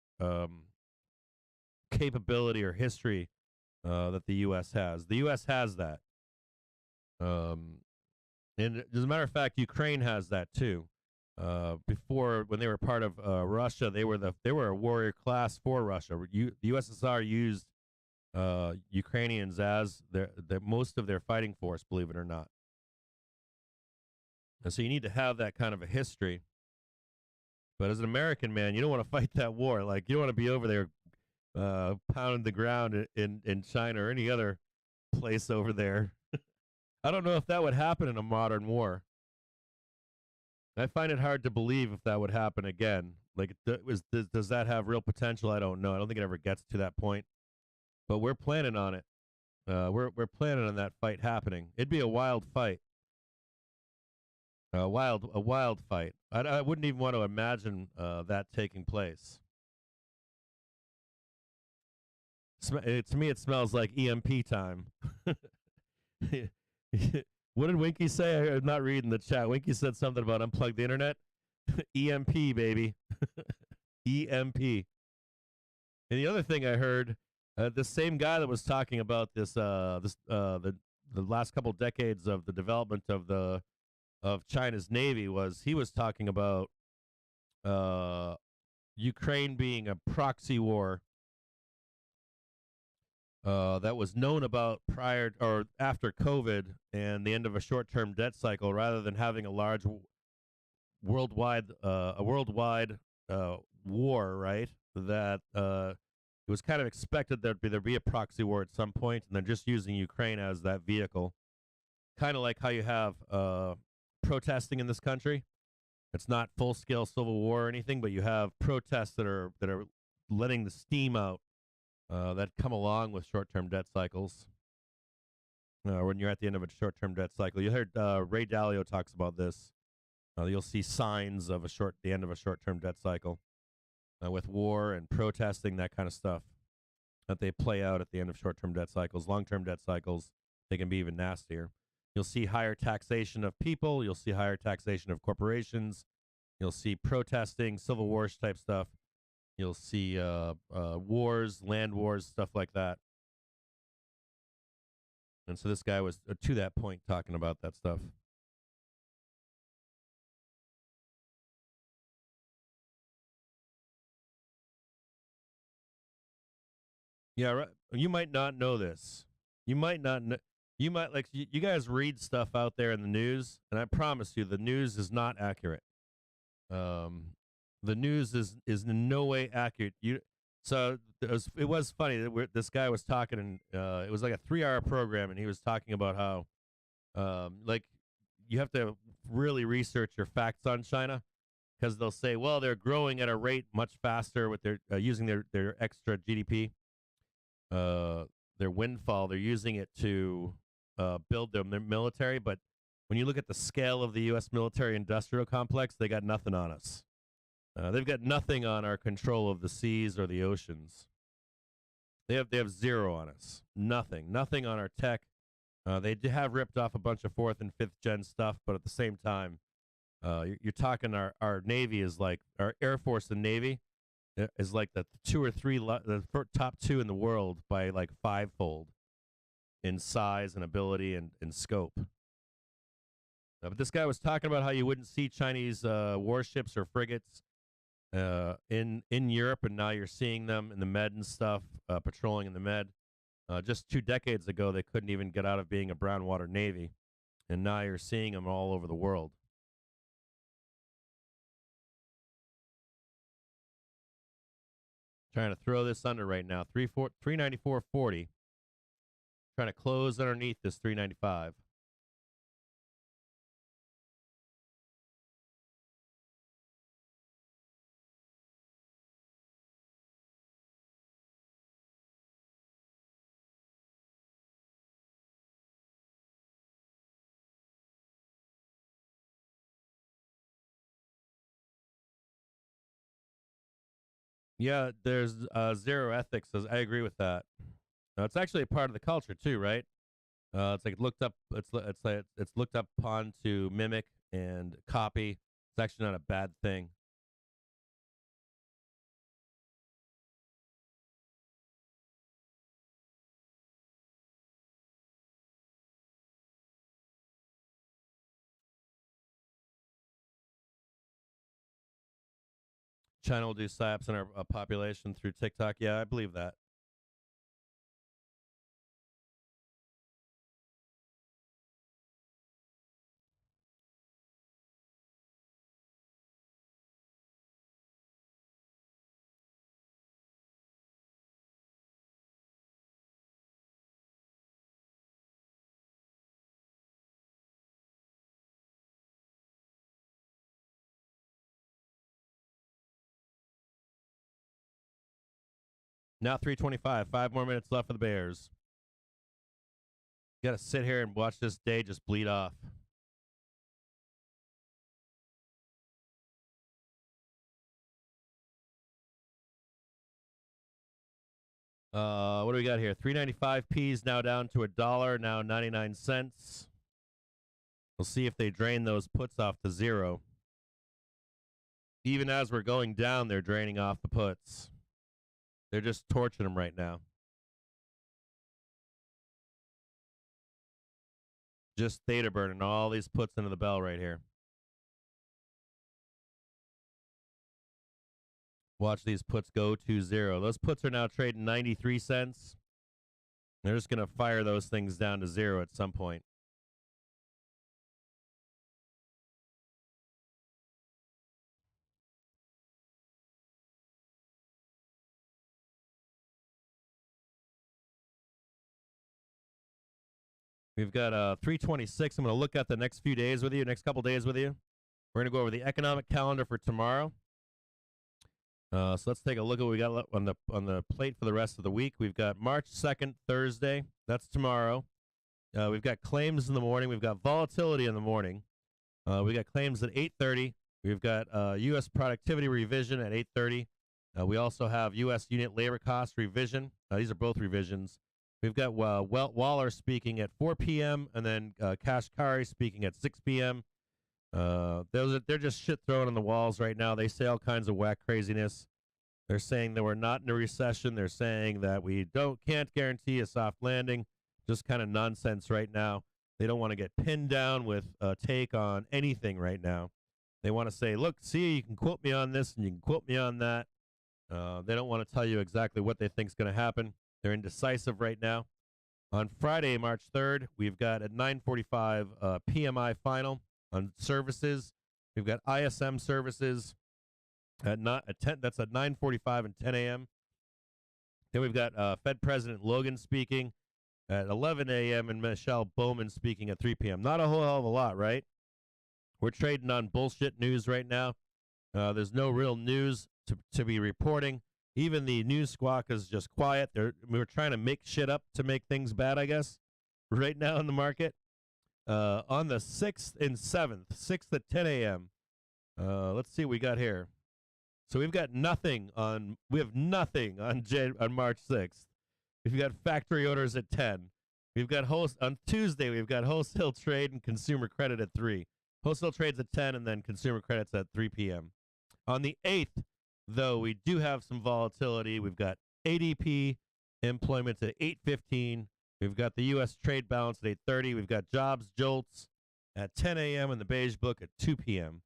capability or history that the U.S. has. The U.S. has that. And as a matter of fact, Ukraine has that too. Before, when they were part of Russia, they were a warrior class for Russia. The USSR used Ukrainians as most of their fighting force, believe it or not. And so you need to have that kind of a history. But as an American, man, you don't want to fight that war. Like, you don't want to be over there pounding the ground in China or any other place over there. I don't know if that would happen in a modern war. I find it hard to believe if that would happen again. Like, does that have real potential? I don't know. I don't think it ever gets to that point. But we're planning on it. We're planning on that fight happening. It'd be a wild fight. A wild fight. I wouldn't even want to imagine that taking place. To me, it smells like EMP time. What did Winky say? I'm not reading the chat. Winky said something about unplug the internet. EMP, baby. EMP. And the other thing I heard, the same guy that was talking about the last couple decades of the development of China's Navy he was talking about Ukraine being a proxy war that was known about prior or after COVID and the end of a short-term debt cycle, rather than having a large worldwide war, right? That it was kind of expected there'd be a proxy war at some point, and they're just using Ukraine as that vehicle. Kind of like how you have protesting in this country. It's not full-scale civil war or anything, but you have protests that are letting the steam out that come along with short-term debt cycles. When you're at the end of a short-term debt cycle, you heard Ray Dalio talks about this. You'll see signs of the end of a short-term debt cycle with war and protesting, that kind of stuff that they play out at the end of short-term debt cycles. Long-term debt cycles, they can be even nastier. You'll see higher taxation of people. You'll see higher taxation of corporations. You'll see protesting, civil wars type stuff. You'll see wars, land wars, stuff like that. And so this guy was, to that point, talking about that stuff. Yeah, right. You might not know this. You might not know. You might like you guys read stuff out there in the news, and I promise you, the news is not accurate. The news is in no way accurate. It was funny that this guy was talking, and it was like a 3-hour program, and he was talking about how like you have to really research your facts on China because they'll say, well, they're growing at a rate much faster with their using their extra GDP, their windfall. They're using it to build their military, but when you look at the scale of the U.S. military-industrial complex, they got nothing on us. They've got nothing on our control of the seas or the oceans. They have zero on us. Nothing on our tech. They have ripped off a bunch of 4th and 5th gen stuff, but at the same time, you're talking our Navy is like, our Air Force and Navy is like the 2 or 3, the top 2 in the world by like 5-fold in size and ability and scope. But this guy was talking about how you wouldn't see Chinese warships or frigates in Europe, and now you're seeing them in the Med and stuff, patrolling in the Med. Just 2 decades ago, they couldn't even get out of being a brown water navy, and now you're seeing them all over the world. Trying to throw this under right now, 394.40. Trying to close underneath this 395. Yeah, there's zero ethics. I agree with that. It's actually a part of the culture too, right? It's like looked up. It's looked upon to mimic and copy. It's actually not a bad thing. China will do slaps in our population through TikTok. Yeah, I believe that. Now 325. 5 more minutes left for the Bears. You got to sit here and watch this day just bleed off. What do we got here? 395 P's now down to $1, now 99 cents. We'll see if they drain those puts off to 0. Even as we're going down, they're draining off the puts. They're just torching them right now. Just theta burning all these puts into the bell right here. Watch these puts go to 0. Those puts are now trading 93 cents. They're just going to fire those things down to 0 at some point. We've got 326. I'm going to look at the next few days with you, next couple days with you. We're going to go over the economic calendar for tomorrow. So let's take a look at what we got on the plate for the rest of the week. We've got March 2nd, Thursday. That's tomorrow. We've got claims in the morning. We've got volatility in the morning. We got claims at 8:30. We've got U.S. productivity revision at 8:30. We also have U.S. unit labor cost revision. These are both revisions. We've got Waller speaking at 4 p.m. and then Kashkari speaking at 6 p.m. They're just shit thrown on the walls right now. They say all kinds of whack craziness. They're saying that we're not in a recession. They're saying that we can't guarantee a soft landing. Just kind of nonsense right now. They don't want to get pinned down with a take on anything right now. They want to say, look, see, you can quote me on this and you can quote me on that. They don't want to tell you exactly what they think is going to happen. They're indecisive right now. On Friday, March 3rd, we've got at 9:45 PMI final on services. We've got ISM services at 10. That's at 9:45 and 10 a.m. Then we've got Fed President Logan speaking at 11 a.m. and Michelle Bowman speaking at 3 p.m. Not a whole hell of a lot, right? We're trading on bullshit news right now. There's no real news to be reporting. Even the news squawk is just quiet. We're trying to make shit up to make things bad, I guess, right now in the market. On the 6th and 7th, 6th at 10 a.m., let's see what we got here. So we have nothing on March 6th. We've got factory orders at 10. We've got on Tuesday, we've got wholesale trade and consumer credit at 3. Wholesale trades at 10 and then consumer credits at 3 p.m. On the 8th, though, we do have some volatility. We've got ADP employment at 8:15. We've got the U.S. trade balance at 8:30. We've got jobs jolts at 10 a.m. and the beige book at 2 p.m.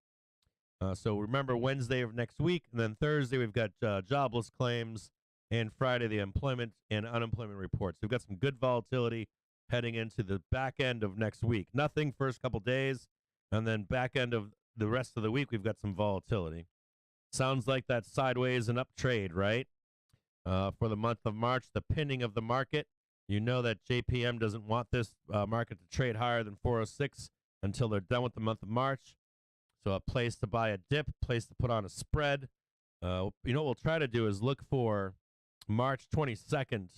So remember Wednesday of next week, and then Thursday we've got jobless claims, and Friday the employment and unemployment reports. We've got some good volatility heading into the back end of next week. Nothing first couple days, and then back end of the rest of the week we've got some volatility. Sounds like that sideways and up trade, right? For the month of March, the pinning of the market. You know that JPM doesn't want this market to trade higher than 406 until they're done with the month of March. So a place to buy a dip, place to put on a spread. What we'll try to do is look for March 22nd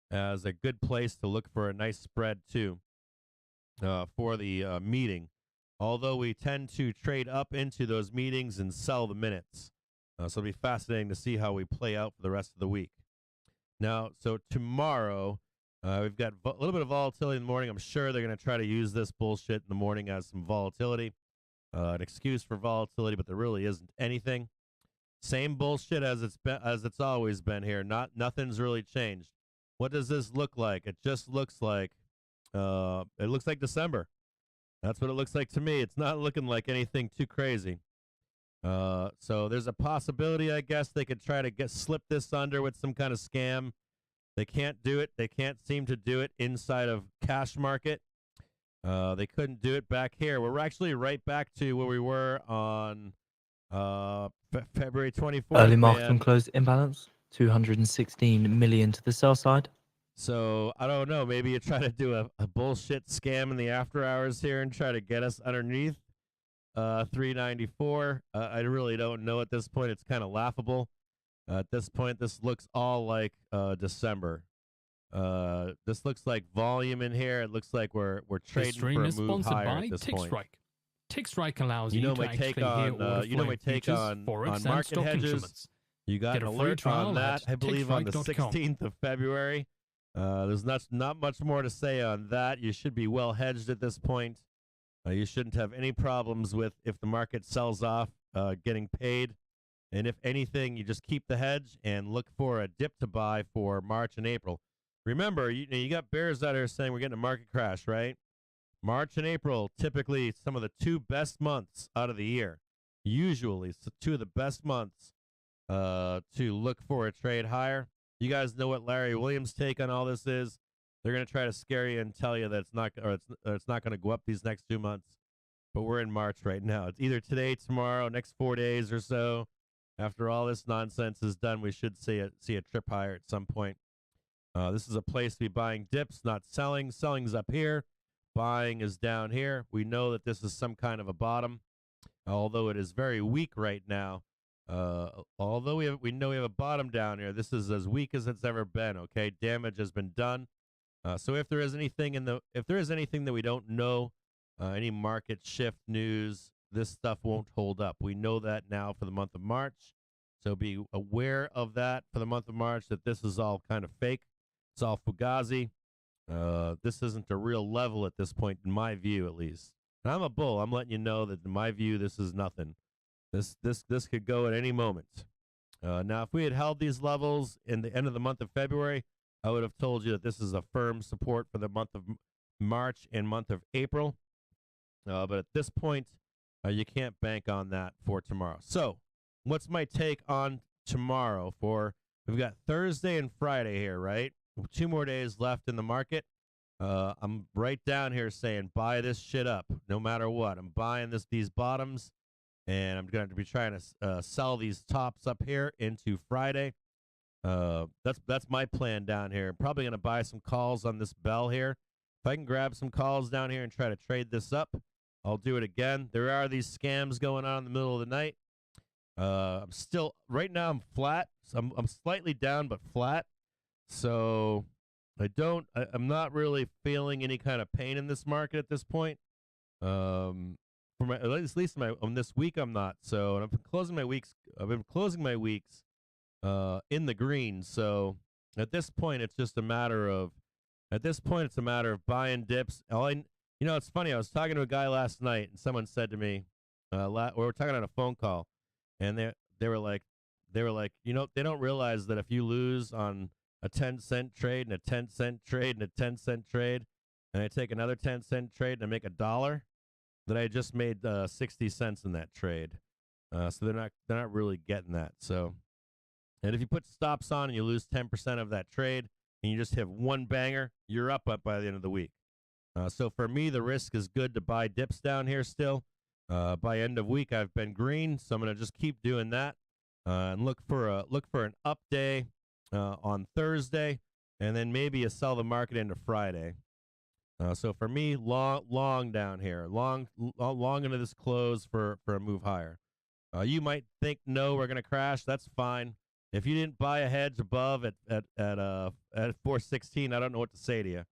as a good place to look for a nice spread too for the meeting. Although we tend to trade up into those meetings and sell the minutes. So it'll be fascinating to see how we play out for the rest of the week. Now, so tomorrow, we've got a little bit of volatility in the morning. I'm sure they're going to try to use this bullshit in the morning as some volatility, an excuse for volatility, but there really isn't anything. Same bullshit as it's always been here. Nothing's really changed. What does this look like? It just looks like December. That's what it looks like to me. It's not looking like anything too crazy. So there's a possibility, I guess, they could try to slip this under with some kind of scam. They can't do it. They can't seem to do it inside of cash market. They couldn't do it back here. We're actually right back to where we were on February 24th. Early market and closed imbalance, 216 million to the sell side. So I don't know. Maybe you try to do a bullshit scam in the after hours here and try to get us underneath 394. I really don't know at this point. It's kind of laughable. At this point, this looks all like December. This looks like volume in here. It looks like we're trading for a move higher at this point. Tick Strike allows you to actually hear order my take on market hedges. You got an alert on that, I believe, on the 16th of February. There's not much more to say on that. You should be well hedged at this point. You shouldn't have any problems with if the market sells off getting paid. And if anything, you just keep the hedge and look for a dip to buy for March and April. Remember, you got bears out here saying we're getting a market crash, right? March and April, typically some of the two best months out of the year. Usually, so two of the best months to look for a trade higher. You guys know what Larry Williams' take on all this is. They're going to try to scare you and tell you that it's not going to go up these next 2 months. But we're in March right now. It's either today, tomorrow, next 4 days or so. After all this nonsense is done, we should see a trip higher at some point. This is a place to be buying dips, not selling. Selling's up here. Buying is down here. We know that this is some kind of a bottom, although it is very weak right now. Although we know we have a bottom down here, this is as weak as it's ever been. Okay, damage has been done. So if there is anything that we don't know, any market shift news, this stuff won't hold up. We know that now for the month of March. So be aware of that for the month of March, that this is all kind of fake. It's all fugazi. This isn't a real level at this point, in my view, at least. And I'm a bull. I'm letting you know that in my view, this is nothing. This could go at any moment. Now, if we had held these levels in the end of the month of February, I would have told you that this is a firm support for the month of March and month of April. But at this point, you can't bank on that for tomorrow. So, what's my take on tomorrow? We've got Thursday and Friday here, right? 2 more days left in the market. I'm right down here saying buy this shit up no matter what. I'm buying these bottoms, and I'm going to be trying to sell these tops up here into Friday. That's my plan down here. I'm probably going to buy some calls on this bell here. If I can grab some calls down here and try to trade this up, I'll do it again. There are these scams going on in the middle of the night. I'm still right now. I'm flat. So I'm slightly down, but flat. So I'm not really feeling any kind of pain in this market at this point. For my at least on this week I'm not. So, and I've been closing my weeks. In the green. So at this point, it's just a matter of buying dips. It's funny. I was talking to a guy last night, and someone said to me, we were talking on a phone call, and they were like, they don't realize that if you lose on a 10-cent trade and a 10-cent trade and a 10-cent trade, and I take another 10-cent trade and I make $1, that I just made 60 cents in that trade. So they're not really getting that. So. And if you put stops on and you lose 10% of that trade and you just have one banger, you're up by the end of the week. So for me, the risk is good to buy dips down here still. By end of week, I've been green, so I'm going to just keep doing that and look for an up day on Thursday, and then maybe a sell the market into Friday. So for me, long down here, long into this close for a move higher. You might think, no, we're going to crash. That's fine. If you didn't buy a hedge above at 416, I don't know what to say to you.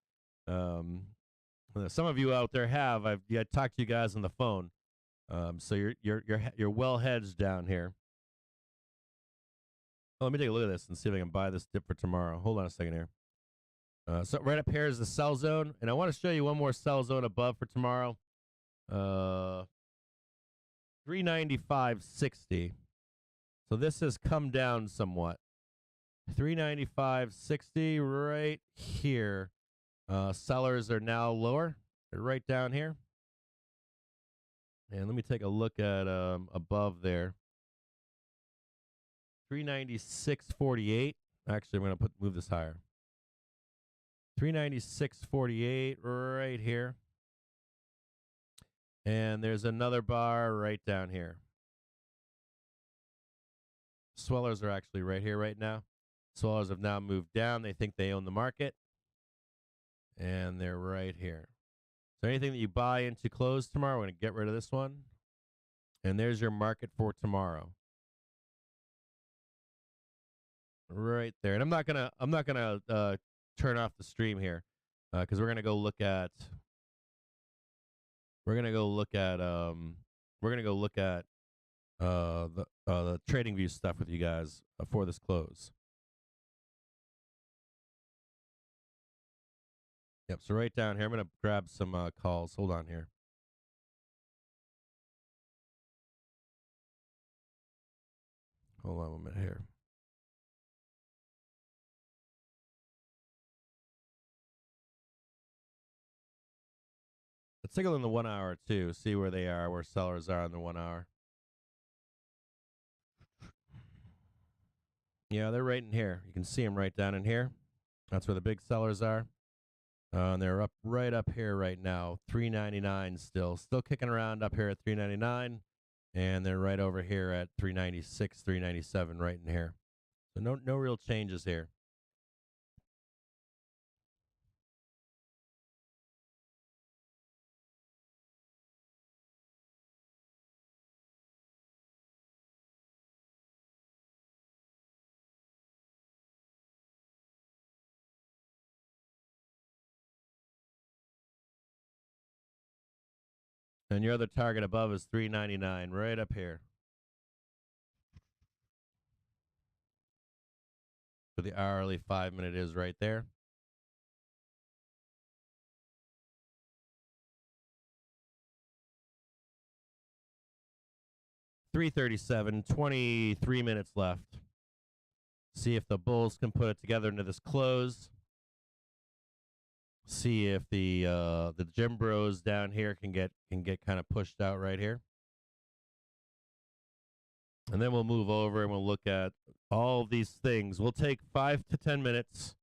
Some of you out there have. I talked to you guys on the phone. So you're well hedged down here. Well, let me take a look at this and see if I can buy this dip for tomorrow. Hold on a second here. So right up here is the sell zone, and I want to show you one more sell zone above for tomorrow. 395.60. So this has come down somewhat. 395.60 right here. Sellers are now lower. They're right down here. And let me take a look at above there. 396.48. Actually, I'm going to move this higher. 396.48 right here. And there's another bar right down here. Swellers are actually right here right now. Swellers have now moved down. They think they own the market. And they're right here. So anything that you buy into close tomorrow, we're going to get rid of this one. And there's your market for tomorrow. Right there. And I'm not gonna turn off the stream here because we're gonna go look at the trading view stuff with you guys for this close. Yep. So right down here, I'm gonna grab some calls. Hold on here. Hold on 1 minute here. Let's take a look in the 1 hour too. See where they are, where sellers are in the 1 hour. Yeah, they're right in here. You can see them right down in here. That's where the big sellers are. And they're right up here right now. 399 still kicking around up here at 399, and they're right over here at 396, 397 right in here. So no real changes here. And your other target above is 399, right up here. So the hourly 5-minute is right there. $337, 23 minutes left. See if the bulls can put it together into this close. See if the gym bros down here can get kind of pushed out right here. And then we'll move over and we'll look at all of these things. We'll take 5 to 10 minutes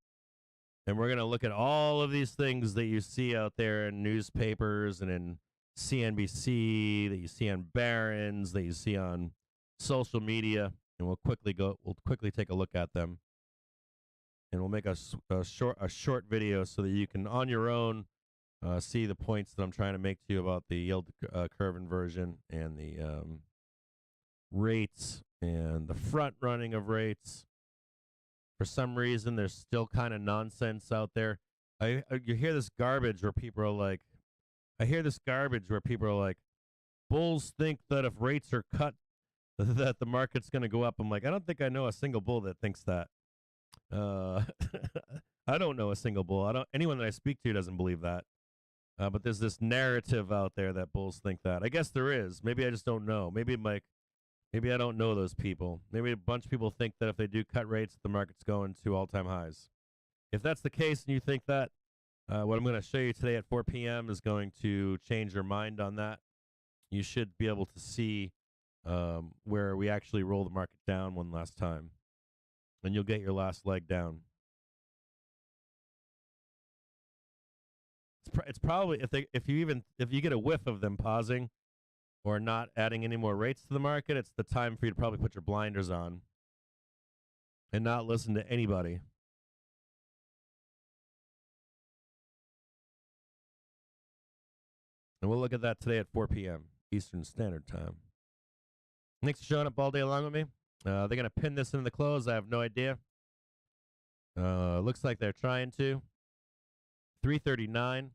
And we're going to look at all of these things that you see out there in newspapers and in CNBC, that you see on Barron's, that you see on social media, and we'll quickly take a look at them. And we'll make a short video so that you can, on your own, see the points that I'm trying to make to you about the yield curve inversion and the rates and the front running of rates. For some reason, there's still kind of nonsense out there. You hear this garbage where people are like, bulls think that if rates are cut, that the market's going to go up. I'm like, I don't think I know a single bull that thinks that. I don't know a single bull. Anyone that I speak to doesn't believe that. But there's this narrative out there that bulls think that. I guess there is. Maybe I just don't know. Maybe I don't know those people. Maybe a bunch of people think that if they do cut rates, the market's going to all-time highs. If that's the case and you think that, what I'm going to show you today at 4 p.m. is going to change your mind on that. You should be able to see where we actually roll the market down one last time. And you'll get your last leg down. It's probably if you get a whiff of them pausing or not adding any more rates to the market, it's the time for you to probably put your blinders on and not listen to anybody. And we'll look at that today at 4 p.m. Eastern Standard Time. Thanks for showing up all day long with me. They're going to pin this into the close. I have no idea. Looks like they're trying to. 339.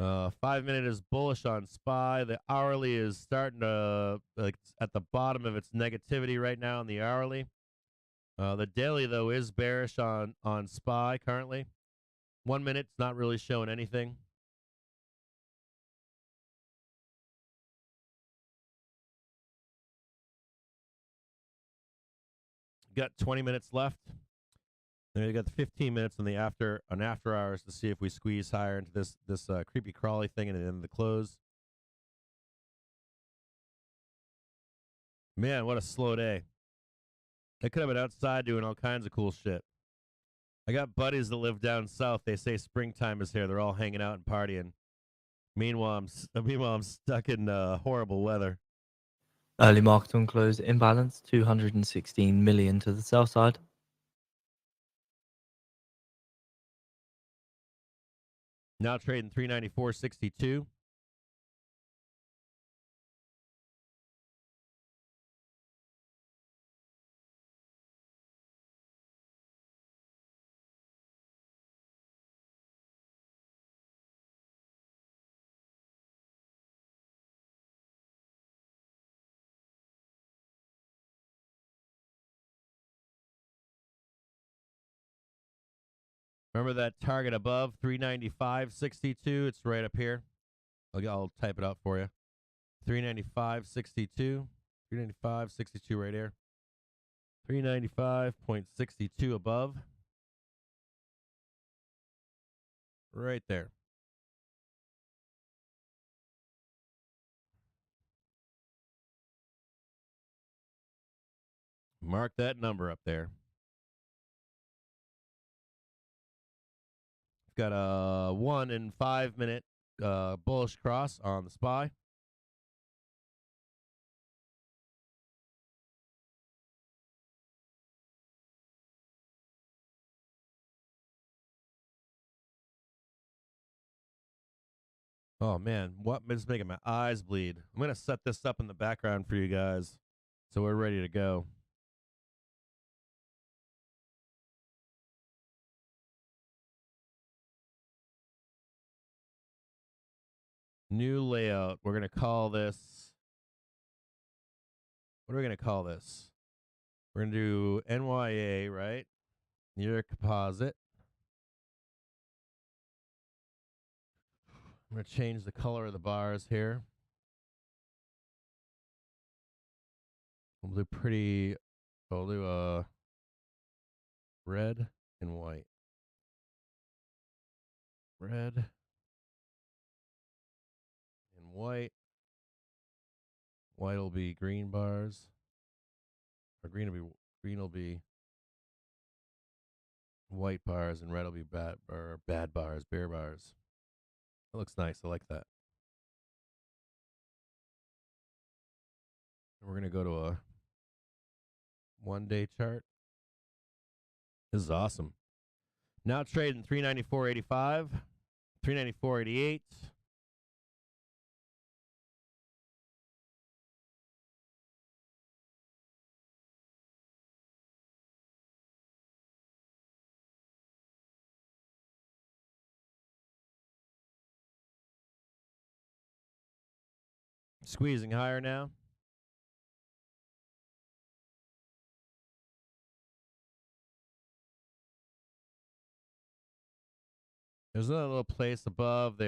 Uh, 5-minute is bullish on SPY. The hourly is starting to, at the bottom of its negativity right now in the hourly. The daily, though, is bearish on SPY currently. 1 minute's not really showing anything. Got 20 minutes left. And we got the 15 minutes on after hours to see if we squeeze higher into this creepy crawly thing and then the close. Man, what a slow day. I could have been outside doing all kinds of cool shit. I got buddies that live down south. They say springtime is here. They're all hanging out and partying. Meanwhile, I'm stuck in horrible weather. Early market on close imbalance, 216 million to the sell side. Now trading 394.62. Remember that target above 395.62? It's right up here. I'll type it out for you. 395.62. 395.62 right here. 395.62 above. Right there. Mark that number up there. Got a 1 and 5 minute bullish cross on the SPY. Oh man, what is making my eyes bleed? I'm gonna set this up in the background for you guys, so we're ready to go. New layout. We're going to call this. What are we going to call this? We're going to do NYA, right? New York Composite. I'm going to change the color of the bars here. We'll do we'll do red and white. Red and white. White will be green bars. Or green will be white bars, and red will be bad bars, bear bars. That looks nice. I like that. We're gonna go to a 1-day chart. This is awesome. Now trading 394.85, 394.88. Squeezing higher now. There's another little place above. We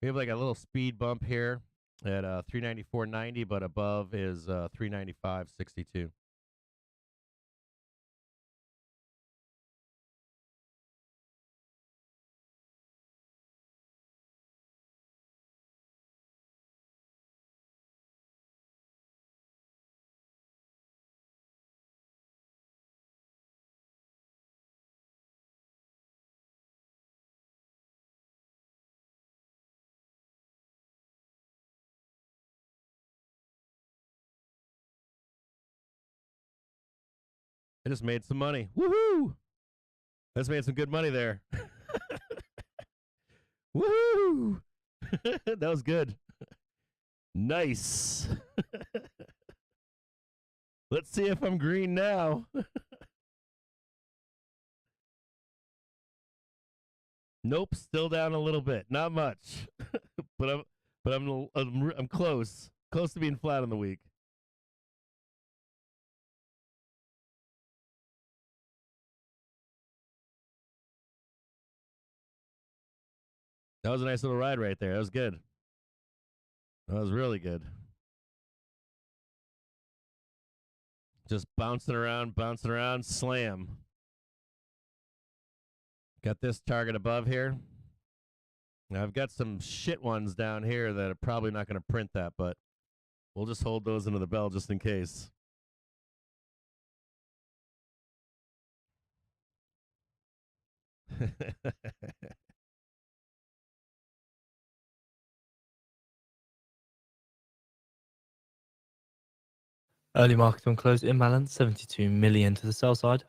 have like a little speed bump here at 394.90, but above is 395.62. I just made some money. Woohoo! I just made some good money there. Woohoo! That was good. Nice. Let's see if I'm green now. Nope, still down a little bit. Not much. but I'm close. Close to being flat on the week. That was a nice little ride right there. That was good. That was really good. Just bouncing around, slam. Got this target above here. Now I've got some shit ones down here that are probably not going to print that, but we'll just hold those into the bell just in case. Early market on close imbalance, 72 million to the sell side.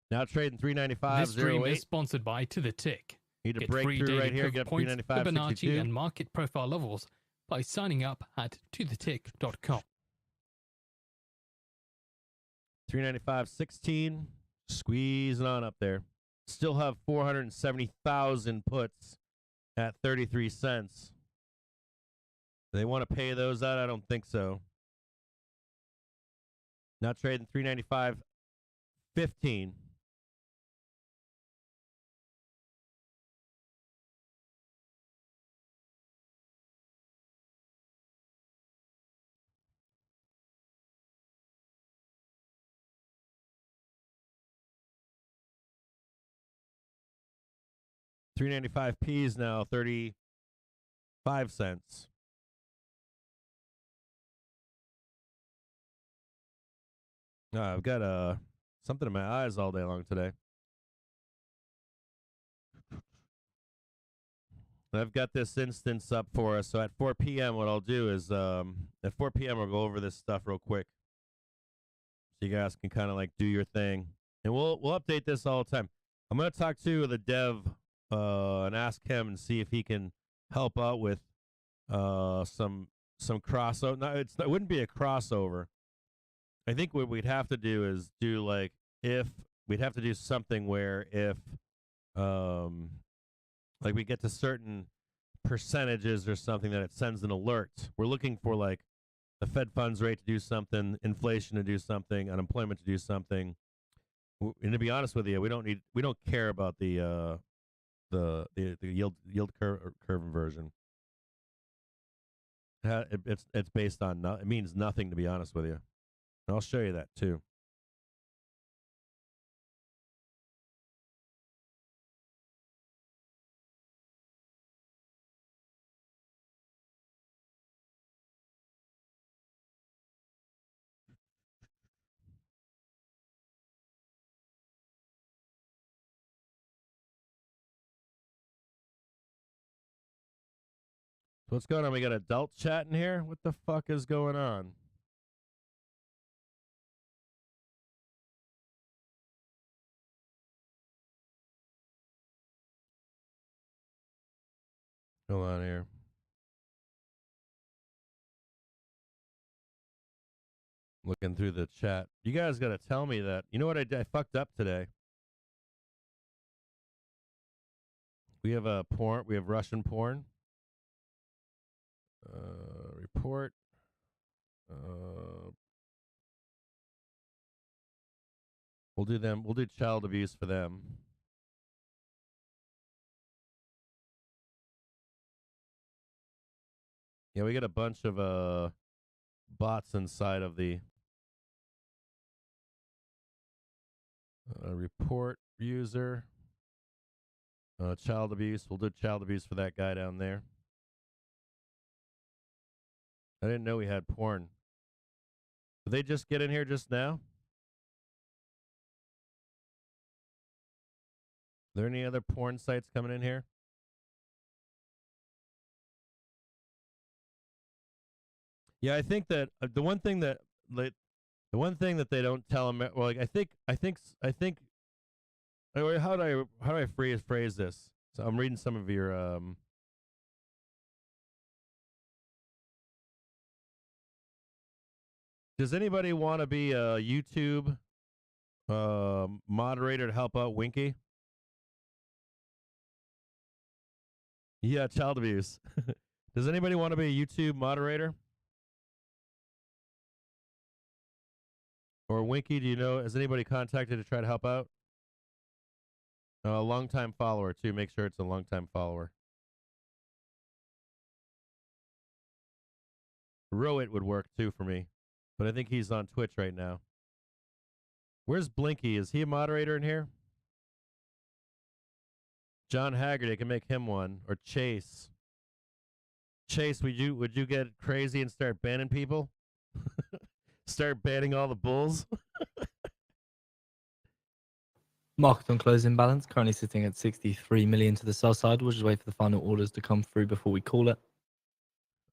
Now trading 395.08. This stream is sponsored by To The Tick. Need to Get break free through daily right here. pivot Get up points, 395.62. Fibonacci and market profile levels by signing up at tothetick.com. 395.16. Squeezing on up there. Still have 470,000 puts at 33 cents. Do they want to pay those out? I don't think so. Now trading 395.15. $3.95 now, 35 cents. I've got something in my eyes all day long today. I've got this instance up for us. So at 4 p.m., what I'll do is at 4 p.m. I'll go over this stuff real quick, so you guys can kind of like do your thing, and we'll update this all the time. I'm gonna talk to the dev and ask him and see if he can help out with some crossover. No, it wouldn't be a crossover. I think what we'd have to do is do like if we'd have to do something where if like we get to certain percentages or something that it sends an alert. We're looking for like the Fed funds rate to do something, inflation to do something, unemployment to do something. And to be honest with you, we don't care about the yield curve inversion. It's based on it means nothing, to be honest with you. And I'll show you that too. What's going on? We got adult chat in here? What the fuck is going on? Hold on here. Looking through the chat. You guys got to tell me that. You know what I did? I fucked up today. We have porn. We have Russian porn. Report. We'll do them. We'll do child abuse for them. Yeah, we got a bunch of bots inside of the report user. Child abuse. We'll do child abuse for that guy down there. I didn't know we had porn. Did they just get in here just now? Are there any other porn sites coming in here? Yeah, I think that the one thing that they don't tell them. Well, like, I think. How do I phrase this? So I'm reading some of your. Does anybody want to be a YouTube moderator to help out Winky? Yeah, child abuse. Does anybody want to be a YouTube moderator? Or Winky, do you know, has anybody contacted to try to help out? A long-time follower, too. Make sure it's a long-time follower. Rowit would work, too, for me. But I think he's on Twitch right now. Where's Blinky? Is he a moderator in here? John Haggerty, I can make him one. Or Chase. Chase, would you get crazy and start banning people? Start banning all the bulls? Market on closing balance currently sitting at 63 million to the sell side. We'll just wait for the final orders to come through before we call it.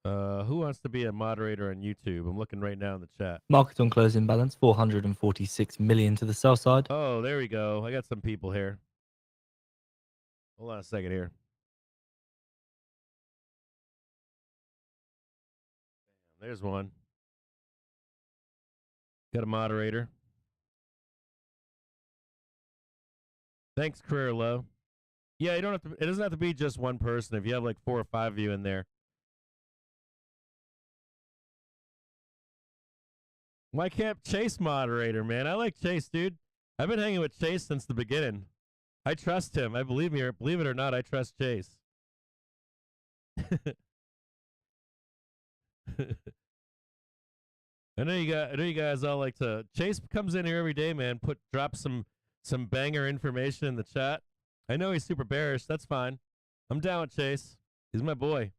Who wants to be a moderator on YouTube? I'm looking right now in the chat. Market on closing balance 446 million to the sell side. Oh, there we go. I got some people here. Hold on a second here. There's one. Got a moderator. Thanks, Career Low. Yeah, you don't have to. It doesn't have to be just one person. If you have like 4 or 5 of you in there. Why can't Chase moderator, man? I like Chase, dude. I've been hanging with Chase since the beginning. I trust him. I believe it or not, I trust Chase. I know you guys all like to. Chase comes in here every day, man. Drops some banger information in the chat. I know he's super bearish. That's fine. I'm down with Chase. He's my boy.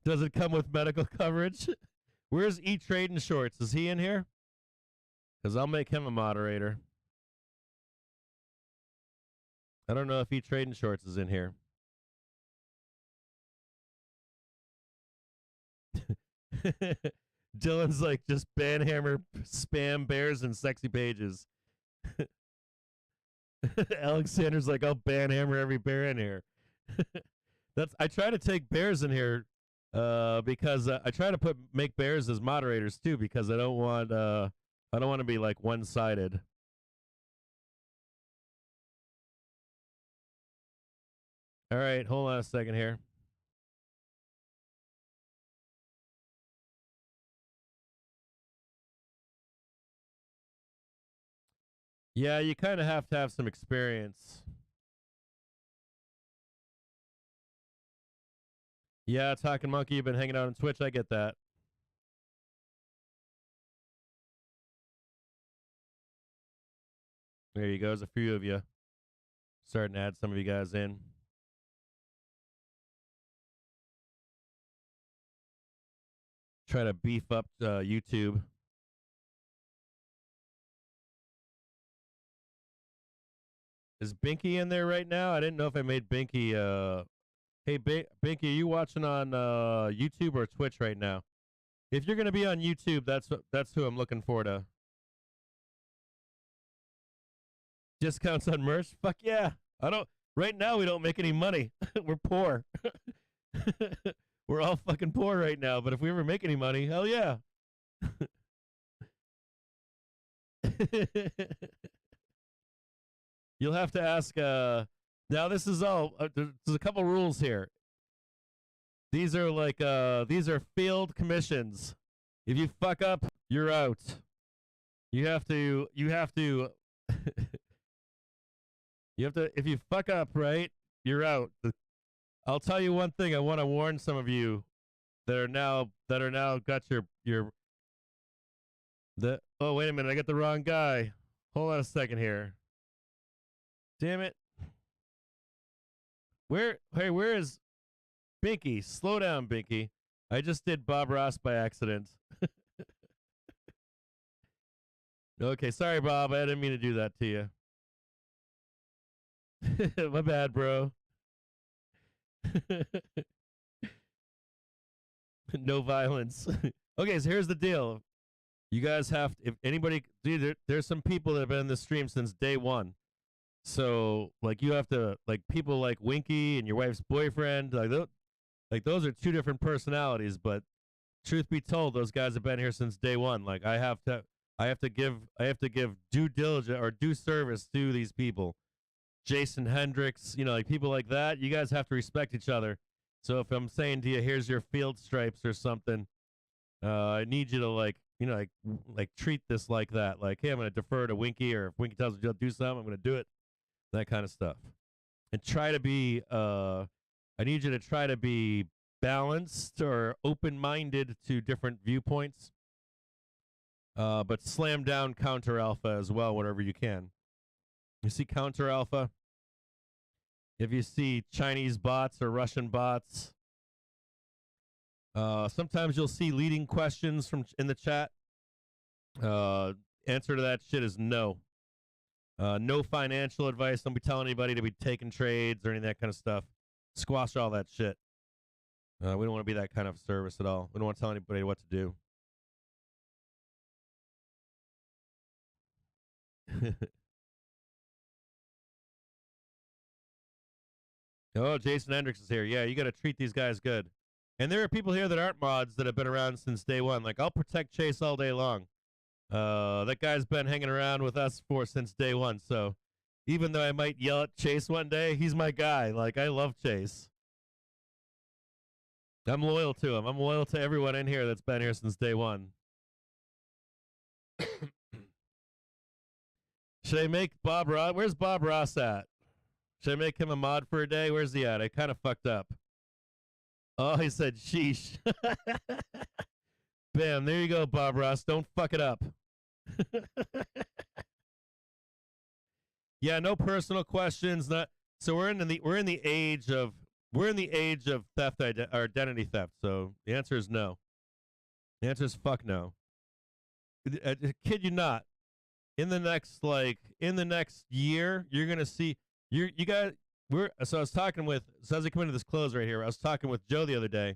Does it come with medical coverage? Where's E-Trading Shorts? Is he in here? Because I'll make him a moderator. I don't know if E-Trading Shorts is in here. Dylan's like, just banhammer spam bears and sexy pages. Alexander's like, I'll banhammer every bear in here. I try to take bears in here because I try to make bears as moderators too, because I don't want to be like one-sided. All right, hold on a second here. Yeah, you kind of have to have some experience. Yeah, Talking Monkey, you've been hanging out on Twitch. I get that. There you go. There's a few of you. Starting to add some of you guys in. Try to beef up YouTube. Is Binky in there right now? I didn't know if I made Binky. Hey, Binky, are you watching on YouTube or Twitch right now? If you're gonna be on YouTube, that's who I'm looking for to. Discounts on merch? Fuck yeah! I don't. Right now, we don't make any money. We're poor. We're all fucking poor right now. But if we ever make any money, hell yeah. You'll have to ask. Now this is all. There's a couple rules here. These are like these are field commissions. If you fuck up, you're out. You have to. If you fuck up, right, you're out. I'll tell you one thing. I want to warn some of you that are now got your. Oh, wait a minute. I got the wrong guy. Hold on a second here. Damn it. Where is Binky? Slow down, Binky. I just did Bob Ross by accident. Okay, sorry, Bob. I didn't mean to do that to you. My bad, bro. No violence. Okay, so here's the deal. You guys have to, if anybody, dude, there's some people that have been in this stream since day one. So, like, you have to, like, people like Winky and your wife's boyfriend, like those are two different personalities. But truth be told, those guys have been here since day one. Like, I have to give due diligence or due service to these people. Jason Hendricks, like people like that. You guys have to respect each other. So if I'm saying to you, here's your field stripes or something, I need you to like treat this like that. Like, hey, I'm going to defer to Winky, or if Winky tells me to do something, I'm going to do it. That kind of stuff. And try to be, I need you to try to be balanced or open-minded to different viewpoints. But slam down counter alpha as well, whatever you can. You see counter alpha? If you see Chinese bots or Russian bots, sometimes you'll see leading questions in the chat. Answer to that shit is no. No financial advice. Don't be telling anybody to be taking trades or any of that kind of stuff. Squash all that shit. We don't want to be that kind of service at all. We don't want to tell anybody what to do. Oh, Jason Hendricks is here. Yeah, you got to treat these guys good. And there are people here that aren't mods that have been around since day one. Like, I'll protect Chase all day long. That guy's been hanging around with us since day one. So even though I might yell at Chase one day, he's my guy. Like, I love Chase. I'm loyal to him. I'm loyal to everyone in here that's been here since day one. Should I make Bob Ross? Where's Bob Ross at? Should I make him a mod for a day? Where's he at? I kind of fucked up. Oh, he said sheesh. Bam, there you go, Bob Ross. Don't fuck it up. Yeah, no personal questions. So we're in the age of theft, or identity theft. So the answer is no. The answer is fuck no. Kid you not. In the next year, you're gonna see so I was talking with, so as I come into this close right here, I was talking with Joe the other day,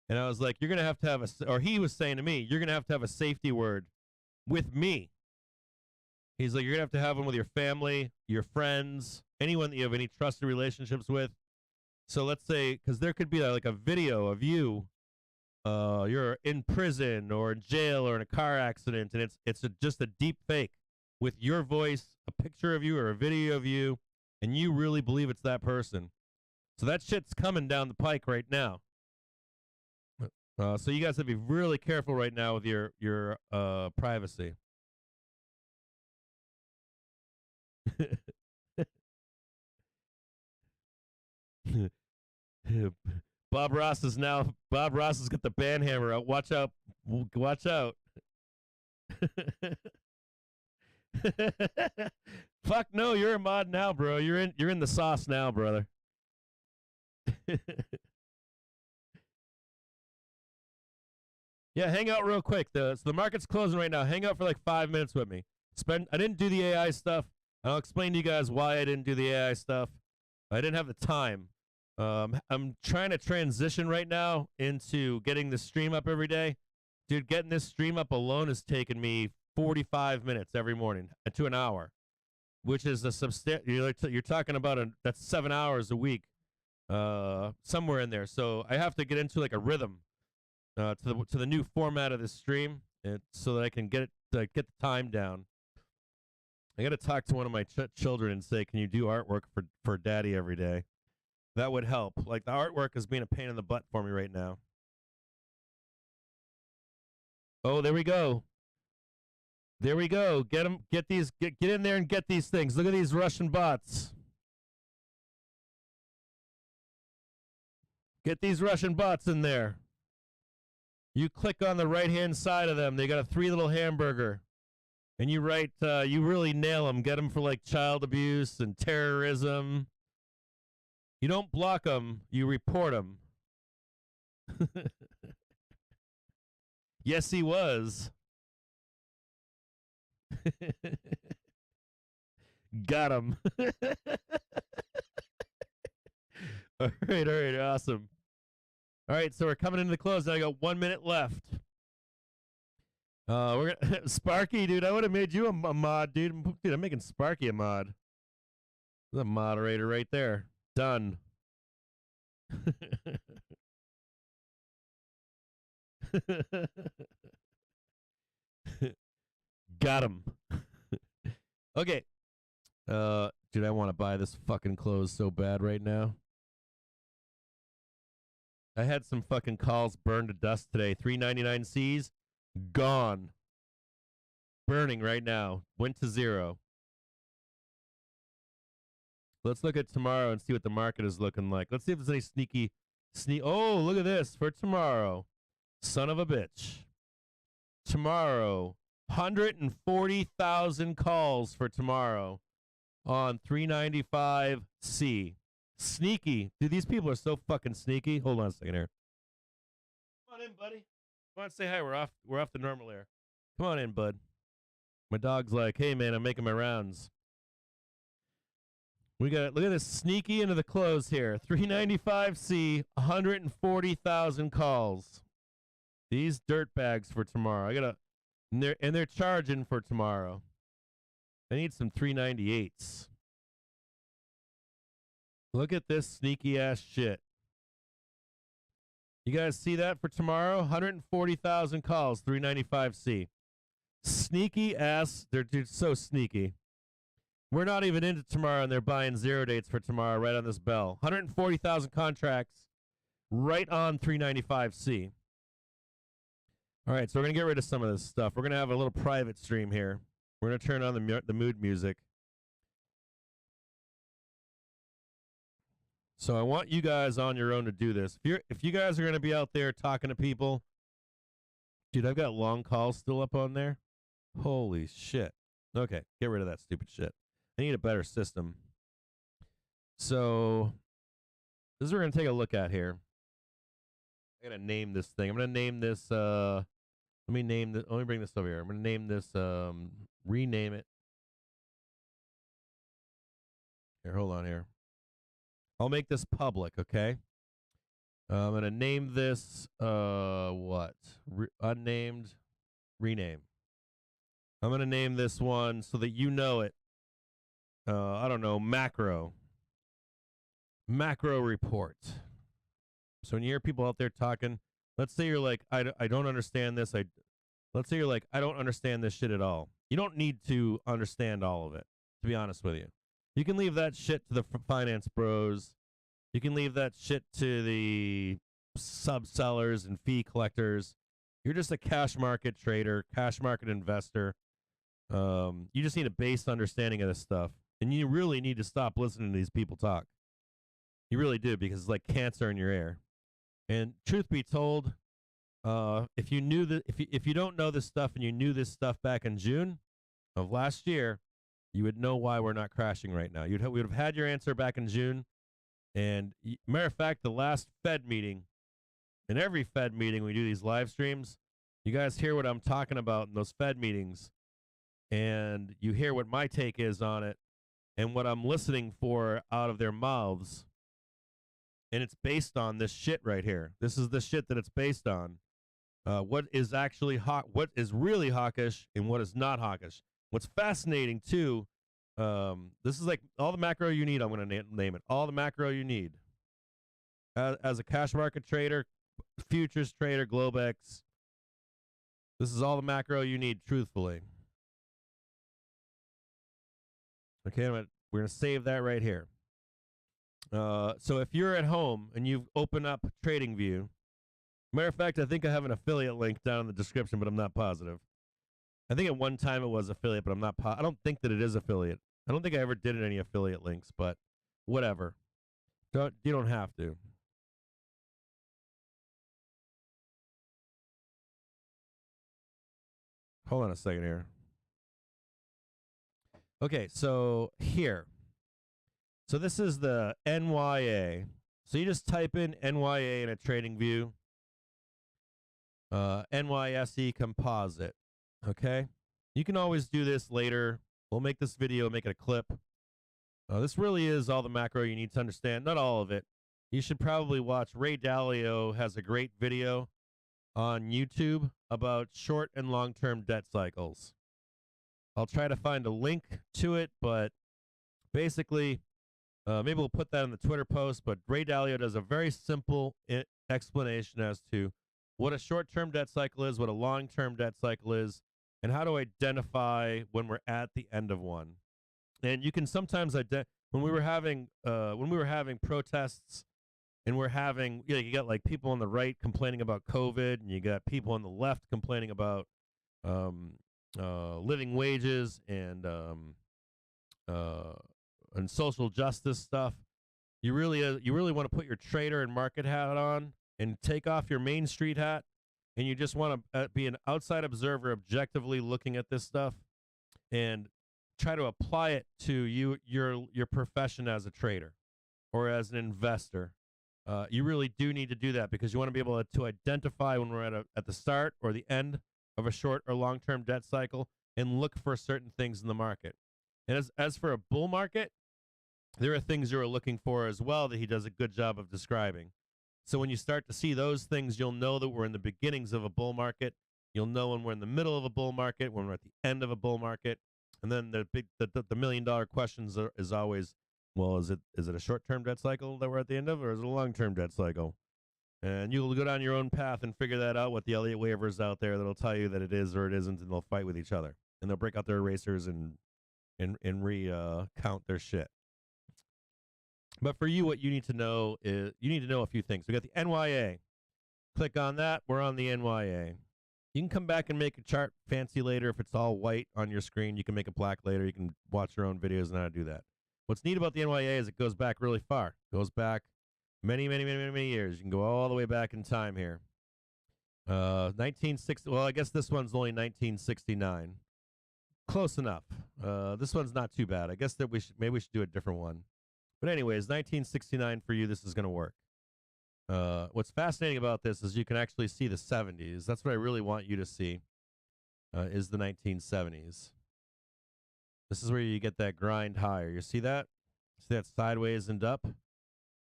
and I was like, you're gonna have to have or he was saying to me, you're gonna have to have a safety word with me. He's like, you're gonna have to have one with your family, your friends, anyone that you have any trusted relationships with. So let's say, because there could be like a video of you, you're in prison or in jail or in a car accident, and it's just a deep fake with your voice, a picture of you or a video of you, and you really believe it's that person. So that shit's coming down the pike right now. So you guys have to be really careful right now with your privacy. Bob Ross has got the band hammer out. Watch out. Watch out. Fuck no, you're a mod now, bro. You're in the sauce now, brother. Yeah, hang out real quick. So the market's closing right now. Hang out for like 5 minutes with me. I didn't do the AI stuff. I'll explain to you guys why I didn't do the AI stuff. I didn't have the time. I'm trying to transition right now into getting the stream up every day. Dude, getting this stream up alone has taken me 45 minutes every morning to an hour, which is a substantial. You're talking about that's 7 hours a week, somewhere in there. So I have to get into like a rhythm to the new format of this stream, so that I can get the time down. I got to talk to one of my children and say, "Can you do artwork for Daddy every day?" That would help. Like, the artwork is being a pain in the butt for me right now. Oh, there we go. There we go. Get them. Get these. Get in there and get these things. Look at these Russian bots. Get these Russian bots in there. You click on the right-hand side of them. They got a 3 little hamburger. And you write, you really nail them. Get them for, like, child abuse and terrorism. You don't block them. You report them. Yes, he was. Got him. All right, awesome. All right, so we're coming into the close. Now I got 1 minute left. We're gonna Sparky, dude. I would have made you a mod, dude. Dude, I'm making Sparky a mod. The moderator right there. Done. Got him. Okay. Dude, I want to buy this fucking clothes so bad right now. I had some fucking calls burned to dust today. 399 Cs, gone. Burning right now. Went to 0. Let's look at tomorrow and see what the market is looking like. Let's see if there's any sneaky. Oh, look at this for tomorrow. Son of a bitch. Tomorrow, 140,000 calls for tomorrow on 395C. Sneaky. Dude, these people are so fucking sneaky. Hold on a second here. Come on in, buddy. Come on, say hi. We're off the normal air. Come on in, bud. My dog's like, hey, man, I'm making my rounds. Look at this sneaky into the close here. 395C, 140,000 calls. These dirtbags for tomorrow. And they're charging for tomorrow. I need some 398s. Look at this sneaky ass shit. You guys see that for tomorrow? 140,000 calls, 395C. Sneaky ass. They're so sneaky. We're not even into tomorrow, and they're buying 0 dates for tomorrow right on this bell. 140,000 contracts right on 395C. All right, so we're going to get rid of some of this stuff. We're going to have a little private stream here. We're going to turn on the mood music. So I want you guys on your own to do this. If you guys are going to be out there talking to people, dude, I've got long calls still up on there. Holy shit. Okay, get rid of that stupid shit. I need a better system. So this is what we're going to take a look at here. I got to name this thing. I'm going to name this, let me bring this over here. I'm going to name this, rename it. Here, hold on here. I'll make this public, okay? I'm going to name this, unnamed, rename. I'm going to name this one so that you know it. I don't know, macro report. So when you hear people out there talking, let's say you're like, I don't understand this. Let's say you're like, I don't understand this shit at all. You don't need to understand all of it, to be honest with you. You can leave that shit to the finance bros. You can leave that shit to the sub-sellers and fee collectors. You're just a cash market trader, cash market investor. You just need a base understanding of this stuff. And you really need to stop listening to these people talk. You really do, because it's like cancer in your air. And truth be told, if you don't know this stuff and you knew this stuff back in June of last year, you would know why we're not crashing right now. We would have had your answer back in June. And matter of fact, the last Fed meeting, in every Fed meeting we do these live streams, you guys hear what I'm talking about in those Fed meetings, and you hear what my take is on it. and what I'm listening for out of their mouths. And it's based on this shit right here. This is the shit that it's based on. What is actually what is really hawkish and what is not hawkish. What's fascinating too, this is like all the macro you need. I'm going to name it. All the macro you need. As a cash market trader, futures trader, Globex, this is all the macro you need, truthfully. Okay, we're going to save that right here. So if you're at home and you've opened up TradingView, matter of fact, I think I have an affiliate link down in the description, but I'm not positive. I think at one time it was affiliate, but I'm not. I don't think that it is affiliate. I don't think I ever did any affiliate links, but whatever. You don't have to. Hold on a second here. Okay, so here. So this is the NYA. So you just type in NYA in a TradingView. NYSE composite. Okay? You can always do this later. We'll make this video, make it a clip. This really is all the macro you need to understand. Not all of it. You should probably watch. Ray Dalio has a great video on YouTube about short and long-term debt cycles. I'll try to find a link to it, but basically, maybe we'll put that in the Twitter post, but Ray Dalio does a very simple explanation as to what a short-term debt cycle is, what a long-term debt cycle is, and how to identify when we're at the end of one. And you can sometimes when we were having protests, and we're having, you got like people on the right complaining about COVID, and you got people on the left complaining about living wages and social justice stuff. You really want to put your trader and market hat on and take off your Main Street hat, and you just want to be an outside observer, objectively looking at this stuff, and try to apply it to your profession as a trader or as an investor. You really do need to do that because you want to be able to identify when we're at the start or the end of a short or long-term debt cycle and look for certain things in the market. And as for a bull market, there are things you're looking for as well that he does a good job of describing. So when you start to see those things, you'll know that we're in the beginnings of a bull market. You'll know when we're in the middle of a bull market, when we're at the end of a bull market. And then the million-dollar questions is always, well, is it a short-term debt cycle that we're at the end of, or is it a long-term debt cycle? And you'll go down your own path and figure that out with the Elliott waivers out there that'll tell you that it is or it isn't, and they'll fight with each other. And they'll break out their erasers and count their shit. But for you, what you need to know is you need to know a few things. We got the NYA. Click on that. We're on the NYA. You can come back and make a chart fancy later. If it's all white on your screen, you can make it black later. You can watch your own videos on how to do that. What's neat about the NYA is it goes back really far. It goes back many years. You can go all the way back in time here. 1960. Well, I guess this one's only 1969. Close enough. This one's not too bad. I guess that maybe we should do a different one. But anyways, 1969 for you, this is going to work. What's fascinating about this is you can actually see the 70s. That's what I really want you to see, is the 1970s. This is where you get that grind higher. You see that? See that sideways and up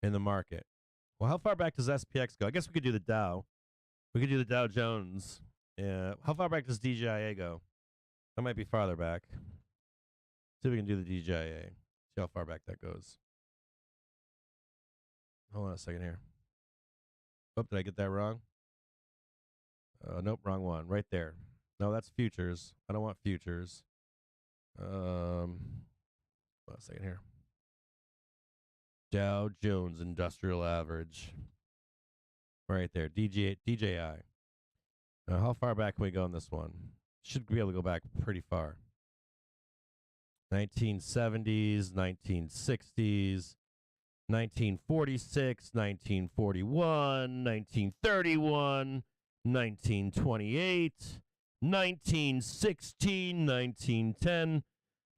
in the market. Well, how far back does SPX go? I guess we could do the Dow. We could do the Dow Jones. How far back does DJIA go? That might be farther back. See if we can do the DJIA. See how far back that goes. Hold on a second here. Oh, did I get that wrong? Nope, wrong one. Right there. No, that's futures. I don't want futures. Hold on a second here. Dow Jones Industrial Average. Right there. DJI. How far back can we go on this one? Should be able to go back pretty far. 1970s, 1960s. 1946, 1941, 1931, 1928, 1916, 1910,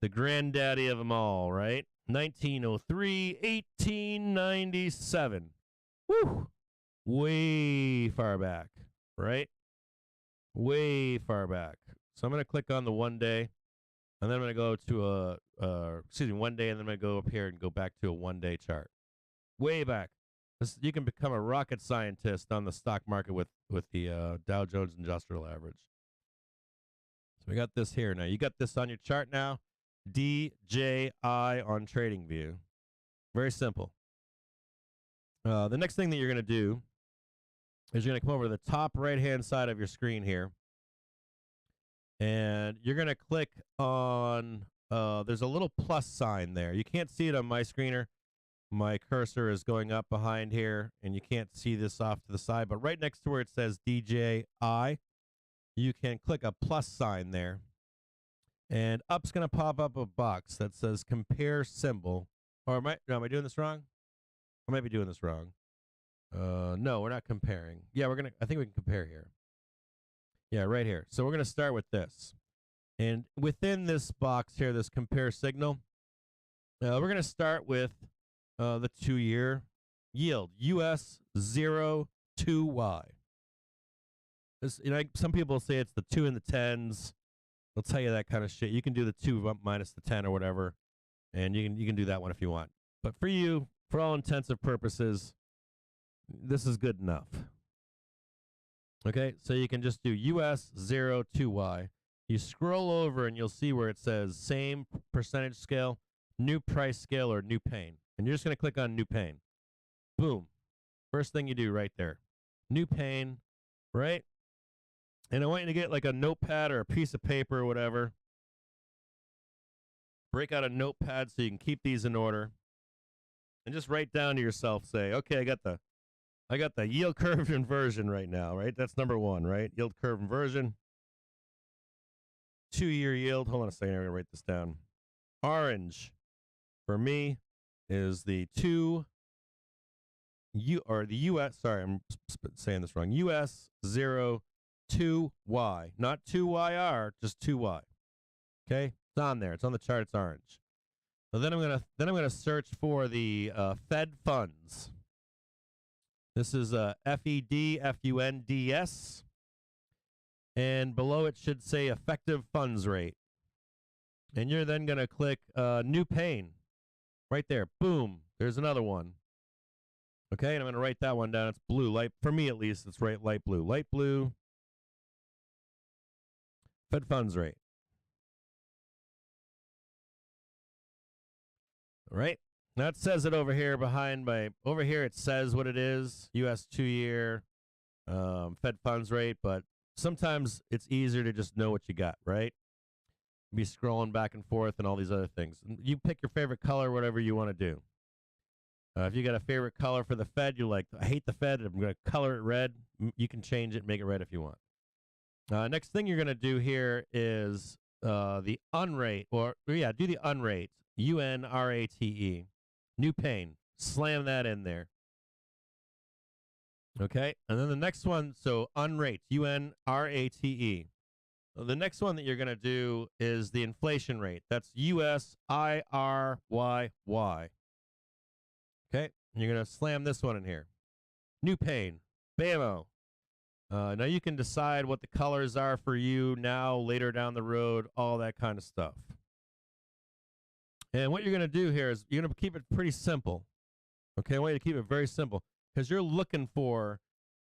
the granddaddy of them all, right? 1903, 1897. Woo! Way far back, right? Way far back. So I'm going to click on the 1 day. And then I'm going to go to 1 day, and then I'm going to go up here and go back to a 1-day chart. Way back. You can become a rocket scientist on the stock market with the Dow Jones Industrial Average. So we got this here now. You got this on your chart now. DJI on TradingView. Very simple. The next thing that you're going to do is you're going to come over to the top right-hand side of your screen here. And you're going to click on, there's a little plus sign there. You can't see it on my screener. My cursor is going up behind here, and you can't see this off to the side. But right next to where it says DJI, you can click a plus sign there. And up's going to pop up a box that says compare symbol. Or am I doing this wrong? I might be doing this wrong. No, we're not comparing. Yeah, I think we can compare here. Yeah, right here. So we're going to start with this. And within this box here, this compare signal, we're going to start with the 2-year yield, US 0 2Y. This, some people say it's the 2 and the 10s. They'll tell you that kind of shit. You can do the 2 minus the 10 or whatever, and you can do that one if you want. But for you, for all intensive purposes, this is good enough. Okay, so you can just do US 0 2Y. You scroll over and you'll see where it says same percentage scale, new price scale, or new pane. And you're just going to click on new pane. Boom. First thing you do right there. New pane, right? And I want you to get like a notepad or a piece of paper or whatever. Break out a notepad so you can keep these in order. And just write down to yourself, say, okay, I got the yield curve inversion right now, right? That's number 1, right? Yield curve inversion. 2-year yield. Hold on a second. I'm going to write this down. Orange for me is the US, sorry, I'm saying this wrong. US 0 2Y, not 2YR, just 2Y. Okay? It's on there. It's on the chart. It's orange. So then I'm gonna search for the Fed funds. This is FED, FUNDS. And below it should say effective funds rate. And you're then going to click new pane. Right there. Boom. There's another one. Okay, and I'm going to write that one down. It's blue. Light, for me at least, it's light blue. Light blue. Fed funds rate. All right. That says it over here over here it says what it is. US 2-year Fed funds rate, but sometimes it's easier to just know what you got, right? Be scrolling back and forth and all these other things. You pick your favorite color, whatever you want to do. If you got a favorite color for the Fed, you're like, I hate the Fed, I'm going to color it red. You can change it, make it red if you want. Next thing you're going to do here is the unrate, do the unrate, UNRATE, new pane. Slam that in there. Okay, and then the next one, so unrate, UNRATE. The next one that you're going to do is the inflation rate. That's USIRYY. Okay, and you're going to slam this one in here. New pane. Bammo. Now you can decide what the colors are for you now, later down the road, all that kind of stuff. And what you're going to do here is you're going to keep it pretty simple. Okay, I want you to keep it very simple because you're going to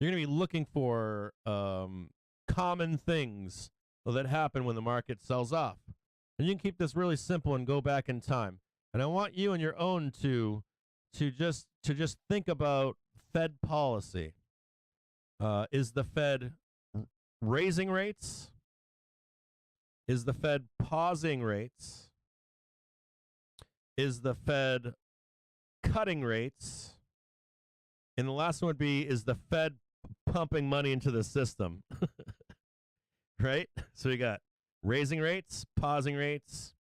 be looking for common things that happen when the market sells off. And you can keep this really simple and go back in time. And I want you on your own to just think about Fed policy. Is the Fed raising rates? Is the Fed pausing rates? Is the Fed cutting rates? And the last one would be, is the Fed pumping money into the system? Right? So we got raising rates, pausing rates,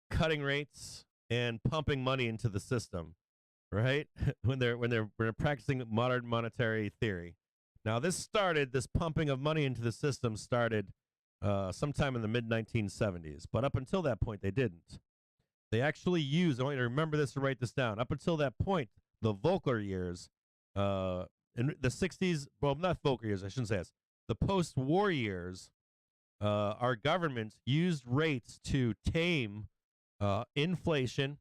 cutting rates, and pumping money into the system. Right? when they're practicing modern monetary theory. Now this pumping of money into the system started sometime in the mid-1970s, but up until that point they didn't. They actually used, I want you to remember this and write this down, up until that point, the Volcker years, in the 60s, well, not Volcker years, I shouldn't say this, the post-war years, our government used rates to tame inflation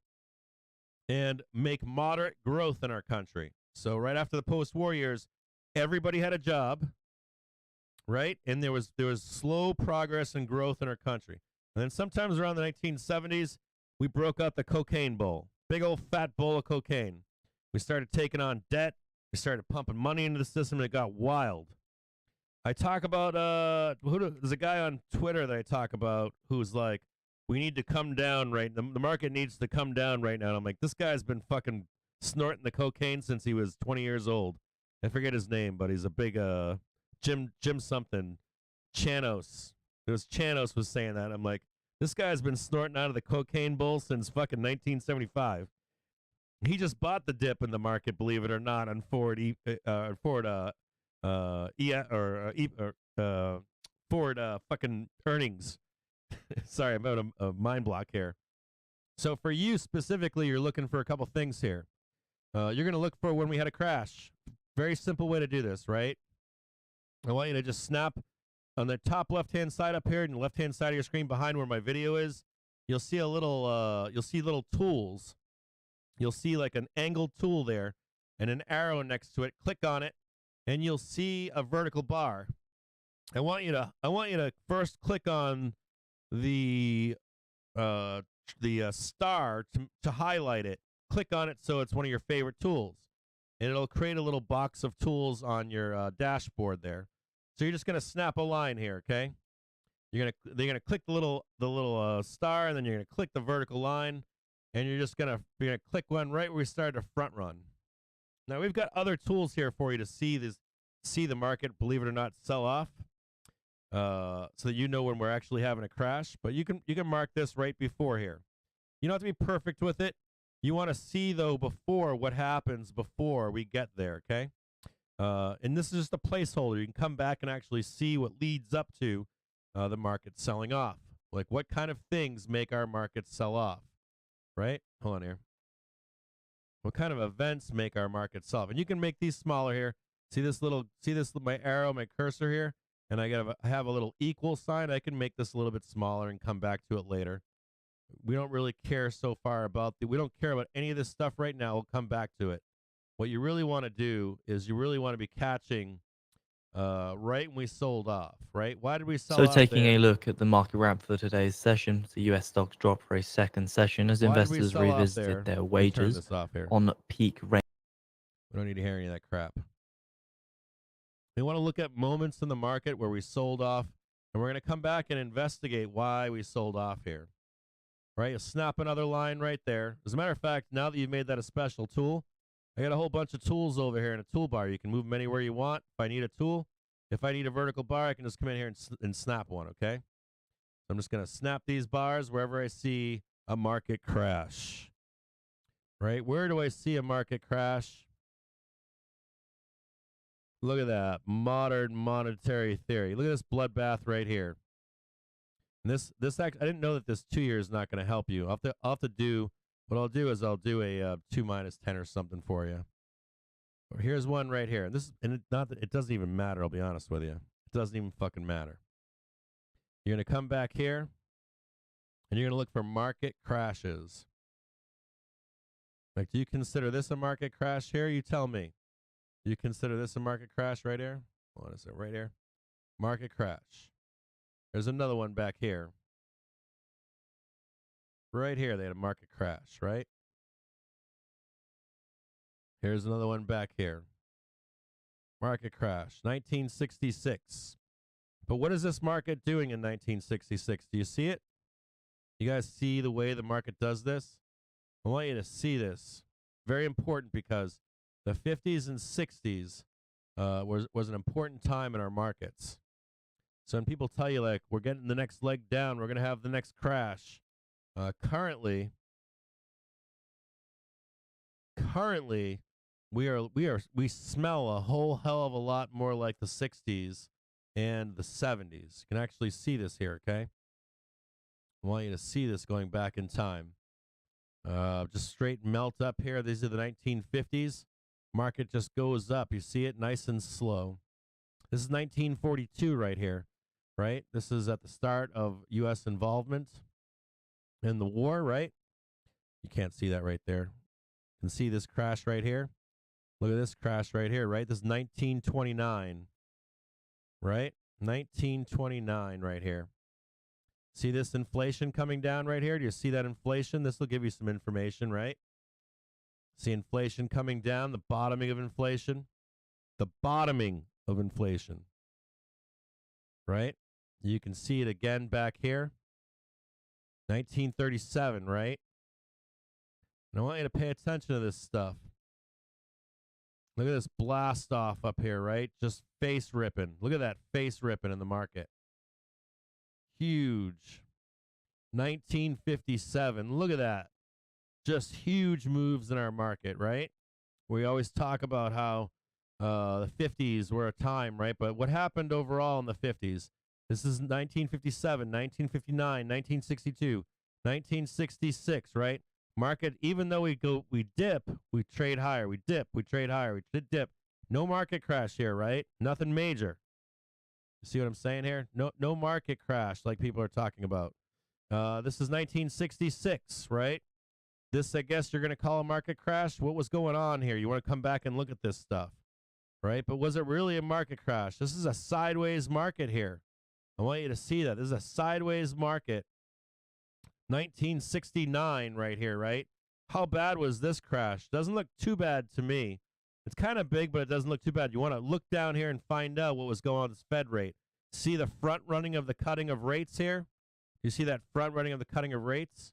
and make moderate growth in our country. So right after the post-war years, everybody had a job, right? And there was slow progress and growth in our country. And then sometimes around the 1970s, we broke out the cocaine bowl, big old fat bowl of cocaine. We started taking on debt. We started pumping money into the system, and it got wild. I talk about there's a guy on Twitter that I talk about who's like, we need to come down right. The market needs to come down right now. And I'm like, this guy's been fucking snorting the cocaine since he was 20 years old. I forget his name, but he's a big Jim something, Chanos. It was Chanos was saying that. I'm like, this guy's been snorting out of the cocaine bowl since fucking 1975. He just bought the dip in the market, believe it or not, on Ford fucking earnings. Sorry, I'm about a mind block here. So for you specifically, you're looking for a couple things here. You're going to look for when we had a crash. Very simple way to do this, right? I want you to just snap on the top left-hand side up here and the left-hand side of your screen behind where my video is. You'll see a little, little tools. You'll see like an angled tool there and an arrow next to it. Click on it, and you'll see a vertical bar. I want you to first click on the star to highlight it. Click on it so it's one of your favorite tools, and it'll create a little box of tools on your dashboard there. So you're just gonna snap a line here, okay? They're gonna click the little star, and then you're gonna click the vertical line, and you're gonna click one right where we started to front run. Now we've got other tools here for you to see the market, believe it or not, sell off. So that you know when we're actually having a crash. But you can mark this right before here. You don't have to be perfect with it. You want to see, though, before what happens before we get there, okay? And this is just a placeholder. You can come back and actually see what leads up to the market selling off. Like what kind of things make our market sell off, right? Hold on here. What kind of events make our market sell off? And you can make these smaller here. See my arrow, my cursor here? And I have a little equal sign. I can make this a little bit smaller and come back to it later. We don't really care so far about we don't care about any of this stuff right now. We'll come back to it. What you really want to do is you really want to be catching right when we sold off, right? Why did we sell off? So taking a look at the market wrap for today's session, the US stocks dropped for a second session as investors revisited their wagers on peak rate. We don't need to hear any of that crap. We want to look at moments in the market where we sold off, and we're going to come back and investigate why we sold off here. Right? You snap another line right there. As a matter of fact, now that you've made that a special tool, I got a whole bunch of tools over here in a toolbar. You can move them anywhere you want. If I need a tool, if I need a vertical bar, I can just come in here and snap one, okay? I'm just going to snap these bars wherever I see a market crash. Right? Where do I see a market crash? Look at that. Modern monetary theory. Look at this bloodbath right here. And this I didn't know that this 2 year is not going to help you. I'll have to do, what I'll do is I'll do a 2 minus 10 or something for you. Or here's one right here. It doesn't even matter, I'll be honest with you. It doesn't even fucking matter. You're going to come back here, and you're going to look for market crashes. Like, do you consider this a market crash here? You tell me. Do you consider this a market crash right here? What is it right here? Market crash. There's another one back here. Right here, they had a market crash, right? Here's another one back here. Market crash, 1966. But what is this market doing in 1966? Do you see it? You guys see the way the market does this? I want you to see this. Very important because the 50s and 60s was an important time in our markets. So when people tell you, like, we're getting the next leg down, we're going to have the next crash, currently, we smell a whole hell of a lot more like the 60s and the 70s. You can actually see this here, okay? I want you to see this going back in time. Just straight melt up here. These are the 1950s. Market just goes up. You see it nice and slow. This is 1942 right here. right? This is at the start of U.S. involvement in the war, right? You can't see that right there. You can see this crash right here. Look at this crash right here, right? This is 1929, right? 1929 right here. See this inflation coming down right here? Do you see that inflation? This will give you some information, right? See inflation coming down, the bottoming of inflation. The bottoming of inflation, right? You can see it again back here. 1937, right? And I want you to pay attention to this stuff. Look at this blast off up here, right? Just face ripping. Look at that face ripping in the market. Huge. 1957. Look at that. Just huge moves in our market, right? We always talk about how the 50s were a time, right? But what happened overall in the 50s? This is 1957, 1959, 1962, 1966, right? Market, even though we dip, we trade higher. We dip, we trade higher. We dip. No market crash here, right? Nothing major. You see what I'm saying here? No market crash like people are talking about. This is 1966, right? This, I guess you're going to call a market crash. What was going on here? You want to come back and look at this stuff, right? But was it really a market crash? This is a sideways market here. I want you to see that. This is a sideways market. 1969 right here, right? How bad was this crash? Doesn't look too bad to me. It's kind of big, but it doesn't look too bad. You want to look down here and find out what was going on with this Fed rate. See the front running of the cutting of rates here? You see that front running of the cutting of rates?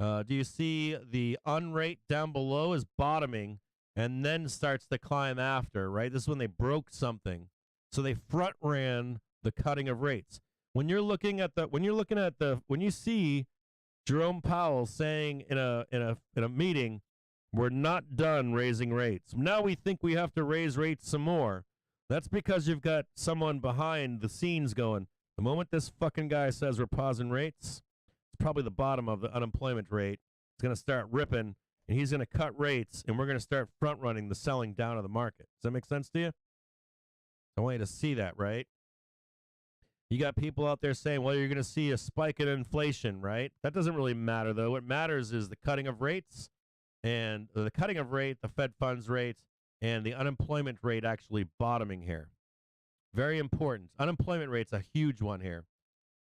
Do you see the unrate down below is bottoming and then starts to climb after, right? This is when they broke something. So they front ran the cutting of rates. When you see Jerome Powell saying in a meeting, we're not done raising rates. Now we think we have to raise rates some more. That's because you've got someone behind the scenes going, the moment this fucking guy says we're pausing rates, it's probably the bottom of the unemployment rate. It's going to start ripping, and he's going to cut rates, and we're going to start front-running the selling down of the market. Does that make sense to you? I want you to see that, right? You got people out there saying, well, you're going to see a spike in inflation, right? That doesn't really matter, though. What matters is the cutting of rates, and the cutting of rate, the Fed funds rate, and the unemployment rate actually bottoming here. Very important. Unemployment rate's a huge one here.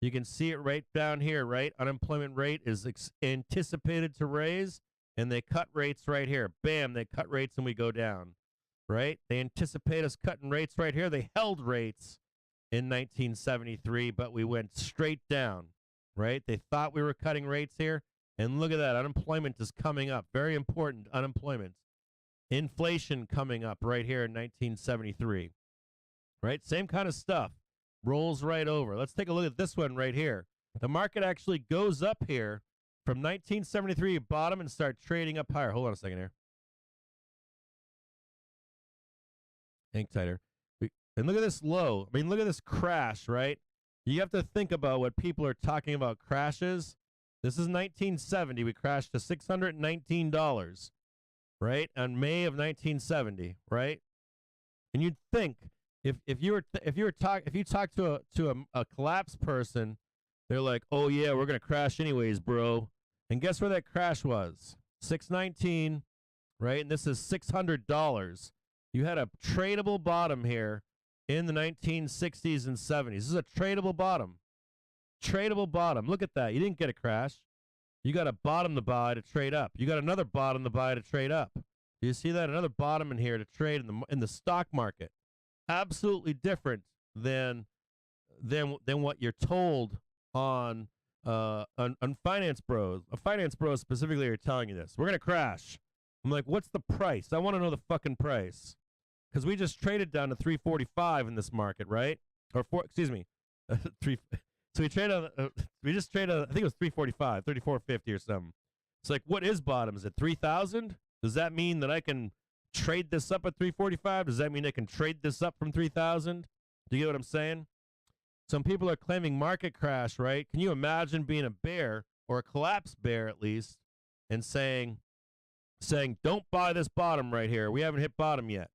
You can see it right down here, right? Unemployment rate is anticipated to raise, and they cut rates right here. Bam, they cut rates and we go down, right? They anticipate us cutting rates right here. They held rates in 1973, but we went straight down, right? They thought we were cutting rates here, and look at that. Unemployment is coming up. Very important, unemployment. Inflation coming up right here in 1973, right? Same kind of stuff. Rolls right over. Let's take a look at this one right here. The market actually goes up here from 1973 bottom and start trading up higher. Hold on a second here. Hang tighter. And look at this low. I mean, look at this crash, right? You have to think about what people are talking about crashes. This is 1970. We crashed to $619, right? On May of 1970, right? And you'd think if you talk to a collapsed person, they're like, "Oh yeah, we're gonna crash anyways, bro." And guess where that crash was? 619, right? And this is $600. You had a tradable bottom here in the 1960s and 70s. This is a tradable bottom. Tradable bottom. Look at that. You didn't get a crash. You got a bottom to buy to trade up. You got another bottom to buy to trade up. Do you see that? Another bottom in here to trade in the stock market. Absolutely different than what you're told on Finance Bros. Finance Bros specifically are telling you this. We're gonna crash. I'm like, what's the price? I want to know the fucking price, because we just traded down to 345 in this market, right? Or three. So we just traded. I think it was 345, 3450 or something. It's like, what is bottom? Is it 3,000? Does that mean that I can trade this up at 345? Does that mean I can trade this up from 3,000? Do you get what I'm saying? Some people are claiming market crash, right? Can you imagine being a bear, or a collapsed bear at least, and saying, don't buy this bottom right here. We haven't hit bottom yet.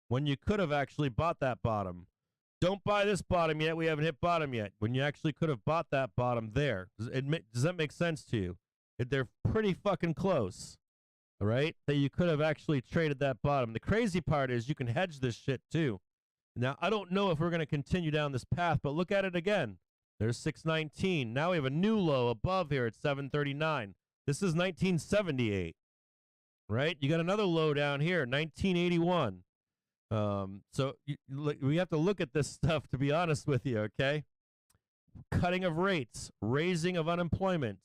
When you could have actually bought that bottom. Don't buy this bottom yet. We haven't hit bottom yet. When you actually could have bought that bottom there. Does that make sense to you? They're pretty fucking close. All right? That you could have actually traded that bottom. The crazy part is you can hedge this shit too. Now, I don't know if we're going to continue down this path, but look at it again. There's 619. Now we have a new low above here at 739. This is 1978. Right? You got another low down here, 1981. So we have to look at this stuff, to be honest with you, okay? Cutting of rates, raising of unemployment,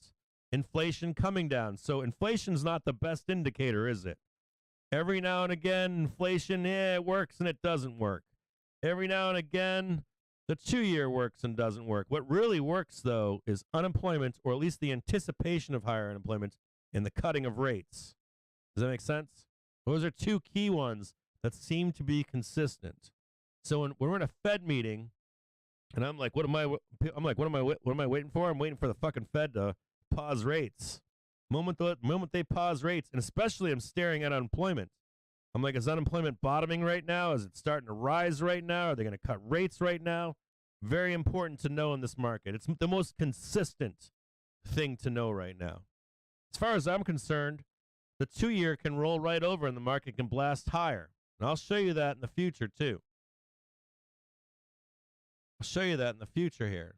inflation coming down. So inflation's not the best indicator, is it? Every now and again, inflation, it works and it doesn't work. Every now and again, the 2-year works and doesn't work. What really works, though, is unemployment, or at least the anticipation of higher unemployment, and the cutting of rates. Does that make sense? Those are two key ones that seem to be consistent. So when we're in a Fed meeting, and I'm like, what am I waiting for? I'm waiting for the fucking Fed to pause rates. Moment they pause rates, and especially I'm staring at unemployment. I'm like, is unemployment bottoming right now? Is it starting to rise right now? Are they going to cut rates right now? Very important to know in this market. It's the most consistent thing to know right now. As far as I'm concerned, the 2-year can roll right over and the market can blast higher. And I'll show you that in the future, too. I'll show you that in the future here.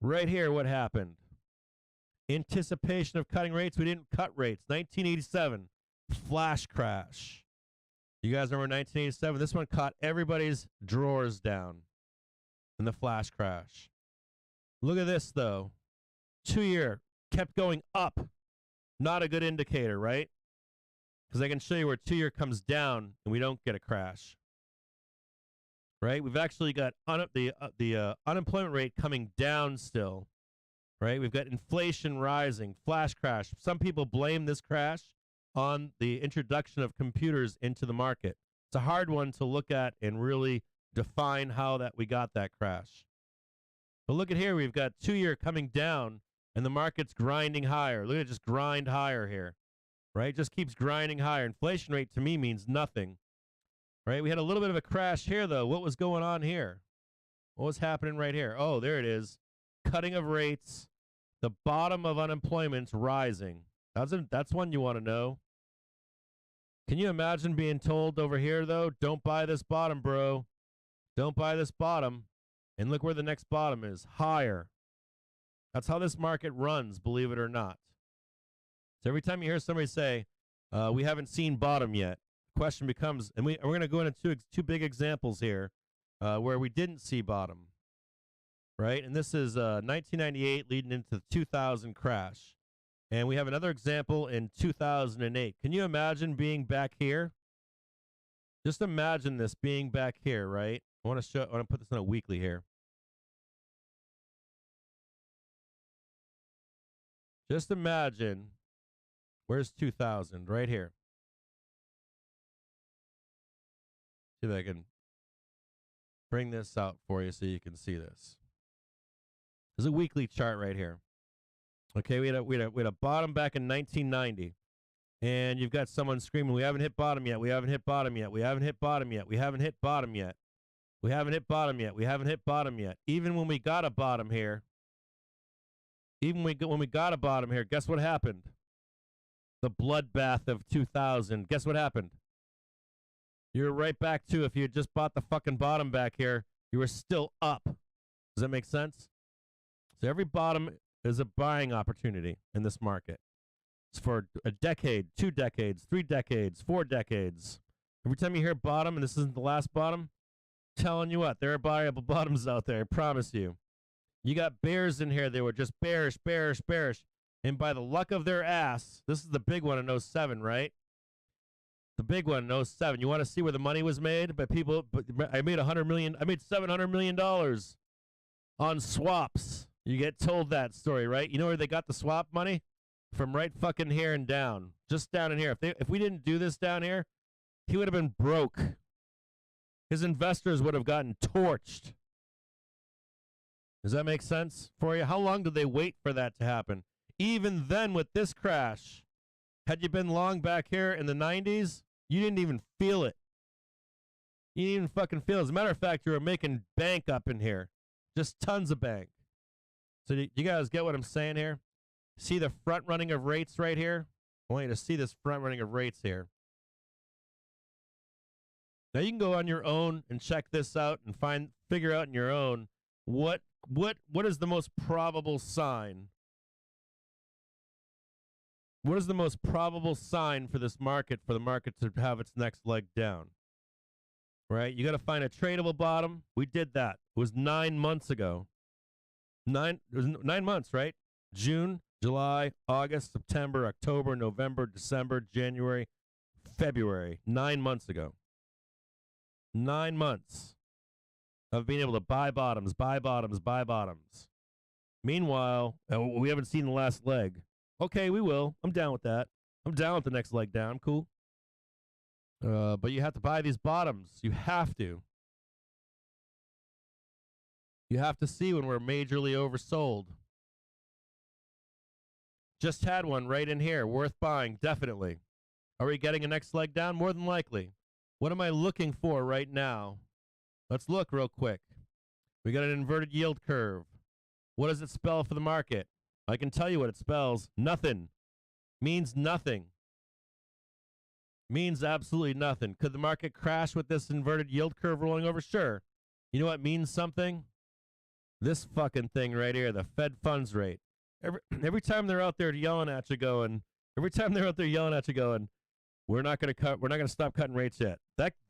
Right here, what happened? Anticipation of cutting rates. We didn't cut rates. 1987, flash crash. You guys remember 1987? This one caught everybody's drawers down in the flash crash. Look at this, though. 2-year kept going up. Not a good indicator, right? Because I can show you where 2-year comes down and we don't get a crash. Right? We've actually got the unemployment rate coming down still. Right? We've got inflation rising, flash crash. Some people blame this crash on the introduction of computers into the market. It's a hard one to look at and really define how that we got that crash. But look at here, we've got 2-year coming down and the market's grinding higher. Look at it, just grind higher here. Right? Just keeps grinding higher. Inflation rate to me means nothing. Right? We had a little bit of a crash here though. What was going on here? What was happening right here? Oh, there it is. Cutting of rates, the bottom of unemployment's rising. That's one you want to know. Can you imagine being told over here, though, don't buy this bottom, bro. Don't buy this bottom. And look where the next bottom is, higher. That's how this market runs, believe it or not. So every time you hear somebody say, we haven't seen bottom yet, the question becomes, and we're going to go into two big examples here where we didn't see bottom. Right? And this is 1998 leading into the 2000 crash. And we have another example in 2008. Can you imagine being back here? Just imagine this being back here, right? I want to put this on a weekly here. Just imagine, where's 2000? Right here. See if I can bring this out for you so you can see this. There's a weekly chart right here. Okay, we had a bottom back in 1990. And you've got someone screaming, we haven't hit bottom yet, we haven't hit bottom yet, we haven't hit bottom yet, we haven't hit bottom yet. We haven't hit bottom yet, we haven't hit bottom yet. Even when we got a bottom here, when we got a bottom here, guess what happened? The bloodbath of 2000. Guess what happened? You're right back to, if you had just bought the fucking bottom back here, you were still up. Does that make sense? So every bottom is a buying opportunity in this market. It's for a decade, 2 decades, 3 decades, 4 decades. Every time you hear bottom, and this isn't the last bottom, I'm telling you what, there are buyable bottoms out there, I promise you. You got bears in here, they were just bearish, bearish, bearish. And by the luck of their ass, this is the big one in 07, right? The big one in 07. You want to see where the money was made? By people, I made $700 million on swaps. You get told that story, right? You know where they got the swap money? From right fucking here and down. Just down in here. If we didn't do this down here, he would have been broke. His investors would have gotten torched. Does that make sense for you? How long did they wait for that to happen? Even then, with this crash, had you been long back here in the 90s, You didn't even feel it. You didn't even fucking feel it. As a matter of fact, you were making bank up in here. Just tons of bank. So you guys get what I'm saying here? See the front running of rates right here? I want you to see this front running of rates here. Now you can go on your own and check this out and figure out on your own what is the most probable sign. What is the most probable sign for this market, for the market to have its next leg down? Right? You got to find a tradable bottom. We did that. It was 9 months ago. It was 9 months, right? June, July, August, September, October, November, December, January, February. 9 months ago. 9 months of being able to buy bottoms, buy bottoms, buy bottoms. Meanwhile, we haven't seen the last leg. Okay, we will. I'm down with that. I'm down with the next leg down. Cool. But you have to buy these bottoms. You have to. You have to see when we're majorly oversold. Just had one right in here. Worth buying, definitely. Are we getting a next leg down? More than likely. What am I looking for right now? Let's look real quick. We got an inverted yield curve. What does it spell for the market? I can tell you what it spells. Nothing. Means nothing. Means absolutely nothing. Could the market crash with this inverted yield curve rolling over? Sure. You know what means something? This fucking thing right here, the Fed funds rate. Every time they're out there yelling at you going, we're not going to stop cutting rates yet.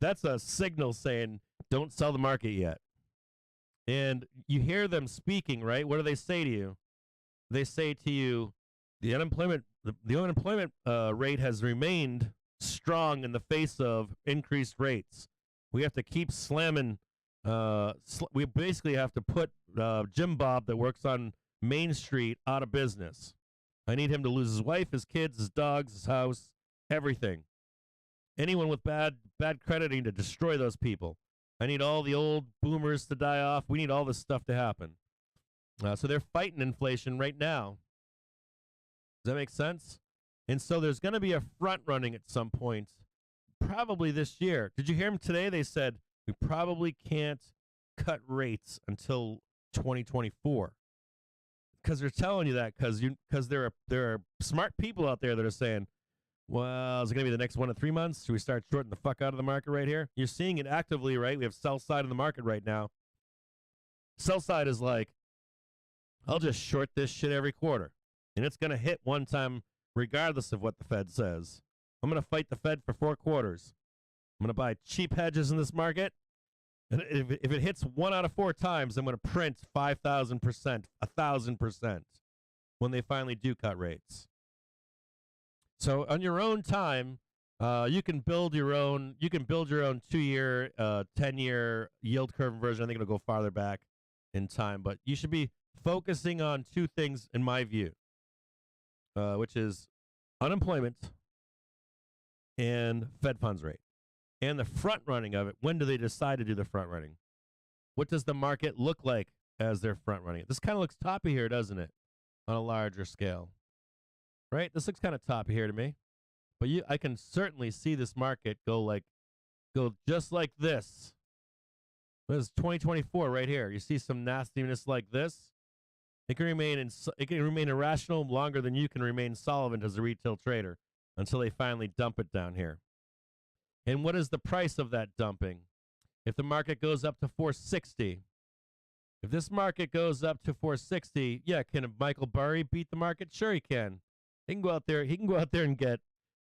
That's a signal saying, don't sell the market yet. And you hear them speaking, right? What do they say to you? They say to you, the unemployment rate has remained strong in the face of increased rates. We have to keep slamming. We basically have to put Jim Bob that works on Main Street out of business. I need him to lose his wife, his kids, his dogs, his house, everything. Anyone with bad credit, I need to destroy those people. I need all the old boomers to die off. We need all this stuff to happen. So they're fighting inflation right now. Does that make sense? And so there's going to be a front running at some point, probably this year. Did you hear them today? They said we probably can't cut rates until 2024. Because they're telling you that because there are smart people out there that are saying, well, is it going to be the next 1 to 3 months? Should we start shorting the fuck out of the market right here? You're seeing it actively, right? We have sell side of the market right now. Sell side is like, I'll just short this shit every quarter. And it's going to hit one time regardless of what the Fed says. I'm going to fight the Fed for 4 quarters. I'm going to buy cheap hedges in this market. And if it hits 1 out of 4 times, I'm going to print 5,000%, 1,000% when they finally do cut rates. So on your own time, you can build your own 2-year, 10-year yield curve inversion. I think it'll go farther back in time, but you should be focusing on 2 things in my view, which is unemployment and Fed funds rate. And the front running of it. When do they decide to do the front running? What does the market look like as they're front running it? This kind of looks toppy here, doesn't it? On a larger scale. Right? This looks kind of toppy here to me. But I can certainly see this market go just like this. This is 2024 right here. You see some nastiness like this. It can remain irrational longer than you can remain solvent as a retail trader until they finally dump it down here. And what is the price of that dumping? If the market goes up to 460, if this market goes up to 460, yeah, can Michael Burry beat the market? Sure he can. He can go out there and get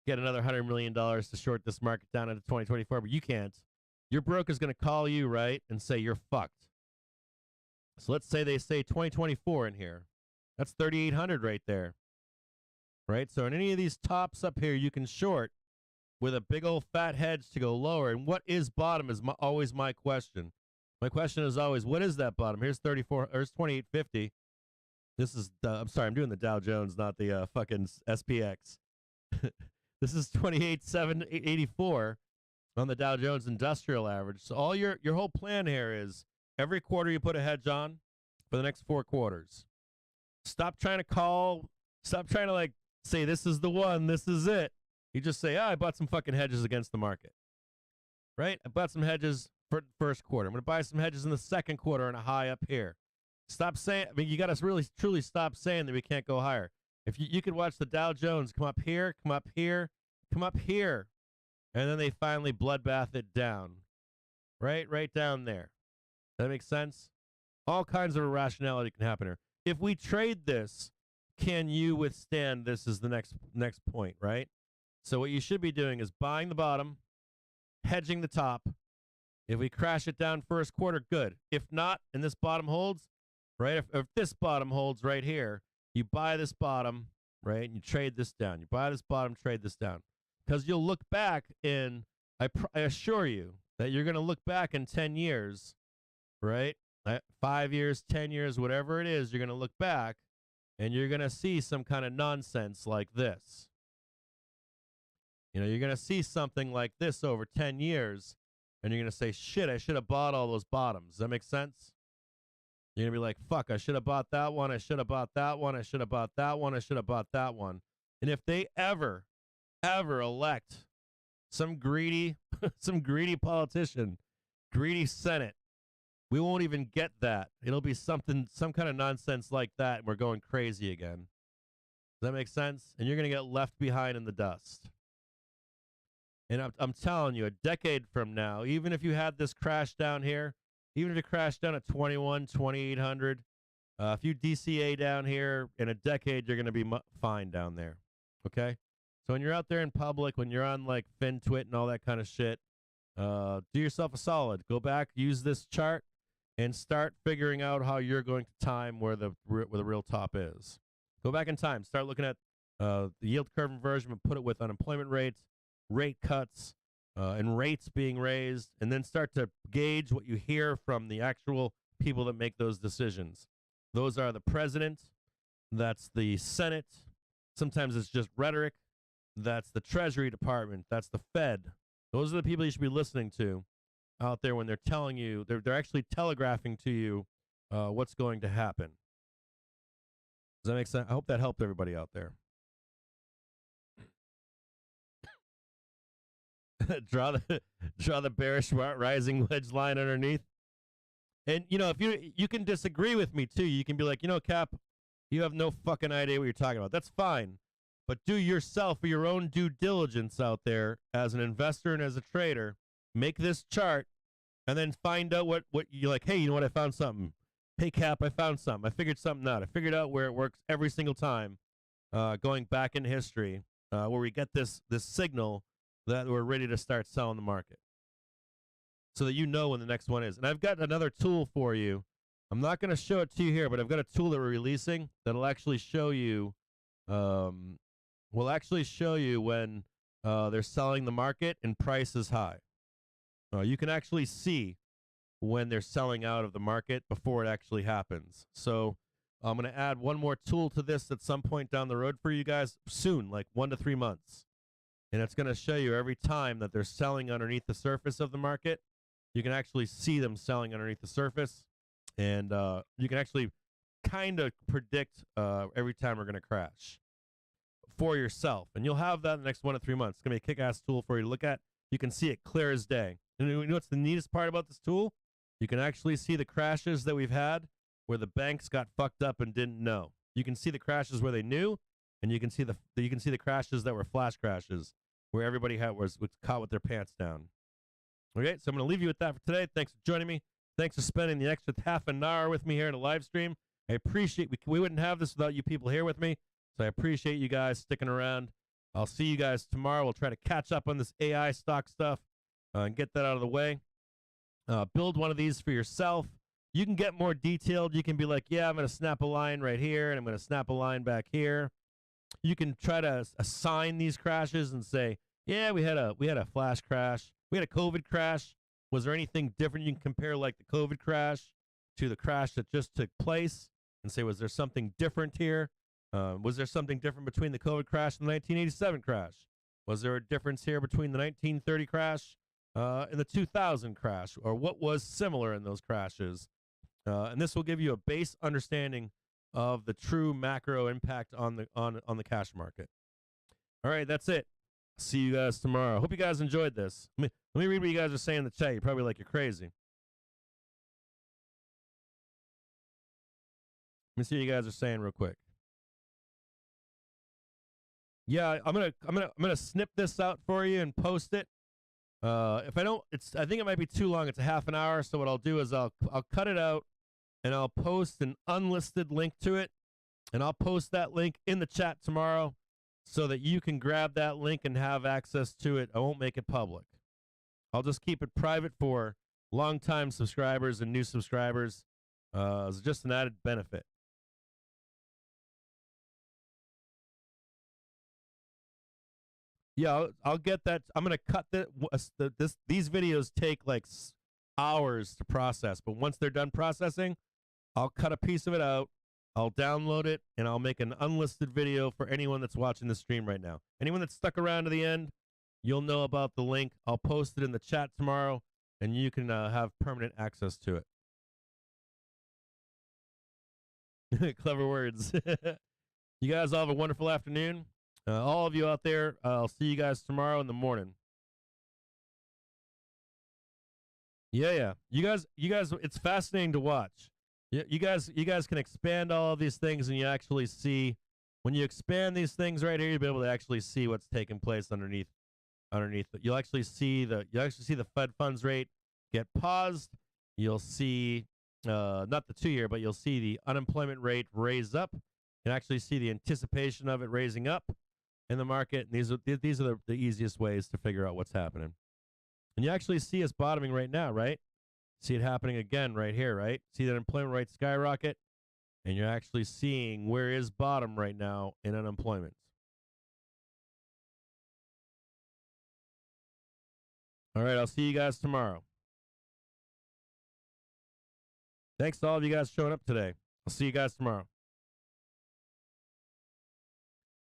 another $100 million to short this market down into 2024, but you can't. Your broker's going to call you, right, and say you're fucked. So let's say they say 2024 in here. That's 3,800 right there. Right? So in any of these tops up here, you can short with a big old fat hedge to go lower. And what is bottom is always my question. My question is always, what is that bottom? Here's 2850. This is, I'm sorry, I'm doing the Dow Jones, not the fucking SPX. This is 28,784 on the Dow Jones Industrial Average. So all your whole plan here is every quarter you put a hedge on for the next 4 quarters. Stop trying to say this is the one, this is it. You just say, I bought some fucking hedges against the market, right? I bought some hedges for the first quarter. I'm going to buy some hedges in the second quarter and a high up here. Stop saying, I mean, you got to really, truly stop saying that we can't go higher. If you could watch the Dow Jones come up here, come up here, come up here, and then they finally bloodbath it down, right down there. That makes sense? All kinds of irrationality can happen here. If we trade this, can you withstand this is the next point, right? So what you should be doing is buying the bottom, hedging the top. If we crash it down first quarter, good. If not, and this bottom holds, right? If this bottom holds right here, you buy this bottom, right? And you trade this down. You buy this bottom, trade this down. Because you'll look back in, I assure you that you're going to look back in 10 years, right? 5 years, 10 years, whatever it is, you're going to look back and you're going to see some kind of nonsense like this. You know, you're going to see something like this over 10 years, and you're going to say, shit, I should have bought all those bottoms. Does that make sense? You're going to be like, fuck, I should have bought that one. I should have bought that one. I should have bought that one. I should have bought that one. And if they ever elect some greedy politician, greedy Senate, we won't even get that. It'll be some kind of nonsense like that, and we're going crazy again. Does that make sense? And you're going to get left behind in the dust. And I'm telling you, a decade from now, even if you had this crash down here, even if it crashed down at 2,800, if you DCA down here, in a decade, you're going to be fine down there. Okay? So when you're out there in public, when you're on like FinTwit and all that kind of shit, do yourself a solid. Go back, use this chart, and start figuring out how you're going to time where the real top is. Go back in time. Start looking at the yield curve inversion and put it with unemployment rates, rate cuts, and rates being raised, and then start to gauge what you hear from the actual people that make those decisions. Those are the president, that's the Senate, sometimes it's just rhetoric, that's the Treasury Department, that's the Fed. Those are the people you should be listening to out there when they're telling you, they're actually telegraphing to you what's going to happen. Does that make sense? I hope that helped everybody out there. draw the bearish rising wedge line underneath. And you know, if you can disagree with me too, you can be like, you know, Cap, you have no fucking idea what you're talking about. That's fine. But do yourself your own due diligence out there as an investor and as a trader. Make this chart and then find out what you're like, hey, you know what, I found something. Hey Cap, I found something. I figured something out. I figured out where it works every single time, going back in history, where we get this signal that we're ready to start selling the market, so that you know when the next one is. And I've got another tool for you. I'm not going to show it to you here, but I've got a tool that we're releasing that'll actually show you, when they're selling the market and price is high. You can actually see when they're selling out of the market before it actually happens. So I'm going to add one more tool to this at some point down the road for you guys soon, like 1 to 3 months. And it's going to show you every time that they're selling underneath the surface of the market. You can actually see them selling underneath the surface. And you can actually kind of predict every time we're going to crash for yourself. And you'll have that in the next 1 to 3 months. It's going to be a kick-ass tool for you to look at. You can see it clear as day. And you know what's the neatest part about this tool? You can actually see the crashes that we've had where the banks got fucked up and didn't know. You can see the crashes where they knew, and you can see the crashes that were flash crashes, where everybody was caught with their pants down. Okay, so I'm going to leave you with that for today. Thanks for joining me. Thanks for spending the extra half an hour with me here in a live stream. I appreciate we wouldn't have this without you people here with me, so I appreciate you guys sticking around. I'll see you guys tomorrow. We'll try to catch up on this AI stock stuff and get that out of the way. Build one of these for yourself. You can get more detailed. You can be like, yeah, I'm going to snap a line right here, and I'm going to snap a line back here. You can try to assign these crashes and say, yeah, we had a flash crash. We had a COVID crash. Was there anything different you can compare, like the COVID crash to the crash that just took place, and say, was there something different here? Was there something different between the COVID crash and the 1987 crash? Was there a difference here between the 1930 crash and the 2000 crash? Or what was similar in those crashes? And this will give you a base understanding of the true macro impact on the cash market. All right, that's it. See you guys tomorrow. Hope you guys enjoyed this. Let me read what you guys are saying in the chat. You're probably like, you're crazy. Let me see what you guys are saying real quick. Yeah, I'm gonna snip this out for you and post it. If I don't, I think it might be too long. It's a half an hour. So what I'll do is I'll cut it out and I'll post an unlisted link to it, and I'll post that link in the chat tomorrow so that you can grab that link and have access to it. I won't make it public. I'll just keep it private for longtime subscribers and new subscribers. It's just an added benefit. Yeah, I'll get that. I'm gonna cut these videos take like hours to process, but once they're done processing, I'll cut a piece of it out, I'll download it, and I'll make an unlisted video for anyone that's watching the stream right now. Anyone that's stuck around to the end, you'll know about the link. I'll post it in the chat tomorrow, and you can have permanent access to it. Clever words. You guys all have a wonderful afternoon. All of you out there, I'll see you guys tomorrow in the morning. Yeah. You guys, it's fascinating to watch. You guys can expand all of these things, and you actually see, when you expand these things right here, you'll be able to actually see what's taking place underneath. You'll actually see the Fed funds rate get paused. You'll see, not the 2-year, but you'll see the unemployment rate raise up. You can actually see the anticipation of it raising up in the market. And these are the easiest ways to figure out what's happening. And you actually see us bottoming right now, right? See it happening again right here, right? See that employment rate skyrocket? And you're actually seeing where is bottom right now in unemployment. All right, I'll see you guys tomorrow. Thanks to all of you guys showing up today. I'll see you guys tomorrow.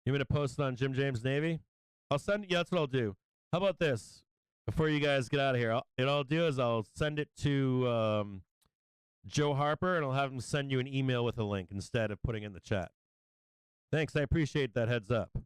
You want me to post it on Jim James Navy? I'll send it. Yeah, that's what I'll do. How about this? Before you guys get out of here, what I'll do is I'll send it to Joe Harper, and I'll have him send you an email with a link instead of putting it in the chat. Thanks. I appreciate that heads up.